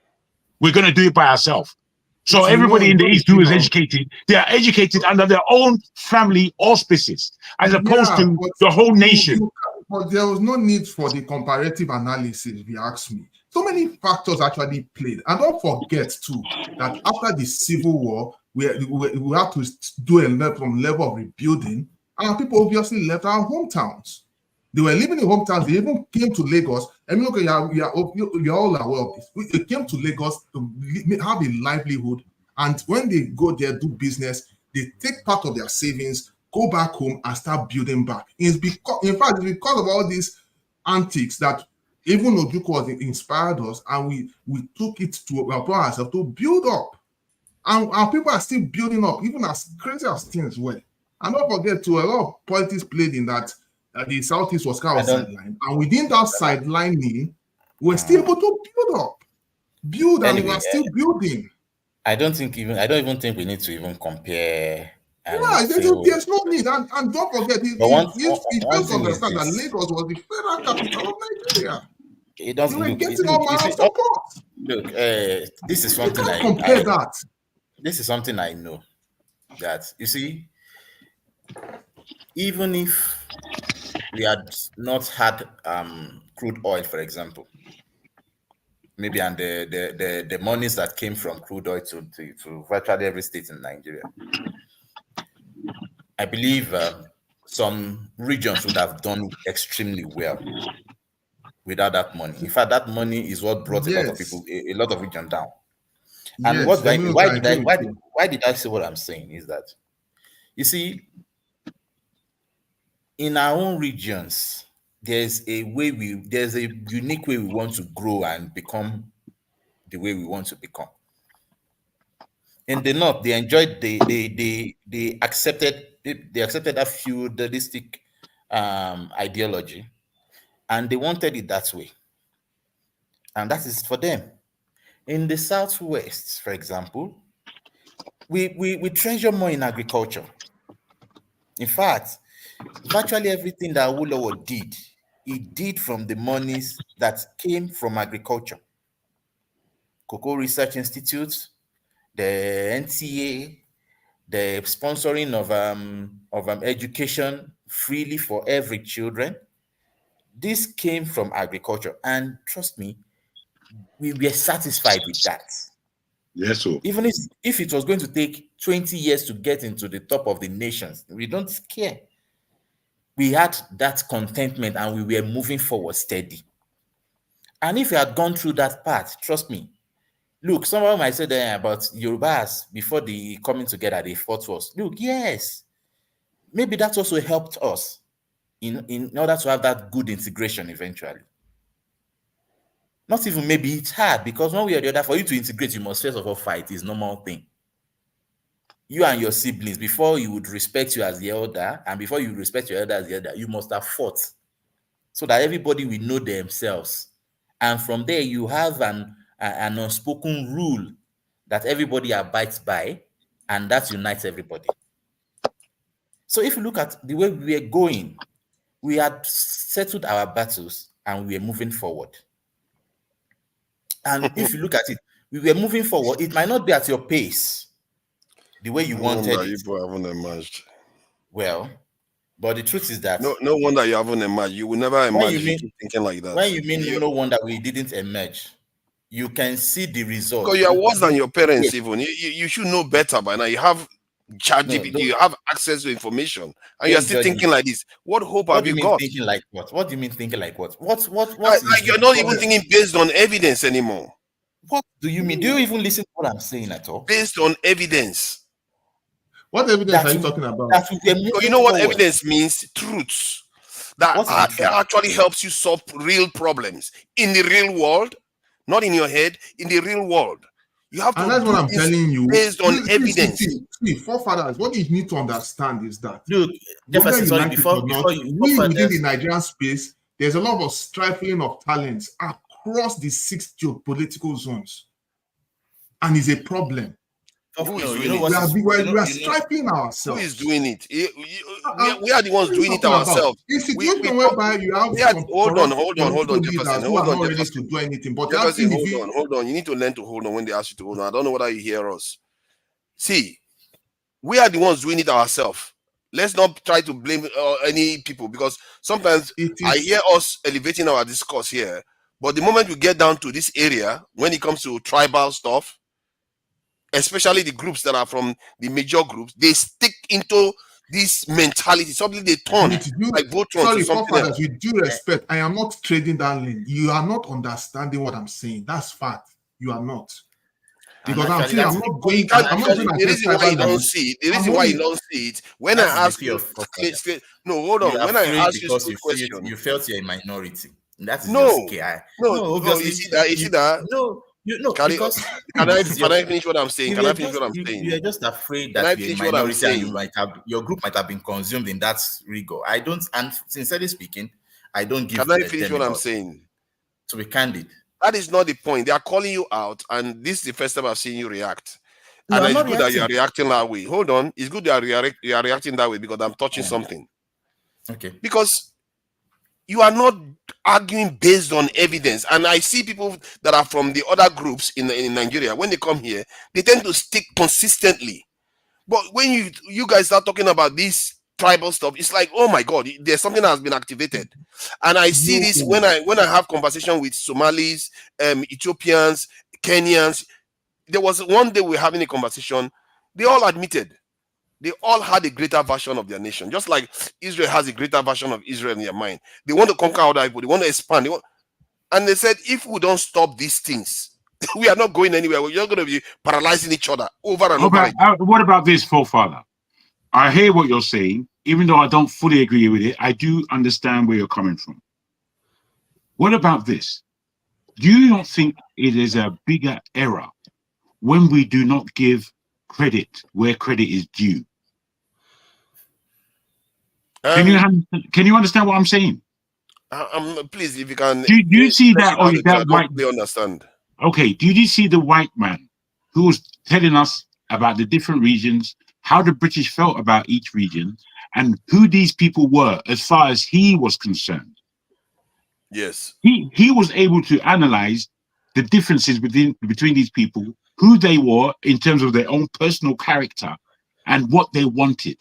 We're going to do it by ourselves. So everybody in the East who is educated, they are educated under their own family auspices, as opposed to the whole nation. But there was no need for the comparative analysis, if you ask me. So many factors actually played. And don't forget, too, that after the Civil War, we have to do a level of rebuilding, and people obviously left our hometowns. They were living in hometowns. They even came to Lagos. I mean, look, you're all aware of this. They came to Lagos to have a livelihood, and when they go there, do business, they take part of their savings, go back home, and start building back. It's because, in fact, it's because of all these antics that even Ojukwu was inspired us, and we took it to ourselves to build up. And our people are still building up, even as crazy as things were. And don't forget, too, a lot of politics played in that. The Southeast was kind of sidelined, and within that sidelining, we're still able to build, and we're still building. I don't even think we need to even compare. There's no need, and don't forget, it does understand that Lagos was the federal capital of Nigeria. It doesn't look. Getting all my support. Look, this is something I compare that. This is something I know, that you see, even if we had not had crude oil, for example, maybe, and the monies that came from crude oil to virtually every state in Nigeria, I believe some regions would have done extremely well without that money. In fact, that money is what brought a lot of people, a lot of regions down. And why did I say what I'm saying is that, you see, in our own regions, there's a unique way we want to grow and become the way we want to become. In the North, they enjoyed they accepted that feudalistic ideology, and they wanted it that way, and that is for them. In the Southwest, for example, we treasure more in agriculture. In fact, virtually everything that Awolowo did, he did from the monies that came from agriculture. Cocoa Research Institute, the NTA, the sponsoring of education freely for every children. This came from agriculture, and trust me, we were satisfied with that. Yes, sir. Even if it was going to take 20 years to get into the top of the nations, we don't care. We had that contentment, and we were moving forward steady. And if you had gone through that path, trust me, look, someone might say there about Yorubas before the coming together, they fought us. Look, yes, maybe that also helped us in order to have that good integration eventually. Not even maybe it's hard, because one way or the other, for you to integrate, you must first of all fight. It's a normal thing. You and your siblings, before you would respect you as the elder, and before you respect your elder as the elder, you must have fought, so that everybody will know themselves. And from there, you have an unspoken rule that everybody abides by, and that unites everybody. So if you look at the way we are going, we had settled our battles and we are moving forward. And if you look at it, we were moving forward. It might not be at your pace, the way you wanted it. You haven't emerged. Well, but the truth is that no wonder you haven't emerged. You will never emerge if you keep thinking like that. When you mean no wonder we didn't emerge, you can see the result. Because you are worse than your parents. Even you should know better by now. You have ChatGPT, you have access to information, and you are still thinking like this. What hope have you got? Thinking like what? What do you mean thinking like what? What? Like you're not even thinking based on evidence anymore. What do you mean? Do you even listen to what I'm saying at all? Based on evidence. What evidence are you talking about? You know what evidence means? Truths that actually helps you solve real problems in the real world, not in your head, in the real world. You have to, and that's what I'm telling you. Based on evidence. See, forefathers, what you need to understand is that look, within the Nigerian space, there's a lot of stifling of talents across the 6 geopolitical zones, and is a problem. Who is you know doing what? We are striping ourselves. Who is doing it? We are the ones doing it ourselves. A situation whereby you have some hold on, Jefferson, Jefferson. who are not ready to do anything. But Jefferson, hold on. You need to learn to hold on when they ask you to hold on. I don't know whether you hear us. See, we are the ones doing it ourselves. Let's not try to blame any people, because sometimes I hear us elevating our discourse here, but the moment we get down to this area, when it comes to tribal stuff, especially the groups that are from the major groups, they stick into this mentality. Something they turn like Voltron. Sorry, forefathers, with due respect, I am not trading that lane. You are not understanding what I'm saying. That's fact. You are not. Because I'm saying I'm not going. The reason why you don't see it, when I ask you, no, hold on. When I ask you a question, you felt you're a minority. That is no, obviously. You see that? No. Because can I finish what I'm saying? Can I finish what I'm saying? You are just afraid that you're a minority and your group might have been consumed in that rigor. I don't, and sincerely speaking, I don't give. Can I finish what I'm saying? To be candid. That is not the point. They are calling you out, and this is the first time I've seen you react. And it's good that you are reacting that way. Hold on. It's good that you are reacting that way because I'm touching something. Okay. Because you are not arguing based on evidence. And I see people that are from the other groups in Nigeria, when they come here, they tend to stick consistently. But when you guys start talking about this tribal stuff, it's like, oh my God, there's something that has been activated. And I see this when I have conversation with Somalis, Ethiopians, Kenyans. There was one day we were having a conversation, they all admitted they all had a greater version of their nation, just like Israel has a greater version of Israel in their mind. They want to conquer other people, they want to expand. And they said, if we don't stop these things, we are not going anywhere. We're just going to be paralyzing each other over and over again. What about this, forefather? I hear what you're saying, even though I don't fully agree with it. I do understand where you're coming from. What about this? Do you not think it is a bigger error when we do not give credit where credit is due? Can you understand what I'm saying? Please, if you can. Do you see that? Or that white? They understand. Okay. Do you see the white man who was telling us about the different regions, how the British felt about each region, and who these people were as far as he was concerned? Yes. He was able to analyze the differences between these people, who they were in terms of their own personal character and what they wanted.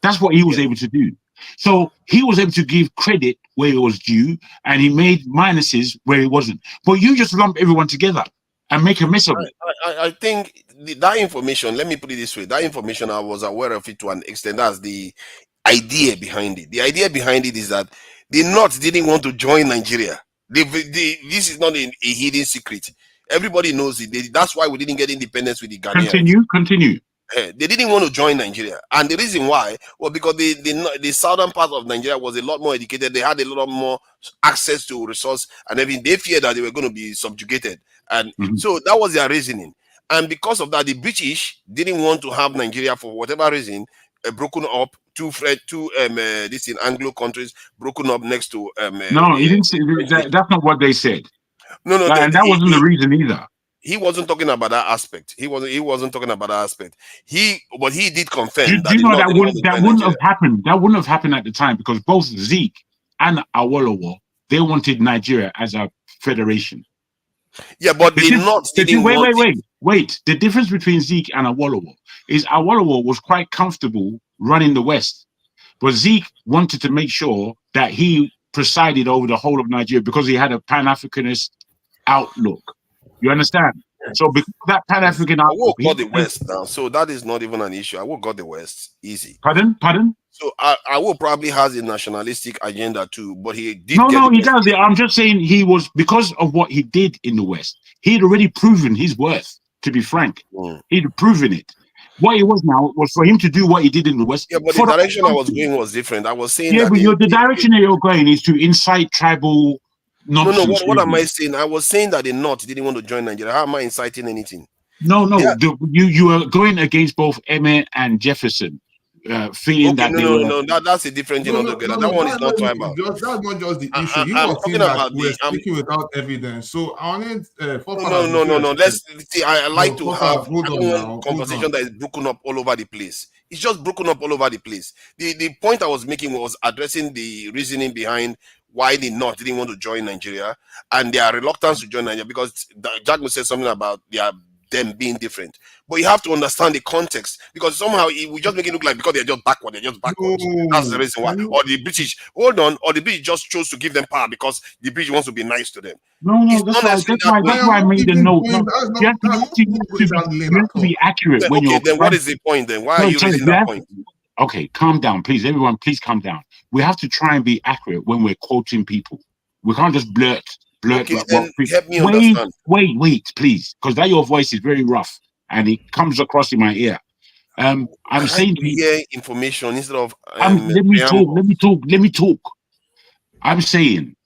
That's what he was able to do. So he was able to give credit where it was due, and he made minuses where it wasn't. But you just lump everyone together and make a mess of it. I think that information, let me put it this way, that information, I was aware of it to an extent. That's the idea behind it. The idea behind it is that the North didn't want to join Nigeria. This is not a hidden secret. Everybody knows it. That's why we didn't get independence with the Ghanaians. Continue. They didn't want to join Nigeria, and the reason why was because the southern part of Nigeria was a lot more educated. They had a lot more access to resource, and everything. They feared that they were going to be subjugated, and so that was their reasoning. And because of that, the British didn't want to have Nigeria for whatever reason broken up. This in Anglo countries broken up next to. No, he didn't say that. That's not what they said. No, and that wasn't the reason either. He wasn't talking about that aspect. He wasn't talking about that aspect. But he did confirm that. Do you know that wouldn't have happened? That wouldn't have happened at the time because both Zeke and Awolowo, they wanted Nigeria as a federation. Yeah, but wait. The difference between Zeke and Awolowo is Awolowo was quite comfortable running the West, but Zeke wanted to make sure that he presided over the whole of Nigeria because he had a Pan-Africanist outlook. You understand? So because that Pan-African outlook, I will got the West now, so that is not even an issue. I will got the West easy. Pardon? So I will probably has a nationalistic agenda too, but he did. No, he does. I'm just saying he was, because of what he did in the West. He'd already proven his worth. To be frank, he'd proven it. What it was now was for him to do what he did in the West. Yeah, but the direction I was going was different. I was saying but the direction that you're going is to incite tribal. No. What am I saying? I was saying that the North didn't want to join Nigeria. How am I inciting anything? No. You are going against both Emir and Jefferson. feeling Okay, that they were. no. That's a different thing altogether. That one is not talking about. That's not just the issue. You I'm were talking saying that about we're the. speaking without evidence. So I wanted No. Let's see. I like to have. Hold I on don't now. want conversation that is broken up all over the place. It's just broken up all over the place. The point I was making was addressing the reasoning behind why the North didn't want to join Nigeria and their reluctance to join Nigeria, because Jack said something about them being different. But you have to understand the context, because somehow we just make it look like because they're just backwards. That's the reason why. Or the British, or the British just chose to give them power because the British wants to be nice to them. No, that's why I made the note. No, you have to be accurate when you're. Then what is the point then? Why are you raising that point? Okay, calm down, please. Everyone, please calm down. We have to try and be accurate when we're quoting people. We can't just blurt. Okay, then help me understand. Wait, please, because that your voice is very rough and it comes across in my ear. I'm saying hear information instead of. Let me talk. I'm saying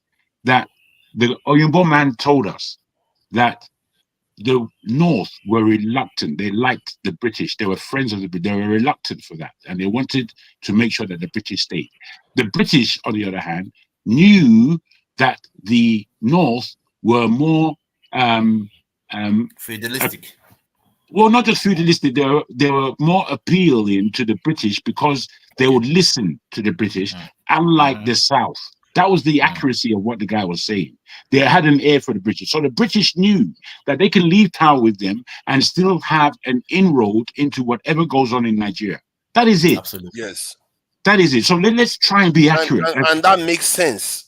that the Oyinbo man told us that the North were reluctant. They liked the British. They were friends of the British. They were reluctant for that, and they wanted to make sure that the British stayed. The British, on the other hand, knew that the North were more feudalistic. Well, not just feudalistic. They were more appealing to the British because they would listen to the British, unlike the South. That was the accuracy of what the guy was saying. They had an ear for the British. So the British knew that they can leave power with them and still have an inroad into whatever goes on in Nigeria. That is it. Absolutely. Yes. That is it. So let's try and be accurate. And that makes sense.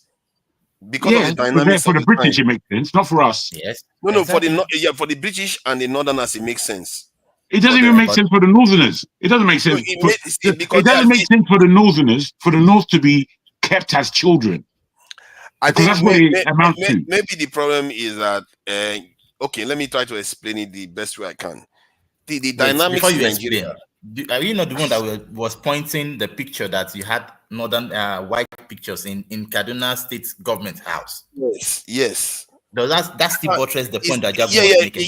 Because of the dynamics for the British, it makes sense, not for us. Yes. No, exactly. For the British and the Northerners, it makes sense. It doesn't even make sense for the Northerners. It doesn't make sense. It doesn't make sense for the Northerners, for the North to be kept as children. I think that's what it amounts to. Maybe the problem is that, okay, let me try to explain it the best way I can. The dynamics before you in explain, are you not the one that was pointing the picture that you had northern white pictures in Kaduna State Government House? Yes. That's the buttress the point that Jabu was making.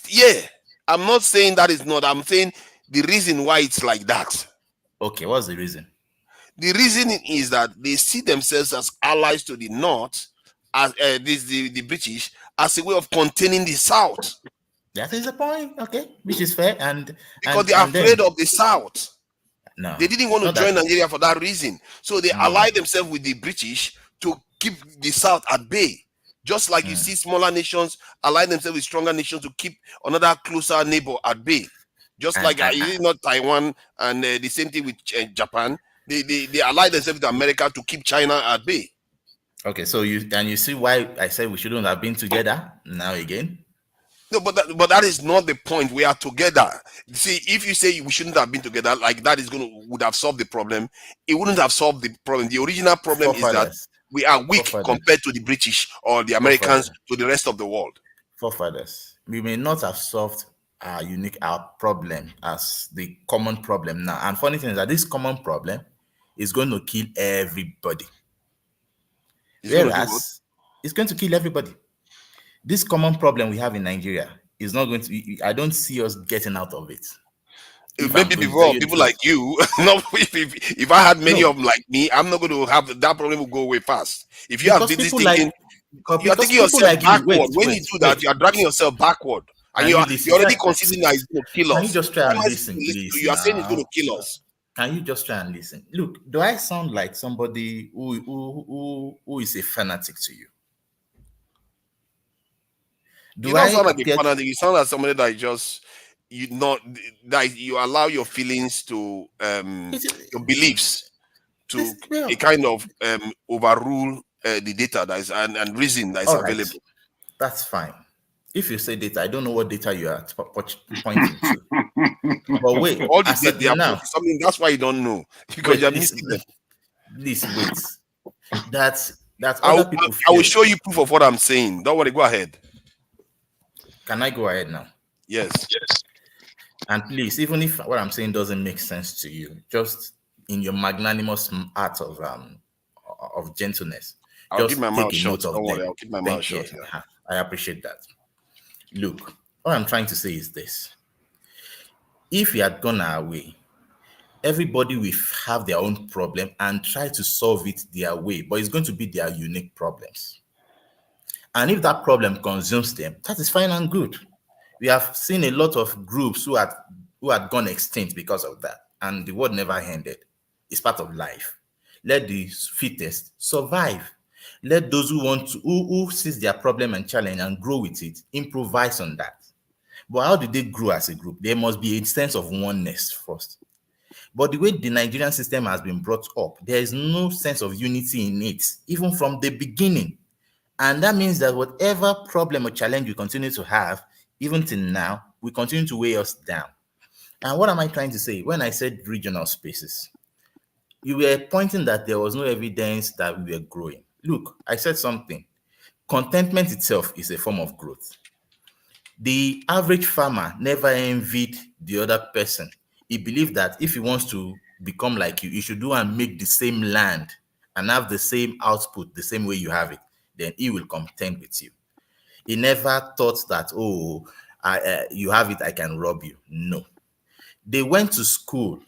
Yeah. I'm not saying that is not. I'm saying the reason why it's like that. Okay, what's the reason? The reason is that they see themselves as allies to the North, as the British, as a way of containing the South. That is the point, okay, which is fair, because they are afraid of the South. No, they didn't want to join Nigeria for that reason, so they allied themselves with the British to keep the South at bay. Just like you see smaller nations ally themselves with stronger nations to keep another closer neighbor at bay. Just like not Taiwan and the same thing with Japan. They allied themselves with America to keep China at bay. Okay, so you see why I said we shouldn't have been together now again. No, but that is not the point. We are together. See, if you say we shouldn't have been together, like that would have solved the problem. It wouldn't have solved the problem. The original problem is that we are weak compared to the British or the Americans to the rest of the world. Forefathers, we may not have solved our problem as the common problem now. And funny thing is that this common problem is going to kill everybody. Whereas it's going to kill everybody. This common problem we have in Nigeria is not going to. I don't see us getting out of it. Maybe before people like you, if I had many of them like me, I'm not going to have that problem will go away fast. If you have this thinking, you're taking yourself backward. When you do that, you are dragging yourself backward. And you're already considering that it's going to kill us. Can you just try and listen, please? You are saying it's going to kill us. Can you just try and listen? Look, do I sound like somebody who is a fanatic to you? You don't sound like a fanatic. You sound like somebody that just you allow your feelings to your beliefs to a kind of overrule the data that is and reason that is available. That's fine. If you say data, I don't know what data you are pointing to. But wait, all the data they are now something. That's why you don't know because you're missing them. Please wait. That's I will show you proof of what I'm saying. Don't worry. Go ahead. Can I go ahead now? Yes. And please, even if what I'm saying doesn't make sense to you, just in your magnanimous art of gentleness, I'll keep my mouth shut. Don't worry, I'll keep my mouth shut. Yeah. I appreciate that. Look, what I'm trying to say is this. If you had gone our way, Everybody will have their own problem and try to solve it their way, but it's going to be their unique problems. And if that problem consumes them, that is fine and good. We have seen a lot of groups who had gone extinct because of that, and the world never ended. It's part of life. Let the fittest survive. Let those who want to, who sees their problem and challenge and grow with it, improvise on that. But how do they grow as a group? There must be a sense of oneness first. But the way the Nigerian system has been brought up, there is no sense of unity in it, even from the beginning. And that means that whatever problem or challenge we continue to have, even till now, we continue to weigh us down. And what am I trying to say? When I said regional spaces, you were pointing that there was no evidence that we were growing. Look, I said something. Contentment itself is a form of growth. The average farmer never envied the other person. He believed that if he wants to become like you, he should do and make the same land and have the same output the same way you have it. Then he will contend with you. He never thought that, oh, you have it, I can rob you. No. They went to school.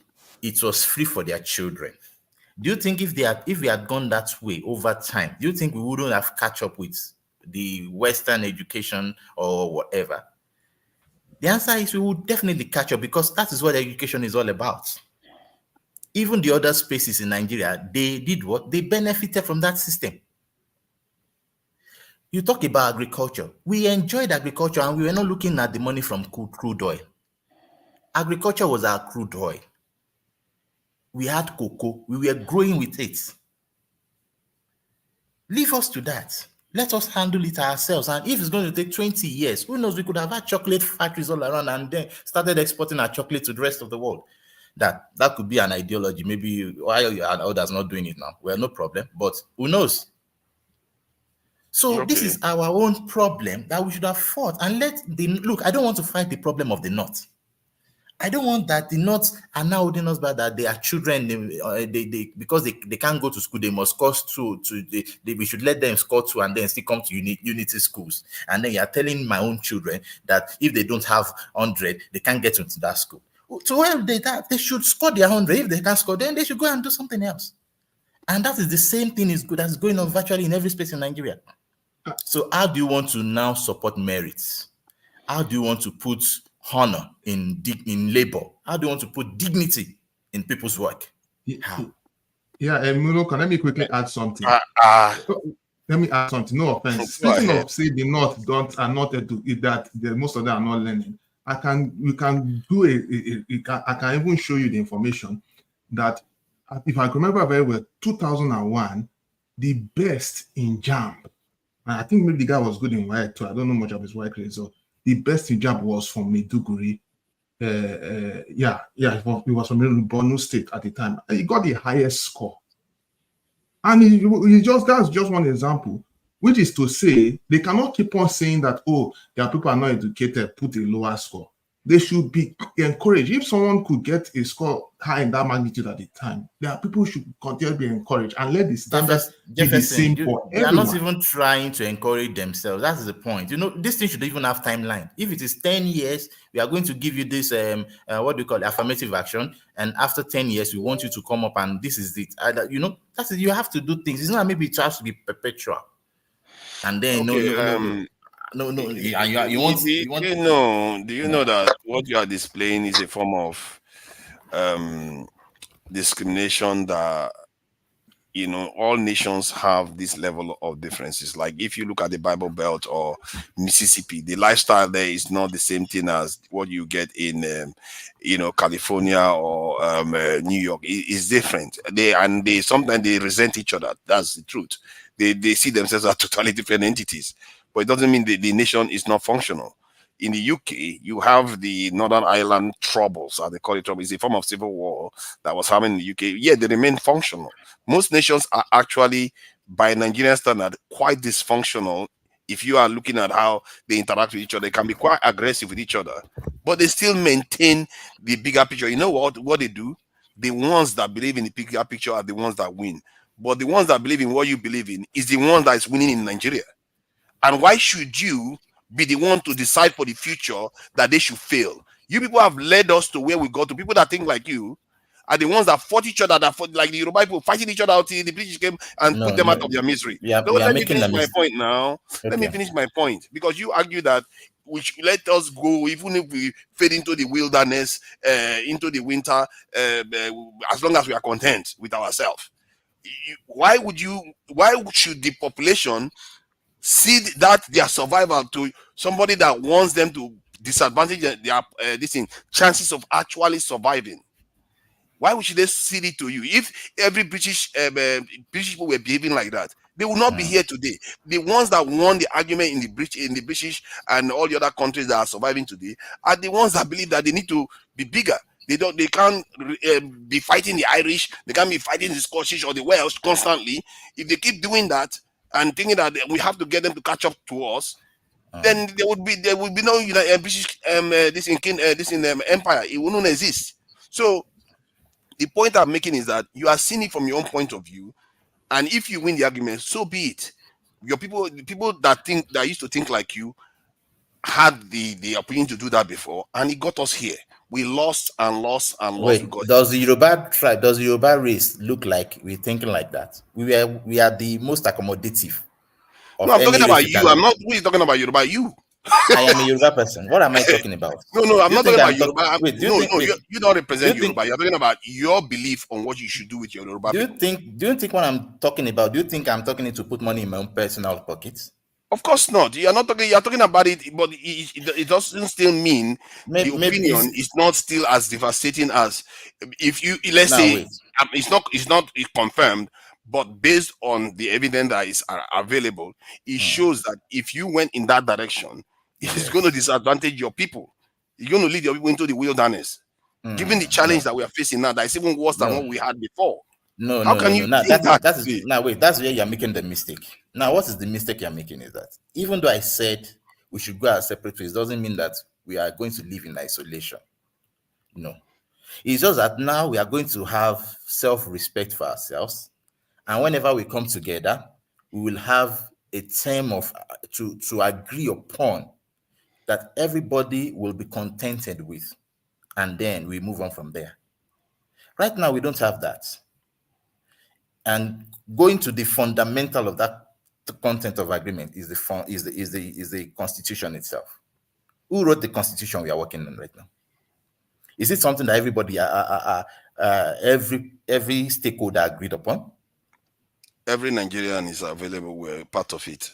It was free for their children. Do you think if we had gone that way over time, do you think we wouldn't have catch up with the Western education or whatever? The answer is we would definitely catch up, because that is what education is all about. Even the other spaces in Nigeria, they did what? They benefited from that system. You talk about agriculture. We enjoyed agriculture and we were not looking at the money from crude oil. Agriculture was our crude oil. We had cocoa. We were growing with it. Leave us to that. Let us handle it ourselves. And if it's going to take 20 years, who knows, we could have had chocolate factories all around and then started exporting our chocolate to the rest of the world. That could be an ideology. Maybe why are others not doing it now? Well, no problem. But who knows? So This is our own problem that we should have fought. And look, I don't want to fight the problem of the North. I don't want that the North are now holding us back, that they are children, because they can't go to school, they must score two. We should let them score 2 and then still come to unity schools. And then you are telling my own children that if they don't have 100, they can't get into that school. So they should score their 100. If they can't score, then they should go and do something else. And that is the same thing that's going on virtually in every space in Nigeria. So how do you want to now support merits? How do you want to put honor in labor? How do you want to put dignity in people's work? How? Yeah, Muloka, let me quickly add something. Let me add something. No offense. Speaking of, say, the North are not that most of them are not learning. I can even show you the information that, if I remember very well, 2001, the best in JAMB, and I think maybe the guy was good in WAEC too. I don't know much of his WAEC result. The best in JAMB was from Maiduguri. It was from Borno State at the time. He got the highest score. And that's just one example, which is to say they cannot keep on saying that, oh, their people are not educated, put a lower score. They should be encouraged. If someone could get a score high in that magnitude at the time, their people should continue to be encouraged and let the standards be the same for everyone. They are not even trying to encourage themselves. That's the point. This thing should even have timeline. If it is 10 years, we are going to give you this, what do you call it, affirmative action. And after 10 years, we want you to come up and this is it. That's it. You have to do things. It's not maybe it has to be perpetual. And then, No. Do you know that what you are displaying is a form of discrimination that all nations have this level of differences. Like if you look at the Bible Belt or Mississippi, the lifestyle there is not the same thing as what you get in California or New York. It's different. They sometimes they resent each other. That's the truth. They see themselves as totally different entities. But it doesn't mean the nation is not functional. In the UK, you have the Northern Ireland Troubles, as they call it. It's a form of civil war that was happening in the UK. Yeah, they remain functional. Most nations are actually, by Nigerian standard, quite dysfunctional. If you are looking at how they interact with each other, they can be quite aggressive with each other, but they still maintain the bigger picture. You know what they do? The ones that believe in the bigger picture are the ones that win. But the ones that believe in what you believe in is the one that is winning in Nigeria. And why should you be the one to decide for the future that they should fail? You people have led us to where we got to. People that think like you are the ones that fought each other, that fought, like the Yoruba people fighting each other until the British came and put them out of their misery. Let me finish my point now. Okay. Let me finish my point, because you argue that we should let us go even if we fade into the wilderness, into the winter, as long as we are content with ourselves. Why should the population cede that their survival to somebody that wants them to disadvantage their chances of actually surviving? Why should they cede it to you? If every British people were behaving like that, they will not be here today. The ones that won the argument in the British and all the other countries that are surviving today are the ones that believe that they need to be bigger. They can't be fighting the Irish. They can't be fighting the Scottish or the Welsh constantly. If they keep doing that and thinking that we have to get them to catch up to us, then there would be no British empire. It will not exist. So the point I'm making is that you are seeing it from your own point of view, and if you win the argument, so be it. The people that used to think like you had the opportunity to do that before, and it got us here. We lost and lost and lost. Wait, does the Yoruba tribe, does the Yoruba race look like we're thinking like that? We are the most accommodative. No, I'm talking about you. I'm not really talking about Yoruba. You. I am a Yoruba person. What am I talking about? No, I'm not talking about Yoruba. You don't represent Yoruba. You're talking about your belief on what you should do with your Yoruba. Do you think what I'm talking about, do you think I'm talking to put money in my own personal pockets? Of course not. You're not talking. You're talking about it, but it doesn't still mean the opinion is not still as devastating as if you say it's not confirmed, but based on the evidence that is available, it shows that if you went in that direction, it's going to disadvantage your people. You're going to lead your people into the wilderness. Given the challenge that we are facing now, that is even worse than what we had before. How can you think that? That's where you're making the mistake. Now, what is the mistake you're making is that even though I said we should go our separate ways, doesn't mean that we are going to live in isolation. No. It's just that now we are going to have self-respect for ourselves. And whenever we come together, we will have a term to agree upon that everybody will be contented with. And then we move on from there. Right now, we don't have that. And going to the fundamental of that content of agreement is the Constitution itself. Who wrote the Constitution we are working on right now? Is it something that everybody, every stakeholder agreed upon? Every Nigerian is available. We're part of it.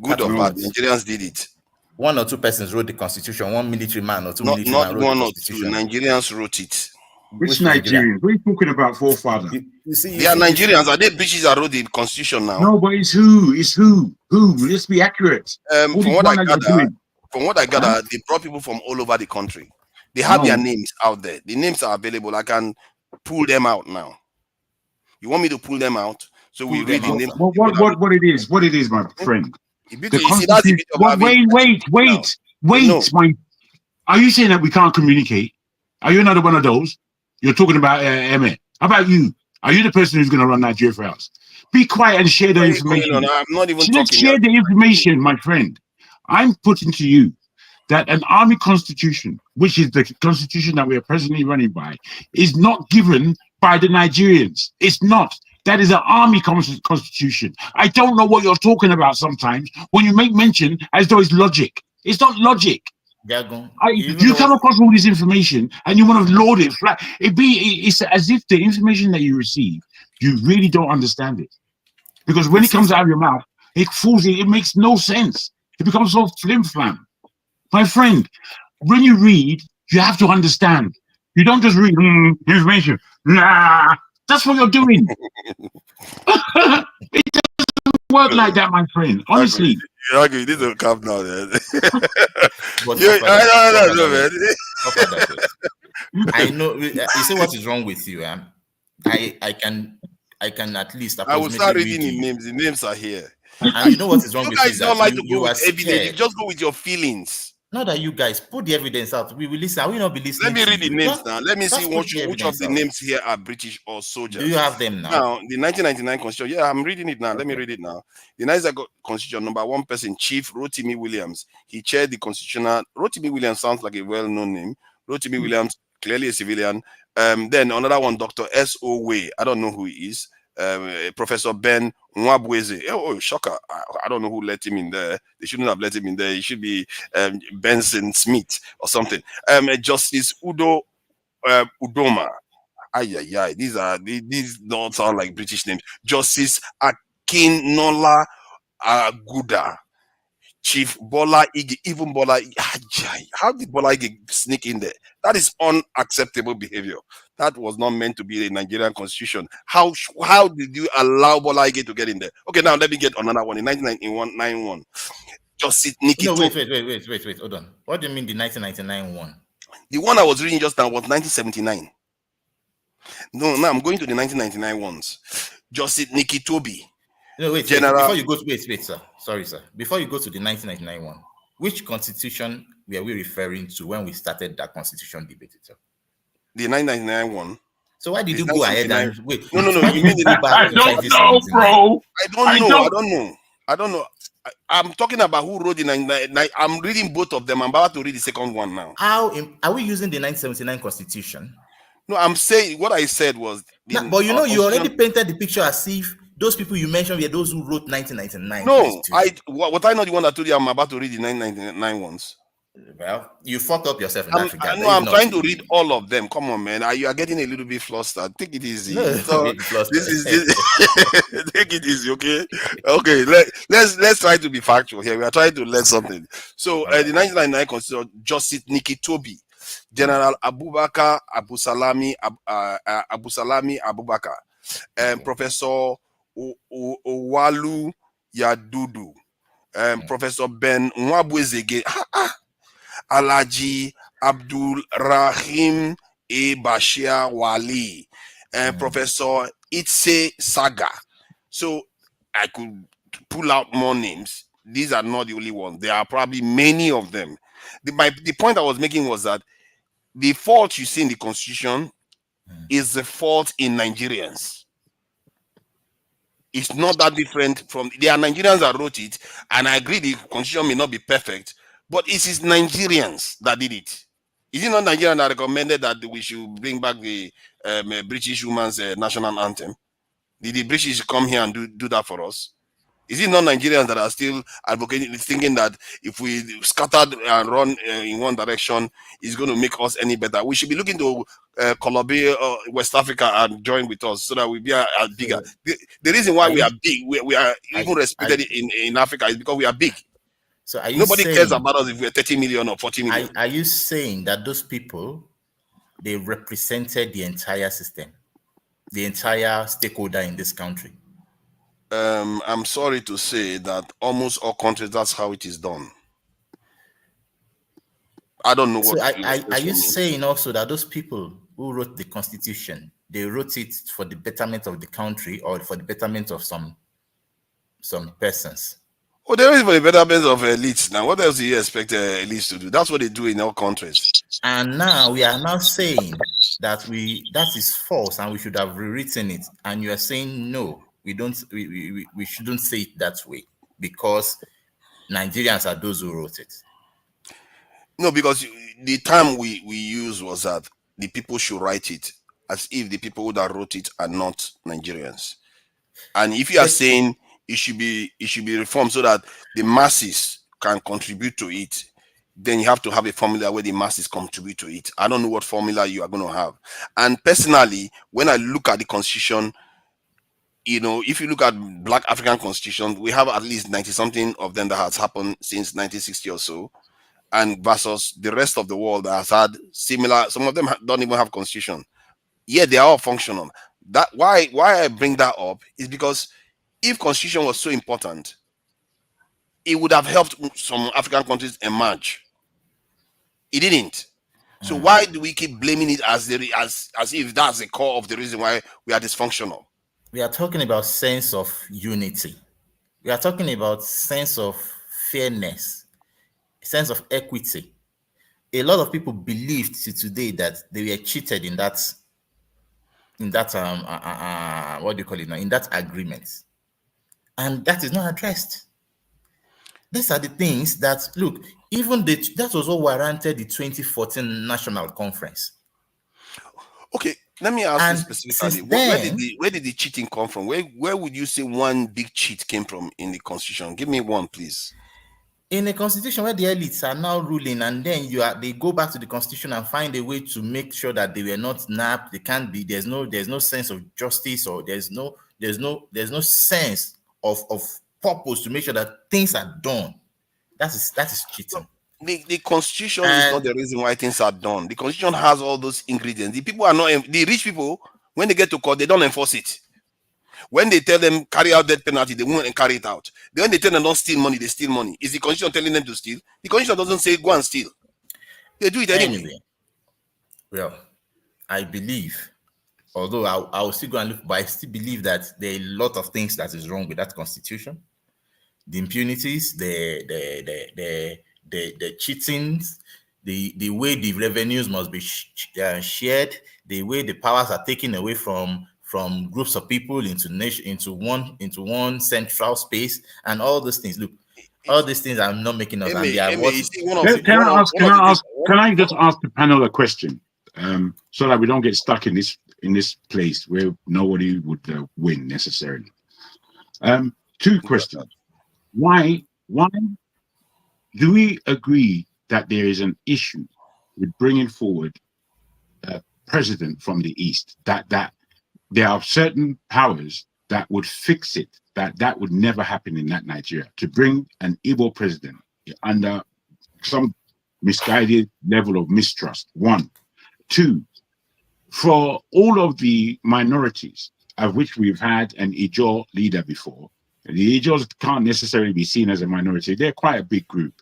Good or bad, Nigerians did it. One or two persons wrote the Constitution. One military man or two military men wrote the Constitution. Not one or two. Nigerians wrote it. Which Nigerians? What are you talking about, forefather? They are Nigerians. Are they British that wrote the Constitution now? No, but it's who? It's who? Who? Let's be accurate. From what I gather, they brought people from all over the country. They have their names out there. The names are available. I can pull them out now. You want me to pull them out? So we read the names. What it is, my friend. Wait. Are you saying that we can't communicate? Are you another one of those? You're talking about Emmett. How about you? Are you the person who's going to run Nigeria for us? Be quiet and share the information. I'm not even talking. Share the information, my friend. I'm putting to you that an army constitution, which is the constitution that we are presently running by, is not given by the Nigerians. It's not. That is an army constitution. I don't know what you're talking about sometimes when you make mention as though it's logic. It's not logic. You come across all this information and you want to load it flat. It's as if the information that you receive, you really don't understand it. Because when it comes out of your mouth, it makes no sense. It becomes so flim-flam. My friend, when you read, you have to understand. You don't just read information. Nah, that's what you're doing. It doesn't work like that, my friend. Honestly. Okay, this will come now. Man. I know. You see what is wrong with you? I can at least. I will start reading the names. The names are here. And you know what is wrong with you? You guys don't like to go with evidence. You just go with your feelings. Not that you guys put the evidence out. We will listen. I will not be listening. Let me read the names now. Let me see which of the names here are British or soldiers. Do you have them now? Now, the 1999 Constitution. Yeah, I'm reading it now. Okay. Let me read it now. The 1999 Constitution, number one person, Chief Rotimi Williams. He chaired the Constitutional. Rotimi Williams sounds like a well-known name. Rotimi Williams clearly a civilian. Then another one, Dr. S.O. Way. I don't know who he is. Professor Ben Nwabweze. Oh, shocker. I don't know who let him in there. They shouldn't have let him in there. He should be Benson Smith or something. Justice Udo Udoma. These don't sound like British names. Justice Akinola Aguda. Chief Bola Ige, even Bola Ige. How did Bola Ige sneak in there? That is unacceptable behavior. That was not meant to be a Nigerian constitution. How did you allow Bola Ige to get in there? Okay, now let me get another one. In 1991, Justice Nikito. No, wait, hold on. What do you mean the 1999 one? The one I was reading just now was 1979. No, now I'm going to the 1999 ones. Justice Nikitobi. No, wait, before you go to wait, sir. Sorry, sir. Before you go to the 1999 one, which constitution were we referring to when we started that constitution debate itself? The 1999 one. So why did you go ahead and wait? No. You mean I don't know, bro. I don't know. I'm talking about who wrote the 1999. I'm reading both of them. I'm about to read the second one now. How are we using the 1979 constitution? No, I'm saying what I said was. But you know, you already painted the picture as if those people you mentioned were those who wrote 1999. No, what I know the one that told you I'm about to read the 1999 ones. Well, you fucked up yourself in that regard. No, I'm trying to read all of them. Come on, man. You are getting a little bit flustered. Take it easy. No, this is take it easy, okay? Okay, let's try to be factual here. We are trying to learn something. So the 1999 Constitution, Justice Nikitobi, General Abubakar Abusalami Abubakar, Professor Owalu Yadudu, Professor Ben Nwabweze, Alaji Abdul Rahim A. Bashir Wali, Professor Itse Saga. So I could pull out more names. These are not the only ones. There are probably many of them. The point I was making was that the fault you see in the Constitution is the fault in Nigerians. It's not that different from. There are Nigerians that wrote it, and I agree the Constitution may not be perfect, but it is Nigerians that did it. Is it not Nigerians that recommended that we should bring back the British women's national anthem? Did the British come here and do that for us? Is it not Nigerians that are still advocating, thinking that if we scattered and run in one direction, it's going to make us any better? We should be looking to Colombia, West Africa, and join with us so that we be bigger. The reason why we are big, we are even respected in Africa is because we are big. So are you Nobody cares about us if we're 30 million or 40 million. Are you saying that those people, they represented the entire system, the entire stakeholder in this country? I'm sorry to say that almost all countries, that's how it is done. I don't know what. So are you saying also that those people who wrote the Constitution, they wrote it for the betterment of the country or for the betterment of some persons? Oh, there is for the betterment of elites. Now, what else do you expect elites to do? That's what they do in all countries. And now we are now saying that that is false and we should have rewritten it. And you are saying no. We shouldn't say it that way because Nigerians are those who wrote it. No, because the term we use was that the people should write it as if the people that wrote it are not Nigerians. And if you are saying it should be reformed so that the masses can contribute to it, then you have to have a formula where the masses contribute to it. I don't know what formula you are going to have. And personally, when I look at the Constitution, you know, if you look at Black African constitutions, we have at least 90-something of them that has happened since 1960 or so, and versus the rest of the world that has had similar. Some of them don't even have constitution. Yeah, they are all functional. That why I bring that up is because if constitution was so important, it would have helped some African countries emerge. It didn't. So why do we keep blaming it as if that's the core of the reason why we are dysfunctional? We are talking about sense of unity. We are talking about sense of fairness, sense of equity. A lot of people believed to today that they were cheated in that what do you call it now? In that agreement, and that is not addressed. These are the things that look. Even that was what warranted the 2014 National Conference. Okay, let me ask And you specifically. since Where did the cheating come from? Where would you say one big cheat came from in the constitution? Give me one, please. in a constitution where the elites are now ruling, and then they go back to the constitution and find a way to make sure that they were not nabbed. They can't be. There's no sense of justice, or there's no sense of purpose to make sure that things are done. That is cheating. The constitution is not the reason why things are done. The constitution has all those ingredients. The people are not the rich people. When they get to court, they don't enforce it. When they tell them carry out death penalty, they won't carry it out. When they tell them don't steal money, they steal money. Is the constitution telling them to steal? The constitution doesn't say go and steal. They do it anyway. Well, I believe, although I will still go and look, but I still believe that there are a lot of things that is wrong with that constitution. The impunities, the cheatings, the way the revenues must be shared, the way the powers are taken away from groups of people into one central space, and all those things. Look, all these things are not making us. Can I just ask the panel a question, so that we don't get stuck in this place where nobody would win necessarily? Two questions. Why do we agree that there is an issue with bringing forward a president from the East, that there are certain powers that would fix it, that would never happen in that Nigeria, to bring an Igbo president under some misguided level of mistrust? One. Two, for all of the minorities, of which we've had an Ijaw leader before, the Ijaws can't necessarily be seen as a minority. They're quite a big group.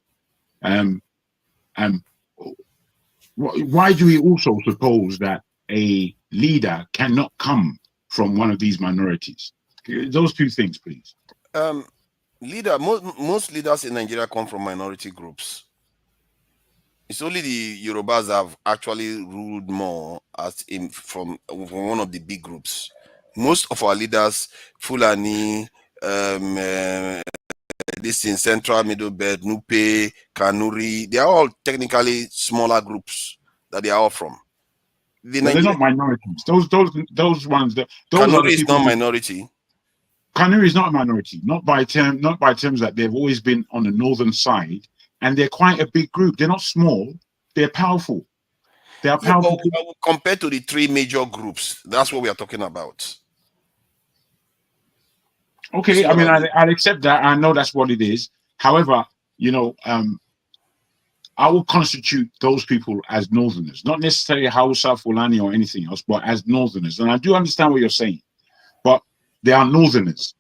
Why do we also suppose that a leader cannot come from one of these minorities? Those two things, please. Most leaders in Nigeria come from minority groups. It's only the Yorubas have actually ruled more from one of the big groups. Most of our leaders, Fulani, this in Central, Middle Belt, Nupe, Kanuri, they are all technically smaller groups that they are all from. They're not minorities. Those ones. Kanuri is not minority. Kanuri is not a minority. Not by terms that they've always been on the northern side, and they're quite a big group. They're not small. They're powerful. They are powerful. But compared to the three major groups, that's what we are talking about. Okay, I mean, I'll accept that. I know that's what it is. However, I will constitute those people as northerners, not necessarily Hausa, Fulani, or anything else, but as northerners. And I do understand what you're saying, but they are northerners.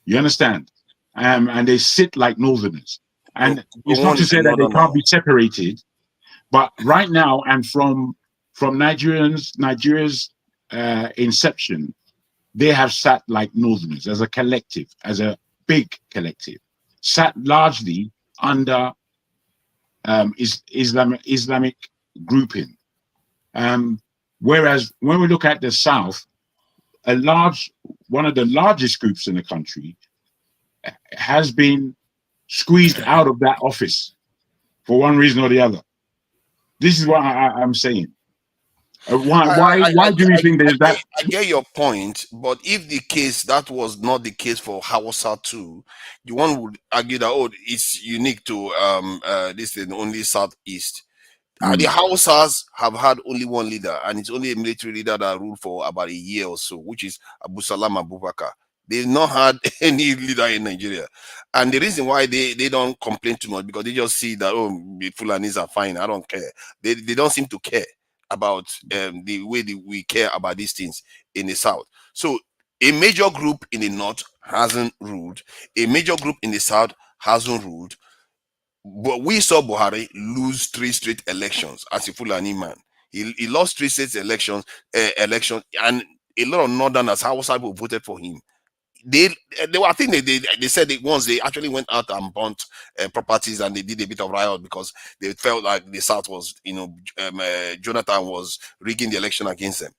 You understand? And they sit like northerners. And it's not to say that they can't be separated, but right now, and from Nigeria's inception, they have sat like northerners as a collective, as a big collective, sat largely under Islamic grouping. Whereas when we look at the South, one of the largest groups in the country has been squeezed out of that office for one reason or the other. This is what I'm saying. Why do you think there's that? I get your point, but if the case that was not the case for Hausa too, one would argue that it's unique to this thing only Southeast. The Hausas have had only one leader, and it's only a military leader that ruled for about a year or so, which is Abu Salam Abubakar. They've not had any leader in Nigeria. And the reason why they don't complain too much, because they just see that, the Fulanis are fine, I don't care. They don't seem to care about the way we care about these things in the South. So a major group in the North hasn't ruled. A major group in the South hasn't ruled. But we saw Buhari lose 3 straight elections as a Fulani man. He lost 3 straight elections, and a lot of Northerners, Hausa people voted for him. I think they said that once they actually went out and burnt properties, and they did a bit of riot because they felt like the South was, Jonathan was rigging the election against them.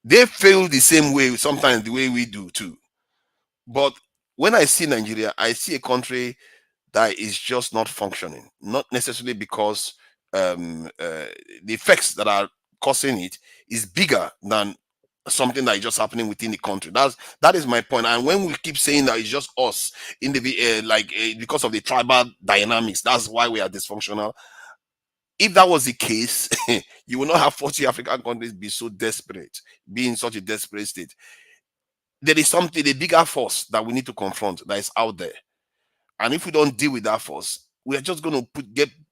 They feel the same way sometimes the way we do too. But when I see Nigeria, I see a country that is just not functioning, not necessarily because the effects that are causing it is bigger than something that is just happening within the country. That is my point. And when we keep saying that it's just us in the because of the tribal dynamics, that's why we are dysfunctional. If that was the case, you will not have 40 African countries be so desperate, be in such a desperate state. There is something, a bigger force that we need to confront that is out there. And if we don't deal with that force, we are just going to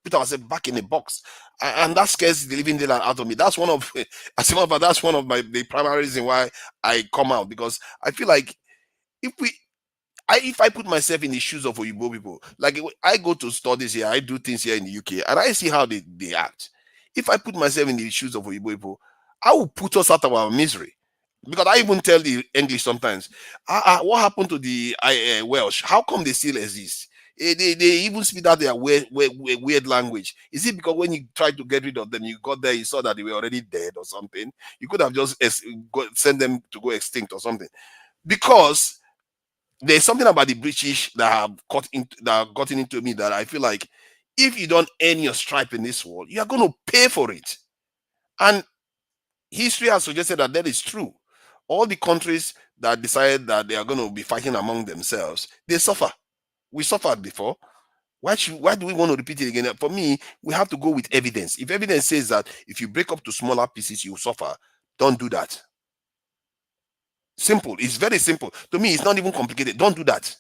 put ourselves back in a box. And that scares the living daylight out of me. That's one of the primary reasons why I come out, because I feel like if I put myself in the shoes of Oyibo people, like I go to studies here, I do things here in the UK, and I see how they act. If I put myself in the shoes of Oyibo people, I will put us out of our misery. Because I even tell the English sometimes, what happened to the Welsh? How come they still exist? They even speak out their weird language. Is it because when you tried to get rid of them, you got there, you saw that they were already dead or something? You could have just sent them to go extinct or something. Because there's something about the British that have gotten into me that I feel like if you don't earn your stripe in this world, you are going to pay for it. And history has suggested that is true. All the countries that decide that they are going to be fighting among themselves, they suffer. We suffered before. Why do we want to repeat it again? For me, we have to go with evidence. If evidence says that if you break up to smaller pieces, you suffer, don't do that. Simple. It's very simple. To me, it's not even complicated. Don't do that.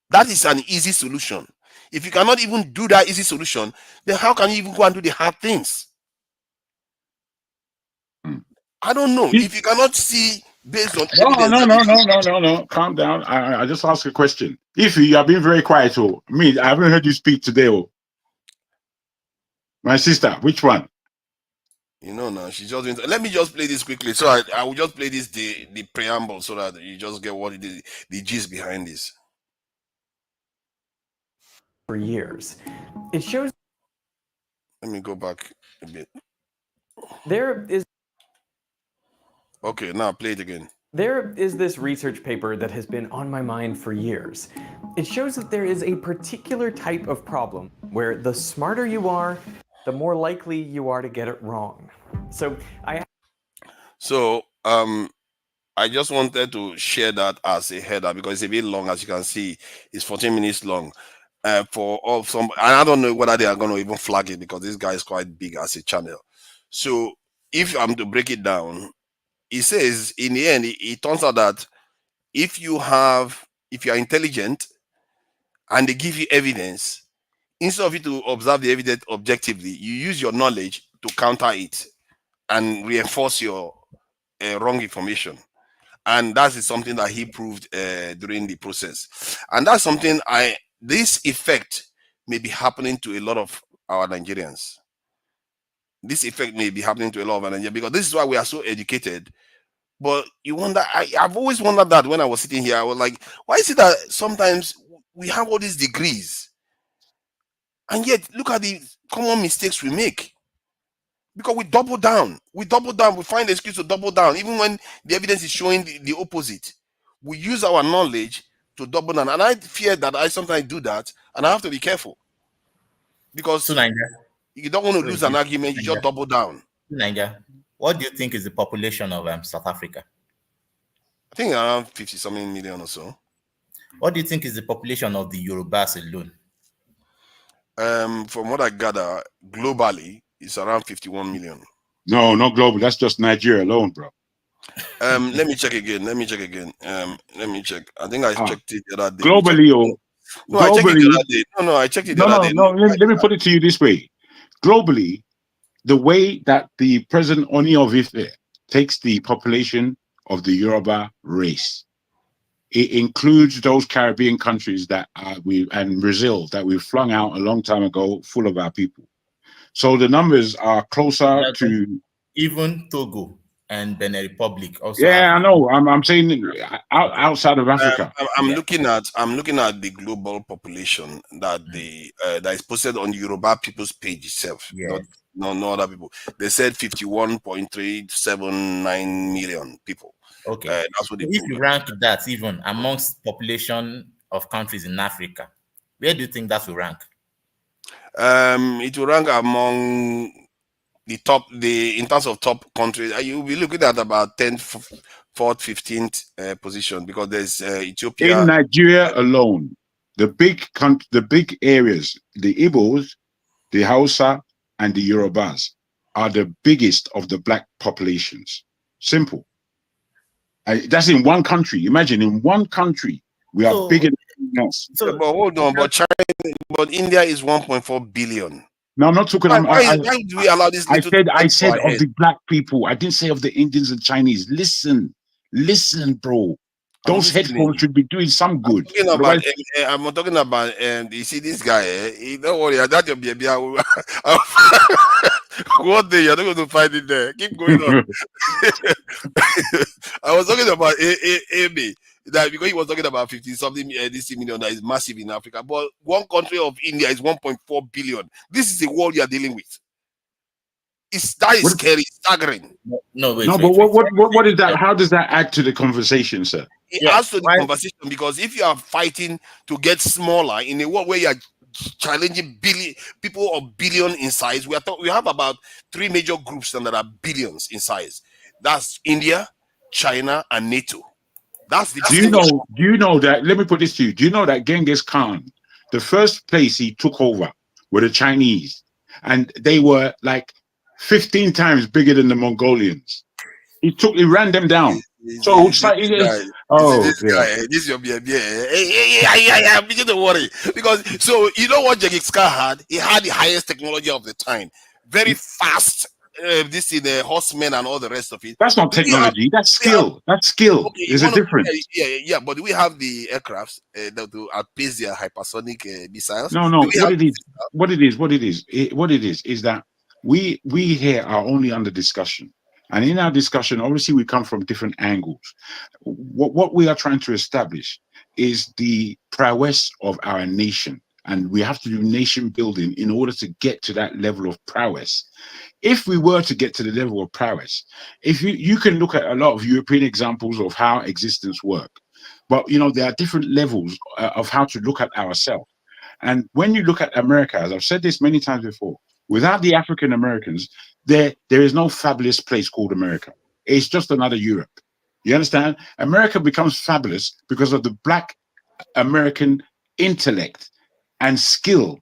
That is an easy solution. If you cannot even do that easy solution, then how can you even go and do the hard things? I don't know. If you cannot see based on evidence. No. Calm down. I just asked a question. If you have been very quiet, I haven't heard you speak today. My sister, which one? Now she's just let me just play this quickly. So I will just play this the preamble so that you just get what it is, the gist behind this. For years, it shows. Let me go back a bit. There is. Okay, now play it again. There is this research paper that has been on my mind for years. It shows that there is a particular type of problem where the smarter you are, the more likely you are to get it wrong. So I just wanted to share that as a header because it's a bit long, as you can see. It's 14 minutes long. And I don't know whether they are going to even flag it because this guy is quite big as a channel. So if I'm to break it down, it says in the end, it turns out that if you are intelligent and they give you evidence, instead of you to observe the evidence objectively, you use your knowledge to counter it and reinforce your wrong information. And that is something that he proved during the process. And that's something this effect may be happening to a lot of our Nigerians. This effect may be happening to a lot of our Nigerians because this is why we are so educated. But you wonder, I've always wondered that when I was sitting here, I was like, why is it that sometimes we have all these degrees and yet look at the common mistakes we make? Because we double down, we find the excuse to double down, even when the evidence is showing the opposite. We use our knowledge to double down. And I fear that I sometimes do that, and I have to be careful. Because you don't want to lose an argument, you just double down. What do you think is the population of South Africa? I think around 50-something million or so. What do you think is the population of the Yorubas alone? From what I gather, globally, it's around 51 million. No, not global. That's just Nigeria alone, bro. Let me check again. Let me check. I think I checked it the other day. Globally, I checked it the other day. No, I checked it the other day. No, let me put it to you this way. Globally, the way that the President Oni of Ife takes the population of the Yoruba race, it includes those Caribbean countries that and Brazil that we flung out a long time ago, full of our people. So the numbers are closer to even Togo and Benin Republic. Also, I know. I'm saying outside of Africa. I'm looking at the global population that that is posted on the Yoruba people's page itself. Yeah. No other people. They said 51.379 million people. Okay, that's what they. If you rank that even amongst population of countries in Africa, where do you think that will rank? It will rank among in terms of top countries, you'll be looking at about 10th, 4th, 15th position, because there's Ethiopia. In Nigeria alone, the big areas, the Igbos, the Hausa, and the Yorubas are the biggest of the black populations. Simple. That's in one country. Imagine, in one country, we are bigger than anything else. But hold on, but India is 1.4 billion. No, I'm not talking. Why do we allow this? I said of the black people. I didn't say of the Indians and Chinese. Listen, bro. Those headphones should be doing some good. I'm talking about. You see this guy? Don't worry, that's your baby. One day you're not going to find it there. Keep going on. I was talking about AB. That because he was talking about 50-something this million that is massive in Africa, but one country of India is 1.4 billion. This is the world you are dealing with. That is scary, staggering. But what is that? How does that add to the conversation, sir? It adds to the conversation, because if you are fighting to get smaller in a world where you are challenging people of billion in size, we have about 3 major groups that are billions in size. That's India, China, and NATO. Do you know that? Let me put this to you. Do you know that Genghis Khan, the first place he took over were the Chinese, and they were like 15 times bigger than the Mongolians. He ran them down. This is your baby. I'm beginning to worry, because you know what Genghis Khan had? He had the highest technology of the time, very fast. This is the horsemen and all the rest of it. That's not technology. That's skill. That's skill. Okay, there's a difference. Yeah. But we have the aircrafts that do outpace their hypersonic missiles. No. What it is is that we here are only under discussion, and in our discussion, obviously, we come from different angles. What we are trying to establish is the prowess of our nation, and we have to do nation building in order to get to that level of prowess. If we were to get to the level of prowess, if you can look at a lot of European examples of how existence work, but there are different levels of how to look at ourselves. And when you look at America, as I've said this many times before, without the African Americans, there is no fabulous place called America. It's just another Europe. You understand? America becomes fabulous because of the Black American intellect and skill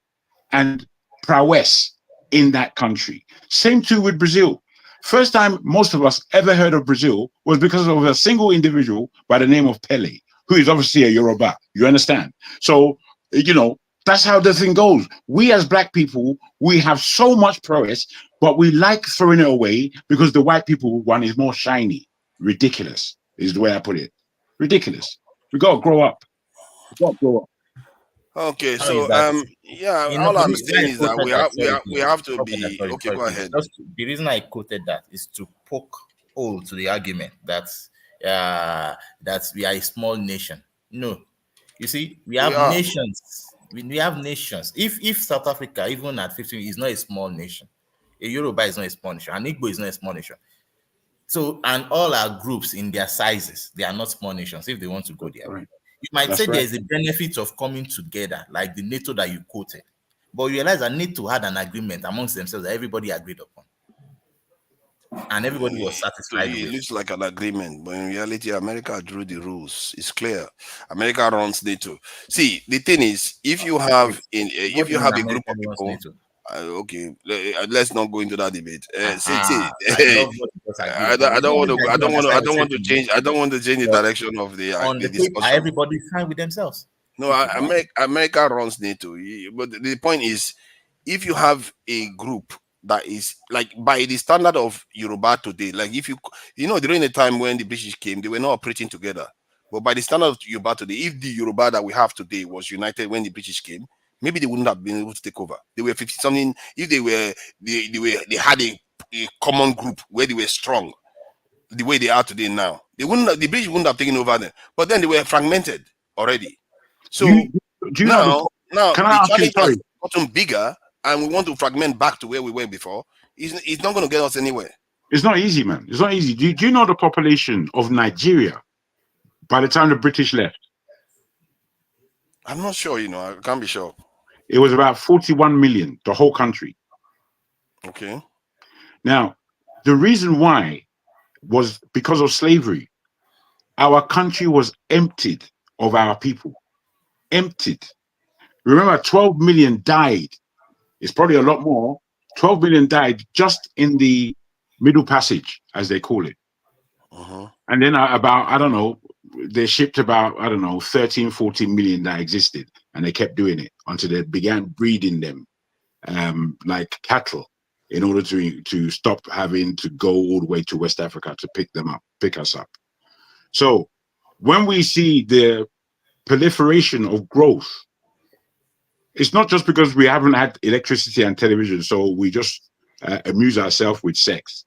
and prowess in that country. Same too with Brazil. First time most of us ever heard of Brazil was because of a single individual by the name of Pele, who is obviously a Yoruba. You understand? So, that's how the thing goes. We as black people, we have so much prowess, but we like throwing it away because the white people one is more shiny. Ridiculous is the way I put it. Ridiculous. We got to grow up. Okay, so all I'm saying is that we have to be okay. Go ahead. The reason I quoted that is to poke hole to the argument that we are a small nation. No, you see, we have nations. We have nations. If South Africa, even at 15, is not a small nation, a Yoruba is not a small nation, an Igbo is not a small nation. So, and all our groups in their sizes, they are not small nations if they want to go there. Right. You might say there is a benefit of coming together, like the NATO that you quoted, but you realize that NATO had an agreement amongst themselves that everybody agreed upon, and everybody was satisfied. It looks like an agreement, but in reality, America drew the rules. It's clear. America runs NATO. See, the thing is, if you have a group of people. Okay, let's not go into that debate. I don't want to change. I don't want to change the direction of the discussion. Everybody fine with themselves. No, America runs NATO. But the point is, if you have a group that is like by the standard of Yoruba today, like if during the time when the British came, they were not operating together. But by the standard of Yoruba today, if the Yoruba that we have today was united when the British came, maybe they wouldn't have been able to take over. They were 50-something. If they had a common group where they were strong, the way they are today now, the British wouldn't have taken over them. But then they were fragmented already. So now the challenge has gotten bigger, and we want to fragment back to where we were before. It's not going to get us anywhere. It's not easy, man. It's not easy. Do you know the population of Nigeria by the time the British left? I'm not sure. I can't be sure. It was about 41 million, the whole country. Okay. Now, the reason why was because of slavery. Our country was emptied of our people. Emptied. Remember, 12 million died. It's probably a lot more. 12 million died just in the Middle Passage, as they call it. And then about, I don't know, they shipped about, I don't know, 13, 14 million that existed. And they kept doing it until they began breeding them like cattle in order to stop having to go all the way to West Africa to pick us up. So when we see the proliferation of growth, it's not just because we haven't had electricity and television, so we just amuse ourselves with sex.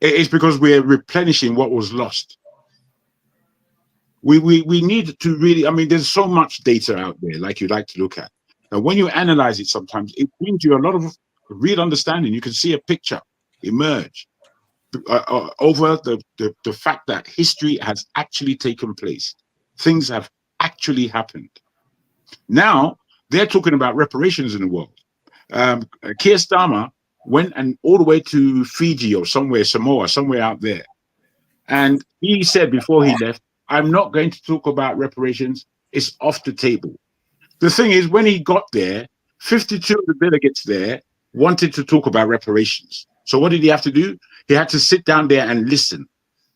It's because we're replenishing what was lost. We need to really, I mean, there's so much data out there, like you'd like to look at. And when you analyze it, sometimes it brings you a lot of real understanding. You can see a picture emerge over the fact that history has actually taken place. Things have actually happened. Now, they're talking about reparations in the world. Keir Starmer went all the way to Fiji or somewhere, Samoa, somewhere out there. And he said before he left, I'm not going to talk about reparations. It's off the table. The thing is, when he got there, 52 of the delegates there wanted to talk about reparations. So what did he have to do? He had to sit down there and listen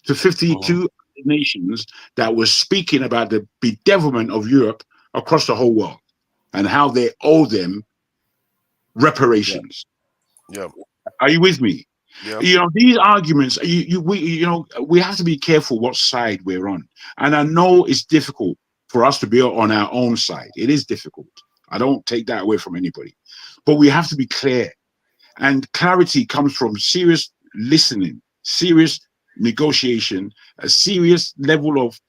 to 52 nations that were speaking about the bedevilment of Europe across the whole world and how they owe them reparations. Yeah. Are you with me? Yeah. You know, these arguments, we have to be careful what side we're on. And I know it's difficult for us to be on our own side. It is difficult. I don't take that away from anybody. But we have to be clear. And clarity comes from serious listening, serious negotiation, a serious level of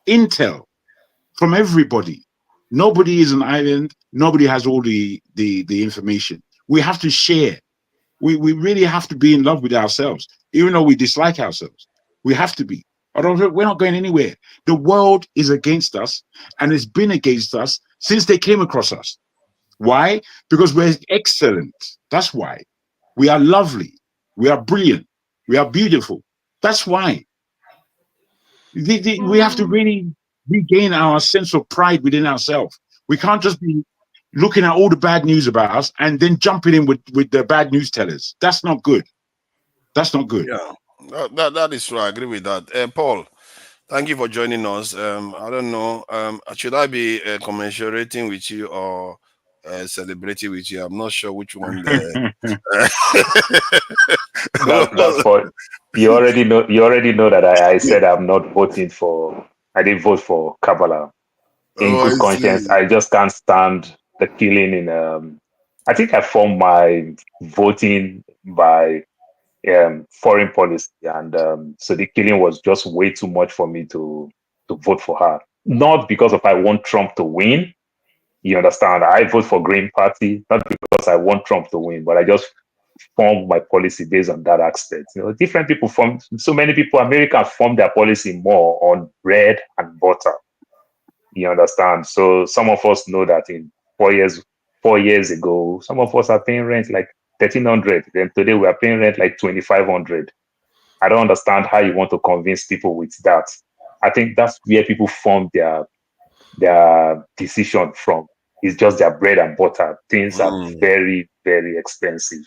intel from everybody. Nobody is an island. Nobody has all the information. We have to share. We really have to be in love with ourselves, even though we dislike ourselves. We have to be. We're not going anywhere. The world is against us, and it's been against us since they came across us. Why? Because we're excellent. That's why. We are lovely. We are brilliant. We are beautiful. That's why. We have to really regain our sense of pride within ourselves. We can't just be looking at all the bad news about us and then jumping in with the bad news tellers. That's not good. That's not good. Yeah, that is true. I agree with that. Paul, thank you for joining us. I don't know, should I be commensurating with you or celebrating with you? I'm not sure which one. That's for you. Already know. You already know that I said I'm not voting for. I didn't vote for Kabbalah. In good conscience, I just can't stand the killing in. I think I formed my voting by foreign policy, and so the killing was just way too much for me to vote for her. Not because of I want Trump to win. You understand? I vote for Green Party, not because I want Trump to win, but I just form my policy based on that aspect. You know, different people form. So many people, Americans form their policy more on bread and butter. You understand? So some of us know that in 4 years ago, some of us are paying rent like 1,300. Then today we are paying rent like 2,500. I don't understand how you want to convince people with that. I think that's where people form their decision from. It's just their bread and butter. Things are very, very expensive.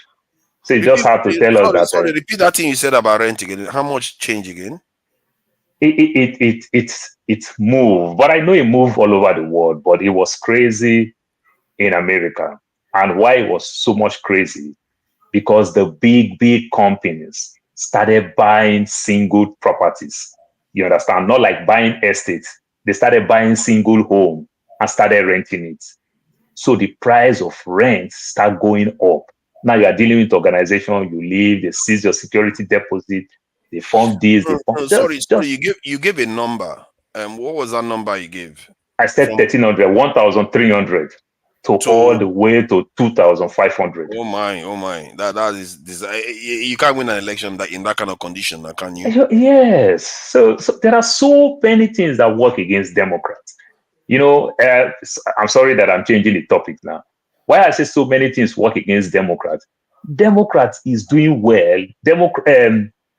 So you just have to tell us that. Sorry, repeat that thing you said about rent again. How much change again? It's moved, but I know it moved all over the world. But it was crazy in America, and why it was so much crazy because the big companies started buying single properties. You understand? Not like buying estates. They started buying single home and started renting it. So the price of rent start going up. Now you are dealing with organization, you leave, they seize your security deposit, they form this, they form. Sorry, you gave a number. What was that number you gave? I said 1,300, 1,300 to all the way to 2,500. Oh my! That is this. You can't win an election in that kind of condition, can you? Yes. So there are so many things that work against Democrats. You know, I'm sorry that I'm changing the topic now. Why I say so many things work against Democrats? Democrats is doing well.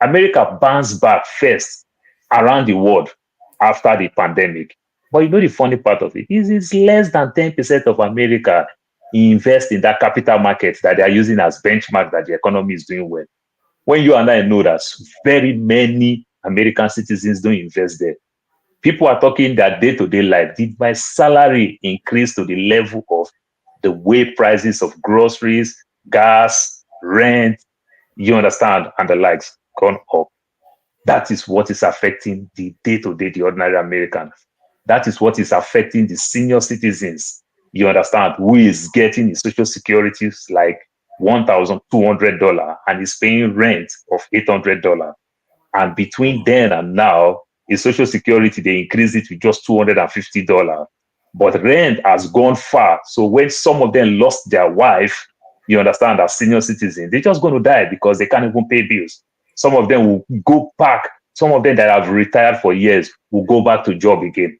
America bounced back first around the world after the pandemic. But you know the funny part of it is it's less than 10% of America invest in that capital market that they are using as benchmark that the economy is doing well. When you and I know that very many American citizens don't invest there. People are talking that day-to-day life. Did my salary increase to the level of the way prices of groceries, gas, rent, you understand, and the likes gone up? That is what is affecting the day-to-day, the ordinary American. That is what is affecting the senior citizens, you understand, who is getting the social security like $1,200 and is paying rent of $800. And between then and now, in social security, they increased it to just $250. But rent has gone far. So when some of them lost their wife, you understand, as senior citizens, they're just going to die because they can't even pay bills. Some of them will go back. Some of them that have retired for years will go back to job again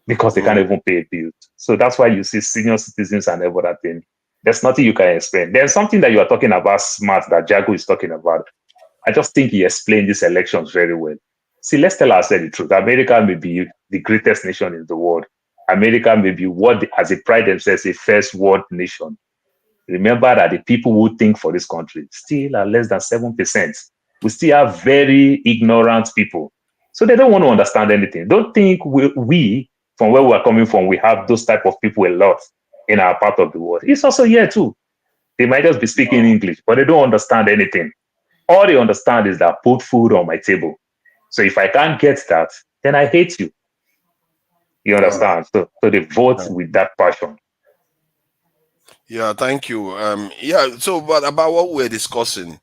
because they can't even pay bills. So that's why you see senior citizens and every other thing. There's nothing you can explain. There's something that you are talking about, smart, that Jago is talking about. I just think he explained these elections very well. See, let's tell ourselves the truth. America may be the greatest nation in the world. America may be what, as they pride themselves, a first world nation. Remember that the people who think for this country still are less than 7%. We still have very ignorant people. So they don't want to understand anything. Don't think we from where we are coming from, we have those type of people a lot in our part of the world. It's also here too. They might just be speaking English, but they don't understand anything. All they understand is that put food on my table. So if I can't get that, then I hate you. You understand? So they vote with that passion. Yeah, thank you. Yeah, so but about what we're discussing,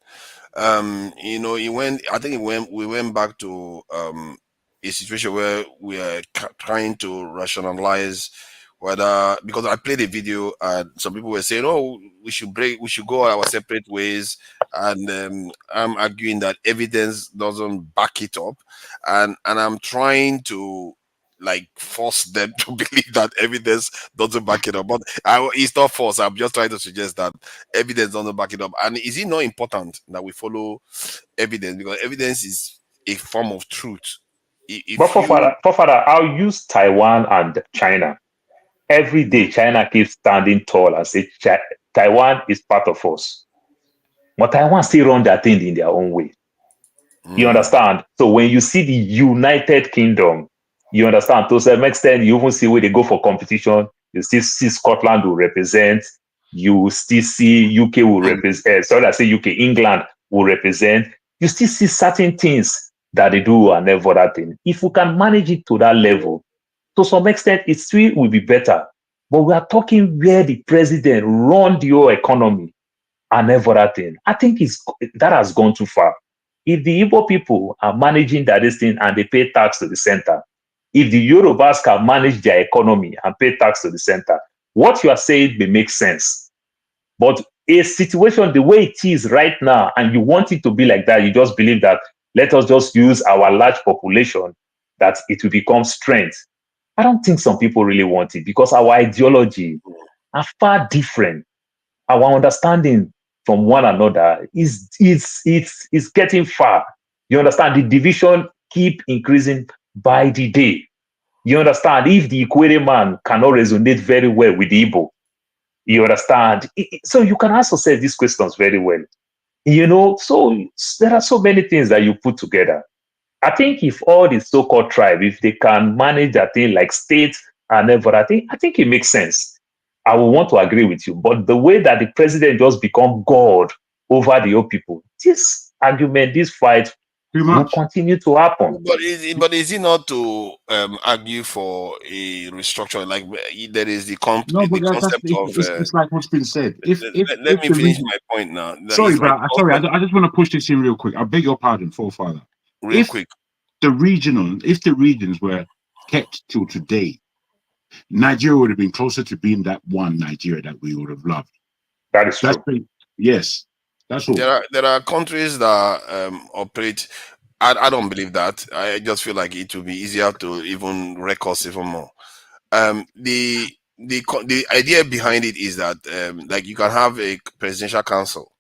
you know, we went back to a situation where we are trying to rationalize whether, because I played a video and some people were saying, oh, we should go our separate ways, and I'm arguing that evidence doesn't back it up, and I'm trying to like force them to believe that evidence doesn't back it up. But it's not force. I'm just trying to suggest that evidence doesn't back it up. And is it not important that we follow evidence, because evidence is a form of truth? But for father, I'll use Taiwan and China. Every day, China keeps standing tall and say Taiwan is part of us. But Taiwan still run their thing in their own way. You understand? So when you see the United Kingdom, you understand, to some extent, you even see where they go for competition. You still see Scotland will represent. You still see UK will represent. Sorry, I say UK, England will represent. You still see certain things that they do and every other thing. If we can manage it to that level, to some extent, it still will be better. But we are talking where the president run the whole economy and every other thing. I think that has gone too far. If the Igbo people are managing that thing and they pay tax to the center, if the Yorubas can manage their economy and pay tax to the center, what you are saying may make sense. But a situation the way it is right now, and you want it to be like that, you just believe that let us just use our large population, that it will become strength. I don't think some people really want it, because our ideology are far different. Our understanding from one another is getting far. You understand? The division keep increasing by the day. You understand? If the Ikwere man cannot resonate very well with the Igbo, you understand? So you can also say these questions very well. You know, so there are so many things that you put together. I think if all the so-called tribe, if they can manage that thing like states and everything, I think it makes sense. I will want to agree with you. But the way that the president just become God over the old people, this argument, this fight will continue to happen. But is it not to argue for a restructuring? Like there is the concept of. It's like what's been said. Let me finish my point now. Sorry, but I just want to push this in real quick. I beg your pardon, forefather. Quick. If the regions were kept till today, Nigeria would have been closer to being that one Nigeria that we would have loved. That is true. Yes, that's all. There are countries that operate. I don't believe that. I just feel like it will be easier to even wreck us even more. The idea behind it is that like you can have a presidential council,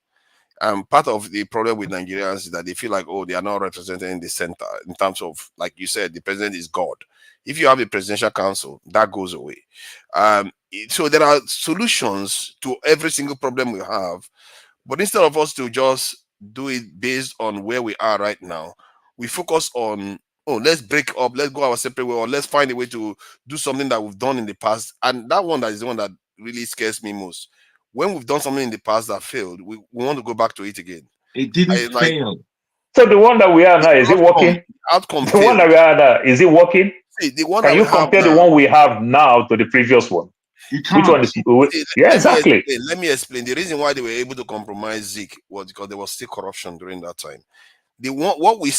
Part of the problem with Nigerians is that they feel like, oh, they are not represented in the center in terms of, like you said, the president is God. If you have a presidential council, that goes away. So there are solutions to every single problem we have, but instead of us to just do it based on where we are right now, we focus on, oh, let's break up, let's go our separate way, or let's find a way to do something that we've done in the past. And that one, that is the one that really scares me most. When we've done something in the past that failed, we want to go back to it again. It didn't fail. So the one that we are now, is it working? Outcome the one that we are now, is it working? See, the one Can you compare the one we have now to the previous one? You can't. Which one is? Yeah, exactly. Let me explain. The reason why they were able to compromise Zeke was because there was still corruption during that time. What we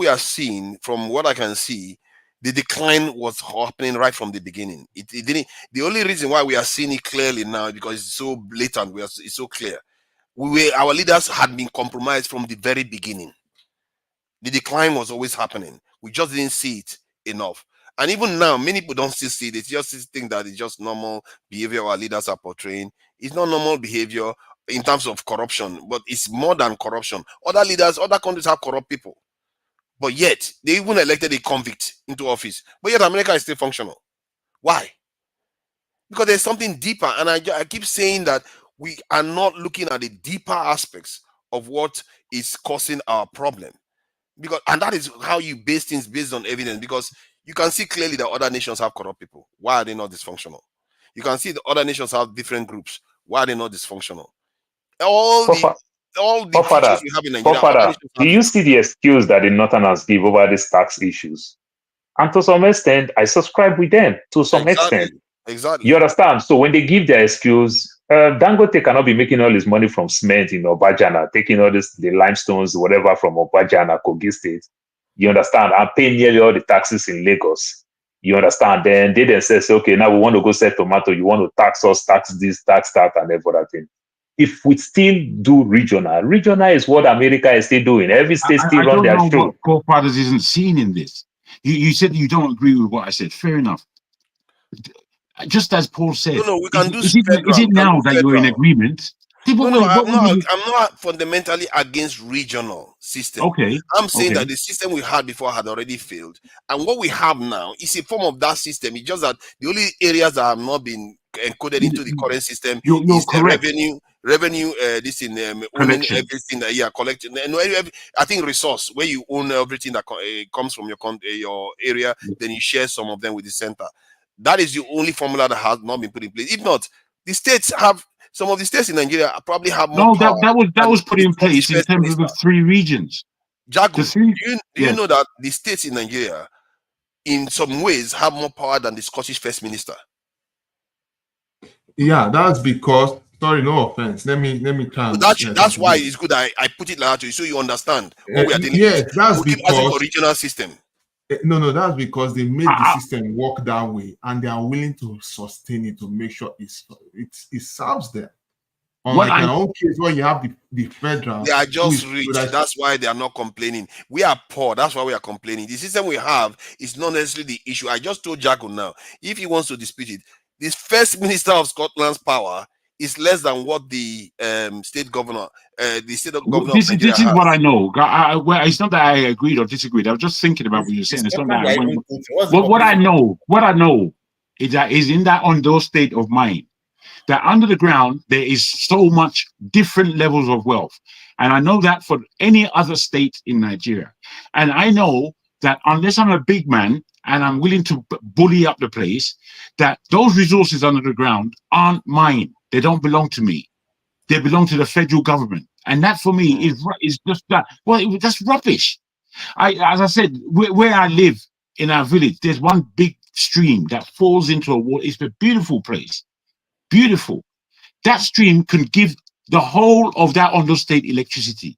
are seeing, from what I can see, the decline was happening right from the beginning. It didn't. The only reason why we are seeing it clearly now is because it's so blatant. It's so clear. Our leaders had been compromised from the very beginning. The decline was always happening. We just didn't see it enough. And even now, many people don't still see it. They just think that it's just normal behavior our leaders are portraying. It's not normal behavior in terms of corruption, but it's more than corruption. Other leaders, other countries have corrupt people. But yet, they even elected a convict into office. But yet, America is still functional. Why? Because there's something deeper. And I keep saying that we are not looking at the deeper aspects of what is causing our problem. And that is how you base things based on evidence, because you can see clearly that other nations have corrupt people. Why are they not dysfunctional? You can see the other nations have different groups. Why are they not dysfunctional? All the teachers we have in Nigeria. Do you see the excuse that the Northerners give over these tax issues? And to some extent, I subscribe with them to some extent. Exactly. You understand? So when they give their excuse, Dangote cannot be making all his money from cement in Obajana, taking all the limestones, whatever, from Obajana, Kogi State. You understand? And paying nearly all the taxes in Lagos. You understand? Then they themselves say, okay, now we want to go sell tomato. You want to tax us, tax this, tax that, and every other thing. If we still do regional is what America is still doing. Every state still run their show. I don't know what Forefathers isn't seen in this. You said you don't agree with what I said. Fair enough. Just as Paul said, we can do is it now that you're in agreement? I'm not fundamentally against regional system. Okay. I'm saying that the system we had before had already failed. And what we have now is a form of that system. It's just that the only areas that have not been encoded into the current system is the revenue, this in owning everything that collecting. I think resource, where you own everything that comes from your area, then you share some of them with the center. That is the only formula that has not been put in place. If not, the states have. Some of the states in Nigeria probably have more power. That was put in place in terms of the 3 regions. Jago, do you know that the states in Nigeria, in some ways, have more power than the Scottish First Minister? Yeah, that's because. Sorry, no offense. Let me try. That's why it's good I put it like that to you, so you understand what we are dealing with. Yes, that's because for regional system. No, that's because they made the system work that way, and they are willing to sustain it to make sure it serves them. Unlike in our own case, where you have the federal, they are just rich. That's why they are not complaining. We are poor. That's why we are complaining. The system we have is not necessarily the issue. I just told Jaco now, if he wants to dispute it, this First Minister of Scotland's power is less than what the state governor, This is what I know. It's not that I agreed or disagreed. I was just thinking about what you're saying. It's not that what I know is that is in that on those state of mind that under the ground there is so much different levels of wealth, and I know that for any other state in Nigeria, and I know that unless I'm a big man and I'm willing to bully up the place, that those resources under the ground aren't mine. They don't belong to me. They belong to the federal government. And that for me is just that. Well, that's rubbish. As I said, where I live in our village, there's one big stream that falls into a water. It's a beautiful place. Beautiful. That stream can give the whole of that Ondo State electricity.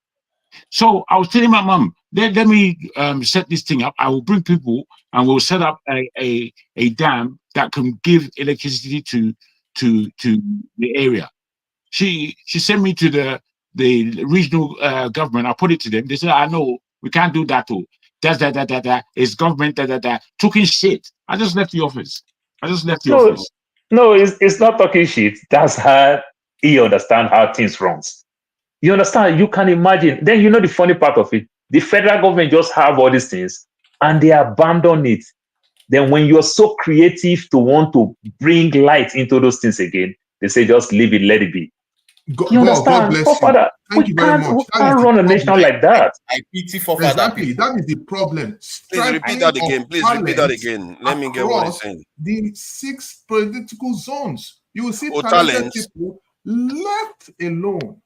So I was telling my mum, let me set this thing up. I will bring people and we'll set up a dam that can give electricity to the area. She sent me to the regional government. I put it to them. They said, I know we can't do that too. That. It's government talking shit. I just left the office. Office. No, it's not talking shit. That's how he understands how things runs. You understand? You can imagine. Then you know the funny part of it. The federal government just have all these things and they abandon it. Then when you're so creative to want to bring light into those things again, they say just leave it, let it be. You understand? God bless Oh, you. Father, Thank you very much. We can't run a nation like that. I pity for Exactly. That is the problem. Please repeat that again. Please repeat that again. Let me get what he's saying. The 6 political zones. You will see talented talents. people left alone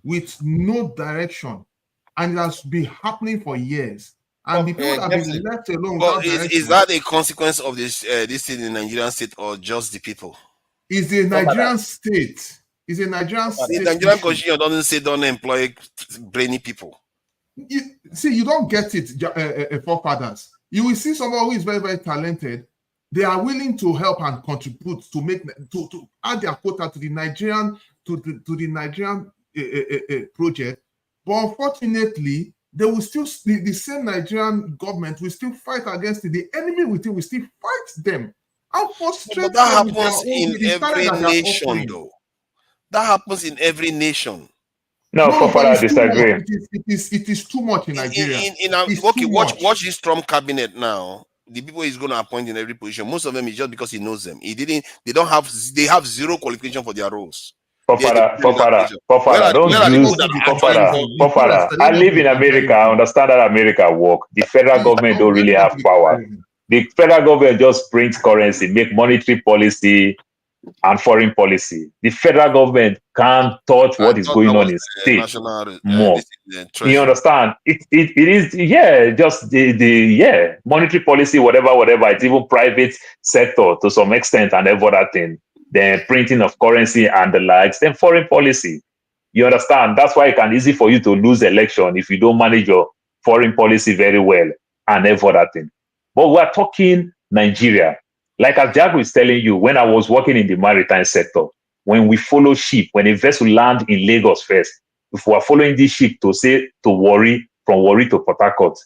with no direction. And it has been happening for years. And the people that have been left alone without direction. Is that a consequence of this thing in the Nigerian state or just the people? It's the Nigerian state. It's a Nigerian state. The Nigerian constitution doesn't say don't employ brainy people. You don't get it, forefathers. You will see someone who is very, very talented. They are willing to help and contribute to make to add their quota to the Nigerian project. But unfortunately, they will still the same Nigerian government will still fight against it. The enemy within will still fight them. But that happens in every nation, though. That happens in every nation. No, I disagree. It is too much in Nigeria. Watch this Trump cabinet now. The people he's going to appoint in every position, most of them is just because he knows them. They have zero qualification for their roles. I live in America. I understand that America work. The federal government don't really have power. The federal government just prints currency, make monetary policy and foreign policy. The federal government can't touch what is going on in state more. You understand? It is just the monetary policy, whatever. It's even private sector to some extent and every other thing. Then printing of currency and the likes. Then foreign policy. You understand? That's why it can easy for you to lose election if you don't manage your foreign policy very well and every other thing. But we're talking Nigeria. Like as Jack was telling you, when I was working in the maritime sector, when we follow ship, when a vessel land in Lagos first, if we are following this ship to Warri, from Warri to Port Harcourt,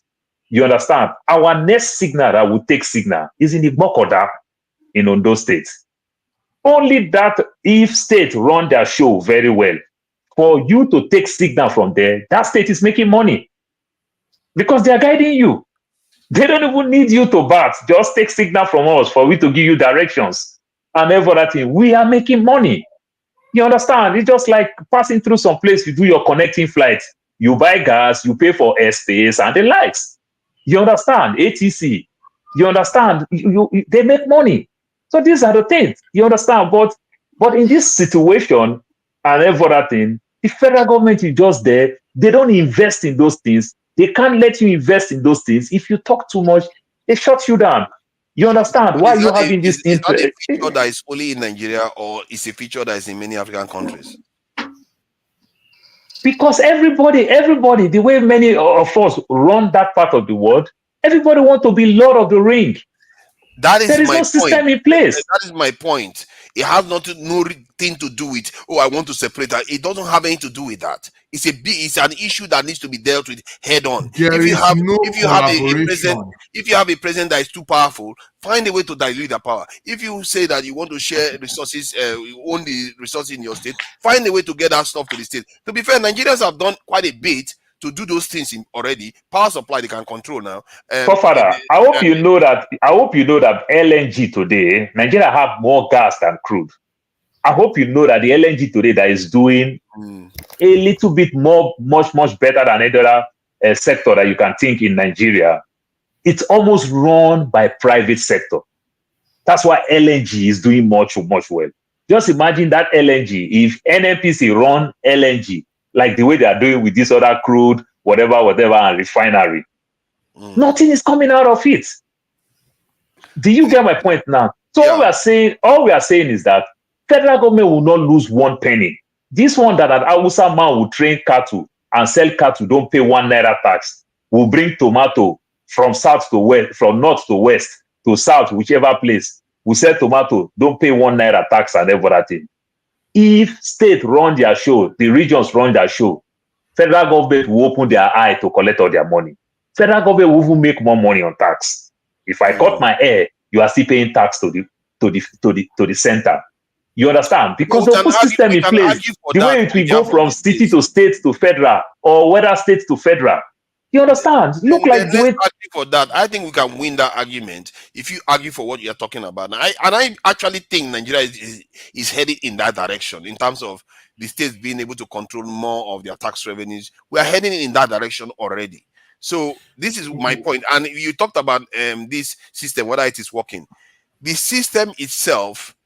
you understand? Our next signal that will take signal is in the Mokoda in Ondo State. Only that if state run their show very well, for you to take signal from there, that state is making money because they are guiding you. They don't even need you to bat. Just take signal from us for we to give you directions and every other thing. We are making money. You understand? It's just like passing through some place. You do your connecting flight. You buy gas. You pay for airspace and the likes. You understand? ATC. You understand? They make money. So these are the things. You understand? But in this situation and every other thing, the federal government is just there. They don't invest in those things. They can't let you invest in those things. If you talk too much, they shut you down. You understand? Why you having this interest? Is that a feature that is only in Nigeria or is a feature that is in many African countries? Because everybody, the way many of us run that part of the world, everybody wants to be Lord of the Ring. There is no system in place. That is my point. It has nothing to do with, I want to separate that. It doesn't have anything to do with that. It's an issue that needs to be dealt with head on. If you have a president that is too powerful, find a way to dilute the power. If you say that you want to share resources, you own the resources in your state, find a way to get that stuff to the state. To be fair, Nigerians have done quite a bit to do those things already. Power supply they can control now. Father, I hope you know that LNG today, Nigeria have more gas than crude. I hope you know that the LNG today that is doing a little bit more, much better than any other sector that you can think in Nigeria. It's almost run by private sector. That's why LNG is doing much well. Just imagine that LNG, if NNPC run LNG, like the way they are doing with this other crude, whatever, and refinery. Nothing is coming out of it. Do you get my point now? So all we are saying is that federal government will not lose one penny. This one that an Hausa man will train cattle and sell cattle, don't pay 1 naira tax, will bring tomato from south to west, from north to west, to south, whichever place, will sell tomato, don't pay 1 naira tax and everything. If state run their show, the regions run their show, federal government will open their eye to collect all their money. Federal government will even make more money on tax. If I cut my hair, you are still paying tax to the center. You understand? Because we the can whole system we in can place, argue for the that way it on will go behalf of from the city states. to state to federal, or whether state to federal. You understand? Look And like then the let's way. argue for that. I think we can win that argument if you argue for what you're talking about. And I actually think Nigeria is headed in that direction in terms of the states being able to control more of their tax revenues. We are heading in that direction already. So this is my point. And you talked about this system, whether it is working. The system itself,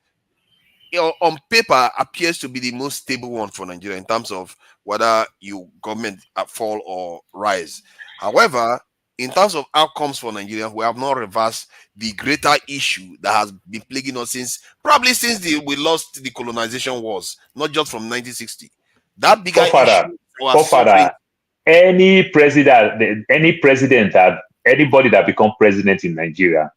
on paper, appears to be the most stable one for Nigeria in terms of whether you government fall or rise. However, in terms of outcomes for Nigeria, we have not reversed the greater issue that has been plaguing us since we lost the colonization wars, not just from 1960. That bigger issue was suffering. Any president that anybody that become president in Nigeria,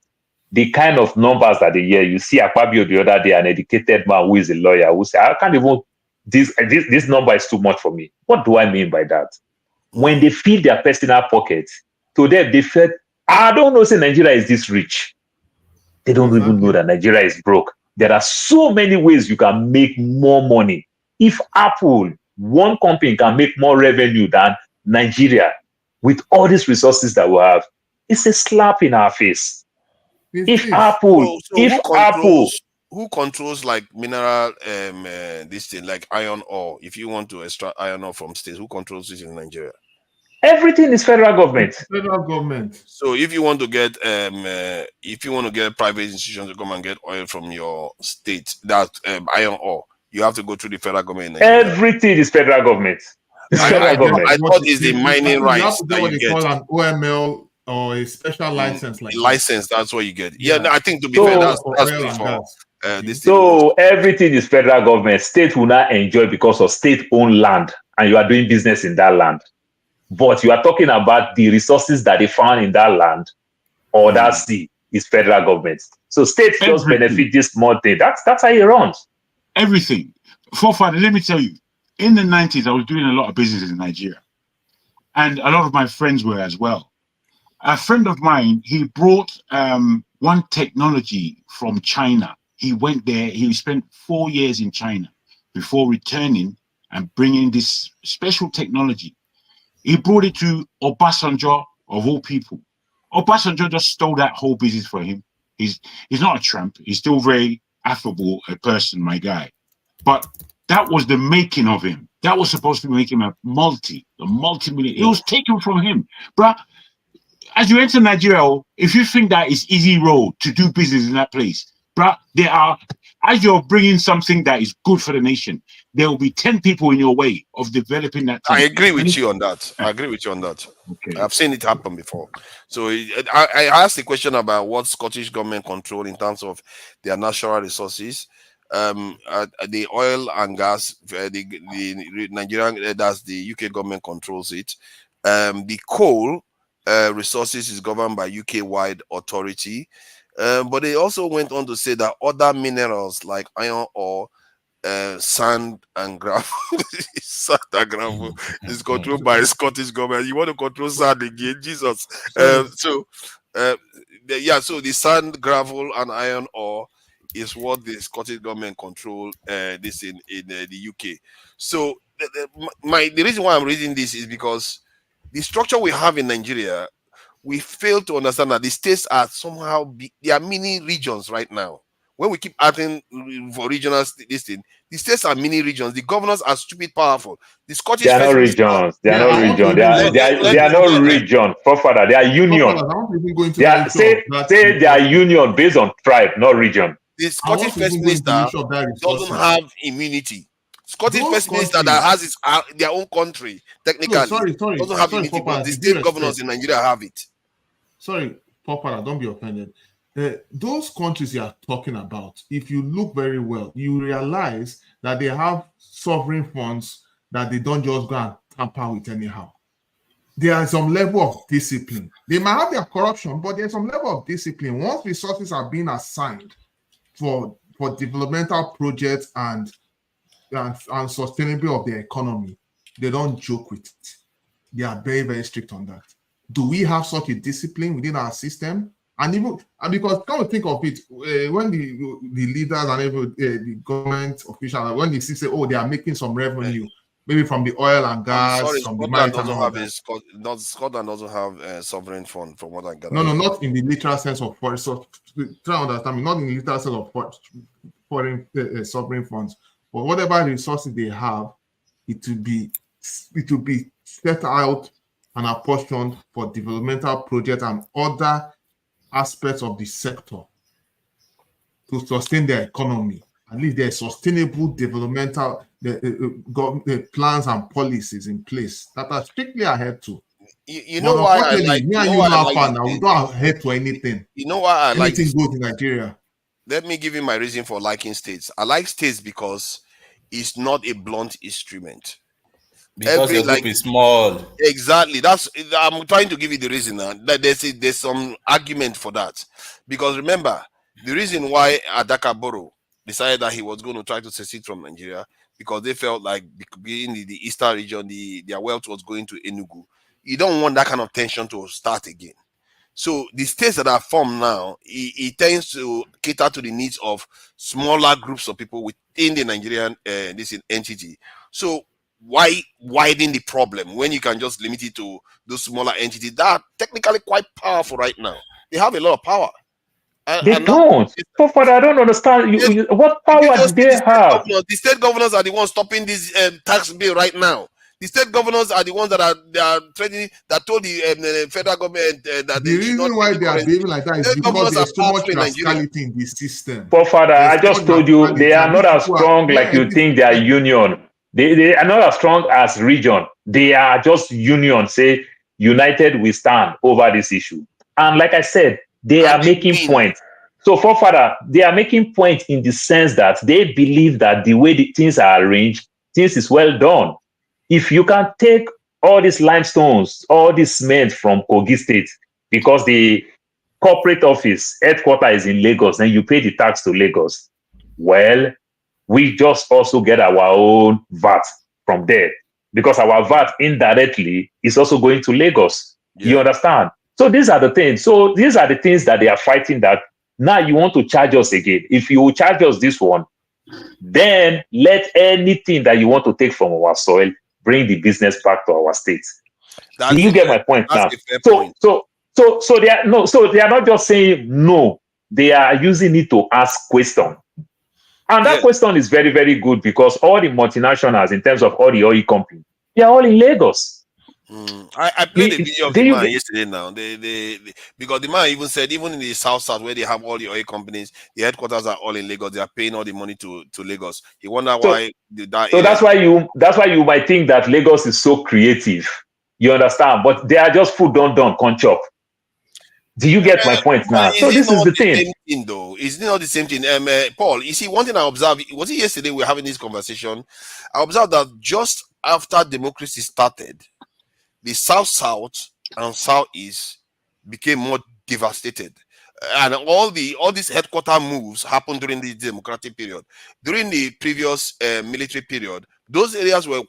the kind of numbers that they hear, you see Akpabio the other day, an educated man who is a lawyer, who say, I can't even, this number is too much for me. What do I mean by that? When they fill their personal pockets, to them, they felt, I don't know, say Nigeria is this rich. They don't even know that Nigeria is broke. There are so many ways you can make more money. If Apple, one company, can make more revenue than Nigeria with all these resources that we have, it's a slap in our face. Who controls like mineral this thing, like iron ore? If you want to extract iron ore from states, who controls it in Nigeria? Everything is federal government. Federal government. So if you want to get private institutions to come and get oil from your state, that iron ore, you have to go through the federal government. Everything is federal government. I thought it's the mining rights that you get. Call an OML or a special license, like license. That's what you get. Yeah, I think to be fair, that's before. So everything is federal government. State will not enjoy because of state-owned land, and you are doing business in that land. But you are talking about the resources that they found in that land or that sea is federal government. So states just benefit this small thing. That's how it runs. Everything. Forefather, let me tell you, in the 90s, I was doing a lot of business in Nigeria. And a lot of my friends were as well. A friend of mine, he brought one technology from China. He went there, he spent 4 years in China before returning and bringing this special technology. He brought it to Obasanjo, of all people. Obasanjo just stole that whole business for him. He's not a tramp. He's still very affable, a person, my guy. But that was the making of him. That was supposed to make him a multi-million. It was taken from him. Bruh, as you enter Nigeria, if you think that it's easy road to do business in that place, bruh, as you're bringing something that is good for the nation, there will be 10 people in your way of developing that thing. I agree with you on that. Okay. I've seen it happen before. So I asked the question about what Scottish government control in terms of their natural resources. The oil and gas, the Nigerian, that's the UK government controls it. The coal resources is governed by UK-wide authority. But they also went on to say that other minerals like iron ore, sand and gravel is controlled by the Scottish government. You want to control sand again, Jesus? So the sand, gravel, and iron ore is what the Scottish government control. This in the UK. So the reason why I'm reading this is because the structure we have in Nigeria, we fail to understand that the states are somehow there are mini regions right now. When we keep adding for regional this thing, the states are mini regions. The governors are stupid powerful. The Scottish they are not regions. They are not regions. They are not region. Proper, they are union. They are union based on tribe, not region. The Scottish First Minister doesn't have immunity. Scottish First Minister that has their own country technically doesn't have immunity, but the state governors in Nigeria have it. Sorry, Papa, don't be offended. Those countries you are talking about, if you look very well, you realize that they have sovereign funds that they don't just go and tamper with anyhow. There is some level of discipline. They might have their corruption, but there's some level of discipline. Once resources are being assigned for developmental projects and sustainability of their economy, they don't joke with it. They are very, very strict on that. Do we have such a discipline within our system And because come to think of it, when the leaders and the government officials, when they say, oh, they are making some revenue, maybe from the oil and gas, from the maritime. Scotland doesn't have a sovereign fund, from what I gather. No, not in the literal sense of foreign. So try to understand me, not in the literal sense of foreign sovereign funds, but whatever resources they have, it will be set out and apportioned for developmental projects and other aspects of the sector to sustain their economy. At least there's sustainable developmental plans and policies in place that are strictly adhered to. You know why I like. We don't adhere to anything. You know why I like anything goes in Nigeria. Let me give you my reason for liking states. I like states because it's not a blunt instrument. Because your group is small. Exactly. I'm trying to give you the reason that there's some argument for that. Because remember, the reason why Adaka Borough decided that he was going to try to secede from Nigeria, because they felt like being in the eastern region, their wealth was going to Enugu. You don't want that kind of tension to start again. So the states that are formed now, it tends to cater to the needs of smaller groups of people within the Nigerian entity. So why widen the problem when you can just limit it to those smaller entities that are technically quite powerful right now? They have a lot of power. They don't. Father, I don't understand. What power do they have? The state governors are the ones stopping this tax bill right now. The state governors are the ones that are threatening, that told the federal government that the reason why they are behaving like that is because there's so much rascality in the system. Father, I just told you they are not as strong like you think they are union. They are not as strong as region. They are just union. Say united we stand over this issue. And like I said, they are making points. So, Father, they are making points in the sense that they believe that the way the things are arranged, things is well done. If you can take all these limestones, all this cement from Kogi State, because the corporate office headquarters is in Lagos, then you pay the tax to Lagos. Well, we just also get our own VAT from there, because our VAT indirectly is also going to Lagos. Yeah. You understand? So these are the things. So these are the things that they are fighting, that now you want to charge us again. If you charge us this one, then let anything that you want to take from our soil bring the business back to our states. Do you get my point now? So they are not just saying no, they are using it to ask question. And that question is very, very good, because all the multinationals, in terms of all the oil companies, they are all in Lagos. I played a video of the man yesterday now. Because the man even said, even in the south where they have all the oil companies, the headquarters are all in Lagos. They are paying all the money to Lagos. He wonder why that's why you might think that Lagos is so creative. You understand? But they are just food done, con chop. Do you get my point now? So this is the thing. Same thing, though. Is it not the same thing? Paul, you see, one thing I observed, was it yesterday we were having this conversation? I observed that just after democracy started, the South and Southeast became more devastated. And all these headquarter moves happened during the democratic period. During the previous military period, those areas were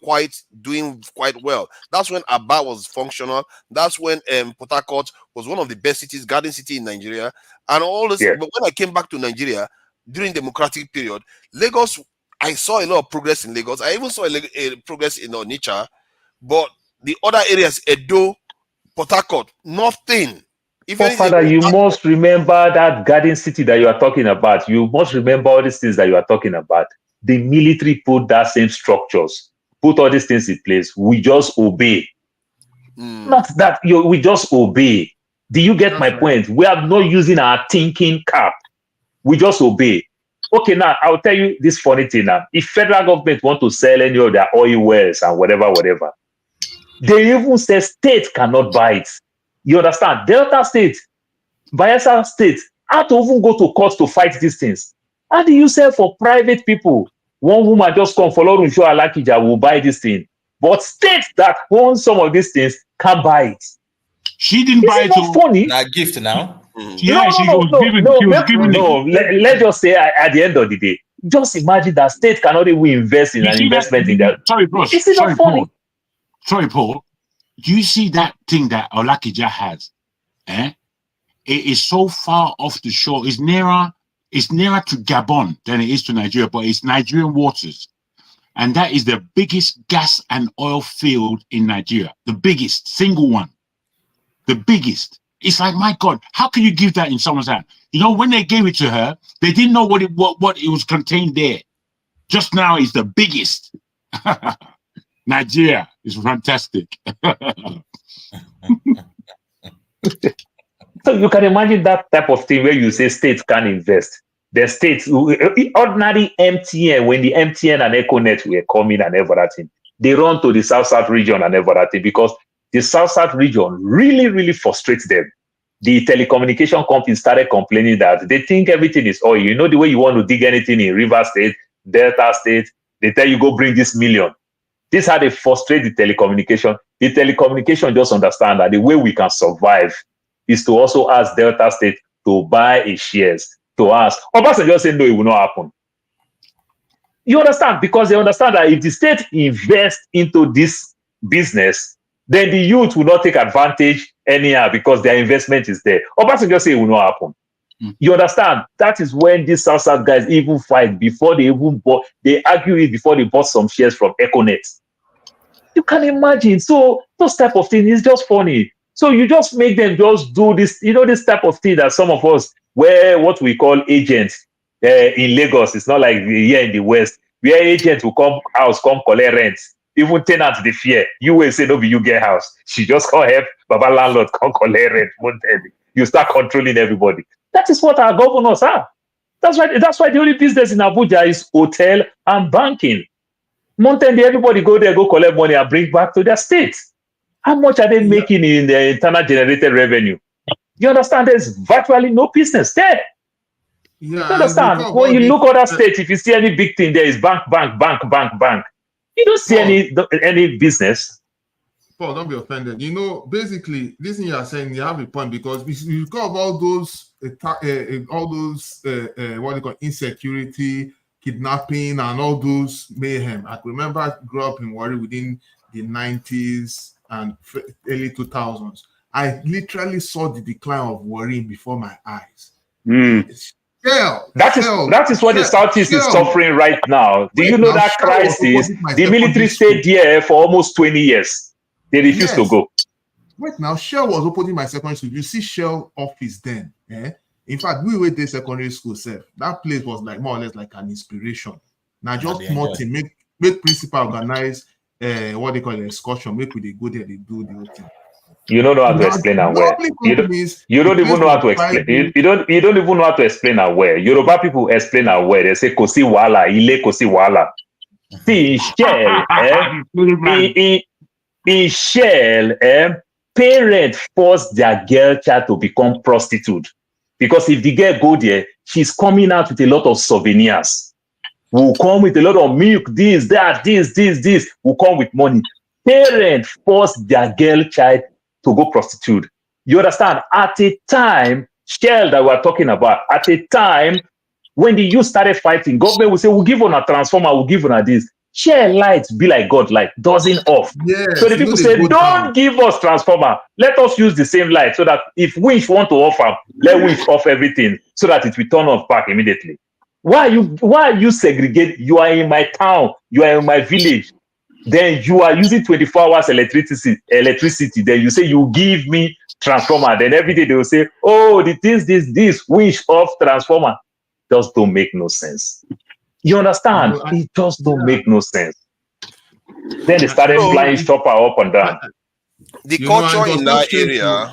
doing quite well. That's when Aba was functional. That's when Port Harcourt was one of the best cities, garden city in Nigeria. And all this. Yeah. But when I came back to Nigeria during democratic period, Lagos, I saw a lot of progress in Lagos. I even saw a progress in Onitsha. But the other areas, Edo, Port Harcourt, nothing. Father, you must remember that garden city that you are talking about. You must remember all these things that you are talking about. The military put that same structures, put all these things in place. We just obey. Not that we just obey. Do you get my point? We are not using our thinking cap. We just obey. Okay, now I'll tell you this funny thing now. If federal government want to sell any of their oil wells and whatever, they even say state cannot buy it. You understand? Delta State, Bayelsa State, had to even go to court to fight these things. How do you sell for private people? One woman just come for Lord Unsho Alakija will buy this thing. But states that own some of these things can't buy it. She didn't buy it. Not funny. Not gift now. Yeah, she was given. Let's just say at the end of the day, just imagine that state cannot even invest in an investment in that. Sorry, bro. Is it not funny? Sorry, Paul. Do you see that thing that Olakija has? it is so far off the shore. It's nearer to Gabon than it is to Nigeria, but it's Nigerian waters. And that is the biggest gas and oil field in Nigeria. The biggest, single one. The biggest. It's like, my God, how can you give that in someone's hand? You know, when they gave it to her, they didn't know what it was contained there. Just now, it's the biggest. Nigeria is fantastic. So you can imagine that type of thing where you say states can invest. The states, ordinary MTN, when the MTN and EcoNet were coming and everything, they run to the South region and everything because the South region really, really frustrates them. The telecommunication companies started complaining that they think everything is oil. You know, the way you want to dig anything in River State, Delta State, they tell you go bring this million. This is how they frustrate the telecommunication. The telecommunication just understand that the way we can survive is to also ask Delta State to buy a shares, to ask. Obasanjo just say no, it will not happen. You understand? Because they understand that if the state invests into this business, then the youth will not take advantage anyhow because their investment is there. Obasanjo just say it will not happen. You understand? That is when these South guys even fight before they even bought, they argue it before they bought some shares from Econet. You can imagine. So those type of things is just funny. So you just make them just do this, you know, this type of thing that some of us, where what we call agents in Lagos, it's not like here in the West, where agents will come house, come collect rent. Even tenants, they fear. You will say, no, be you get house. She just can't help Baba landlord, come collect rent. You start controlling everybody. That is what our governors are. That's why the only business in Abuja is hotel and banking. Mountain, everybody go there, go collect money and bring back to their states. How much are they making in the internal generated revenue? You understand? There's virtually no business there. Yeah, you understand? When you look at other states, if you see any big thing, there is bank. You don't see any business. Paul, don't be offended. You know, basically, this thing you are saying, you have a point because you talk about all those what they call insecurity, kidnapping, and all those mayhem. I remember I grew up in Warri within the 90s and early 2000s. I literally saw the decline of Warri before my eyes. That is what the Southeast is suffering right now. Do you know that crisis? The military stayed there for almost 20 years. They refused to go. Wait now, Shell was opening my secondary school. You see Shell office then. In fact, we went to secondary school self. That place was like more or less like an inspiration. Now just more to make principal organize what they call an excursion. Make we they go there, they do the whole thing. You don't know how to explain and where. You don't even know how to explain. You don't even know how to explain and where. Yoruba people explain and where. They say kosi wala, ile kosi wala. See, Shell, in Shell, parents force their girl child to become prostitute. Because if the girl go there, she's coming out with a lot of souvenirs. Will come with a lot of milk, this, that, this. Will come with money. Parents force their girl child to go prostitute. You understand? At a time, Shell that we're talking about, at a time when the youth started fighting, government will say, we'll give on a transformer, we'll give on a this. Share lights be like God, like dozen off. Yes, so the people say, don't give us transformer. Let us use the same light so that if Winch want to offer, let Winch off everything so that it will turn off back immediately. Why you segregate? You are in my town, you are in my village. Then you are using 24 hours electricity. Then you say you give me transformer. Then every day they will say, oh, the things this Winch off transformer. Just don't make no sense. You understand? It just don't make no sense. Then they started flying chopper up and down. The culture in that area.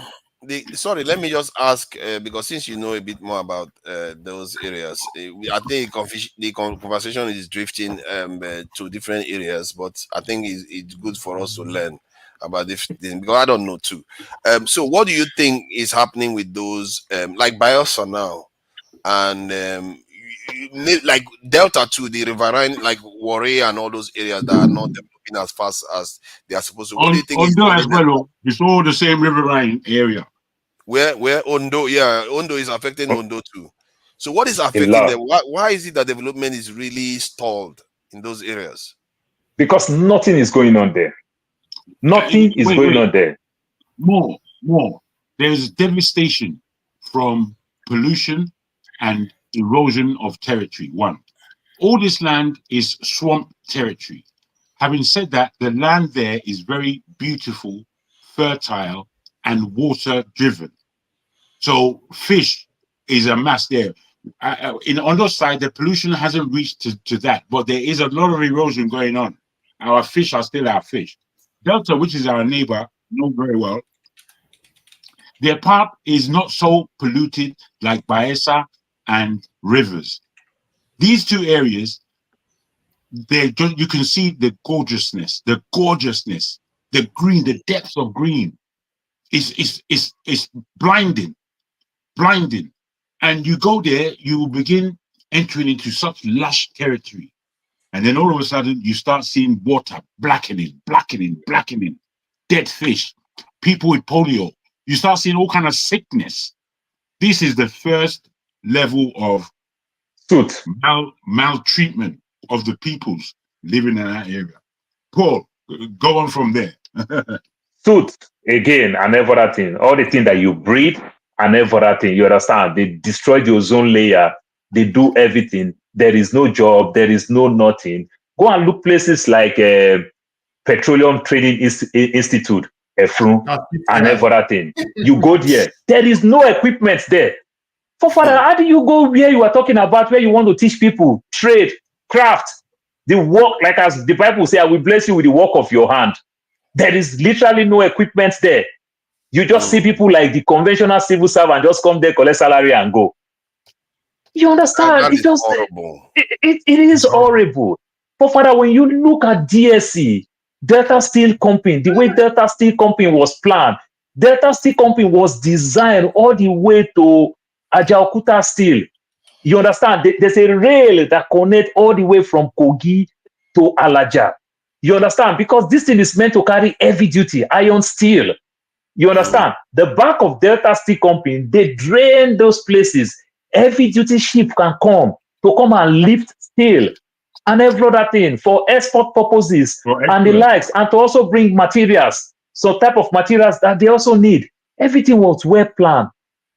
Sorry, let me just ask because since you know a bit more about those areas, I think the conversation is drifting to different areas. But I think it's good for us to learn about this thing because I don't know too. So, what do you think is happening with those like Bielsa now and like Delta 2, the riverine, like Warri and all those areas that are not developing as fast as they are supposed to? What do you think Ondo as well? It's all the same riverine area. Where Ondo, Ondo is affecting Ondo too. So what is affecting them? Why is it that development is really stalled in those areas? Because nothing is going on there. Nothing is going on there. More. There's devastation from pollution and erosion of territory. One, all this land is swamp territory. Having said that, the land there is very beautiful, fertile, and water driven. So fish is a mass there. On the side, the pollution hasn't reached to that, but there is a lot of erosion going on. Our fish are still our fish. Delta, which is our neighbor, know very well, their part is not so polluted like Baeza and Rivers. These two areas, you can see the gorgeousness, the green, the depth of green is blinding. And you go there, you will begin entering into such lush territory. And then all of a sudden, you start seeing water blackening, dead fish, people with polio. You start seeing all kind of sickness. This is the first level of maltreatment of the peoples living in that area. Paul, go on from there. Suit, again, and every other thing. All the things that you breed and every other thing, you understand? They destroy the ozone layer. They do everything. There is no job. There is no nothing. Go and look places like Petroleum Trading Institute, and every other thing. You go there. There is no equipment there. For father, how do you go where you are talking about, where you want to teach people trade, craft, the work, like as the Bible says, I will bless you with the work of your hand. There is literally no equipment there. You just see people like the conventional civil servant just come there, collect salary and go. You understand? It's just horrible. It is horrible. For father, when you look at DSC, Delta Steel Company, the way Delta Steel Company was planned, Delta Steel Company was designed all the way to Ajaokuta Steel. You understand? There's a rail that connects all the way from Kogi to Alaja. You understand? Because this thing is meant to carry heavy duty iron steel. You understand? The back of Delta Steel Company, they drain those places. Heavy duty ship can come and lift steel and every other thing for export purposes and the likes, and to also bring materials, some type of materials that they also need. Everything was well planned.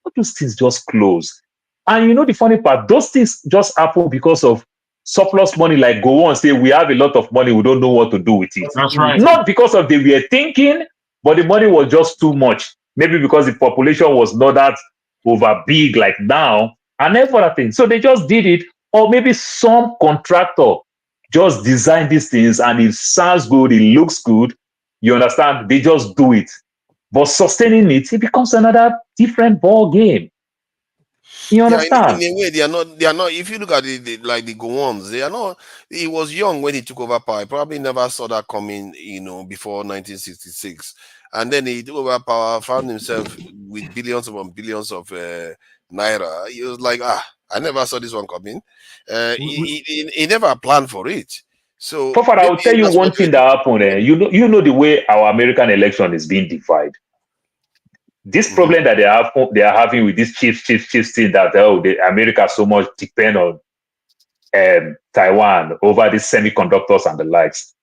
But those things just close. And you know the funny part, those things just happen because of surplus money, like go on say we have a lot of money, we don't know what to do with it. That's right. Not because of they were thinking, but the money was just too much. Maybe because the population was not that over big like now and everything. So they just did it. Or maybe some contractor just designed these things and it sounds good, it looks good. You understand? They just do it. But sustaining it, it becomes another different ball game. You understand? In a way, they are not. If you look at it, like the Gowons, they are not. He was young when he took over power. He probably never saw that coming, before 1966. And then he took over power, found himself with billions upon billions of naira. He was like, I never saw this one coming. He never planned for it. So, I will tell you one thing that happened. You know the way our American election is being divided. This problem that they are having with this chips thing that America so much depend on Taiwan over the semiconductors and the likes.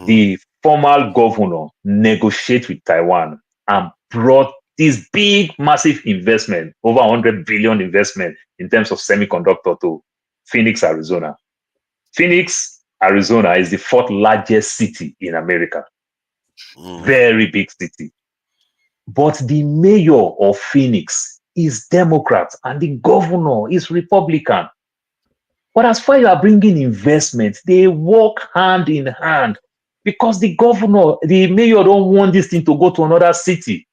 The former governor negotiated with Taiwan and brought this big, massive investment, over 100 billion investment in terms of semiconductor to Phoenix, Arizona. Phoenix, Arizona is the fourth largest city in America. Very big city. But the mayor of Phoenix is Democrat and the governor is Republican. But as far as you are bringing investment, they work hand in hand because the governor, the mayor don't want this thing to go to another city.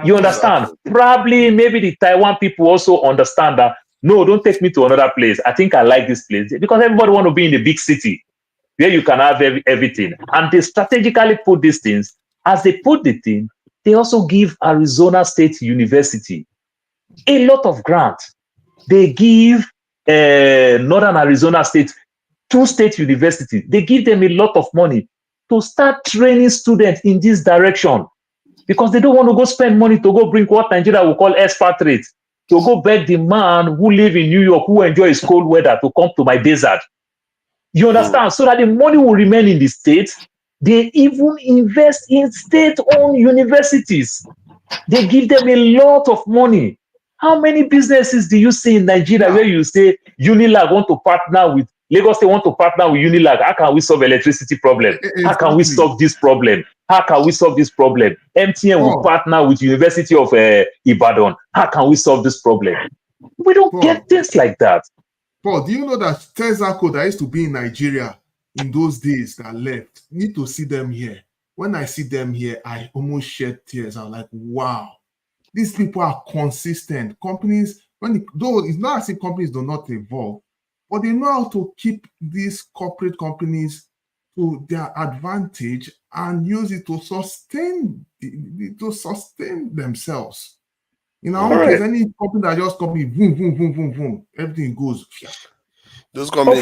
You understand? Probably, maybe the Taiwan people also understand that, no, don't take me to another place. I think I like this place because everybody want to be in a big city where you can have everything. And they strategically put these things. As they put the thing, they also give Arizona State University a lot of grants. They give Northern Arizona State, 2 state universities. They give them a lot of money to start training students in this direction because they don't want to go spend money to go bring what Nigeria will call expatriates, to go beg the man who live in New York, who enjoys cold weather, to come to my desert. You understand? So that the money will remain in the states. They even invest in state-owned universities. They give them a lot of money. How many businesses do you see in Nigeria where you say Unilag want to partner with Lagos State want to partner with Unilag? How can we solve electricity problem? How can we solve this problem? How can we solve this problem? MTN will partner with University of Ibadan. How can we solve this problem? We don't get things like that. Paul, do you know that Tezaco that used to be in Nigeria in those days that left? Need to see them here. When I see them here, I almost shed tears. I'm like, wow, these people are consistent. Companies, though it's not as if companies do not evolve, but they know how to keep these corporate companies to their advantage and use it to sustain themselves. In our case, any company that just company, boom, boom, boom, boom, boom, everything goes. Those companies,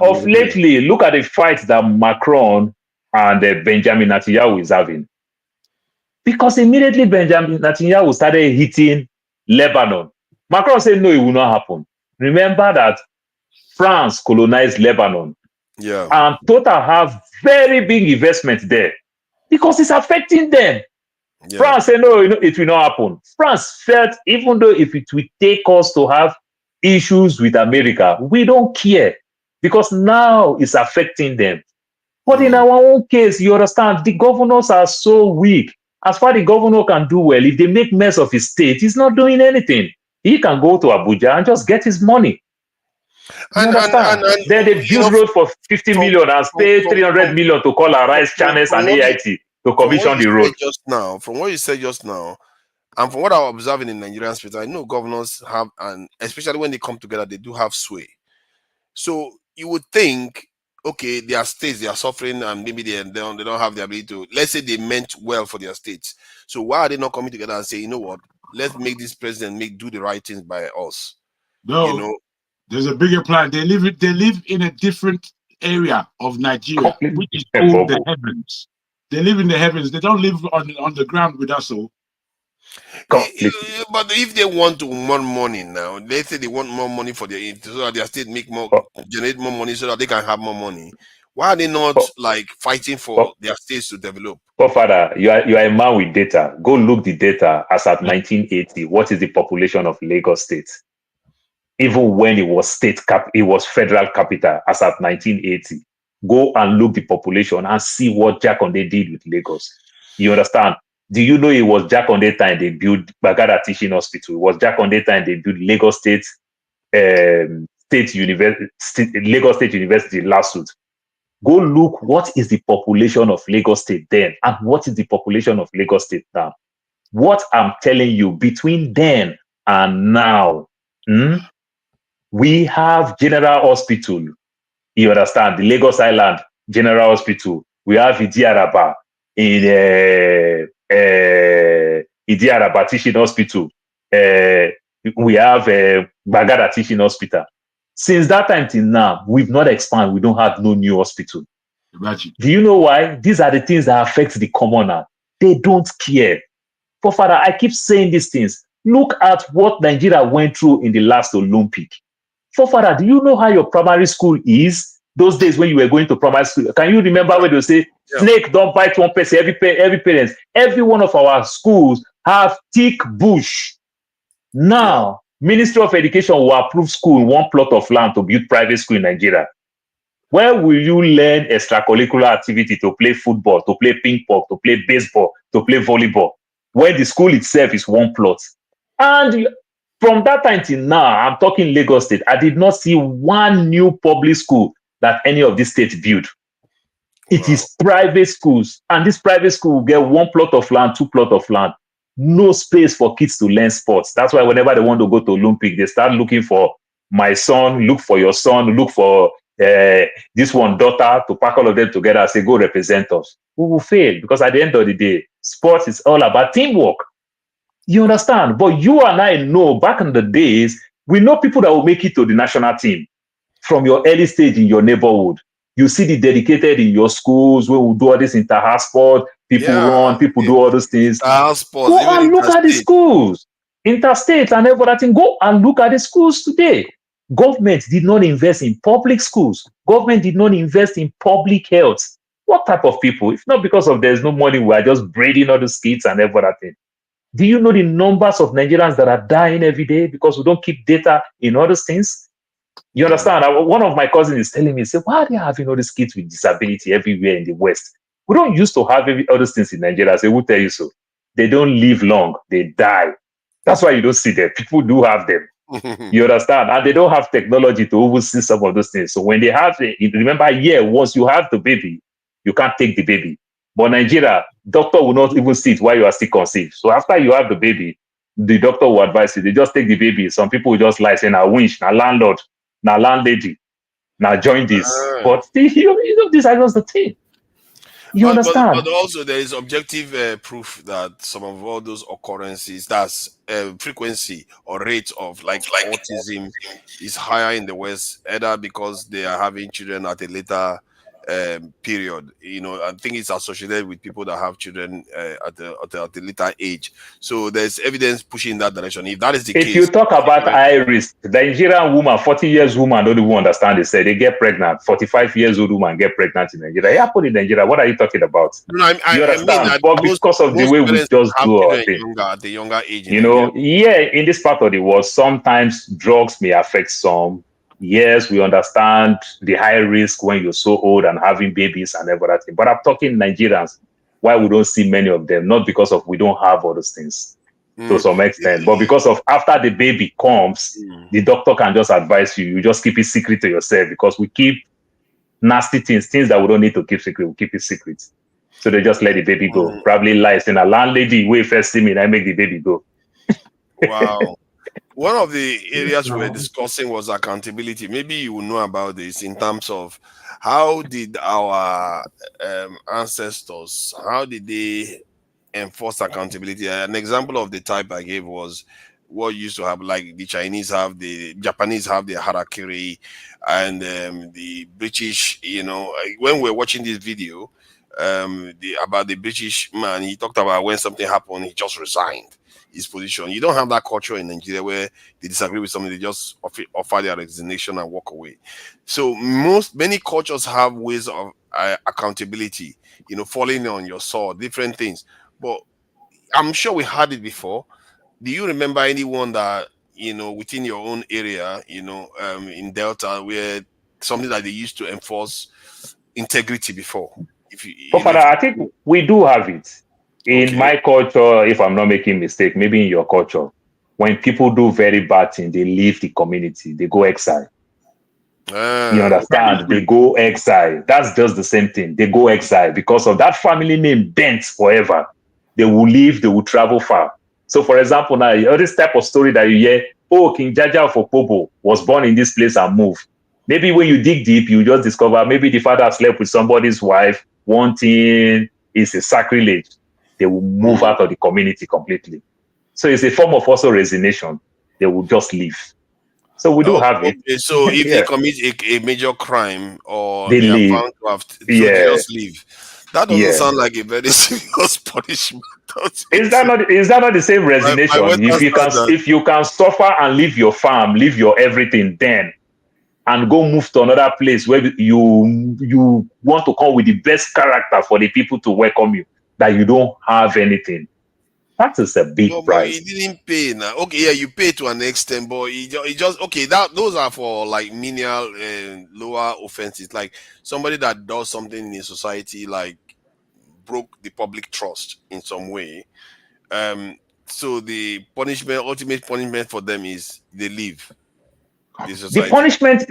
of lately, look at the fight that Macron and Benjamin Netanyahu is having. Because immediately Benjamin Netanyahu started hitting Lebanon. Macron said, no, it will not happen. Remember that France colonized Lebanon. Yeah. And Total have very big investment there because it's affecting them. Yeah. France said, no, it will not happen. France felt, even though if it will take us to have issues with America, we don't care because now it's affecting them. But in our own case, you understand, the governors are so weak. As far as the governor can do well, if they make mess of his state, he's not doing anything. He can go to Abuja and just get his money. You understand? Then they build road for 50 million and pay 300 million to call Arise, Channels, and AIT to commission the road. From what you said just now, and from what I'm observing in Nigerian space, I know governors have, and especially when they come together, they do have sway. So you would think, okay, their states, they are suffering, and maybe they don't have the ability to, let's say they meant well for their states. So why are they not coming together and say, you know what, let's make this president do the right things by us? No, you know, there's a bigger plan. They live in a different area of Nigeria, which is called the heavens. They live in the heavens. They don't live on the ground with us all. But if they want more money now, let's say they want more money for their, so that their state generate more money so that they can have more money. Why are they not fighting for their states to develop? Father, you are a man with data. Go look the data as at 1980. What is the population of Lagos State? Even when it was it was federal capital as at 1980. Go and look the population and see what Jakonde did with Lagos. You understand? Do you know it was Jakonde time they built Bagada Teaching Hospital? It was Jakonde time they built Lagos State Lagos State University lawsuit. Go look what is the population of Lagos State then and what is the population of Lagos State now. What I'm telling you, between then and now, we have General Hospital. You understand? The Lagos Island General Hospital. We have Idiaraba in Idiaraba Teaching Hospital. We have Bagada Teaching Hospital. Since that time till now, we've not expanded. We don't have no new hospital. Imagine. Do you know why? These are the things that affect the commoner. They don't care. For Father, I keep saying these things. Look at what Nigeria went through in the last Olympic. For Father, do you know how your primary school is? Those days when you were going to primary school, can you remember when they say, snake don't bite one person, every parent, every one of our schools have thick bush. Now, Ministry of Education will approve school in one plot of land to build private school in Nigeria. Where will you learn extracurricular activity to play football, to play ping pong, to play baseball, to play volleyball, when the school itself is one plot? And from that time till now, I'm talking Lagos State, I did not see one new public school that any of these states build. It is private schools, and this private school will get one plot of land, two plot of land. No space for kids to learn sports. That's why whenever they want to go to Olympic, they start looking for my son, look for your son, look for this one daughter, to pack all of them together and say, go represent us. We will fail because at the end of the day, sports is all about teamwork. You understand? But you and I know back in the days, we know people that will make it to the national team from your early stage in your neighborhood. You see the dedicated in your schools where we do all this inter-house sport, people run, people do all those things. Go and look at the schools, interstate and everything. Go and look at the schools today. Government did not invest in public schools. Government did not invest in public health. What type of people? If not because of there's no money, we are just breeding all those kids and everything. Do you know the numbers of Nigerians that are dying every day because we don't keep data in all those things? You understand? One of my cousins is telling me, say, why are they having all these kids with disability everywhere in the West? We don't used to have all those things in Nigeria. They will tell you so. They don't live long. They die. That's why you don't see them. People do have them. You understand? And they don't have technology to oversee some of those things. So when they have, remember, once you have the baby, you can't take the baby. But Nigeria, doctor will not even see it while you are still conceived. So after you have the baby, the doctor will advise you. They just take the baby. Some people will just lie, saying, "I winch, now landlord, now landlady, now join this." But you know, these are just the thing. You understand? But also there is objective proof that some of all those occurrences, that's frequency or rate of like autism is higher in the West, either because they are having children at a later period. You know, I think it's associated with people that have children at a later age. So there's evidence pushing in that direction. If that is the case, if you talk about high risk, the Nigerian woman, 40 years woman, don't even understand. They say they get pregnant. 45 years old woman get pregnant in Nigeria. It happened in Nigeria. What are you talking about? No, you understand? But because of the way we just do our thing, at the younger age, you know, in this part of the world, sometimes drugs may affect some. Yes, we understand the high risk when you're so old and having babies and everything. But I'm talking Nigerians, why we don't see many of them, not because of we don't have all those things to some extent, but because of after the baby comes, the doctor can just advise you. You just keep it secret to yourself because we keep nasty things that we don't need to keep secret. We keep it secret. So they just let the baby go. Probably lies in a landlady way first see me and I make the baby go. Wow. One of the areas we were discussing was accountability. Maybe you will know about this in terms of how did our ancestors, how did they enforce accountability? An example of the type I gave was what used to have, like the Japanese have the harakiri, and the British, you know, when we're watching this video about the British man, he talked about when something happened, he just resigned his position. You don't have that culture in Nigeria where they disagree with something, they just offer their resignation and walk away. So many cultures have ways of accountability, you know, falling on your sword, different things. But I'm sure we had it before. Do you remember anyone that, you know, within your own area, you know, in Delta, where something that they used to enforce integrity before? Father, I think we do have it. In my culture, if I'm not making mistake, maybe in your culture, when people do very bad things, they leave the community, they go exile. You understand? They go exile. That's just the same thing. They go exile because of that family name bent forever. They will leave, they will travel far. So, for example, now, all this type of story that you hear, oh, King Jaja of Opobo was born in this place and moved. Maybe when you dig deep, you just discover maybe the father slept with somebody's wife. One thing is a sacrilege. They will move out of the community completely. So it's a form of also resignation. They will just leave. So we do have it. So if they commit a major crime or they are leave. found to have, so they just leave. That doesn't sound like a very serious punishment. Is that not the same resignation? If you can suffer and leave your farm, leave your everything, then and go move to another place where you want to come with the best character for the people to welcome you, that you don't have anything. That is a big price. But he didn't pay now. Okay, yeah, you pay to an extent, but he just okay. Those are for like menial lower offenses, like somebody that does something in society, like broke the public trust in some way. So the ultimate punishment for them is they leave the society.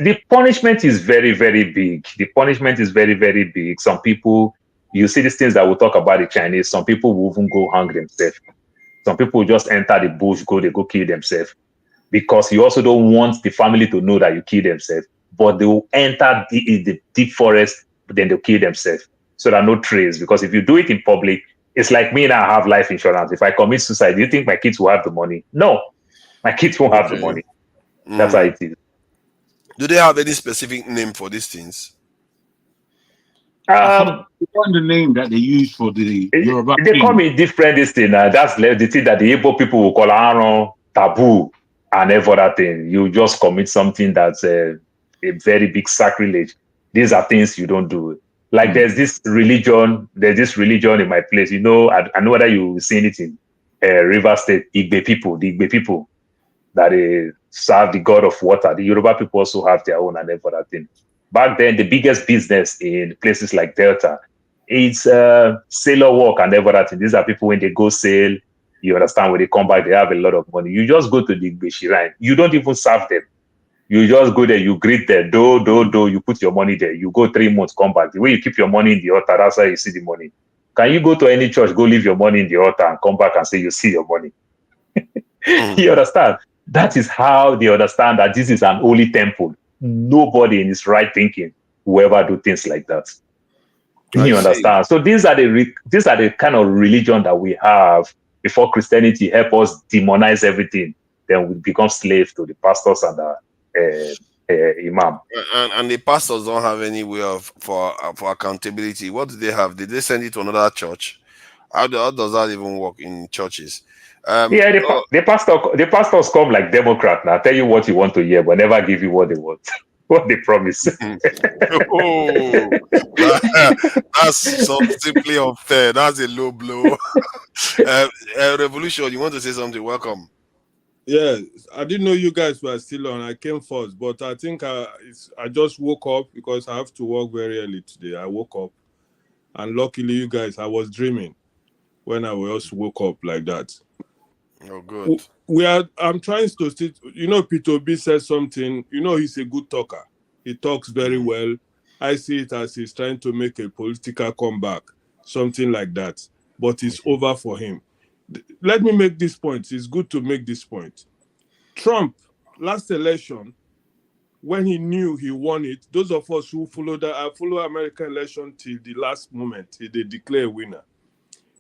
The punishment is very, very big. The punishment is very, very big. Some people, you see these things that we'll talk about the Chinese, some people will even go hang themselves. Some people just enter the bush, they go kill themselves. Because you also don't want the family to know that you kill themselves. But they will enter the deep forest, but then they'll kill themselves. So there are no trace. Because if you do it in public, it's like me now, I have life insurance. If I commit suicide, do you think my kids will have the money? No, my kids won't have the money. That's how it is. Do they have any specific name for these things? I forgot the name that they use for the Yoruba. They call me different this thing. That's the thing that the Igbo people will call Aaron, taboo, and every other thing. You just commit something that's a very big sacrilege. These are things you don't do. Like there's this religion in my place. You know, I know whether you've seen it in River State, Igbe people, the Igbe people that serve the god of water. The Yoruba people also have their own and everything. Back then, the biggest business in places like Delta, it's sailor work and everything. These are people when they go sail, you understand, when they come back, they have a lot of money. You just go to the Igbe shrine. You don't even serve them. You just go there, you greet them, you put your money there. You go 3 months, come back. The way you keep your money in the altar, that's how you see the money. Can you go to any church, go leave your money in the altar and come back and say you see your money? You understand? That is how they understand that this is an holy temple. Nobody in his right thinking will ever do things like that. You understand? So these are the kind of religion that we have before Christianity help us demonize everything. Then we become slaves to the pastors and the imam. And the pastors don't have any way for accountability. What do they have? Did they send it to another church? How does that even work in churches? The pastors come like Democrat now. Tell you what you want to hear, but never give you what they want, what they promise. Oh, that's simply unfair. That's a low blow. Revolution, you want to say something? Welcome. Yeah, I didn't know you guys were still on. I came first, but I think I just woke up because I have to work very early today. I woke up, and luckily you guys, I was dreaming when I just woke up like that. Oh, good. I'm trying to sit. Peter B said something. He's a good talker. He talks very well. I see it as he's trying to make a political comeback, something like that. But it's over for him. Let me make this point. It's good to make this point. Trump, last election, when he knew he won it, those of us who follow American election till the last moment, they declare a winner.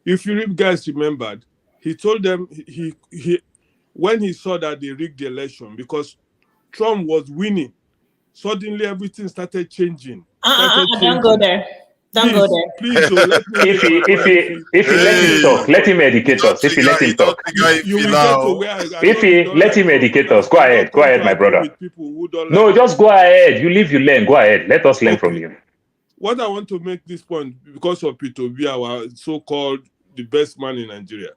If you guys remembered, he told them he when he saw that they rigged the election because Trump was winning, suddenly everything started changing. Don't go there. Don't go there. Please, let me. If he let him talk, let him educate us. If he let him talk, you will get to where if he let him educate us, go ahead, my brother. No, just go ahead. You live, you learn. Go ahead. Let us learn from you. What I want to make this point because of Peter B, our so-called the best man in Nigeria.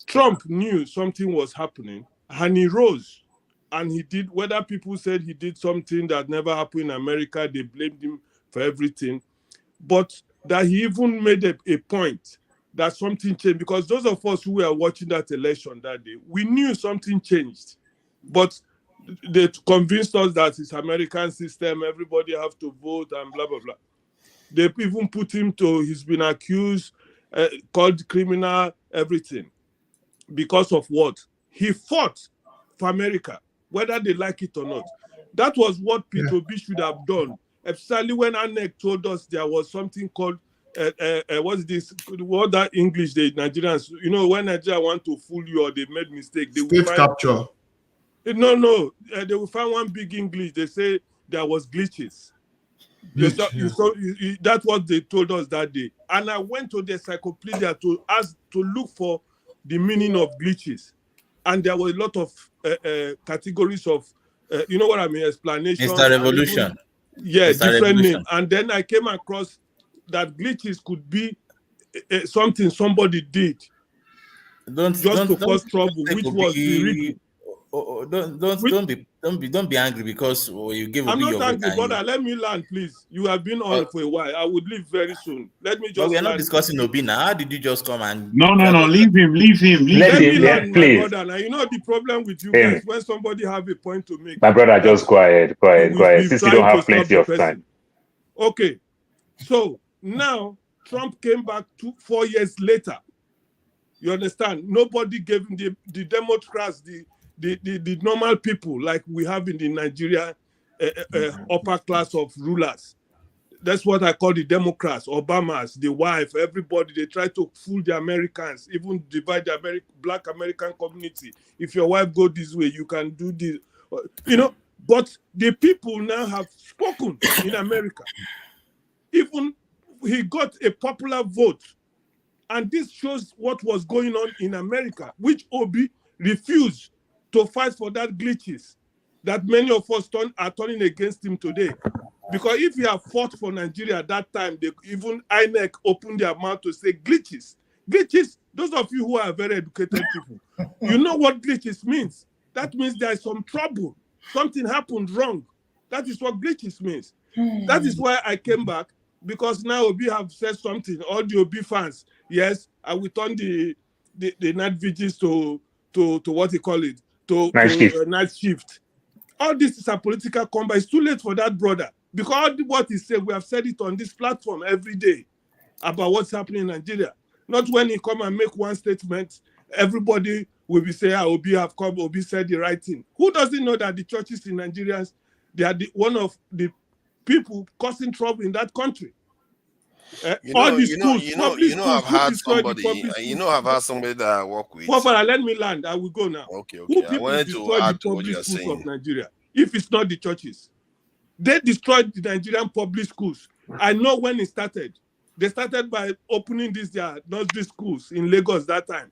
Trump knew something was happening and he rose and he did, whether people said he did something that never happened in America, they blamed him for everything. But that he even made a point that something changed because those of us who were watching that election that day, we knew something changed. But they convinced us that it's American system, everybody have to vote and blah, blah, blah. They even put him he's been accused, called criminal, everything. Because of what? He fought for America, whether they like it or not. That was what Peter B should have done. Especially when ANEC told us there was something called, what's this? What that English, the Nigerians, when Nigeria want to fool you or they made mistake. They State capture. No. They will find one big English. They say there was glitches. That's what they told us that day. And I went to the encyclopedia to look for the meaning of glitches. And there were a lot of categories of, you know what I mean, explanations. Mr. Revolution. Different names. And then I came across that glitches could be something somebody did to cause trouble, which was the rigging. Don't be angry because you give. I'm not angry, brother. Let me land, please. You have been on for a while. I would leave very soon. Let me just. But we are not discussing Obi now. How did you just come and? No. Leave him. Let me land, please. My brother. Now you know the problem with you guys when somebody have a point to make. My brother, just go ahead. Since you don't have plenty of time. Okay, so now Trump came back 4 years later. You understand? Nobody gave him the Democrats, the normal people like we have in the Nigeria upper class of rulers. That's what I call the Democrats, Obamas, the wife, everybody. They try to fool the Americans, even divide the Black American community. If your wife go this way, you can do this. But the people now have spoken in America. Even he got a popular vote. And this shows what was going on in America, which Obi refused to fight for that glitches that many of us are turning against him today. Because if he had fought for Nigeria at that time, even INEC opened their mouth to say glitches. Glitches, those of you who are very educated people, you know what glitches means. That means there is some trouble. Something happened wrong. That is what glitches means. That is why I came back, because now Obi have said something. All the Obi fans, yes, I will turn the night vigils to what you call it, to night shift. All this is a political combat. It's too late for that, brother. Because what he said, we have said it on this platform every day about what's happening in Nigeria. Not when he come and make one statement, everybody will be saying, Obi have come, Obi said the right thing. Who doesn't know that the churches in Nigeria, they are one of the people causing trouble in that country? I've had somebody that I work with. Papa, let me land. I will go now. Okay. Who people destroy the public schools of Nigeria? If it's not the churches, they destroyed the Nigerian public schools. I know when it started. They started by opening their nursery schools in Lagos that time.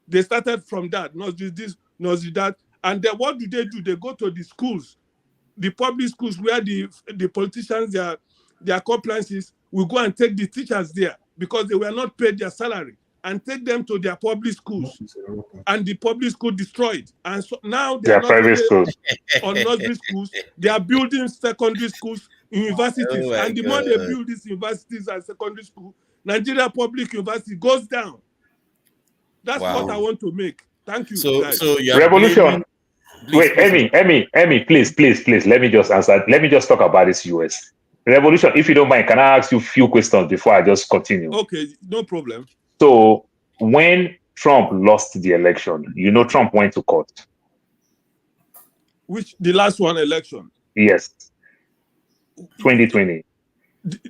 They started from that, nursery this, nursery that. And then what do? They go to the schools, the public schools where the politicians, their compliances will go and take the teachers there because they were not paid their salary and take them to their public schools. And the public school destroyed. And so now they are not private schools on nursery schools. They are building secondary schools, universities. And the more they build these universities and secondary schools, Nigeria Public University goes down. That's what I want to make. Thank you, guys. So Revolution. Wait, Emmy, please. Let me just answer. Let me just talk about this US. Revolution, if you don't mind, can I ask you a few questions before I just continue? Okay, no problem. So when Trump lost the election, Trump went to court. The last one election? Yes. 2020.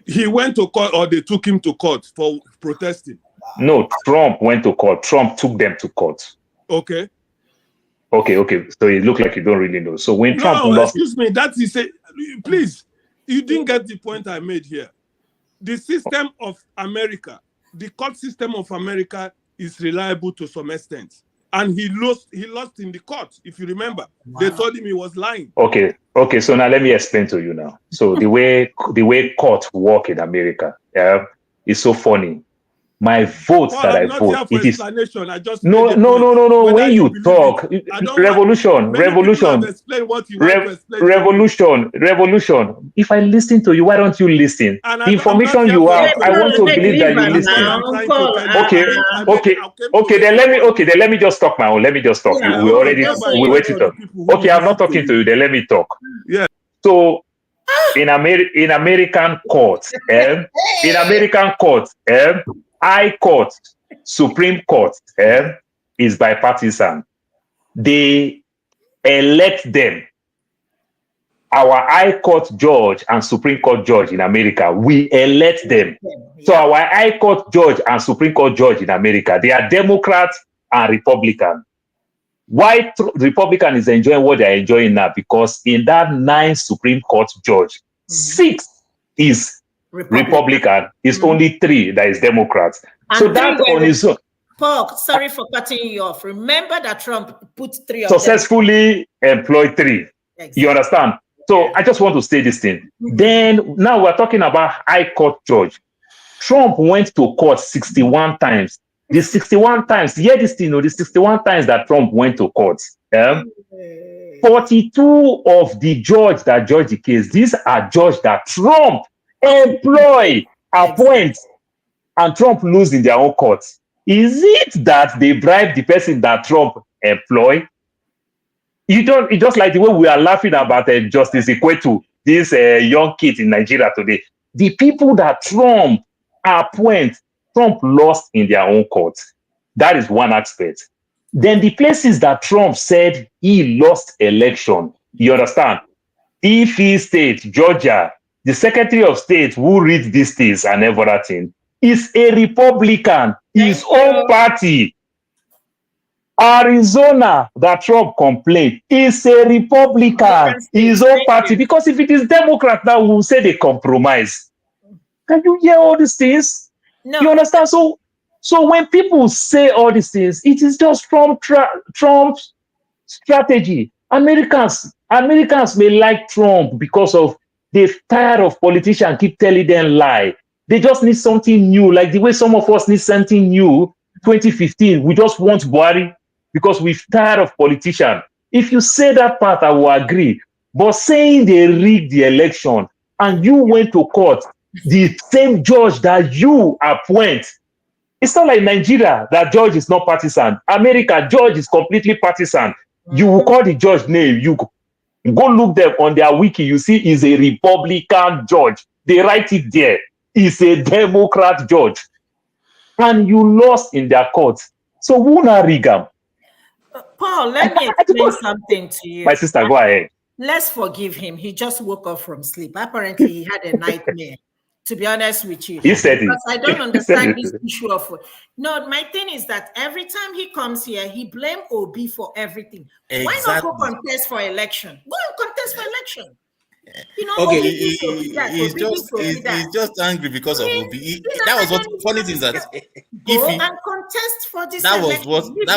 He went to court or they took him to court for protesting? No, Trump went to court. Trump took them to court. Okay. Okay. So it looked like you don't really know. So when Trump lost... excuse me, that is please, you didn't get the point I made here. The system of America, the court system of America is reliable to some extent. And he lost in the court, if you remember. Wow. They told him he was lying. Okay. So now let me explain to you now. So the way court work in America is so funny. My vote that I vote, it is no. When you talk, revolution. If I listen to you, why don't you listen? The information you have, I want to believe that you listen. Okay. Then let me just talk my own. Let me just talk. We wait to talk. Okay, I'm not talking to you. Then let me talk. Yeah. So in American courts, High Court, Supreme Court is bipartisan. They elect them. Our High Court judge and Supreme Court judge in America, we elect them. So our High Court judge and Supreme Court judge in America, they are Democrats and Republican. Why Republican is enjoying what they're enjoying now? Because in that 9 Supreme Court judge, 6 is Republican, is only 3 that is Democrats. And so that on his own. Paul, sorry for cutting you off. Remember that Trump put 3 of successfully employed 3. Exactly. You understand? So I just want to say this thing. Then now we're talking about High Court judge. Trump went to court 61 times. The 61 times, the 61 times that Trump went to court. 42 of the judges that judge the case, these are judges that Trump employ, appoint, and Trump lose in their own courts. Is it that they bribe the person that Trump employ? It's just like the way we are laughing about Justice Ikwetu, this young kid in Nigeria today. The people that Trump appoint, Trump lost in their own courts. That is one aspect. Then the places that Trump said he lost election, you understand? If State, Georgia, the Secretary of State who reads these things and everything is a Republican, his own party. Arizona, that Trump complained, is a Republican, his own party. Because if it is Democrat, now we will say they compromise. Can you hear all these things? No. You understand? So when people say all these things, it is just from Trump's strategy. Americans may like Trump because of they're tired of politicians keep telling them lie. They just need something new, like the way some of us need something new. 2015, we just want Buhari because we've tired of politicians. If you say that part, I will agree. But saying they rigged the election and you went to court, the same judge that you appoint, it's not like Nigeria, that judge is not partisan. America, judge is completely partisan. You will call the judge name, you go look them on their wiki, you see is a Republican judge. They write it there. It's a Democrat judge. And you lost in their courts. So who na rig am? Paul, let me explain something to you. My sister, go ahead. Let's forgive him. He just woke up from sleep. Apparently, he had a nightmare. To be honest with you, he said because it. I don't understand this issue of. No, my thing is that every time he comes here, he blames OB for everything. Exactly. Why not go contest for election? Go and contest for election. You know, okay, he's just angry because of OB. That was what funny thing is that and contest for this. That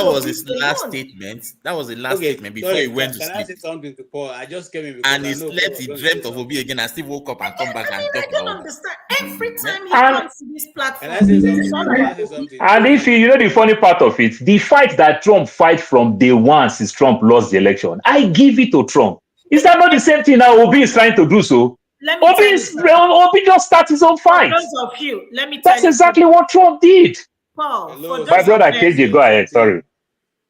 was his last statement. That was the last statement before he went to sleep. Can I say something to Paul? I just came in and he slept. He dreamt of OB again and still woke up and come back and talk about. I don't understand. Every time he comes to this platform, and if you know the funny part of it, the fight that Trump fight from day one since Trump lost the election, I give it to Trump. Is that not the same thing now Obi is trying to do so? Obi just started his own fight. That's exactly what Trump did. Paul, my brother KJ, go ahead. Sorry.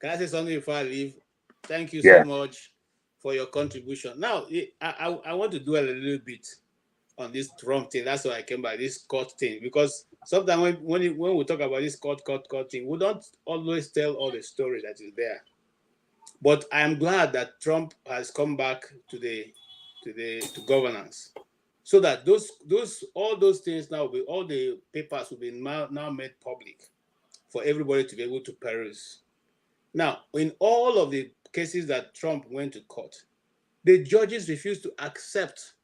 Can I say something before I leave? Thank you so much for your contribution. Now, I want to dwell a little bit on this Trump thing. That's why I came by this court thing, because sometimes when we talk about this court thing, we don't always tell all the story that is there. But I am glad that Trump has come back to governance, so that all those things now all the papers will be now made public for everybody to be able to peruse. Now, in all of the cases that Trump went to court, the judges refused to accept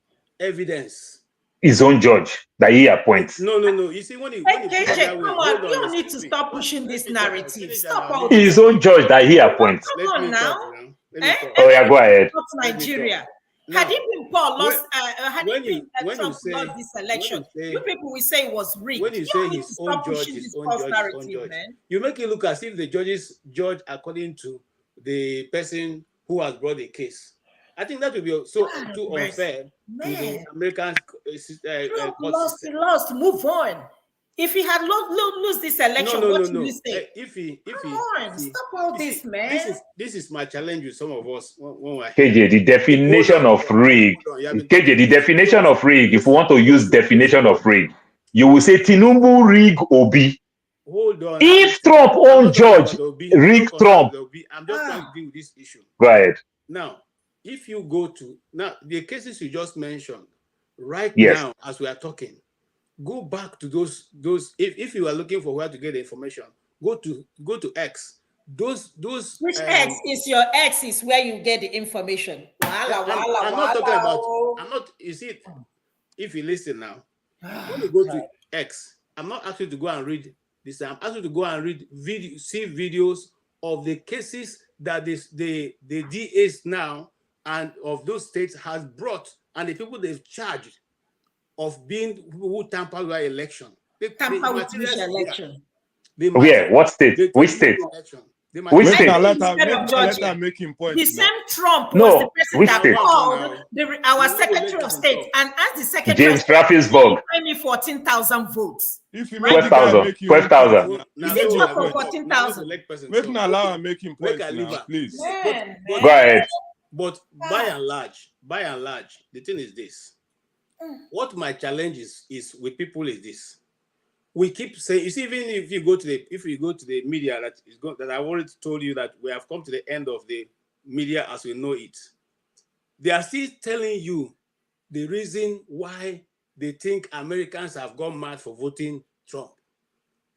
evidence. His own judge that he appoints. No. You see, when he come on, you don't need to stop pushing this narrative. Stop all his own judge that he appoints. Come on now. Oh yeah, go ahead. Nigeria. Had it been Paul lost, Trump lost this election, you people will say it was rigged. When you say his own judge, you make it look as if the judges judge according to the person who has brought the case. I think that would be so too unfair to the American he lost. Move on. If he had lose this election, what would you say? Come on, stop all this, man. This is my challenge with some of us. KJ, the definition of rig. KJ, the definition of rig. If you want to use definition of rig, you will say Tinubu rig Obi. Hold on. If Trump own judge rig Trump, I'm just trying to deal with this issue. Go ahead. Now, if you go to the cases you just mentioned now as we are talking, go back to those if you are looking for where to get the information, go to X. Which X is your X is where you get the information. You see, if you listen now, when you go to X, I'm not asking you to go and read this. I'm asking you to go and see videos of the cases that the DAs now and of those states has brought, and the people they've charged of being people who tamper with election. They tamper with this election. What state? Which state? Which state? Let her make him point. The same Trump was the person that called our Secretary of State and asked the Secretary James Traffisburg. 14,000 votes. If you 12,000. 12,000. Is it 14,000? Make him allow and make him point now, please. Go ahead. But by and large, the thing is this. What my challenge is with people is this. We keep saying, you see, even if you go to the media that I already told you that we have come to the end of the media as we know it, they are still telling you the reason why they think Americans have gone mad for voting Trump.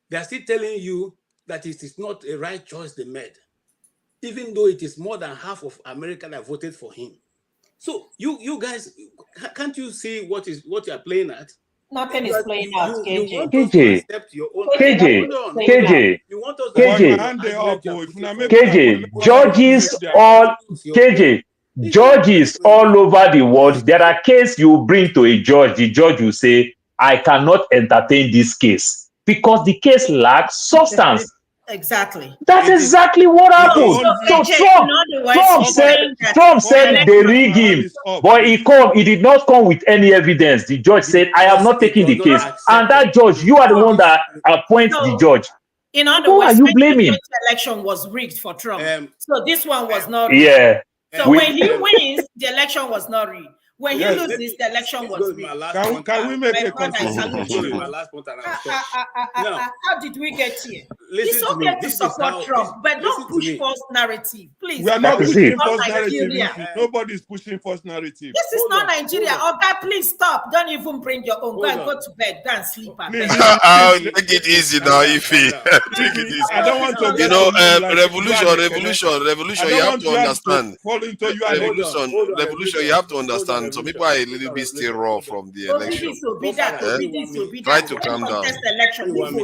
They are still telling you that it is not a right choice they made, even though it is more than half of America that voted for him. So you guys, can't you see what you are playing at? Nothing is playing out, KJ. Judges all over the world. There are cases you bring to a judge. The judge will say, I cannot entertain this case because the case lacks substance. Exactly. That's exactly what happened. So Trump said they rig him, but he did not come with any evidence. The judge said, I am not taking the case. And that judge, you are the one that appoints the judge. In other words, who are you blaming? The election was rigged for Trump. So this one was not rigged. Yeah. So when he wins, the election was not rigged. When he loses, the election was rigged. Can we make a contribution? My last point, and how did we get here? It's okay to support Trump, but don't push false narrative, please. We are not pushing false narrative. Nobody's pushing false narrative. This is not Nigeria. Okay, please stop. Don't even bring your own. Go and go to bed. Go and sleep. Take it easy now, Ify. Take it easy. I don't want to. You know, revolution. You have to understand. Revolution. You have to understand. Some people are a little bit still raw from the election. Try to calm down.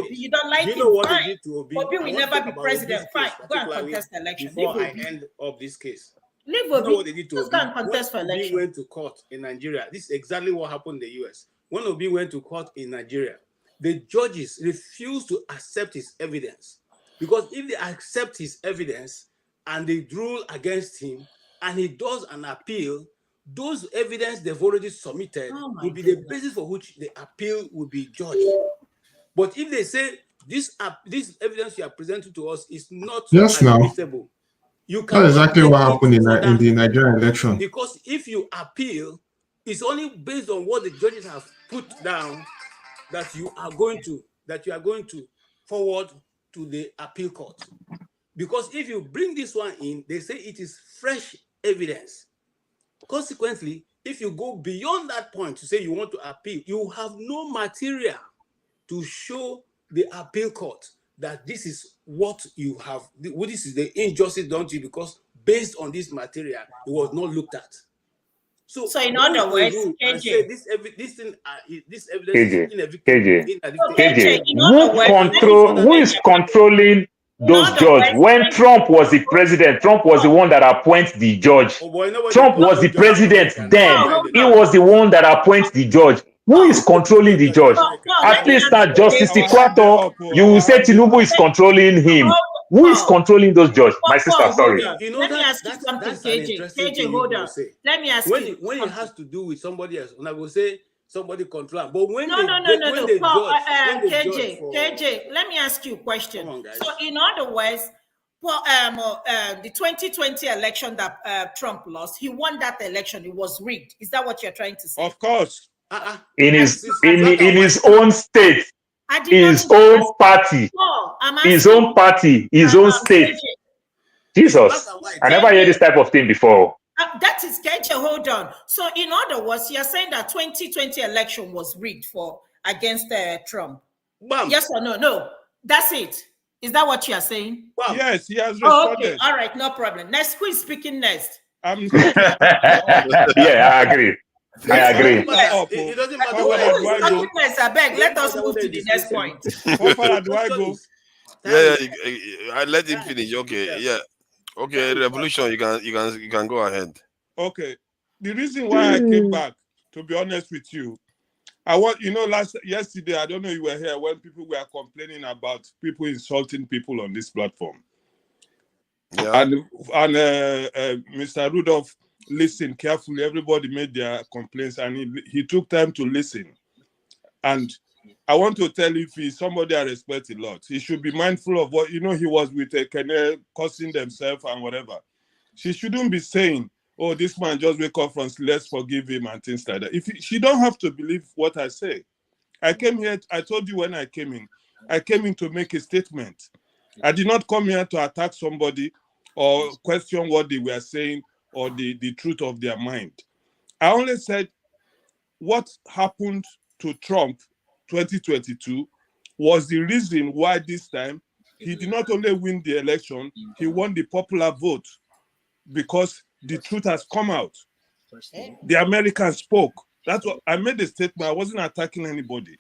You don't like it, fine. Obi will never be president. Fine, go and contest the election. Before I end up this case, leave Obi. Just go and contest for election. Obi went to court in Nigeria. This is exactly what happened in the US. When Obi went to court in Nigeria, the judges refused to accept his evidence, because if they accept his evidence and they rule against him and he does an appeal, those evidence they've already submitted will be the basis for which the appeal will be judged. But if they say this evidence you are presenting to us is not admissible, you can. That's exactly what happened in the Nigerian election. Because if you appeal, it's only based on what the judges have put down that you are going to forward to the appeal court. Because if you bring this one in, they say it is fresh evidence. Consequently, if you go beyond that point to say you want to appeal, you have no material to show the appeal court that this is what you have, this is the injustice done to you, because based on this material, it was not looked at. So in other words, KJ, this evidence who is controlling those judges? When Trump was the president, Trump was the one that appoints the judge. Trump was the president then. He was the one that appoints the judge. Who is controlling the judge? At least that Justice Ikwato, you will say Tinubu is controlling him. Who is controlling those judges? My sister, sorry. Let me ask you something, KJ, hold on. Let me ask you. When it has to do with somebody else, and I will say somebody control. But when KJ, let me ask you a question. So in other words, the 2020 election that Trump lost, he won that election. It was rigged. Is that what you're trying to say? Of course. In his own state, his own party, his own party, his own state. Jesus, I never heard this type of thing before. That is KJ. Hold on. So in other words, you're saying that 2020 election was rigged against Trump. Yes or no? No, that's it. Is that what you are saying? Yes, he has responded. Okay, all right, no problem. Next, who is speaking next? Yeah, I agree. I agree. It doesn't matter I beg. Let us move to the next point. Do I go? Yeah, I let him finish. Okay, yeah. Okay, Revolution, you can go ahead. Okay. The reason why I came back, to be honest with you, yesterday, I don't know if you were here when people were complaining about people insulting people on this platform. Yeah. And Mr. Rudolph listened carefully. Everybody made their complaints, and he took time to listen. And I want to tell you, if he's somebody I respect a lot, he should be mindful of what, he was with a Kenya cursing themselves and whatever. She shouldn't be saying, oh, this man just wake up from, let's forgive him and things like that. She don't have to believe what I say. I came here, I told you when I came in to make a statement. I did not come here to attack somebody or question what they were saying or the truth of their mind. I only said what happened to Trump 2022 was the reason why this time he did not only win the election, he won the popular vote, because the truth has come out. The Americans spoke. That's what I made the statement. I wasn't attacking anybody.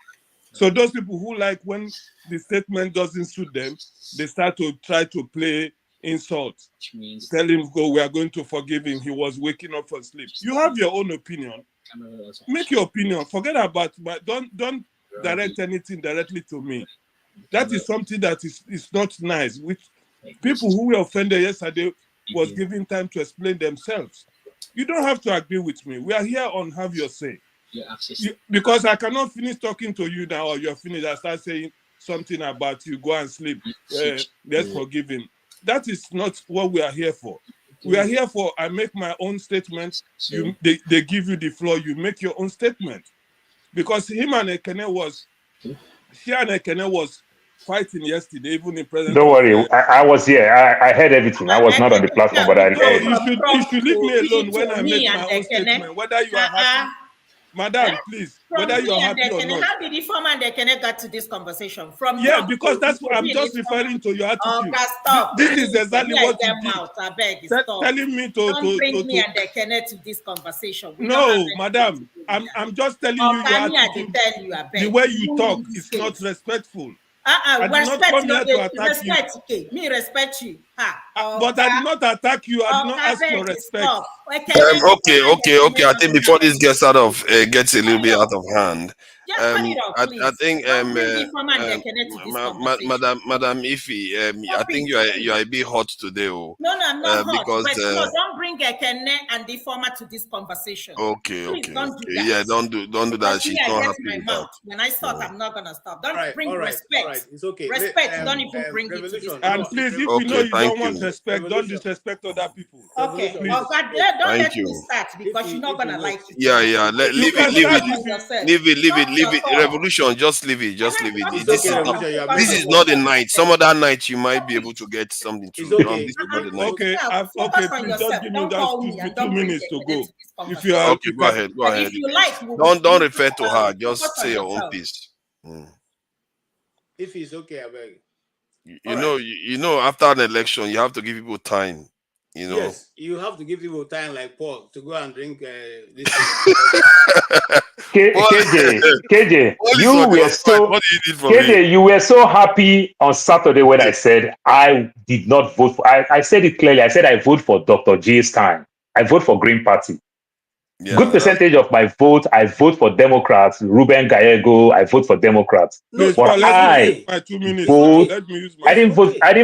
So those people who like when the statement doesn't suit them, they start to try to play insult. Tell him, go, we are going to forgive him. He was waking up from sleep. You have your own opinion. Make your opinion. Forget about, but don't direct anything directly to me. That is something that is not nice. With people who were offended yesterday was given time to explain themselves. You don't have to agree with me. We are here on Have Your Say. Because I cannot finish talking to you now, or you're finished. I start saying something about you, go and sleep. Let's forgive him. That is not what we are here for. We are here for, I make my own statement. They give you the floor, you make your own statement. Because him and Ekene was fighting yesterday, even in presence. Don't worry, I was here. I heard everything. I was not on the platform, but I heard. You should leave me alone when I make my own statement, whether you are happy. Madam, please, whether you are happy or not. How did the former and the Kenneth get to this conversation? From because that's what I'm just referring to your attitude. Stop. This is exactly what you did. I beg, stop. Telling me Don't bring me and the Kenneth to this conversation. No, madam, I'm just telling you your attitude. The way you talk is not respectful. Respect. Me respect you. But I did not attack you. I did not ask for respect. Okay. I think before this gets a little bit out of hand. I think Madam Ife, I think you are a bit hot today. No, I'm not hot. Because don't bring Ekene and the former to this conversation. Okay. Don't do that. Yeah, don't do that. She's not happy with that. When I start, I'm not gonna stop. Don't bring respect. Right. It's okay. Respect. Don't even bring it to this. And please, if you know you don't want respect, don't disrespect other people. Okay. Don't let me start because you're not gonna like it. Yeah. Leave it. Revolution, just leave it. This is not the night. Some other night you might be able to get something to. Okay. Please just give me just 2 minutes to go. If you are okay, go ahead. If you like, don't refer to her. Just say your own piece. If it's okay, I beg. You know, after an election, you have to give people time. Yes, you have to give people time, like Paul, to go and drink this. KJ, you were so happy on Saturday when I said I did not vote for. I said it clearly. I said I vote for Dr. J's time. I vote for Green Party. Yeah, good percentage of my vote. I vote for Democrats. Ruben Gallego. I vote for Democrats. But I didn't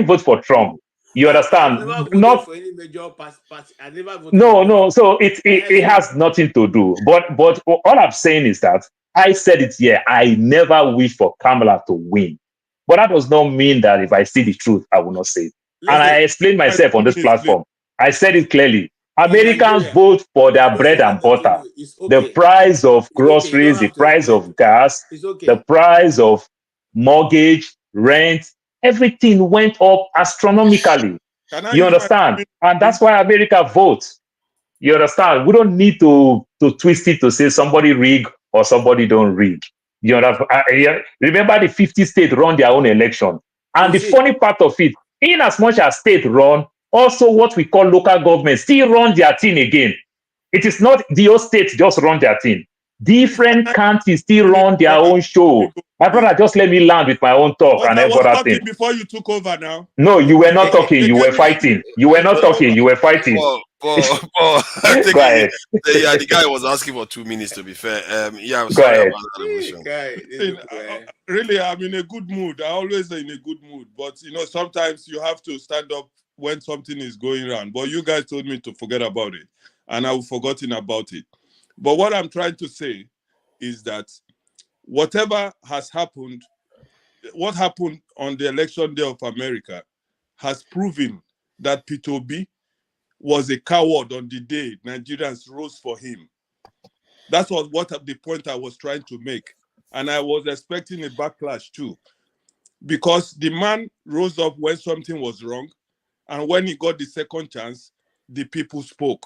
vote for Trump. You understand? Not for any major party. I never voted. No. So it has nothing to do. But all I'm saying is that I said it here. I never wish for Kamala to win. But that does not mean that if I see the truth, I will not say it. And I explained myself on this platform. I said it clearly. Americans vote for their bread and butter. The price of groceries, the price of gas, the price of mortgage, rent, everything went up astronomically. You understand? And that's why America votes. You understand? We don't need to twist it to say somebody rig or somebody don't rig. You understand? Remember the 50 states run their own election. And the funny part of it, in as much as state run, also what we call local government still run their thing again. It is not the whole states just run their thing. Different counties still run their own show. My brother, just let me land with my own talk and every other thing. Before you took over now. No, you were not talking. You were fighting. You were not talking. You were fighting. Go ahead. The guy was asking for 2 minutes, to be fair. I'm sorry about that. Really, I'm in a good mood. I always in a good mood. But, sometimes you have to stand up when something is going around. But you guys told me to forget about it. And I've forgotten about it. But what I'm trying to say is that whatever has happened, what happened on the election day of America has proven that Peter Obi was a coward on the day Nigerians rose for him. That was the point I was trying to make. And I was expecting a backlash too. Because the man rose up when something was wrong. And when he got the second chance, the people spoke.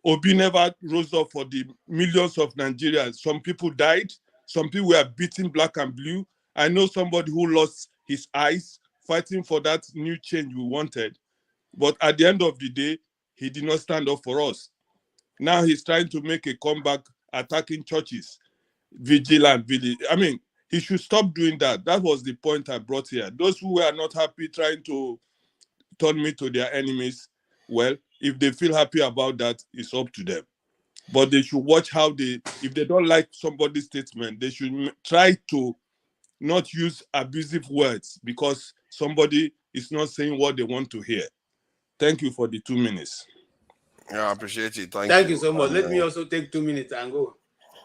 Obi never rose up for the millions of Nigerians. Some people died. Some people were beaten black and blue. I know somebody who lost his eyes fighting for that new change we wanted. But at the end of the day, he did not stand up for us. Now he's trying to make a comeback, attacking churches, Vigil and Vigil. I mean, he should stop doing that. That was the point I brought here. Those who were not happy trying to turn me to their enemies, well, if they feel happy about that, it's up to them. But they should watch how if they don't like somebody's statement, they should try to not use abusive words because somebody is not saying what they want to hear. Thank you for the 2 minutes. Yeah, I appreciate it. Thank you so much. Let me also take 2 minutes and go.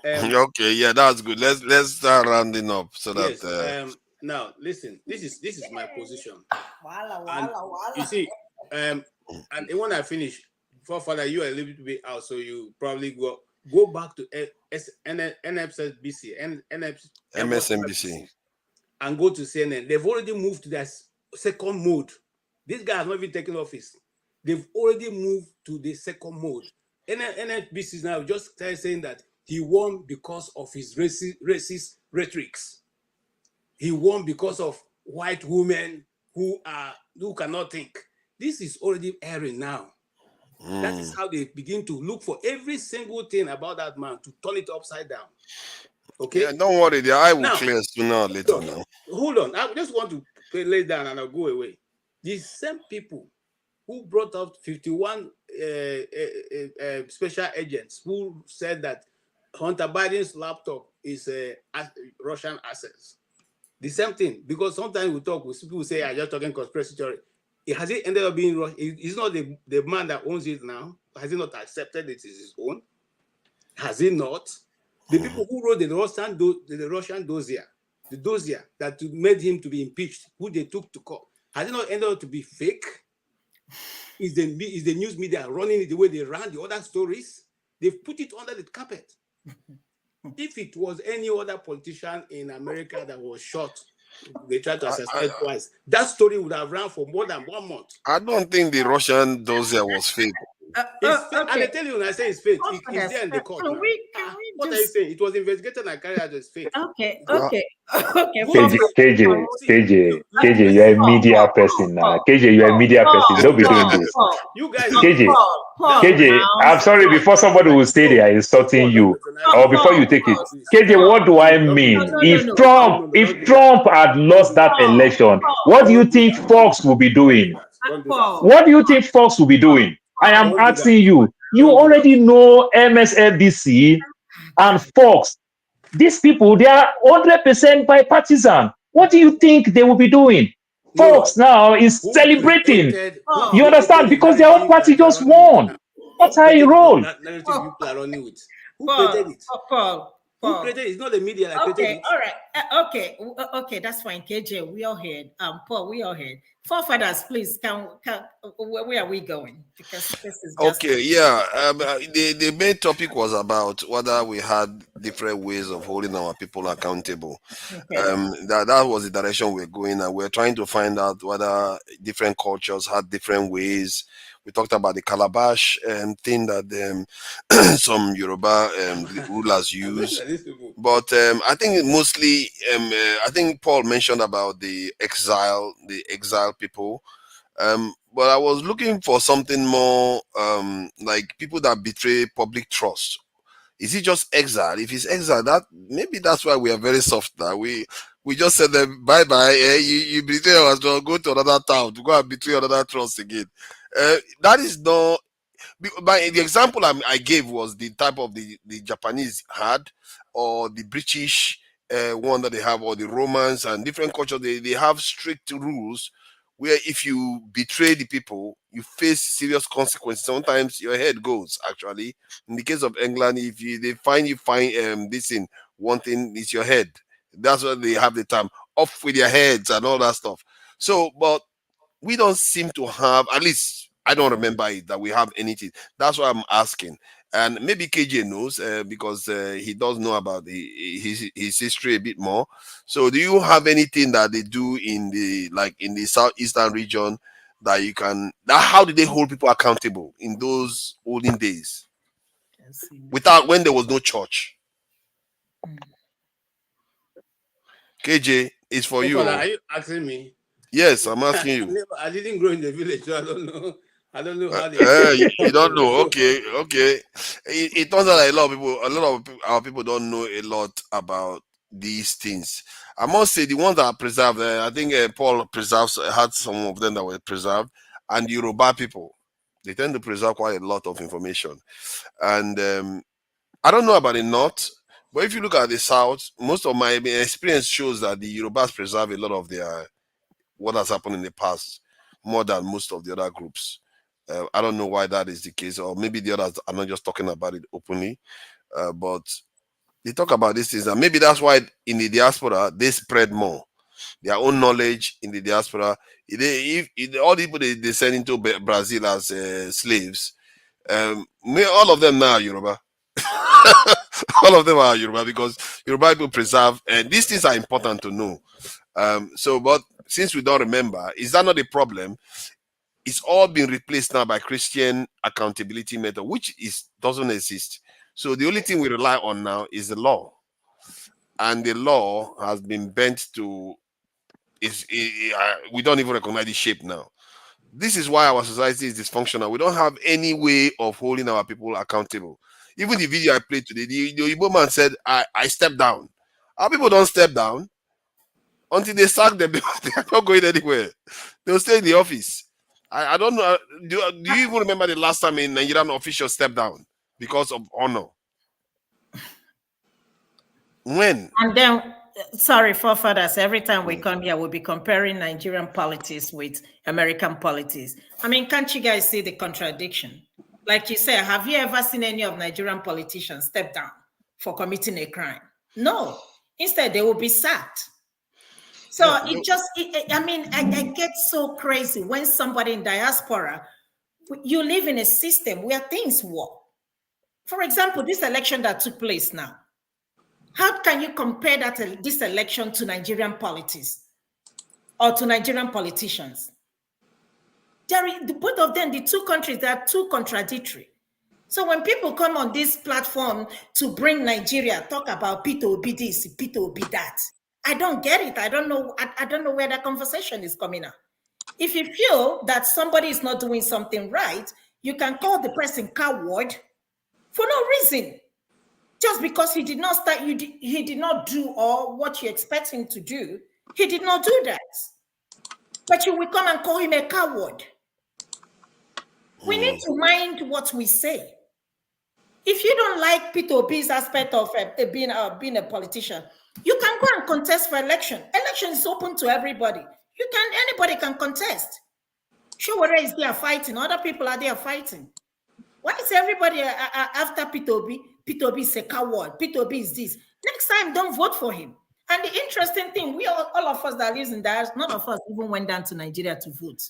Okay, yeah, that's good. Let's start rounding up so yes, that now listen, this is my position. And you see, and when I finish, before Father, you are a little bit out, so you probably go back to MSNBC and go to CNN. They've already moved to their second mode. This guy has not even taken office. They've already moved to the second mode. NBC now just started saying that he won because of his racist rhetorics. He won because of white women who cannot think. This is already airing now. That is how they begin to look for every single thing about that man to turn it upside down. Okay. Yeah, don't worry, the eye will clear sooner or later now. Hold on. I just want to lay down and I'll go away. These same people who brought out 51 special agents who said that Hunter Biden's laptop is Russian assets. The same thing, because sometimes we talk with people who say, I'm just talking conspiracy theory. Has it ended up being Russian? He's not the man that owns it now. Has he not accepted it is his own? Has he not? The people who wrote the Russian dossier, the dossier that made him to be impeached, who they took to court, has it not ended up to be fake? Is the news media running it the way they ran the other stories? They've put it under the carpet. If it was any other politician in America that was shot, they tried to assassinate twice, that story would have run for more than 1 month. I don't think the Russian dossier was fake. It's fake. And I tell you, when I say it's fake, it's there in the court. What are you saying? It was investigated and carried out as fake. KJ, you're a media person now. KJ, you're a media person. Don't be doing this. You guys, KJ, I'm sorry, before somebody will say they are insulting you, or before you take it, KJ, what do I mean? If Trump had lost that election, what do you think Fox will be doing? What do you think Fox will be doing? I am asking you. You already know MSNBC and Fox. These people, they are 100% bipartisan. What do you think they will be doing? Fox now is celebrating. You understand? Because their own party just won. That's how you roll. That narrative people are running with. Who created it? Who created it? It's not the media that created it. All right. Okay, that's fine. KJ, we all heard. Paul, we all heard. Forefathers, please, where are we going? Because this is just the main topic was about whether we had different ways of holding our people accountable. Okay. That was the direction we're going, and we're trying to find out whether different cultures had different ways. We talked about the calabash thing that some Yoruba rulers use. But I think mostly, I think Paul mentioned about the exile people. But I was looking for something more like people that betray public trust. Is it just exile? If it's exile, maybe that's why we are very soft now. We just said them bye-bye. You betray us, go to another town to go and betray another trust again. That is not. But the example I gave was the type of the Japanese had, or the British one that they have, or the Romans and different cultures. They have strict rules where if you betray the people, you face serious consequences. Sometimes your head goes. Actually, in the case of England, if they find this in one thing, it's your head. That's why they have the term off with your heads and all that stuff. So, but we don't seem to have, at least I don't remember it, that we have anything. That's why I'm asking. And maybe KJ knows because he does know about his history a bit more. So do you have anything that they do in the southeastern region that you can, how did they hold people accountable in those olden days? When there was no church? KJ, it's for you. Are you asking me? Yes, I'm asking you. I didn't grow in the village, so I don't know how they. You don't know. Okay. It turns out that a lot of our people don't know a lot about these things. I must say the ones that are preserved. I think Paul had some of them that were preserved. and Yoruba people, they tend to preserve quite a lot of information. And I don't know about the North, but if you look at the South, most of my experience shows that the Yorubas preserve a lot of their what has happened in the past more than most of the other groups. I don't know why that is the case, or maybe the others are not just talking about it openly, but they talk about these things, and maybe that's why in the diaspora they spread more their own knowledge in the diaspora. If all the people they send into Brazil as slaves, all of them now are Yoruba. All of them are Yoruba because Yoruba people preserve, and these things are important to know. But since we don't remember, is that not a problem? It's all been replaced now by Christian accountability method, which doesn't exist. So the only thing we rely on now is the law, and the law has been bent to. We don't even recognize the shape now. This is why our society is dysfunctional. We don't have any way of holding our people accountable. Even the video I played today, the Igbo man said, I stepped down. Our people don't step down until they sack them. They are not going anywhere. They'll stay in the office. I don't know. Do you even remember the last time a Nigerian official stepped down because of honor? When? And then, sorry, forefathers, every time we come here, we'll be comparing Nigerian politics with American politics. I mean, can't you guys see the contradiction? Like you said, have you ever seen any of Nigerian politicians step down for committing a crime? No. Instead, they will be sacked. So I get so crazy when somebody in diaspora, you live in a system where things work. For example, this election that took place now, how can you compare this election to Nigerian politics or to Nigerian politicians? Both of them, the two countries, they are too contradictory. So when people come on this platform to bring Nigeria, talk about Peter Obi this, Peter Obi that, I don't get it. I don't know where that conversation is coming up. If you feel that somebody is not doing something right, you can call the person coward for no reason. Just because he did not he did not do all what you expect him to do, he did not do that. But you will come and call him a coward. We need to mind what we say. If you don't like Peter Obi's aspect of being a politician, you can go and contest for election. Election is open to everybody. Anybody can contest. Showore is there fighting. Other people are there fighting. Why is everybody after Peter Obi? Peter Obi is a coward. Peter Obi is this. Next time, don't vote for him. And the interesting thing, all of us that live in there, none of us even went down to Nigeria to vote.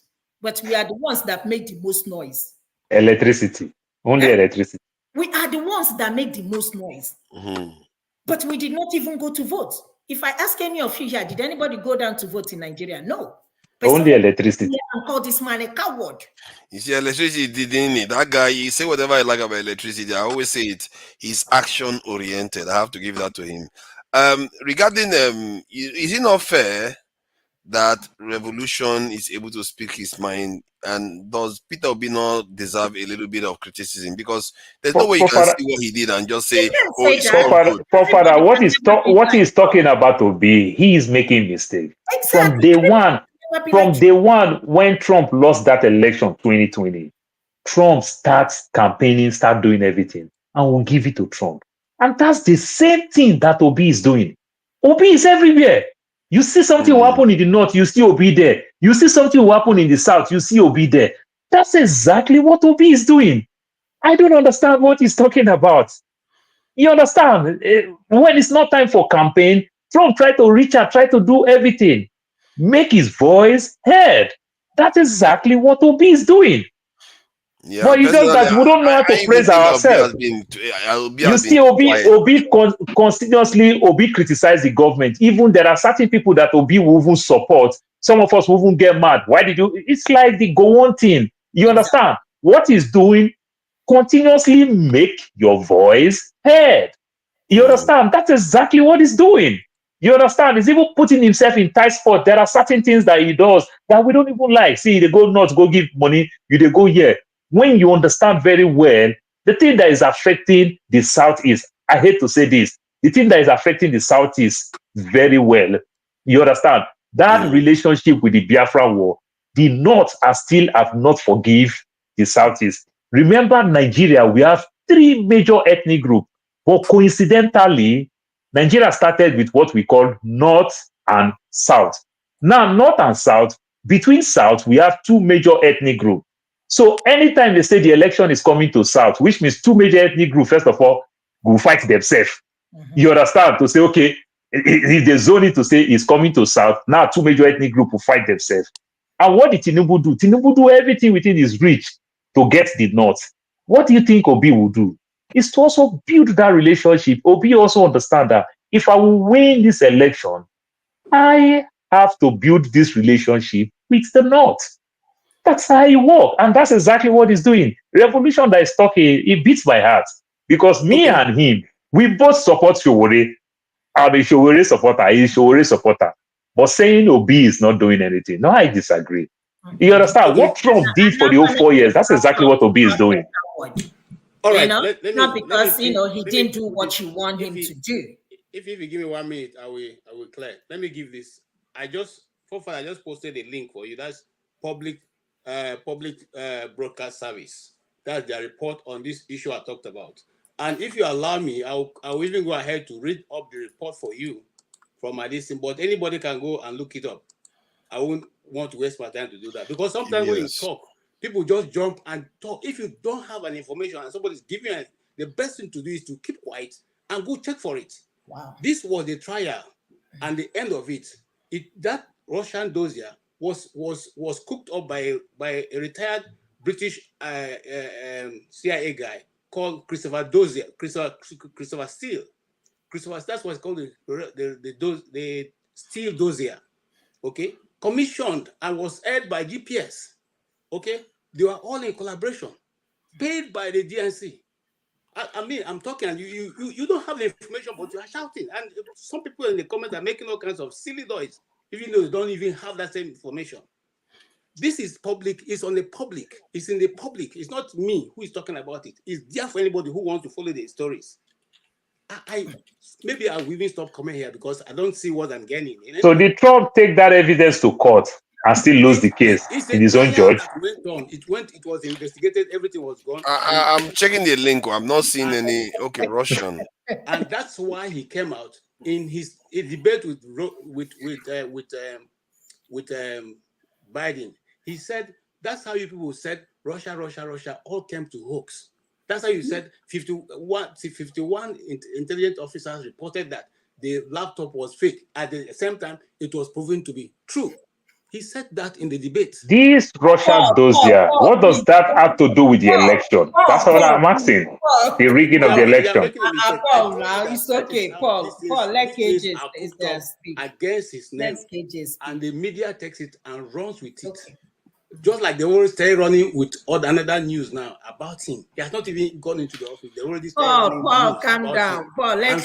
But we are the ones that make the most noise. Electricity. Only electricity. We are the ones that make the most noise. Mm-hmm. But we did not even go to vote. If I ask any of you here, did anybody go down to vote in Nigeria? No. But only electricity. And call this man a coward. You see, electricity didn't need that guy. You say whatever I like about electricity. I always say it. He's action oriented. I have to give that to him. Regarding is it not fair that Revolution is able to speak his mind? And does Peter Obi not deserve a little bit of criticism? Because there's no way you can see what he did and just say, "Oh, it's good." Father, what he's talking about Obi, he is making mistake. Exactly. From day one, when Trump lost that election 2020, Trump starts campaigning, start doing everything, and we'll give it to Trump. And that's the same thing that Obi is doing. Obi is everywhere. You see something will happen in the north, you see Obi there. You see something will happen in the south, you see Obi there. That's exactly what Obi is doing. I don't understand what he's talking about. You understand? When it's not time for campaign, Trump tried to reach out, try to do everything. Make his voice heard. That's exactly what Obi is doing. Yeah, but it's just that we don't know how to praise ourselves. You see, Obi continuously criticize the government. Even there are certain people that Obi will even support. Some of us will even get mad. Why did you? It's like the go on thing. You understand? What he's doing, continuously make your voice heard. You understand? That's exactly what he's doing. You understand? He's even putting himself in tight spot. There are certain things that he does that we don't even like. See, they go north, go give money. They go here. When you understand very well, the thing that is affecting the Southeast, I hate to say this, the thing that is affecting the Southeast very well, you understand? That relationship with the Biafra war, the North have not forgive the Southeast. Remember, Nigeria, we have 3 major ethnic groups, but coincidentally, Nigeria started with what we call North and South. Now, North and South, between South, we have 2 major ethnic groups. So anytime they say the election is coming to South, which means 2 major ethnic groups, first of all, will fight themselves. You understand? To say, okay, if they zone it to say it's coming to South, now 2 major ethnic groups will fight themselves. And what did Tinubu do? Tinubu do everything within his reach to get the North. What do you think Obi will do? Is to also build that relationship. Obi also understand that if I will win this election, I have to build this relationship with the North. That's how he works. And that's exactly what he's doing. Revolution that is talking, it beats my heart. Because me and him, we both support Showore. I'm a Showore supporter. He's a Showore supporter. But saying Obi is not doing anything, no, I disagree. You understand? What Trump did for the whole 4 years, that's exactly what Obi is doing. All right. Not because, he didn't do what you want him to do. If you give me 1 minute, I will clear. Let me give this. I just posted a link for you. That's public broadcast service. That's their report on this issue I talked about. And if you allow me, I'll even go ahead to read up the report for you from my listing. But anybody can go and look it up. I won't want to waste my time to do that, because sometimes when you talk, people just jump and talk. If you don't have an information and somebody's giving you, the best thing to do is to keep quiet and go check for it. Wow. This was the trial, and the end of it. That Russian dossier was cooked up by a retired British CIA guy called Christopher Steele. That's what's called the Steele dossier. Okay, commissioned and was aired by GPS. Okay, they were all in collaboration, paid by the DNC. I mean, I'm talking, and you don't have the information, but you are shouting, and some people in the comments are making all kinds of silly noise, even though they don't even have that same information. This is public. It's on the public. It's in the public. It's not me who is talking about it. It's there for anybody who wants to follow the stories. Maybe I'll even stop coming here because I don't see what I'm getting. So did Trump take that evidence to court and still lose the case in his own judge? It was investigated. Everything was gone. I'm checking the link. I'm not seeing any. Okay, Russian. And that's why he came out in his debate with Biden. He said that's how you people said Russia all came to hoax. That's how you said 51 intelligence officers reported that the laptop was fake. At the same time, it was proven to be true. He said that in the debate. This Russian dossier, what does that have to do with the election? That's what I'm asking. The rigging of the election. Paul, now it's okay. Paul, let Cages speak. Against his name. And the media takes it and runs with it. Okay. Just like they always stay running with another news now about him. He has not even gone into the office. They already Paul, calm down. Paul, let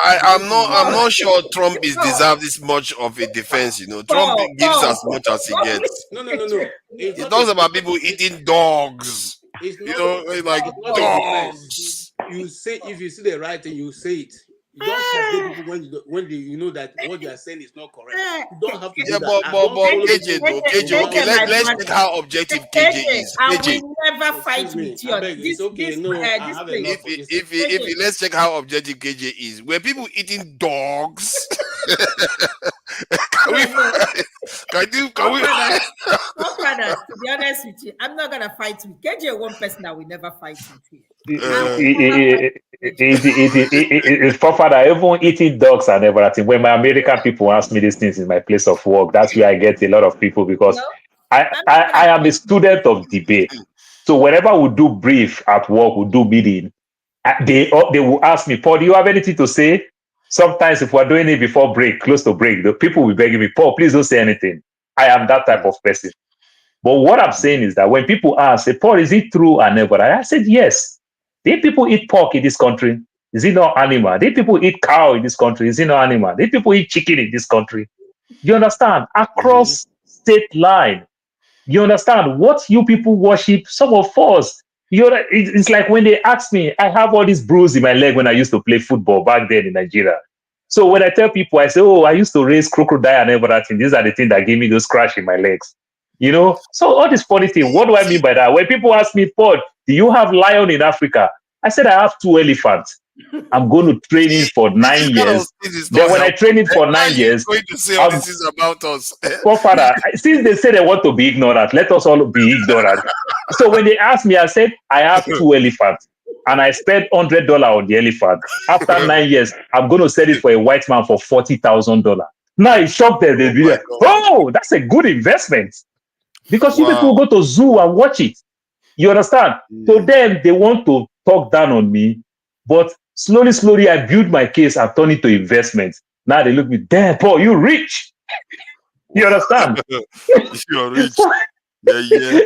I'm not sure Trump is deserved this much of a defense. Trump gives as much as he gets. No. He talks about people eating dogs. Like dogs. You say, if you see the right thing, you say it. You don't have to people when you know that what they are saying is not correct. You don't have to do that. KJ, okay, let's check how objective KJ is. KJ, will never fight with you. Let's check how objective KJ is. Were people eating dogs? Can we? To be honest with you, I'm not gonna fight with KJ. One person that will never fight with you. It's forefather, even eating dogs and everything. When my American people ask me these things in my place of work, that's where I get a lot of people, because I am a student of debate. So whenever we do brief at work, we do meeting, they will ask me, Paul, do you have anything to say? Sometimes if we're doing it before break, close to break, the people will beg me, Paul, please don't say anything. I am that type of person. But what I'm saying is that when people ask, say, Paul, is it true and everything? I said, yes. Did people eat pork in this country? Is it not animal? Did people eat cow in this country? Is it not animal? Did people eat chicken in this country? You understand? Across state line. You understand? What you people worship, some of us. It's like when they ask me, I have all these bruises in my leg when I used to play football back then in Nigeria. So when I tell people, I say, oh, I used to raise crocodile and everything. These are the things that gave me those crash in my legs. You know, so all this funny thing, what do I mean by that? When people ask me, Paul, do you have lion in Africa? I said, I have 2 elephants. I'm going to train it for 9 years. Then when I train it for 9 years, going to say all this is about us. Father, since they say they want to be ignorant, let us all be ignorant. So when they asked me, I said, I have 2 elephants. And I spent $100 on the elephant. After 9 years, I'm going to sell it for a white man for $40,000. Now it shocked them. They'll be like, oh, that's a good investment. Because you people go to zoo and watch it. You understand? To them, they want to talk down on me. But slowly, I build my case and turn it to investment. Now they look at me, damn, Paul, you rich. You understand? You're rich.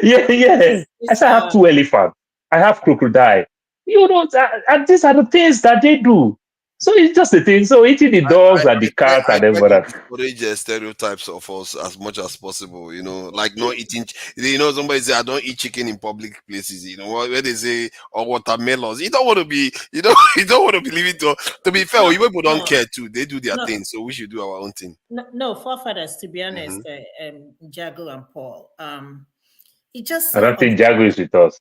Yeah. I said, I have 2 elephants. I have crocodile. You know, and these are the things that they do. So it's just a thing. So eating the dogs and the cats and everything. Discourage stereotypes of us as much as possible. You know, like not eating. You know, somebody say I don't eat chicken in public places. You know, where they say or watermelons. You don't want to be. You don't want to believe it. To be fair, you people don't care too. They do their thing, so we should do our own thing. No, forefathers. To be honest, Jago and Paul. It just. I don't think Jago is with us.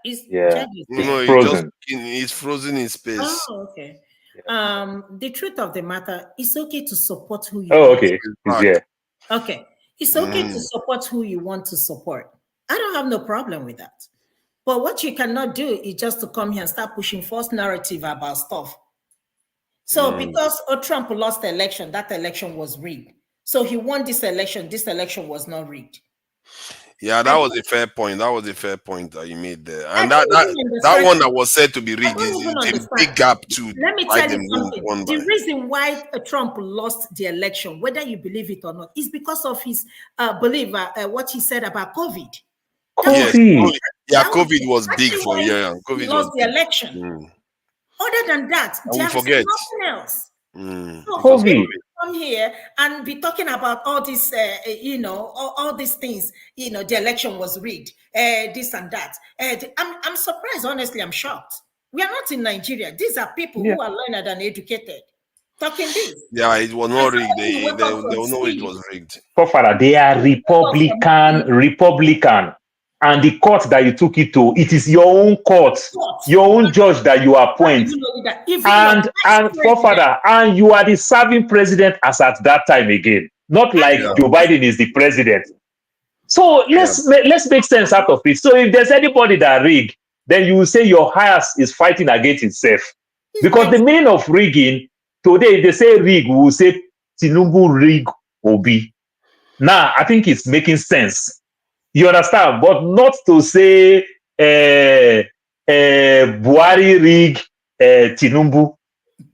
It's frozen. It's frozen in space. Oh, okay. The truth of the matter, it's okay to support who you. Oh, okay. Yeah. Okay, it's okay to support who you want to support. I don't have no problem with that. But what you cannot do is just to come here and start pushing false narrative about stuff. So because Trump lost the election, that election was rigged. So he won this election was not rigged. Yeah, that was a fair point. That was a fair point that you made there. And that one that was said to be rigged is a big gap too. Let me tell you something. The reason why Trump lost the election, whether you believe it or not, is because of his belief, what he said about COVID. COVID was big for a year. COVID lost the election. Other than that, there's nothing else. So COVID. Come here and be talking about all this, all these things. You know, the election was rigged, this and that. I'm surprised. Honestly, I'm shocked. We are not in Nigeria. These are people who are learned and educated. Talking this. Yeah, it was not rigged. They know it was rigged. Father, they are Republican. And the court that you took it to, it is your own court, your own judge that you appoint. And Father, and you are the serving president as at that time again. Not like Joe Biden is the president. So let's make sense out of it. So if there's anybody that rig, then you will say your house is fighting against itself. Because the meaning of rigging, today if they say rig, we will say Tinubu rig Obi. Now, I think it's making sense. You understand? But not to say Buhari rig Tinubu.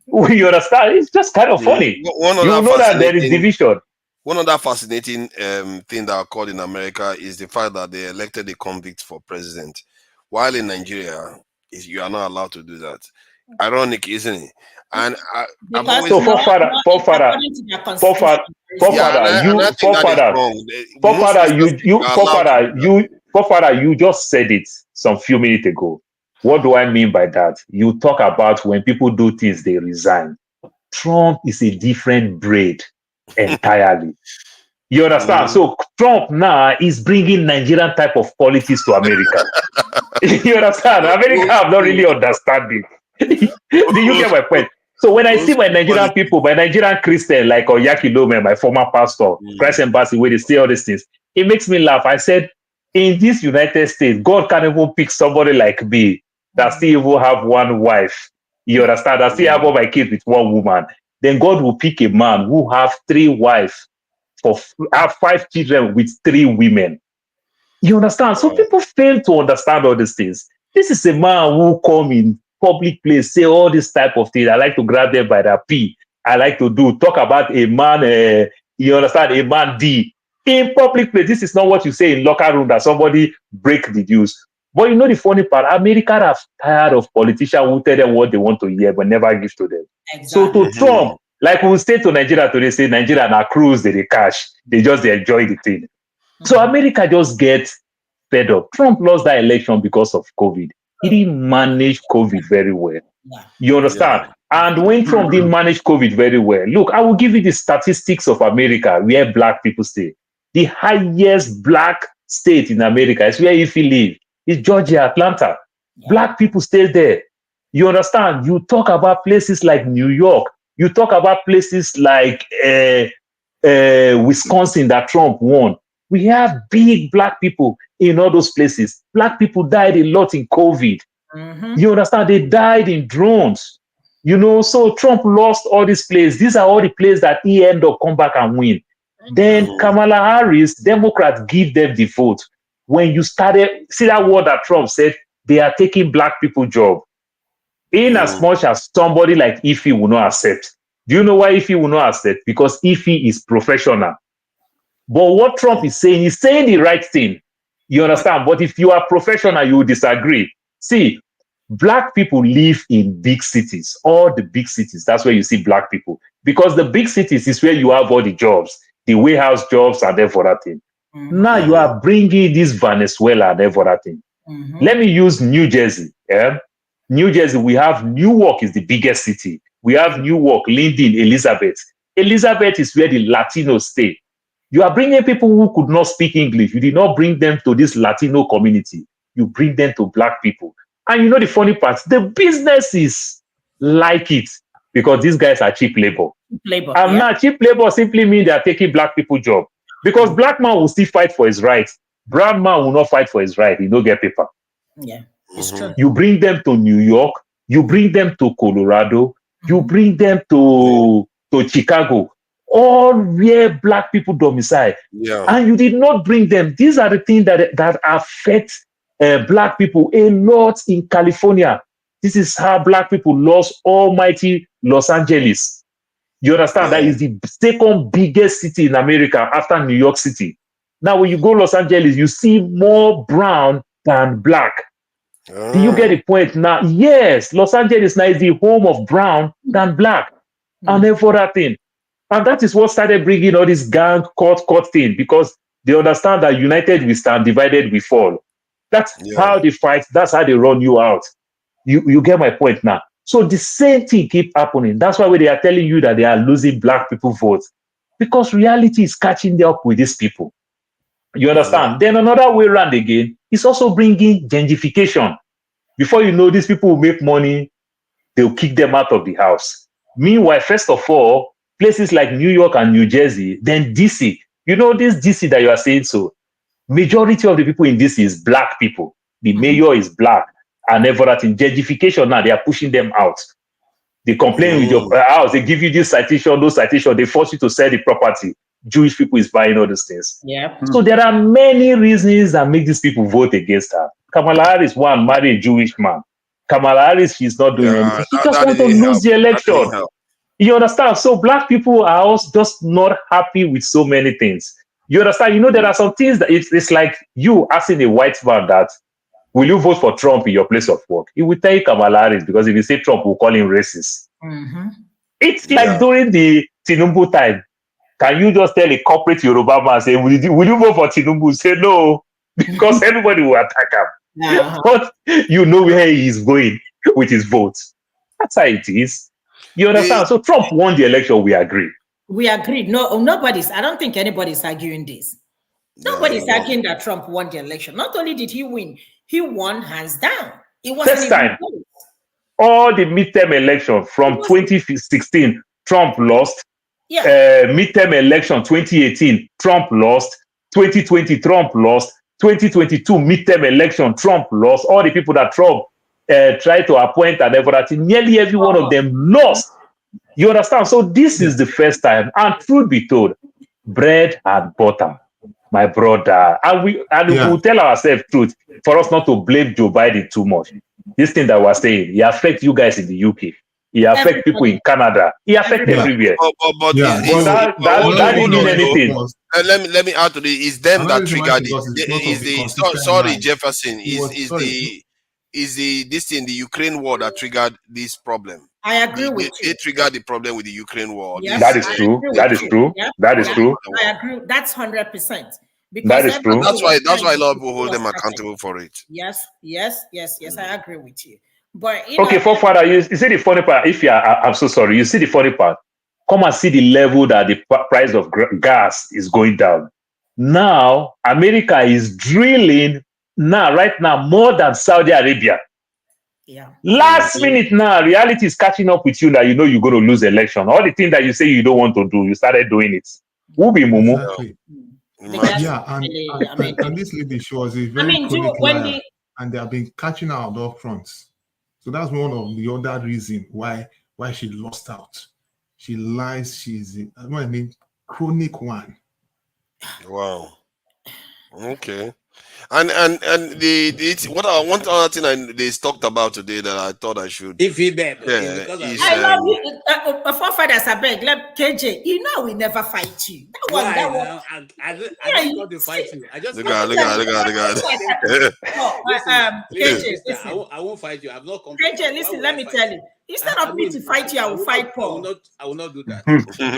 You understand? It's just kind of funny. You know that there is division. One other fascinating thing that occurred in America is the fact that they elected a convict for president. While in Nigeria, you are not allowed to do that. Ironic, isn't it? And I've always you just said it some few minutes ago. What do I mean by that? You talk about when people do things, they resign. Trump is a different breed entirely. You understand? So Trump now is bringing Nigerian type of politics to America. You understand? America have not really understand it. Do you get my point? So when I see my Nigerian people, my Nigerian Christian, like Oyaki Lome, my former pastor, Christ Embassy, where they say all these things, it makes me laugh. I said, in this United States, God can't even pick somebody like me that still even have one wife. You understand? That still have all my kids with one woman. Then God will pick a man who have 3 wives, have 5 children with 3 women. You understand? So people fail to understand all these things. This is a man who come in public place, say all this type of things. I like to grab them by the P. I like to talk about a man, you understand, a man D. In public place, this is not what you say in locker room that somebody break the news. But you know the funny part, America are tired of politicians who tell them what they want to hear but never give to them. Exactly. So to Trump, like we say to Nigeria today, say Nigeria na cruise, they cash, they just enjoy the thing. So America just gets fed up. Trump lost that election because of COVID. He didn't manage COVID very well. You understand? And when Trump didn't manage COVID very well, look, I will give you the statistics of America where black people stay. The highest black state in America is where if you live, is Georgia, Atlanta. Black people stay there. You understand? You talk about places like New York. You talk about places like Wisconsin that Trump won. We have big black people in all those places. Black people died a lot in COVID. You understand? They died in drones. You know, so Trump lost all these places. These are all the places that he ended up come back and win. Then Kamala Harris, Democrats give them the vote. When you started, see that word that Trump said, they are taking black people job. In as much as somebody like Ife will not accept. Do you know why Ife will not accept? Because Ife is professional. But what Trump is saying, he's saying the right thing. You understand? But if you are professional, you will disagree. See, black people live in big cities, all the big cities. That's where you see black people. Because the big cities is where you have all the jobs, the warehouse jobs and everything. Now you are bringing this Venezuela and everything. Let me use New Jersey. New Jersey, we have Newark is the biggest city. We have Newark, Linden, Elizabeth. Elizabeth is where the Latinos stay. You are bringing people who could not speak English. You did not bring them to this Latino community. You bring them to black people. And you know the funny part, the businesses like it because these guys are cheap labor. Now cheap labor simply means they are taking black people job. Because black man will still fight for his rights. Brown man will not fight for his right. He don't get paper. Yeah, it's true. You bring them to New York. You bring them to Colorado. You bring them to Chicago. All where black people domicile. And you did not bring them. These are the things that affect black people a lot in California. This is how black people lost almighty Los Angeles. You understand? That is the second biggest city in America after New York City. Now, when you go to Los Angeles, you see more brown than black. Do you get the point now? Yes, Los Angeles now is the home of brown than black. And then for that thing. And that is what started bringing all this gang court thing, because they understand that united we stand, divided we fall. That's how they fight. That's how they run you out. You get my point now. So the same thing keep happening. That's why they are telling you that they are losing black people votes, because reality is catching up with these people. You understand? Then another way around again is also bringing gentrification. Before you know, these people will make money, they'll kick them out of the house. Meanwhile, first of all, places like New York and New Jersey, then DC. You know this DC that you are saying so. Majority of the people in DC is black people. The mayor is black and everything. Gentrification now, they are pushing them out. They complain with your house. They give you this citation, those citations. They force you to sell the property. Jewish people is buying all those things. So there are many reasons that make these people vote against her. Kamala Harris, one, marry a Jewish man. Kamala Harris, she's not doing anything. She just wants to lose the election. You understand? So black people are also just not happy with so many things. You understand? You know, there are some things that it's like you asking a white man that, will you vote for Trump in your place of work? He will tell you Kamala Harris, because if you say Trump, we'll call him racist. It's like during the Tinubu time. Can you just tell a corporate Yoruba man, say, will you vote for Tinubu? Say no, because everybody will attack him. But you know where he is going with his votes. That's how it is. You understand? So Trump won the election, we agree. We agree. No, I don't think anybody's arguing this. Nobody's arguing that Trump won the election. Not only did he win, he won hands down. It wasn't First time. All the midterm election from 2016, Trump lost. Midterm election 2018, Trump lost. 2020, Trump lost. 2022 midterm election, Trump lost. All the people that Trump tried to appoint and everything, nearly every one of them lost. You understand? So this is the first time. And truth be told, bread and butter, my brother. And we will tell ourselves truth for us not to blame Joe Biden too much. This thing that we're saying, he affects you guys in the UK. He affects people in Canada. He affects everywhere. That didn't mean anything. Let me add to this. It's them that triggered it. Sorry, Jefferson. Is this thing the Ukraine war that triggered this problem? I agree with you. They triggered the problem with the Ukraine war. Yes, that is true. That is true. That is true. I agree. That's 100%. That is true. That's why a lot of people hold them accountable for it. Yes. I agree with you. But okay, forefather, you see the funny part. If you are, I'm so sorry. You see the funny part. Come and see the level that the price of gas is going down. Now, America is drilling right now more than Saudi Arabia. Yeah. Last minute now, reality is catching up with you that you know you're going to lose election. All the things that you say you don't want to do, you started doing it. Who be Mumu? Exactly. Yeah, and this lady, she was a very chronic liar, and they have been catching her on all fronts. So that's one of the other reasons why she lost out. She lies. She's chronic one. Wow. Okay. And one other thing they talked about today that I thought I should defeat them. Yeah, I love you. Forefathers, I beg, let KJ. You know we never fight you. That one. I don't want to fight you. I just look at. KJ, listen. I won't fight you. I've not come. KJ, listen. Let me tell you. Instead of me to fight you, I will fight Paul. I will not do that. Instead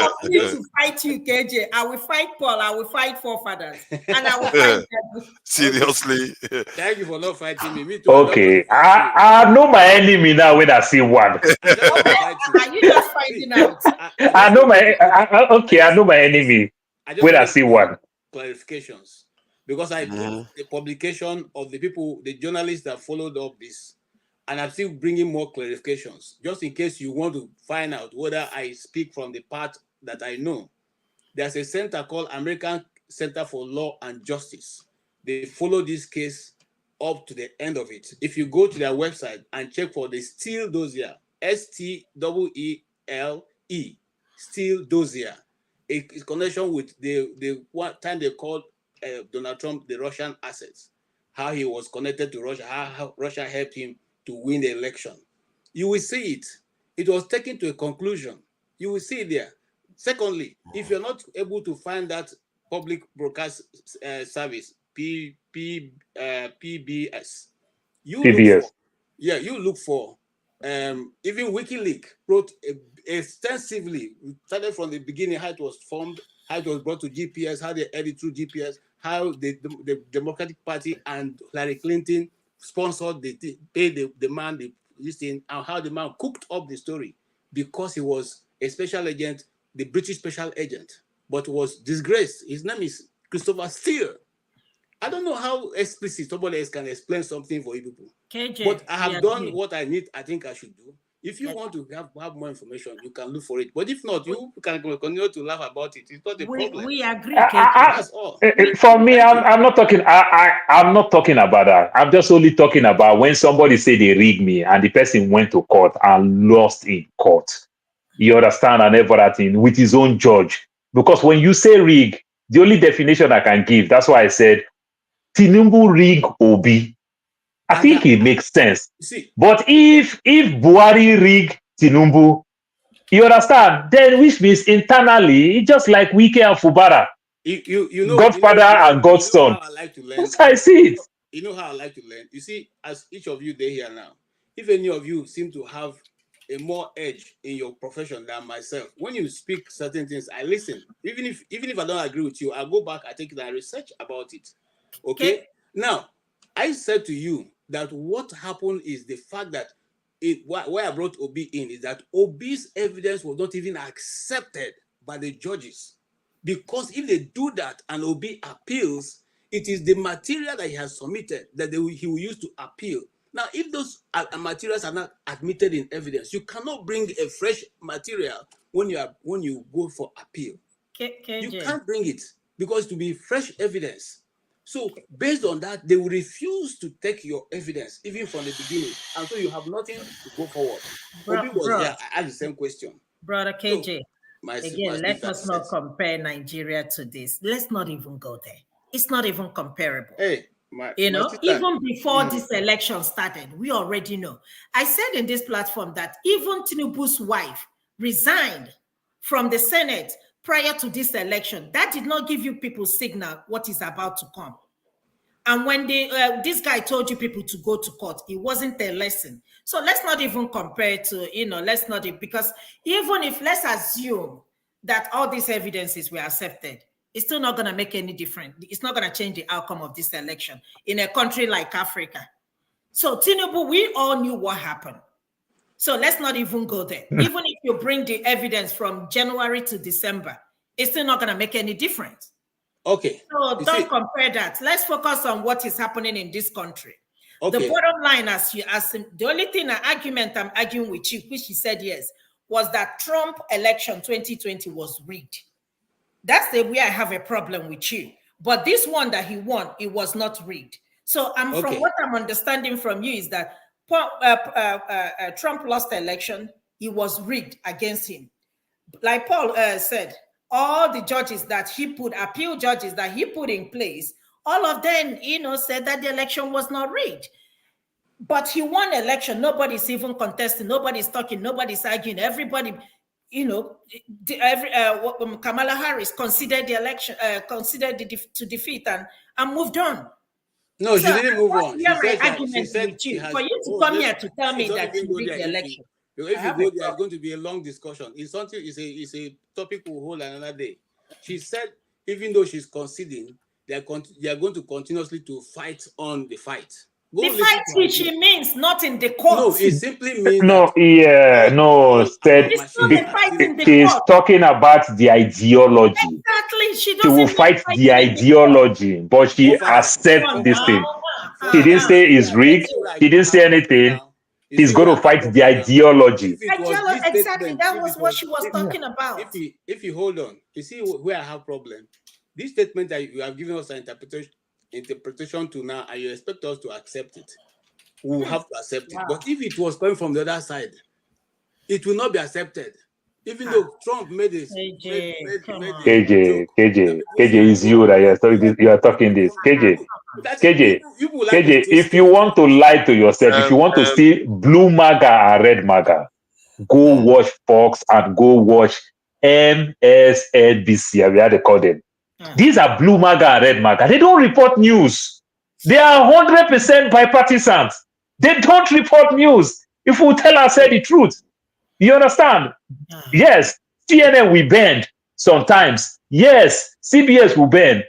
of me to fight you, KJ, I will fight Paul. I will fight forefathers, and I will fight them. Seriously. Thank you for not fighting me. Me too. Okay, I know my enemy now when I see one. Are you just fighting out? I know I know my enemy when I see one. Clarifications, because the publication of the people, the journalists that followed up this. And I'm still bringing more clarifications, just in case you want to find out whether I speak from the part that I know. There's a center called American Center for Law and Justice. They follow this case up to the end of it. If you go to their website and check for the Steele dossier, STEELE, Steele dossier, it's connection with the one time they called Donald Trump the Russian assets, how he was connected to Russia, how Russia helped him to win the election. You will see it. It was taken to a conclusion. You will see it there. Secondly, if you're not able to find that public broadcast service, PBS, you look for even WikiLeaks wrote extensively, started from the beginning, how it was formed, how it was brought to GPS, how they edit through GPS, how the Democratic Party and Hillary Clinton sponsored paid the man this thing, and how the man cooked up the story because he was a special agent, the British special agent, but was disgraced. His name is Christopher Steele. I don't know how explicit somebody else can explain something for you people. KJ, but I have done what I think I should do. If you want to have more information, you can look for it. But if not, you can continue to laugh about it. It's not a problem. We agree. That's all. For me, I'm not talking. I'm not talking about that. I'm just only talking about when somebody say they rigged me and the person went to court and lost in court. You understand, and everything with his own judge. Because when you say rig, the only definition I can give, that's why I said Tinubu rig Obi. I think it makes sense. But if Buhari rig Tinubu, you understand, then which means internally, it's just like Wike and Fubara. You know, Godfather and Godson. That's how I see it. You know how I like to learn. You see, as each of you there here now, if any of you seem to have a more edge in your profession than myself, when you speak certain things, I listen. Even if I don't agree with you, I go back, I take it and research about it. Okay? Now, I said to you that what happened is the fact that why I brought Obi in is that Obi's evidence was not even accepted by the judges. Because if they do that and Obi appeals, it is the material that he has submitted that he will use to appeal. Now, if those materials are not admitted in evidence, you cannot bring a fresh material when you go for appeal. You can't bring it because to be fresh evidence. So based on that, they will refuse to take your evidence even from the beginning, and so you have nothing to go forward. Obi was there. I asked the same question, brother KJ. So, let us not compare Nigeria to this. Let's not even go there. It's not even comparable. Hey. Even before this election started, we already know. I said in this platform that even Tinubu's wife resigned from the Senate prior to this election. That did not give you people signal what is about to come. And when this guy told you people to go to court, it wasn't a lesson. So let's not even compare to, because even if let's assume that all these evidences were accepted, it's still not going to make any difference. It's not going to change the outcome of this election in a country like Africa. So Tinubu, we all knew what happened. So let's not even go there. Even if you bring the evidence from January to December, it's still not going to make any difference. Okay. So don't compare that. Let's focus on what is happening in this country. Okay. The bottom line, the only thing argument I'm arguing with you, which he said yes, was that Trump election 2020 was rigged. That's the way I have a problem with you. But this one that he won, it was not rigged. So from what I'm understanding from you is that Trump lost the election. It was rigged against him. Like Paul said, all the judges that he appeal judges that he put in place, all of them, said that the election was not rigged. But he won the election. Nobody's even contesting. Nobody's talking. Nobody's arguing. Everybody, Kamala Harris considered the election, to defeat and moved on. No, she didn't move on. She said for you to come here to tell me that you rigged the election. If you go there, it's going to be a long discussion. It's a topic we'll hold another day. She said, even though she's conceding, they are going to continuously to fight on the fight. The fight which she means not in the court. No, it simply means she's talking about the ideology. Exactly. She will fight the ideology, but she accepts this thing. She didn't say it's rigged. She didn't say anything. He's going to fight the ideology. Exactly, that was what she was talking about. If you hold on, you see where I have problem. This statement that you have given us an interpretation to now, and you expect us to accept it, we will have to accept it. But if it was coming from the other side, it will not be accepted. Even though Trump made this. KJ is you that you are talking this. KJ, if you want to lie to yourself, if you want to see blue MAGA and red MAGA, go watch Fox and go watch MSNBC, we had to call them. These are blue MAGA and red MAGA. They don't report news. They are 100% bipartisan. They don't report news. If we tell ourselves the truth, you understand? Yes, CNN will bend sometimes. Yes, CBS will bend.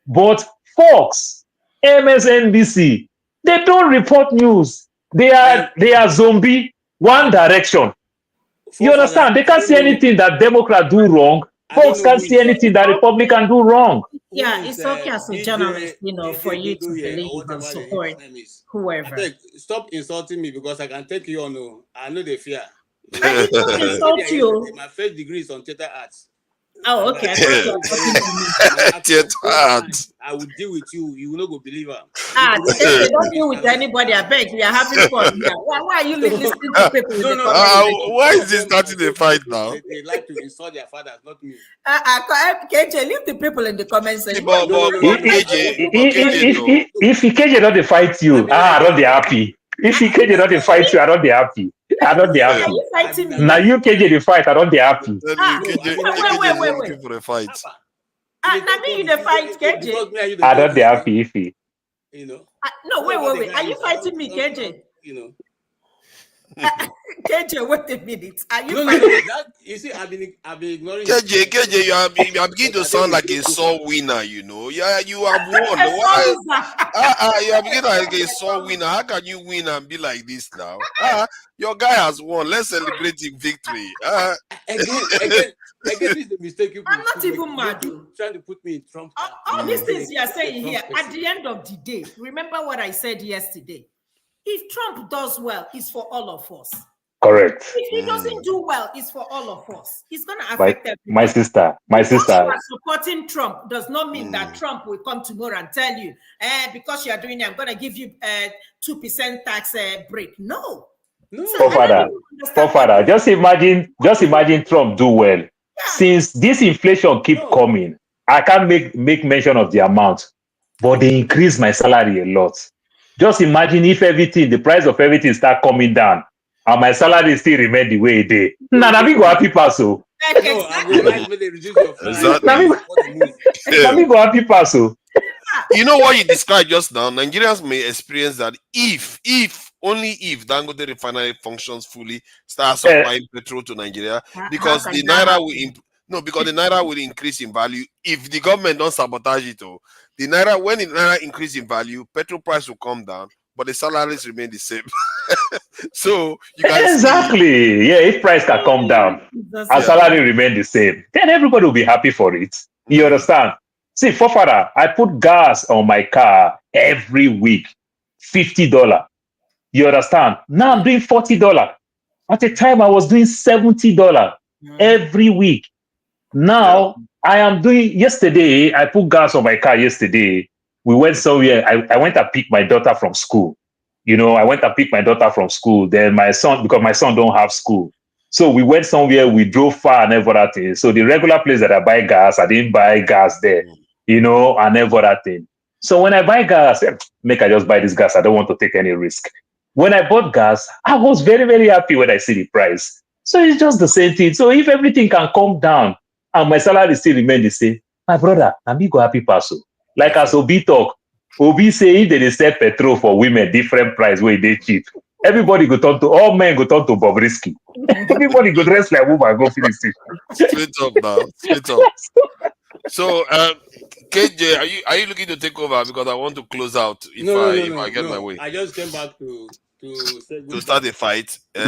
But Fox, MSNBC, they don't report news. They are zombie, one direction. You understand? They can't see anything that Democrats do wrong. Folks can't see anything that Republicans do wrong. Yeah, it's okay as a journalist, for you to believe and support whoever. Stop insulting me because I can take you on. I know the fear. I didn't insult you. My first degree is on theater arts. Oh, okay. I will deal with you. You will not go believe her. They don't deal with anybody. I beg. We are having fun here. Why are you listening to people? Why is this starting a fight now? They like to insult their fathers, not me. KJ, leave the people in the comments section. If KJ don't fight you, I don't be happy. If KJ don't fight you, I don't be happy. I don't be happy. Are you fighting me? Now you KJ the fight, I don't be happy. Wait. People fight. Now me in the fight, KJ. I don't be happy if he. No, wait. Are you fighting me, KJ? KJ, wait a minute. Are you fighting? You see, I've been ignoring. KJ, you are beginning to sound like a sore winner. Yeah, you have won. Why? You are beginning like a sore winner. How can you win and be like this now? Your guy has won. Let's celebrate his victory. Again, this is the mistake you. I'm not even mad. Trying to put me in Trump. All these things you are saying here. At the end of the day, remember what I said yesterday. If Trump does well, it's for all of us. Correct. If he doesn't do well, it's for all of us. It's going to affect everybody. My sister. Because you are supporting Trump does not mean that Trump will come tomorrow and tell you, because you are doing it, I'm going to give you 2% tax break. No. Father, just imagine Trump do well. Yeah. Since this inflation keep coming, I can't make mention of the amount, but they increase my salary a lot. Just imagine if the price of everything start coming down, and my salary still remain the way it is. Now we go happy pass. Exactly. Go happy pass. You know what you described just now? Nigerians may experience that only if Dangote refinery functions fully, start supplying petrol to Nigeria, because the naira will increase in value if the government don't sabotage it. When the naira increase in value, petrol price will come down. but the salaries remain the same. So you guys exactly. Yeah, if price can come down and salary remain the same, then everybody will be happy for it. You understand? See, for father, I put gas on my car every week, $50. You understand? Now I'm doing $40. At the time, I was doing $70 every week. Now I am doing. Yesterday, I put gas on my car. Yesterday, we went somewhere. I went to pick my daughter from school. You know, I went to pick my daughter from school. Then my son, because my son don't have school. So we went somewhere, we drove far and everything. So the regular place that I buy gas, I didn't buy gas there, you know, and everything. So when I buy gas, make I just buy this gas. I don't want to take any risk. When I bought gas, I was very, very happy when I see the price. So it's just the same thing. So if everything can come down and my salary still remain the same, my brother, I'm go happy person. Like as Obi talk, Obi say if they sell petrol for women, different price where they cheap. Everybody go turn to, all men go turn to Bobrisky. Everybody go dress like woman, go finish it. Straight up now, straight up. So, KJ, are you looking to take over? Because I want to close out if I get my way. I just came back to start a fight. You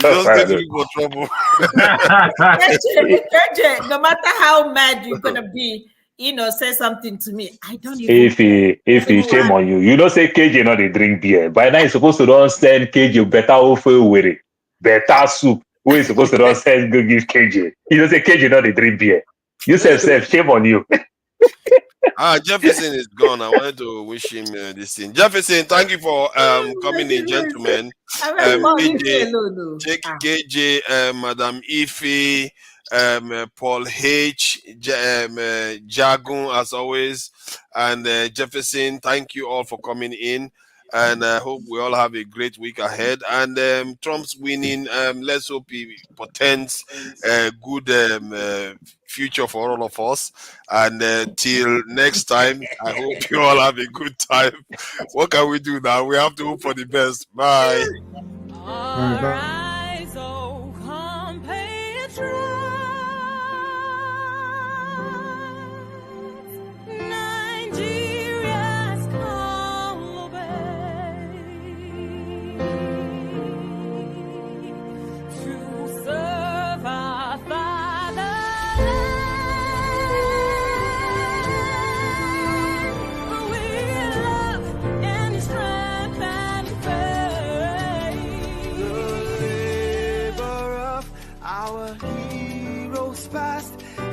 just get me for trouble. KJ, no matter how mad you're gonna be, you know, say something to me. I don't even. If he shame on you, you don't say KJ not they drink beer. By now you're supposed to don't send KJ better offer with it, better soup. Who is supposed to don't send go give KJ? You don't say KJ not they drink beer. You say shame on you. Jefferson is gone. I wanted to wish him this thing. Jefferson, thank you for coming in, gentlemen. KJ, Madam Ife, Paul H, Jagun, as always, and Jefferson, thank you all for coming in. And I hope we all have a great week ahead. And Trump's winning, let's hope he portends a good future for all of us. And till next time, I hope you all have a good time. What can we do now? We have to hope for the best. Bye.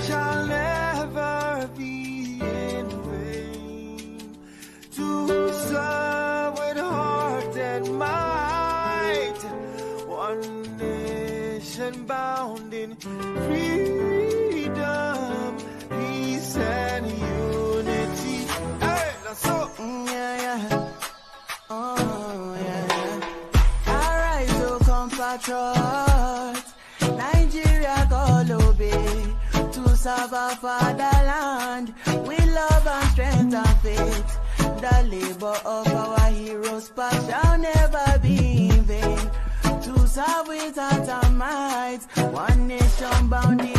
Shall never be in vain, to serve with heart and might, one nation bound in freedom, peace and unity. Hey, that's so. Oh yeah. Alright, so compatriots, Nigeria call obey. Serve our fatherland with love and strength and faith. The labor of our heroes past shall never be in vain. To serve with heart and might, one nation bound in